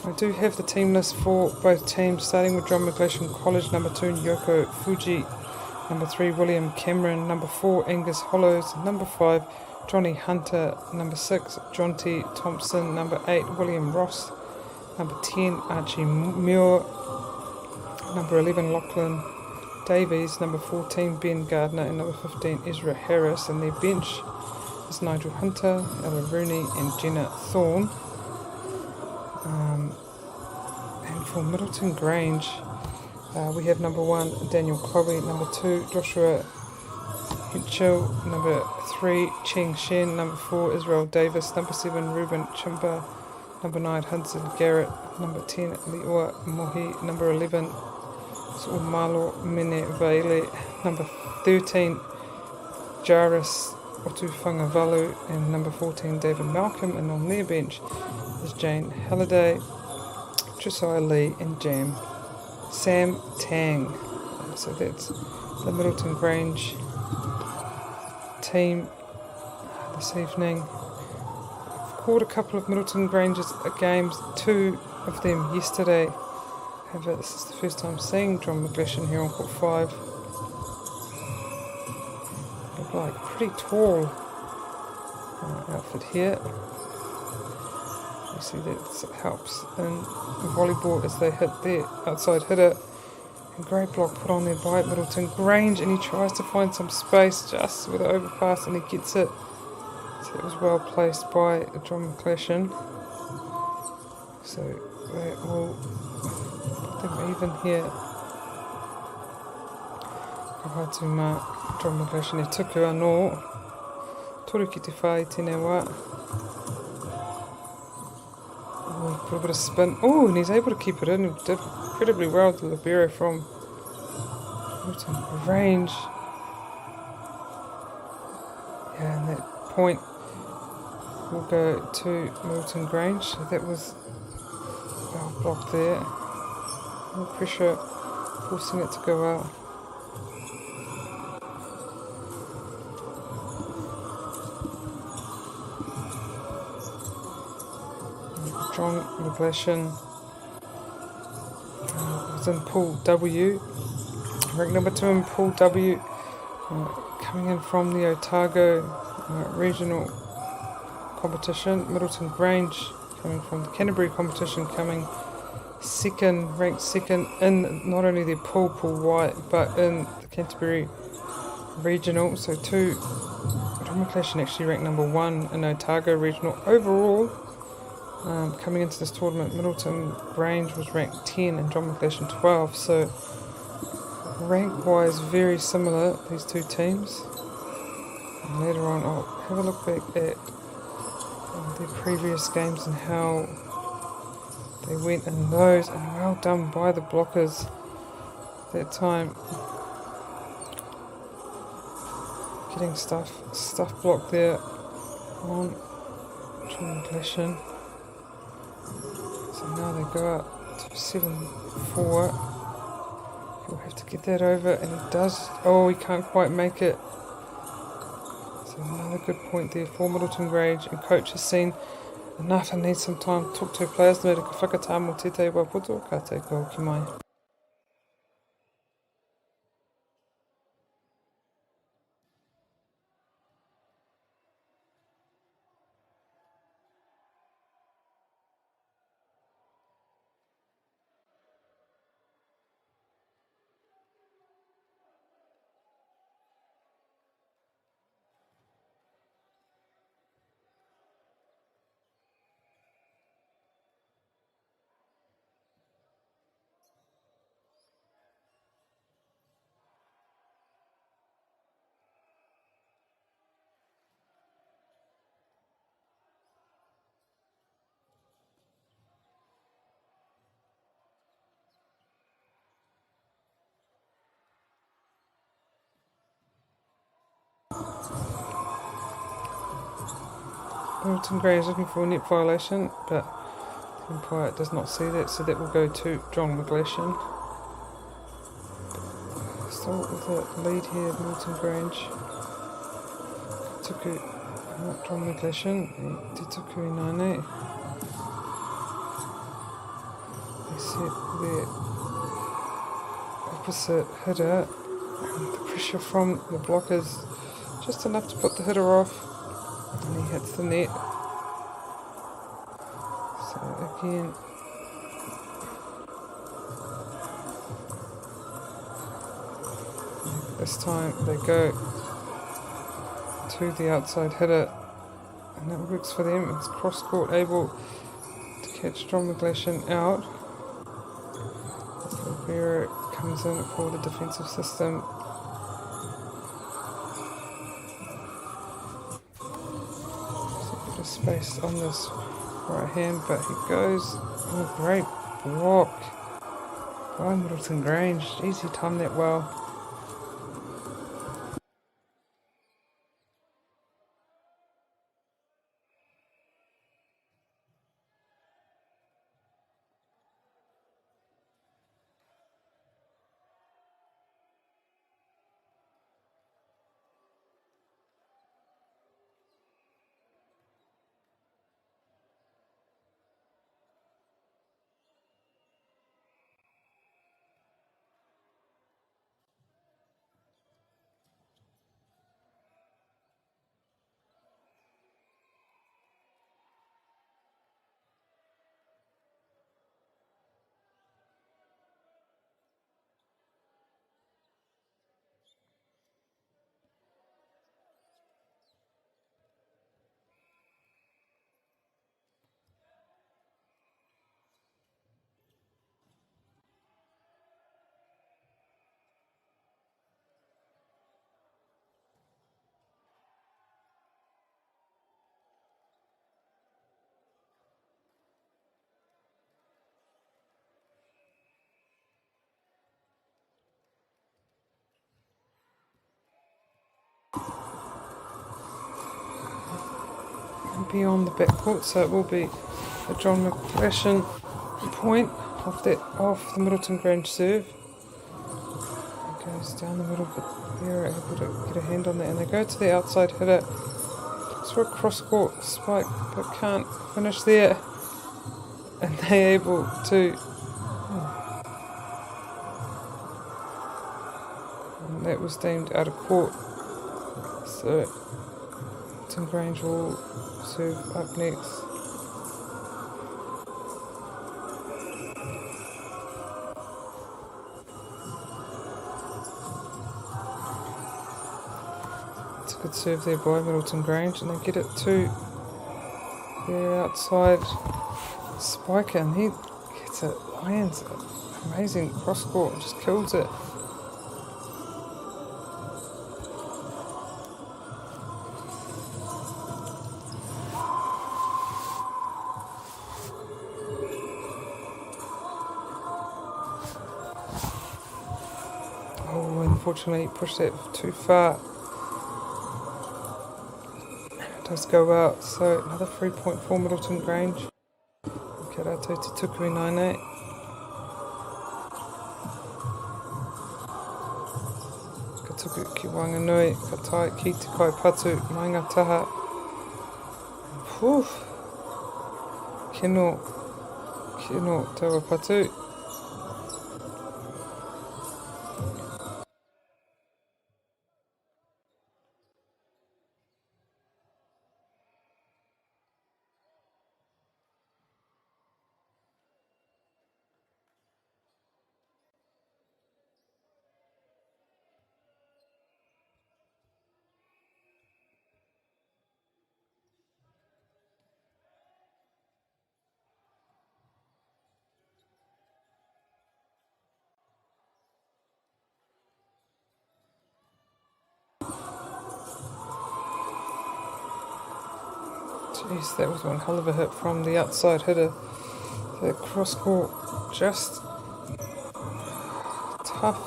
I do have the team list for both teams, starting with John McClellan College, number 2, Yoko Fuji, number 3, William Cameron, number 4, Angus Hollows, number 5, Johnny Hunter, number 6, John T. Thompson, number 8, William Ross, number 10, Archie Muir, number 11, Lachlan Davies, number 14, Ben Gardner, and number 15, Ezra Harris. And their bench is Nigel Hunter, Ella Rooney, and Jenna Thorne. And for Middleton Grange, we have number 1, Daniel Cobby, number 2, Joshua Hinchell, number 3, Cheng Shen, number 4, Israel Davis, number 7, Ruben Chimba, number 9, Hudson Garrett, number 10, Liua Mohi, number 11, Malo Mene Vaile, number 13, Jairus Otufangavalu, and number 14, David Malcolm. And on their bench is Jane Halliday, Josiah Lee, and Sam Tang. So that's the Middleton Grange team this evening. I've caught a couple of Middleton Grange's games, 2 of them yesterday. However, this is the first time seeing John McClellan here on court 5. Look like pretty tall outfit here. You see that helps in volleyball as they hit their outside hitter. And great block put on there by Middleton Grange, and he tries to find some space just with the overpass and he gets it. So it was well placed by John McClellan. So that will even here. Kahatu mā John McClellan e tuku anō. Toru ki te whai tēnei wā. Oh, he put a bit of spin. Oh, and he's able to keep it in. He did incredibly well, the libero from Middleton Grange. Yeah, and that point will go to Middleton Grange. So that was well blocked there. No pressure forcing it to go out. John McClellan was in Pool W, ranked number 2 in Pool W, coming in from the Otago regional competition. Middleton Grange coming from the Canterbury competition, coming ranked second in not only their Pool Y, but in the Canterbury regional. So John McClellan actually ranked number 1 in Otago regional overall. Coming into this tournament, Middleton Grange was ranked 10 and John McClellan 12. So rank-wise, very similar, these two teams. And later on, I'll have a look back at their previous games and how they went in those. And well done by the blockers that time. Getting stuff blocked there on John McClellan. So now they go up to 7-4. He'll have to get that over, and he does. Oh, he can't quite make it. So another good point there for Middleton Grange, and coach has seen enough and needs some time to talk to players. Nō reira ka whakatā mō tētai wapoto, ka te ko ki mai. Middleton Grange looking for a net violation, but the umpire does not see that, so that will go to John McGlashan. Still with the lead here, Middleton Grange. Tuku, John McGlashan, Te Tuku Nane. They set their opposite hitter, and the pressure from the blockers just enough to put the hitter off, and he hits the net. So again, this time they go to the outside hitter, and it works for them. It's cross court able to catch John McGlashan out. Rivera comes in for the defensive system. Space on this right hand, but he goes. Oh, great block by Middleton Grange. Jeez, he timed that well. Beyond the backcourt, so it will be a John McGlashan point off the Middleton Grange serve. It goes down the middle, but they're able to get a hand on that, and they go to the outside hitter. It's for a cross court spike, but can't finish there, and they're able to. And that was deemed out of court, so Middleton Grange will serve up next. It's a good serve there by Middleton Grange, and they get it to the outside spiker, and he gets it, lands it. Amazing cross court, just kills it. Unfortunately, pushed it too far. It does go out, so another 3 point for Middleton Grange. Karato Te Tuku Nane. Ka tuku ki Wanganui, ka tai ki te kaipatu, mai ngā taha. Kino taua patu. Jeez, that was one hell of a hit from the outside hitter. The cross court just tough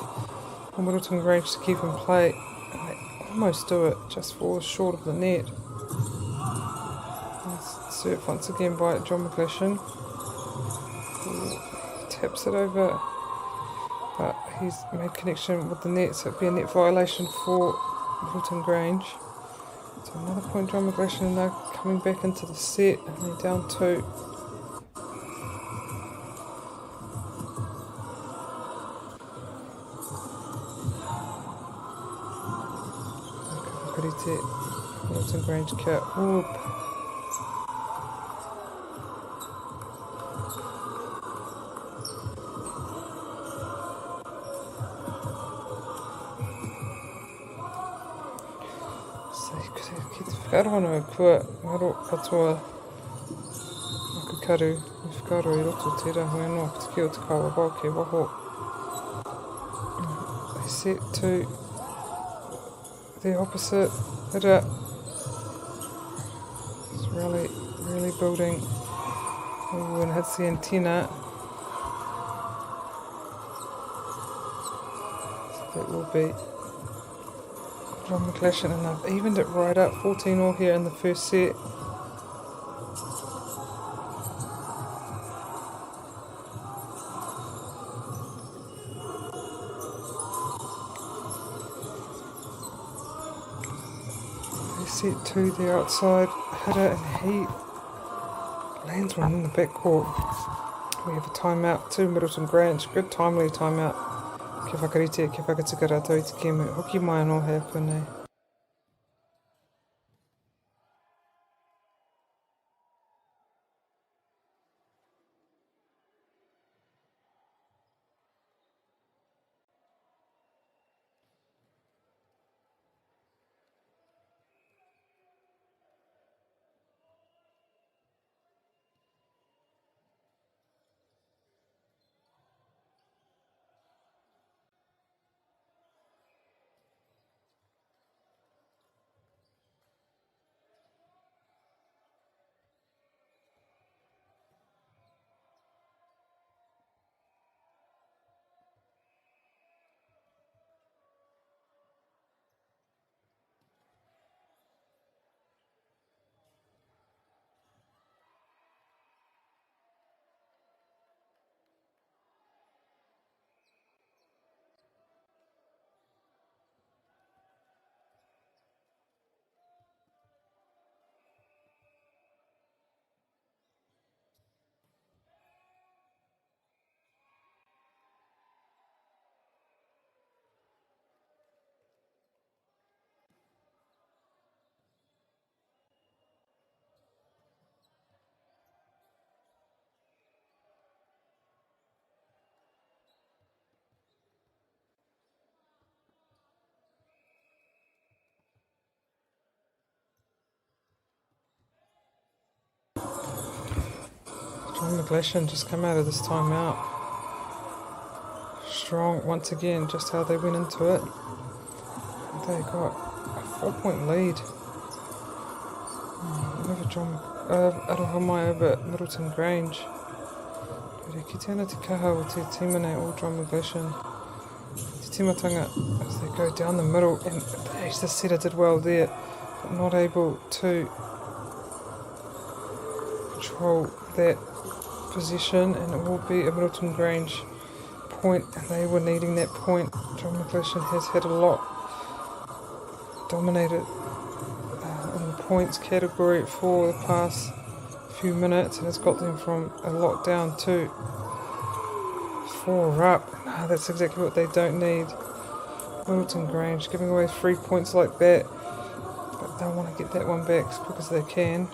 for Middleton Grange to keep in play. And they almost do it, just falls short of the net. serve once again by John McGlashan. Taps it over, but he's made connection with the net, so it'd be a net violation for Middleton Grange. So another point, John McGlashan, and they're coming back into the set, and they're down 2. Middleton Grange kia whoop. Ki te whakaaro ana kua ngaro katoa Makakaru I whakaaro I roto tērā hoi anō ki te ki o te kawa ke waho. They set to the opposite. Hira. It's really building. Ooh, and hits the antenna. So that will be John McGlashan, and they've evened it right up. 14-all here in the first set. Set 2 there outside, hitter, and he lands one in the backcourt. We have a timeout to Middleton Grange. Good timely timeout. Kia whakarite, kia whakatika rātou I te kēmu. Hoki mai anō hea konei. John McGlashan just come out of this timeout. Strong once again, just how they went into it. They got a 4-point lead. Over John Arohamai over Middleton Grange. Ki tēnā te kaha o te tīmane o John McGlashan. Te timatanga as they go down the middle, and the setter did well there, but not able to control that position, and it will be a Middleton Grange point, and they were needing that point. John McGlashan has had a lot, dominated in the points category for the past few minutes, and has got them from a lot down to 4 up. No, that's exactly what they don't need. Middleton Grange giving away 3 points like that, but they'll want to get that one back as quick as they can.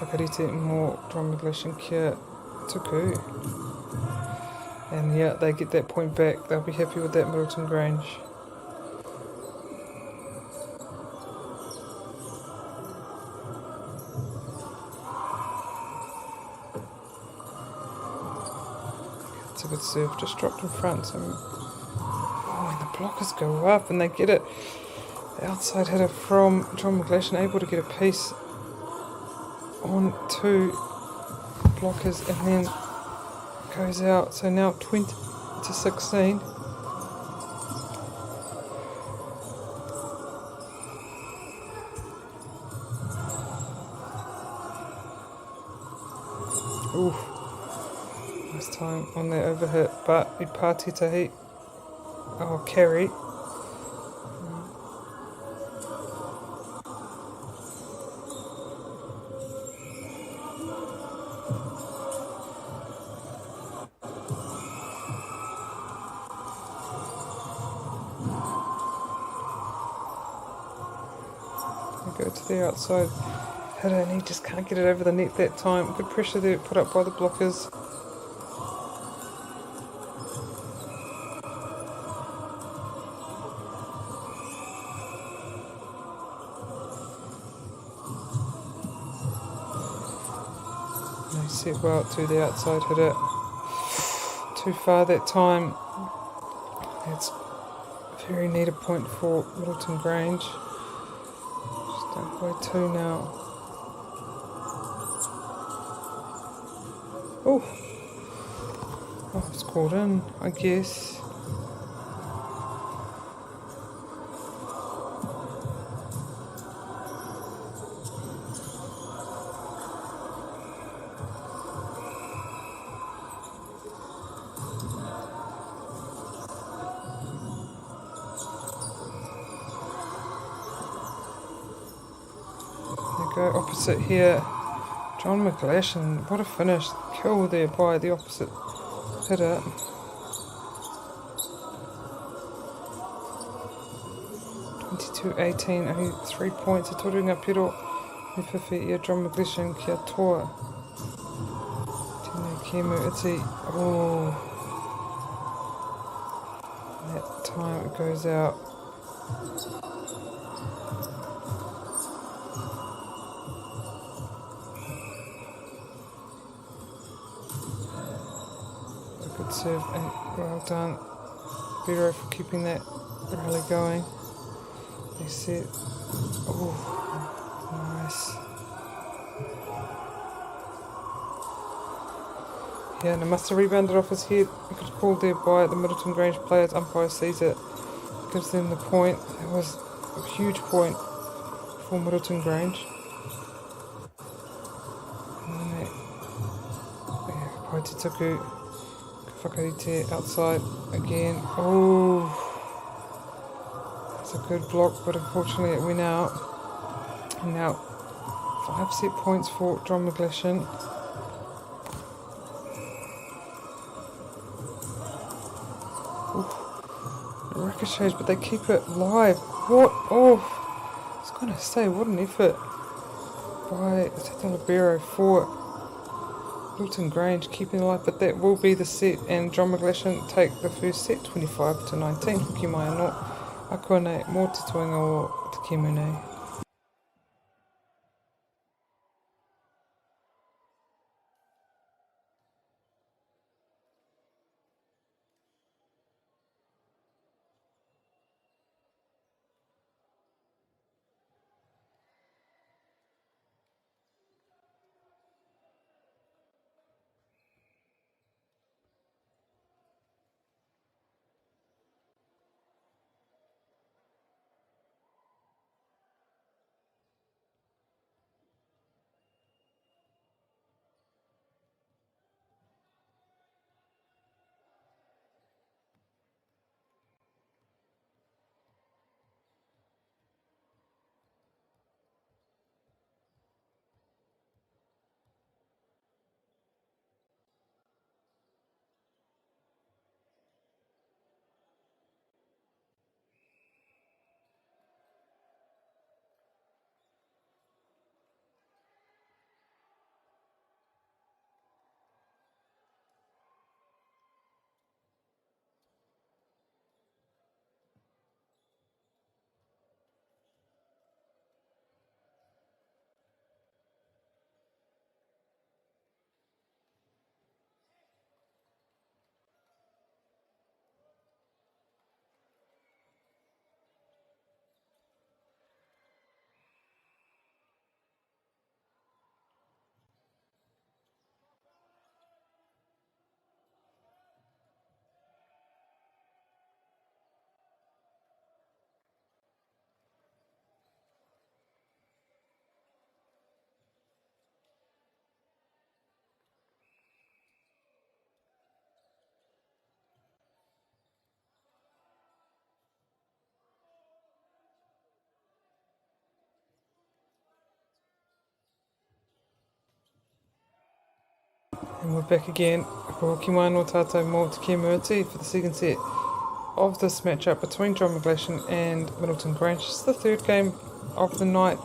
Whakarite mō John McGlashan kia tuku. And yeah, they get that point back. They'll be happy with that, Middleton Grange. It's a good serve, just dropped in front. So, oh, and the blockers go up and they get it. The outside hitter from John McGlashan able to get a piece on 2 blockers and then goes out. So now 20-16. this time on their overhit, but I Pātitahi, carry. Go to the outside hitter and he just can't get it over the net that time. Good pressure there put up by the blockers. They set well to the outside hitter. Too far that time. That's a very needed point for Middleton Grange. By 2 now. Oh, it's caught in, I guess. Go opposite here. John McGlashan, what a finish. Kill there by the opposite hitter. (22-18), only 3 points. Toringa Piro, Miwhiwhi ia John McGlashan kia toa. Tēnei Kemu iti. Oh. That time it goes out. Good serve and well done, Biro, for keeping that rally going. They set. Oh, nice. Yeah, and it must have rebounded off his head. It got called there by the Middleton Grange players. Umpire sees it, gives them the point. That was a huge point for Middleton Grange. And then Paitituku Whakarite outside again. Oh, that's a good block, but unfortunately it went out. And now 5 set points for John McGlashan. Ricochets, but they keep it live. What? Oh, I was going to say, what an effort by Tata Libero for Middleton Grange, keeping it alive, but that will be the set, and John McGlashan take the first set, 25-19. Hoki mai anō, akua nei, mō te tuanga o te kemu nei. And we're back again. Ko hoki mai no tātou mō Te Kia Muati for the second set of this matchup between John McGlashan and Middleton Grange. It's the third game of the night.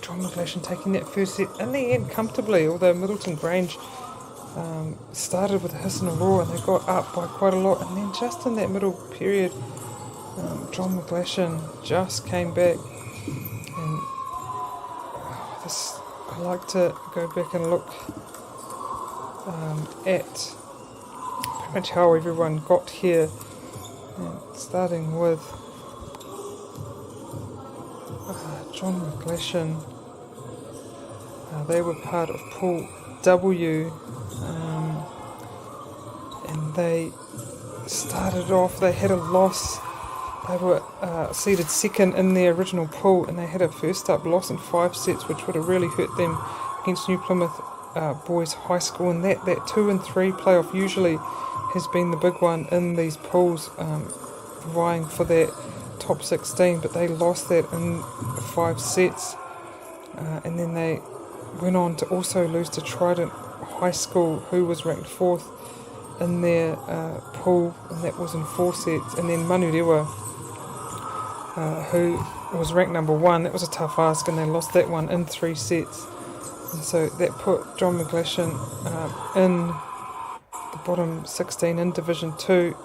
John McGlashan taking that first set in the end comfortably, although Middleton Grange started with a hiss and a roar and they got up by quite a lot, and then just in that middle period John McGlashan just came back, and I like to go back and look at pretty much how everyone got here, and starting with John McGlashan. They were part of Pool W, and they started off, they had a loss. They were seeded second in their original pool, and they had a first up loss in 5 sets, which would have really hurt them against New Plymouth Boys High School. And that 2 and 3 playoff usually has been the big one in these pools, vying for that top 16, but they lost that in 5 sets, and then they went on to also lose to Trident High School, who was ranked 4th in their pool, and that was in 4 sets. And then Manurewa, who was ranked number 1, that was a tough ask, and they lost that one in 3 sets. And so that put John McGlashan in the bottom 16 in Division 2.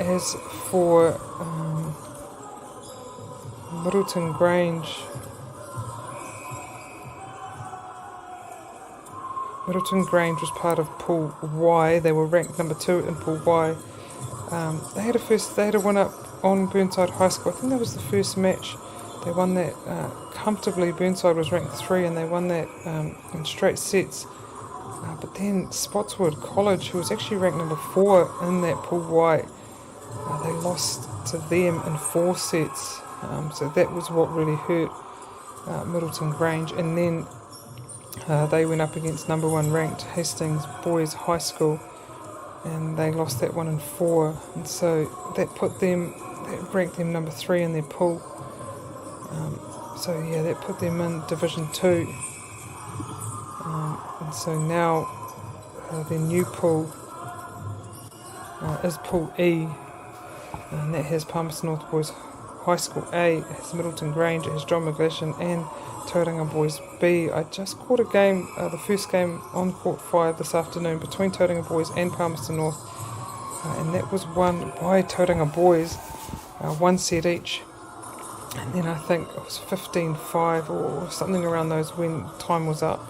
As for Middleton Grange, was part of Pool Y. They were ranked number 2 in Pool Y. They had a win up on Burnside High School. I think that was the first match. They won that comfortably. Burnside was ranked 3, and they won that in straight sets. But then Spotswood College, who was actually ranked number 4 in that Pool Y, they lost to them in 4 sets. So that was what really hurt Middleton Grange. And then they went up against number 1 ranked Hastings Boys High School, and they lost that one in 4. And so that ranked them number 3 in their pool. That put them in Division 2. And so now their new pool is Pool E, and that has Palmerston North Boys High School A, it has Middleton Grange, it has John McGlashan and Tauranga Boys B. I just caught a game, the first game on Court 5 this afternoon between Tauranga Boys and Palmerston North, and that was won by Tauranga Boys, 1 set each. And then I think it was 15-5 or something around those when time was up.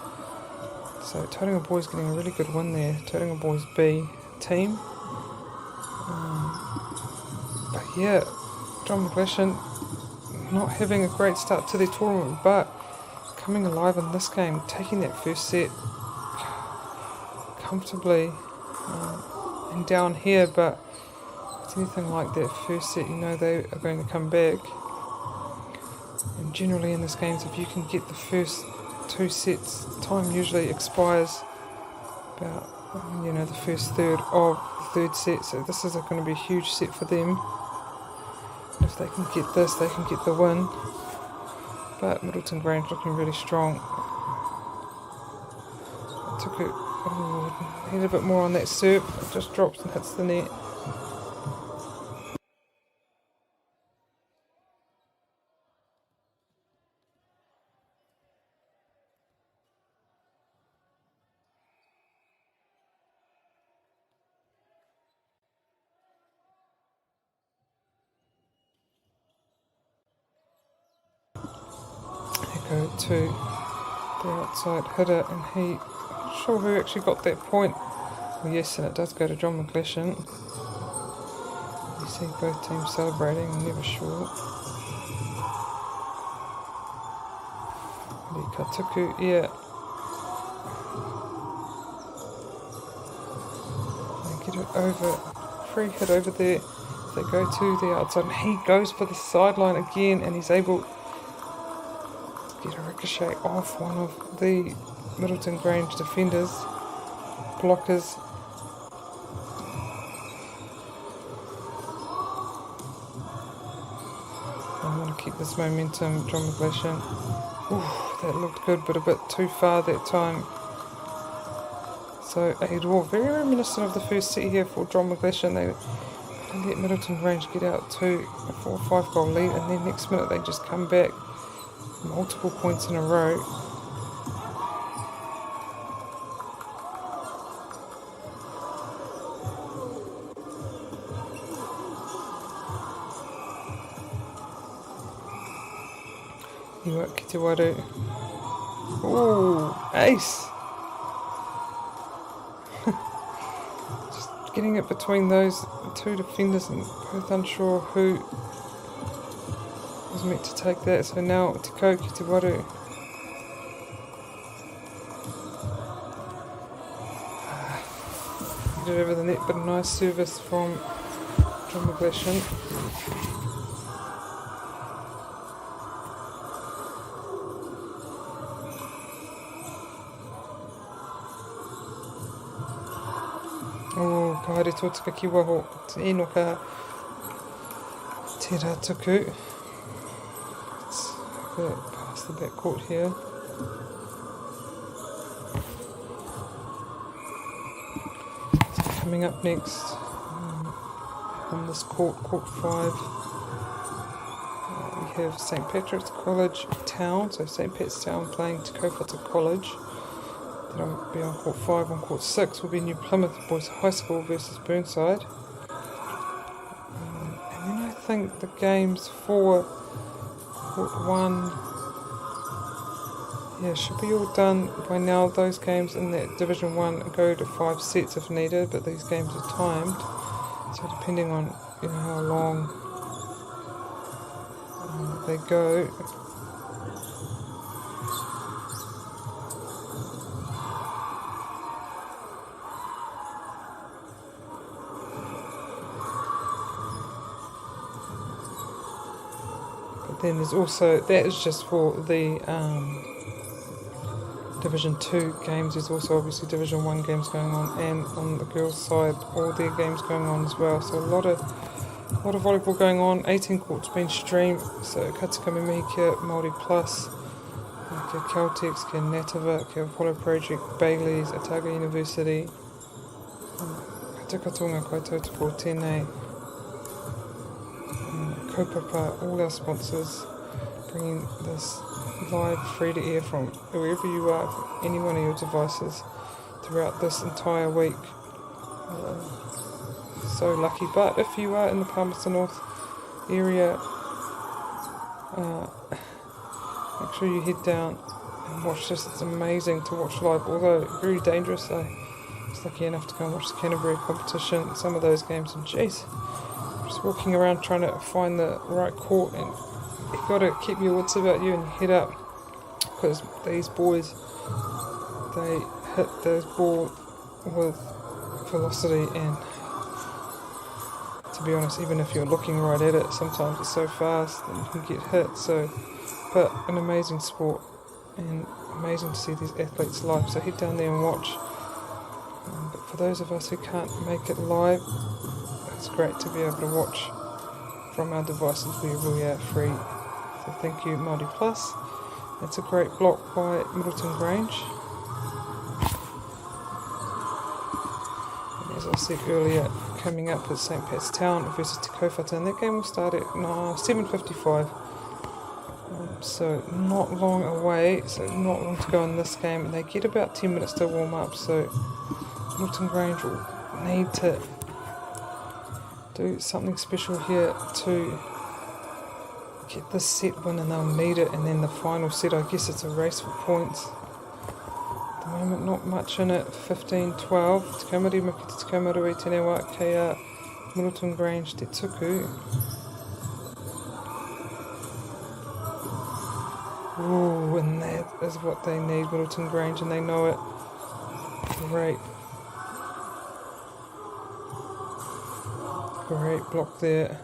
So Tauranga Boys getting a really good win there, Tauranga Boys B team. But yeah, John McGlashan not having a great start to their tournament, but coming alive in this game, taking that first set comfortably and down here. But if it's anything like that first set, you know they are going to come back. And generally in this games, if you can get the first 2 sets, time usually expires about the first third of the third set. So this is going to be a huge set for them. If they can get this, they can get the win. But Middleton Grange looking really strong. Need a bit more on that serve. It just drops and hits the net. To the outside hitter, and I'm not sure who actually got that point. Well, yes, and it does go to John McGlashan. You see both teams celebrating, I'm never sure. Katuku, yeah. They get it over, free hit over there. They go to the outside, and he goes for the sideline again, and he's able get a ricochet off one of the Middleton Grange defenders, blockers. I want to keep this momentum, John McGlashan. That looked good, but a bit too far that time. So a draw, very reminiscent of the first set here for John McGlashan. They let Middleton Grange get out to a 4 or 5 goal lead, and then next minute they just come back multiple points in a row. Iwa ki te waru. Ooh, ace! Just getting it between those two defenders and both unsure who was meant to take that. So now Te Kau ki te waru. Get it over the net, but a nice service from John McGlashan. Oh, ka haere tōtika ki waho, te eno ka te rātuku. Let's go past the back court here. So coming up next on this court, court 5, we have St Patrick's College Town, so St Pat's Town playing Te Kaupata College. Then I'll be on court 5. On court 6 will be New Plymouth Boys High School versus Burnside. And then I think the games for court 1, yeah, should be all done by now. Those games in that Division 1 go to 5 sets if needed, but these games are timed. So depending on how long they go. Then there's also, that is just for the Division 2 games. There's also obviously Division 1 games going on, and on the girls' side, all their games going on as well. So a lot of volleyball going on. 18 courts being streamed. So Katakami Kia Māori Plus, Kia Caltex, Kia Natava, Kia Apollo Project, Bailey's, Otago University, Katakatonga Kaitautoko, Tēnei, Kaupapa, all our sponsors, bringing this live free to air from wherever you are, from any one of your devices throughout this entire week. So lucky. But if you are in the Palmerston North area, make sure you head down and watch this. It's amazing to watch live, although very dangerous. I was lucky enough to go and watch the Canterbury competition, some of those games, and jeez, just walking around trying to find the right court, and you've got to keep your wits about you and head up, because these boys, they hit those balls with velocity, and to be honest, even if you're looking right at it, sometimes it's so fast and you can get hit. So, but an amazing sport, and amazing to see these athletes live. So head down there and watch. But for those of us who can't make it live, it's great to be able to watch from our devices wherever we are free. So thank you, Māori Plus. It's a great block by Middleton Grange. And as I said earlier, coming up is St Pat's Town versus Te Kaupata, and that game will start at 7:55. So not long away, so not long to go in this game, and they get about 10 minutes to warm up. So Middleton Grange will need to do something special here to get this set win, and they'll need it. And then the final set, I guess it's a race for points. At the moment, not much in it. 15-12. Te Kaumari Miki Te Kaumarui Tēnei wā kei Middleton Grange Te Tuku. Ooh, and that is what they need, Middleton Grange, and they know it. Great. Great block there.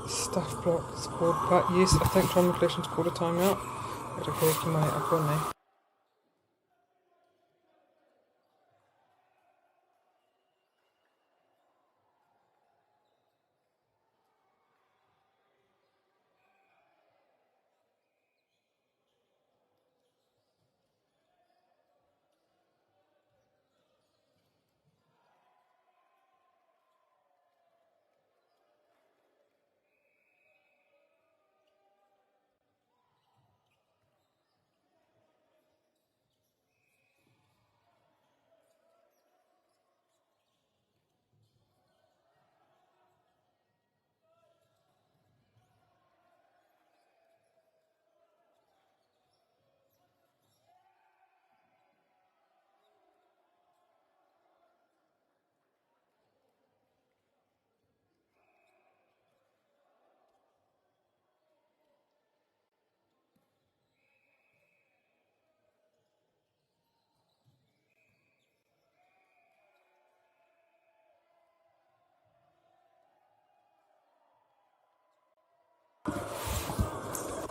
Stuff block scored, but yes, I think John McGlashan's called a timeout.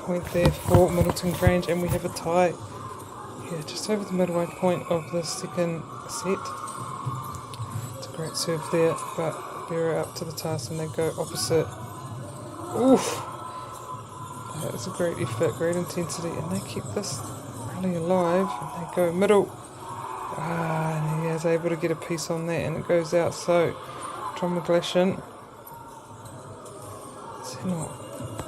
point there for Middleton Grange, and we have a tie here just over the midway point of the second set. It's a great serve there, but Bera up to the task and they go opposite. Oof! That is a great effort, great intensity, and they keep this really alive, and they go middle. And he is able to get a piece on that, and it goes out. So John McGlashan, Sino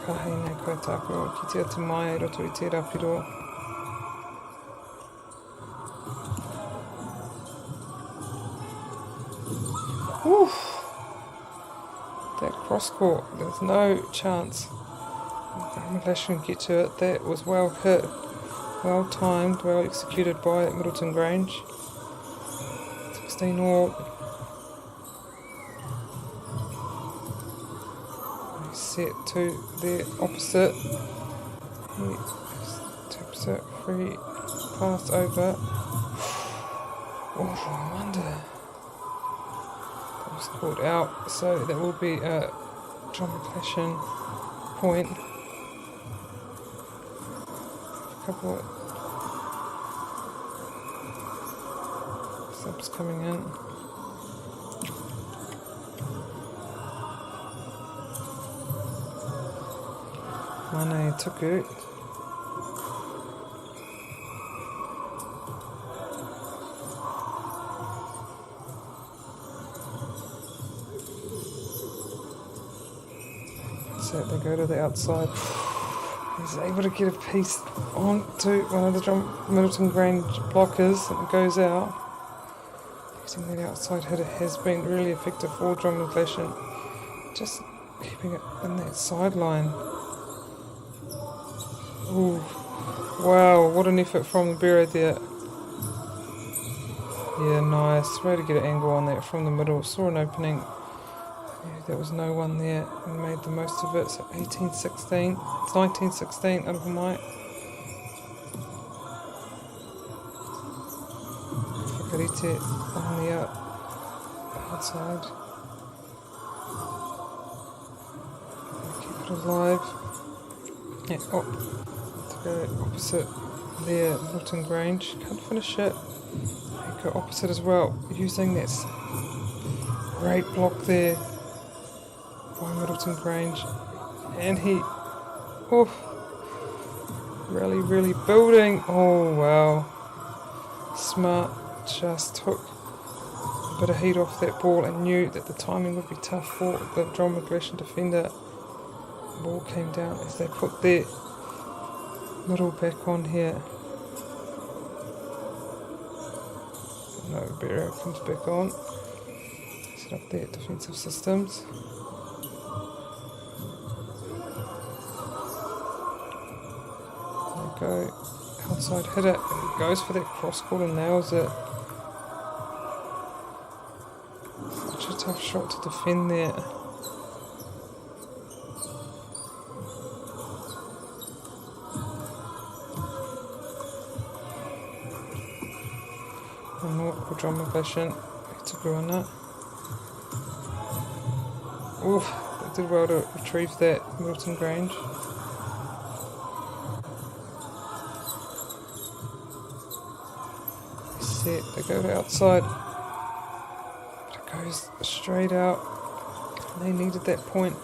kahine koetako ki te atu mai e roto I te rapiro. Oof! That cross court, there's no chance McGlashan can get to it. That was well hit, well timed, well executed by Middleton Grange. 16 all. Set to the opposite. He taps it free pass over. Oh, I wonder. That was caught out, so that will be a John McGlashan point. A couple of subs coming in. Mane Tuku. So they go to the outside. He's able to get a piece onto one of the Middleton Grange blockers, and it goes out. Using that outside hitter has been really effective for John McGlashan. Just keeping it in that sideline. Ooh, wow, what an effort from the Bera there. Yeah, nice. Way to get an angle on that from the middle. Saw an opening. Yeah, there was no one there and made the most of it. So 18-16. It's 19-16 out of the mic. Whakarite on the outside. Keep it alive. Yeah, oh. Opposite there, Middleton Grange. Can't finish it. They go opposite as well, using this great block there by Middleton Grange. And he, oh, really building. Oh wow. Smart just took a bit of heat off that ball and knew that the timing would be tough for the John McGlashan defender. The ball came down as they put their middle back on here. No, Bera comes back on. Set up their defensive systems. There we go. Outside hitter. And he goes for that cross court and nails it. Such a tough shot to defend there. John McGlashan, Tuku on that. Oof, they did well to retrieve that Middleton Grange. Set, they go to outside. But it goes straight out. They needed that point.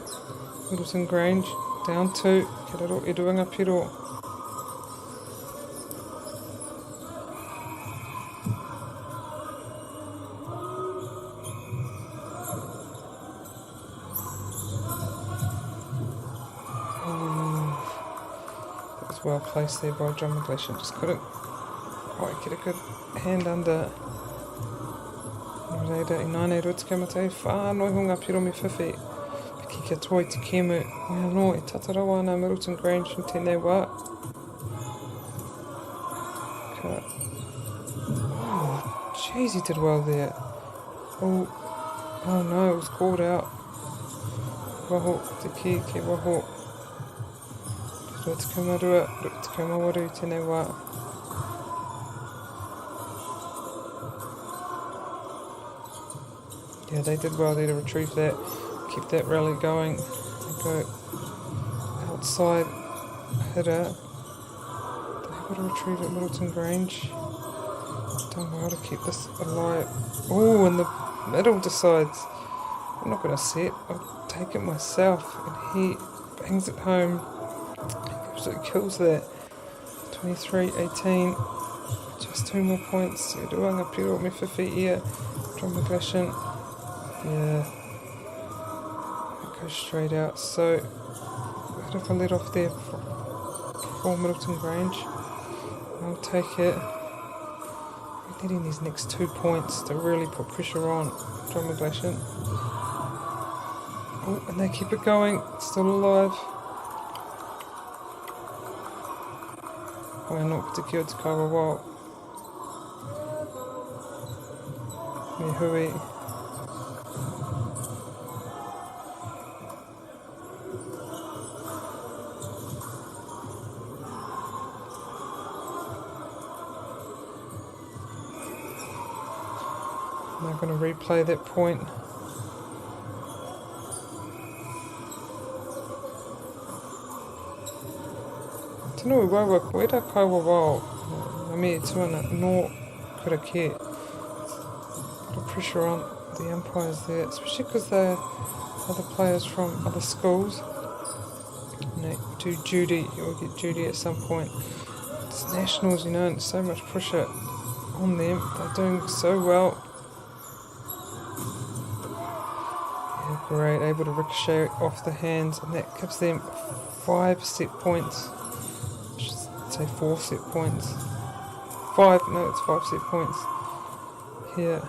Middleton Grange, down 2. Kiraro Eduanga Piro. Well placed there by John McGlashan, just couldn't quite get a good hand under. Reira I nāne rutika matei whānoi hunga piro me whiwhi. Piki kia toi te kemu, mea no e tatarawa ana Middleton Grange in tēnei wā. Oh, jeez, he did well there. Oh no, it was called out. Waho, te ki, ke waho. Rutika marua, rutika mawaru tēnei wā. Yeah, they did well there to retrieve that, keep that rally going. They go outside. hitter. They've got to retreat at Middleton Grange. Done well to keep this alive. Oh, and the middle decides, I'm not going to set, I'll take it myself. And he bangs it home. He absolutely kills that. 23-18. Just 2 more points. You're doing a pure me for feet here. John McGlashan. Yeah. It goes straight out. So, bit of a let off there for Middleton Grange. I'll take it. We're needing these next 2 points to really put pressure on John McGlashan. Oh, and they keep it going. Still alive. We're not particular to cover well. Hui. I'm going to replay that point. Tino wawa koera kawa wao. Nami tuana no kurake. Pressure on the umpires there, especially because they're other players from other schools. And they do duty, you'll get duty at some point. It's nationals, you know, and so much pressure on them. They're doing so well. Yeah, great, able to ricochet off the hands, and that gives them 5 set points. I should say 4 set points. 5, no, it's 5 set points here.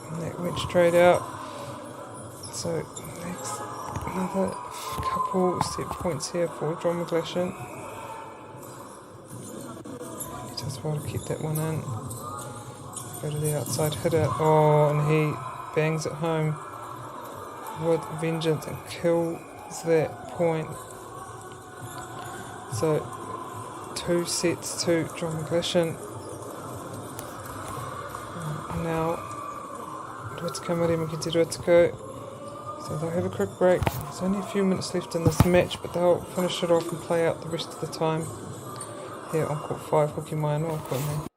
And that went straight out. So next, another couple set points here for John McGlashan. He does well to keep that one in. Go to the outside hitter. Oh, and he bangs it home with vengeance and kills that point. So 2 sets to John McGlashan. Now Ruatiko Marima Ruatiko. So they'll have a quick break. There's only a few minutes left in this match, but they'll finish it off and play out the rest of the time here on Court 5 Hoki Mai Noa Koinei.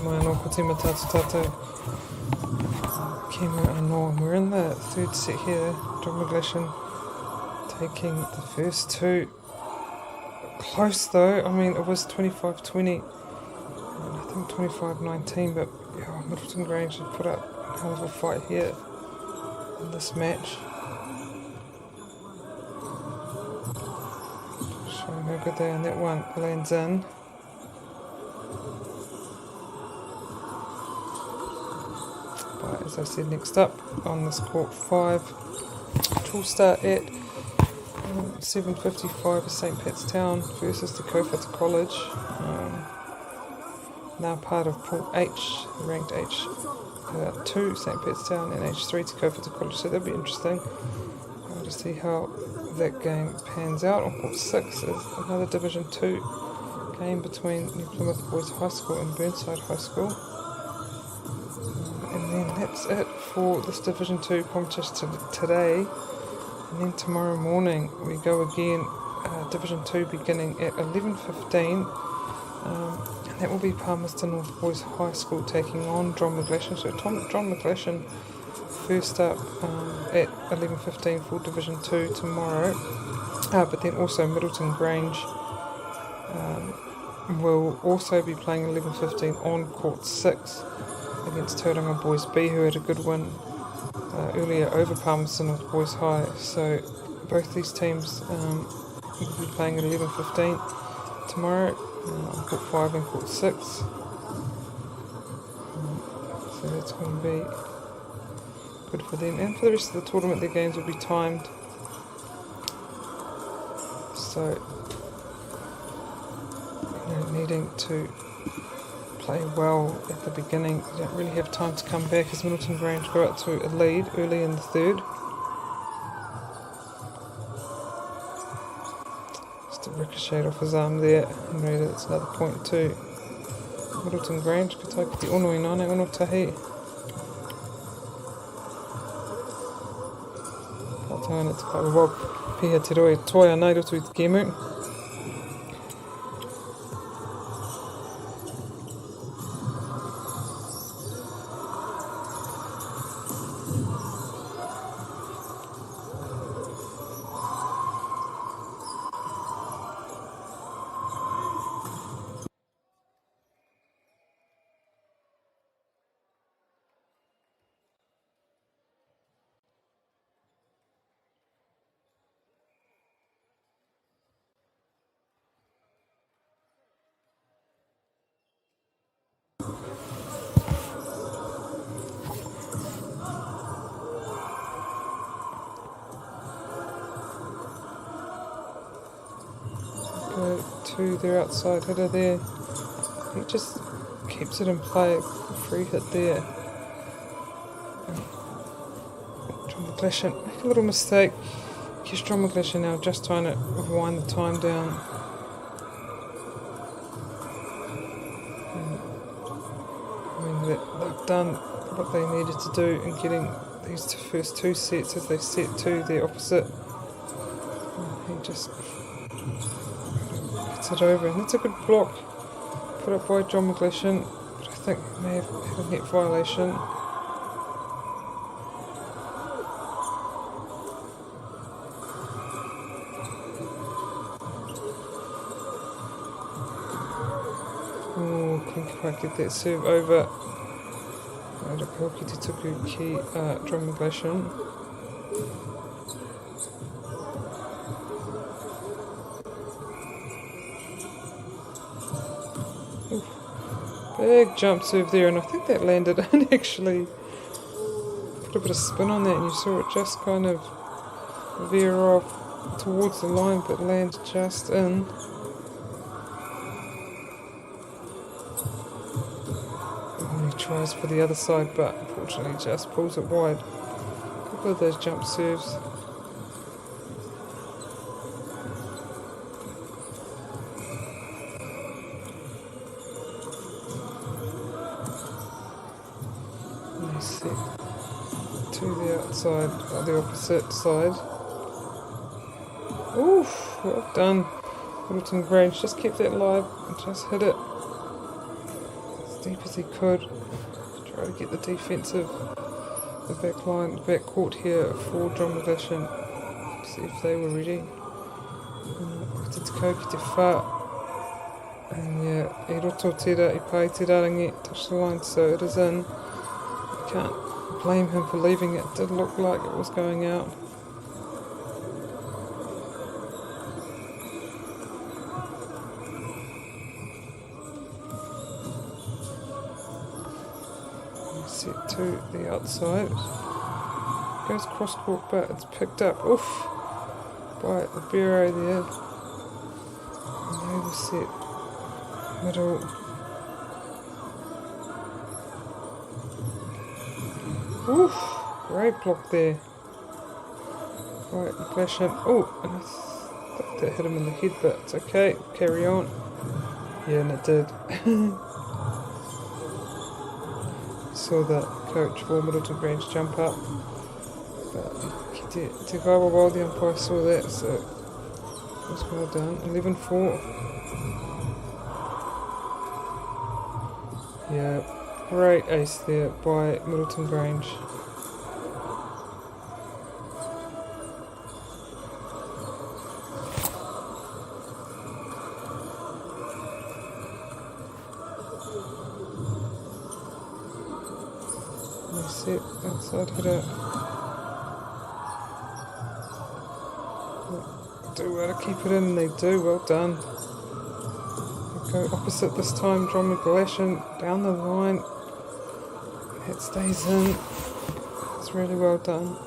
Mai no ko tima tātou. Kemo Anoa. We're in the third set here. John McGlashan taking the first two. Close though, I mean it was 25-20, and I think 25-19, but yeah, Middleton Grange had put up a hell of a fight here in this match. Showing how good they are, and that one lands in. But as I said, next up on this court 5, which will start at 7:55 at St Pat's Town versus the Kowhata College. Now part of Pool H, ranked H2 St Pat's Town and H3 to Kowhata College, so that'll be interesting to see how that game pans out. On Court 6 is another Division 2 game between New Plymouth Boys High School and Burnside High School. And then that's it for this Division 2 competition today. And then tomorrow morning we go again, Division 2 beginning at 11:15, and that will be Palmerston North Boys High School taking on John McGlashan. So John McGlashan first up at 11:15 for Division 2 tomorrow, but then also Middleton Grange will also be playing 11:15 on Court 6 against Tauranga Boys B, who had a good win earlier over Palmerston North Boys High. So both these teams will be playing at 11:15 tomorrow on Court 5 and Court 6. So that's going to be good for them. And for the rest of the tournament, their games will be timed. So needing to play well at the beginning, you don't really have time to come back as Middleton Grange go out to a lead early in the third. Just a ricochet off his arm there, and really that's another point to Middleton Grange. Ka taiki te ono I nane, ono tahi. Tātana te kawa pia te roi toia nei roto I te gemu. To their outside hitter there. He just keeps it in play. Free hit there. John McGlashan make a little mistake. Here's John McGlashan now just trying to wind the time down. I mean, they've done what they needed to do in getting these first two sets as they set to their opposite. He just it over, and that's a good block put up by John McGlashan, but I think may have had a net violation. Oh, couldn't quite get that serve over. Hoki te tuku ki John McGlashan. Big jump serve there, and I think that landed in actually. Put a bit of spin on that, and you saw it just kind of veer off towards the line, but lands just in. And he tries for the other side, but unfortunately just pulls it wide. A couple of those jump serves. To the outside, the opposite side. Oof, well done. Middleton Grange just kept that live and just hit it as deep as he could. Try to get the defensive, the back line, back court here for John McGlashan. See if they were ready. Te Takau ki te whā. And yeah, I roto tira, I pai te rarangi, touch the line, so it is in. You can't blame him for leaving it. It did look like it was going out. Set to the outside. Goes cross court, but it's picked up. Oof! By the Bureau there. And over set. Middle. Oof! Great block there. Right, McGlashan. Oh, and I thought that hit him in the head, but it's okay. Carry on. Yeah, and it did. Saw the coach for Middleton Grange jump up. But Te Gaiwa, the umpire saw that, so it was well done. 11-4. Yeah, great ace there by Middleton Grange. Nice set, outside hitter. Do well to keep it in, they do, well done. Go opposite this time, John McGlashan down the line. It stays in. It's really well done.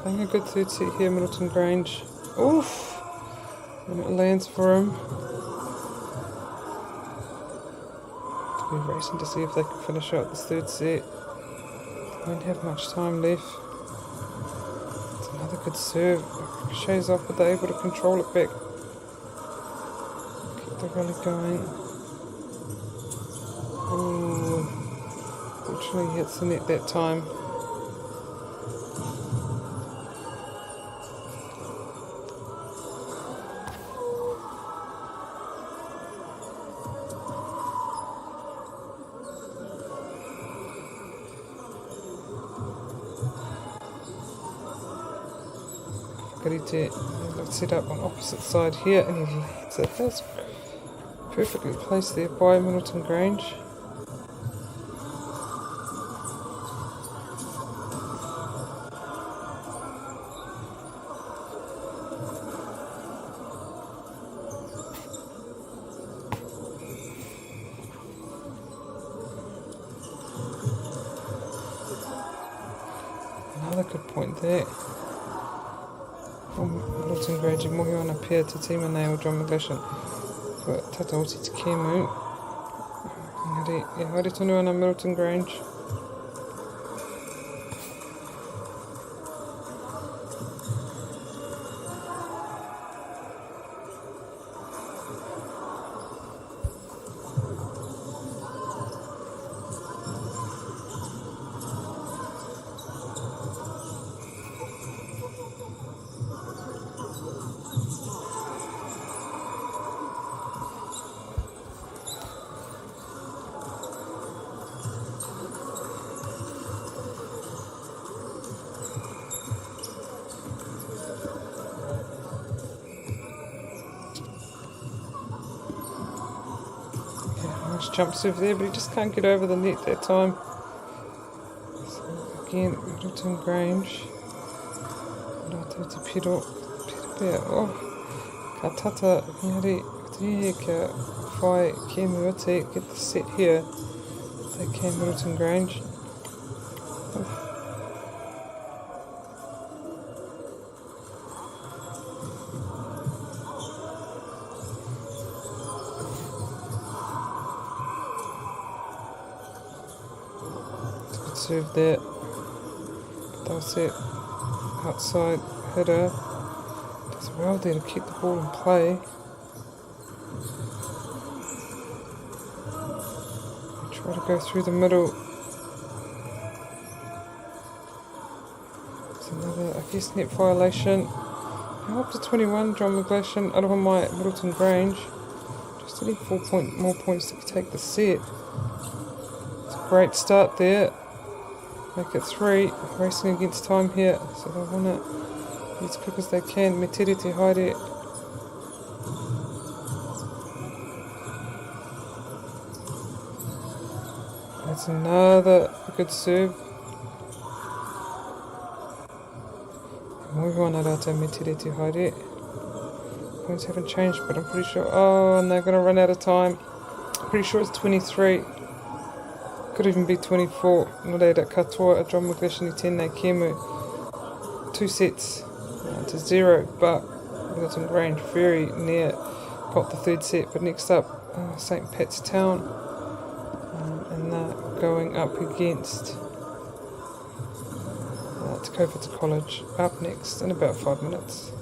Playing a good third set here, Middleton Grange. Oof! And it lands for him. To be racing to see if they can finish out this third set. They won't have much time left. It's another good serve. Ricochets off, but they're able to control it back. Keep the rally going. Ooh. Fortunately hits the net that time. Let's set up on opposite side here, and he lands it. That's perfectly placed there by Middleton Grange. Another good point there. Middleton Grange i mohi ona pia te tima nei o John McGlashan. Kua tata oti te kēmu. Engari, haere tonu ana Middleton Grange. Nice jump serve there, but he just can't get over the net that time. So again, Middleton Grange. Rātou te piro. Pira oh, ka tata, engari, te ka whai kēmu ate, get the set here. They came Middleton Grange. serve there. They'll set outside hitter. Does well there to keep the ball in play. Try to go through the middle. It's another, I guess, net violation. Now up to 21, John McGlashan, Arohamai, Middleton Grange. Just need 4 more points to take the set. It's a great start there. Make it 3. Racing against time here, so they want to be as quick as they can. Metiri Te Haere. That's another good serve. Moving on out to Metiri Te Haere. Points haven't changed, but I'm pretty sure. Oh, and they're going to run out of time. I'm pretty sure it's 23. Could even be 24. Noreira katoa, John McGlashan I tēnei kēmu. 2 sets to 0, but Middleton Grange very near got the 3rd set. But next up, St. Pat's Town, and they're going up against Te Kaupapa College. Up next in about 5 minutes.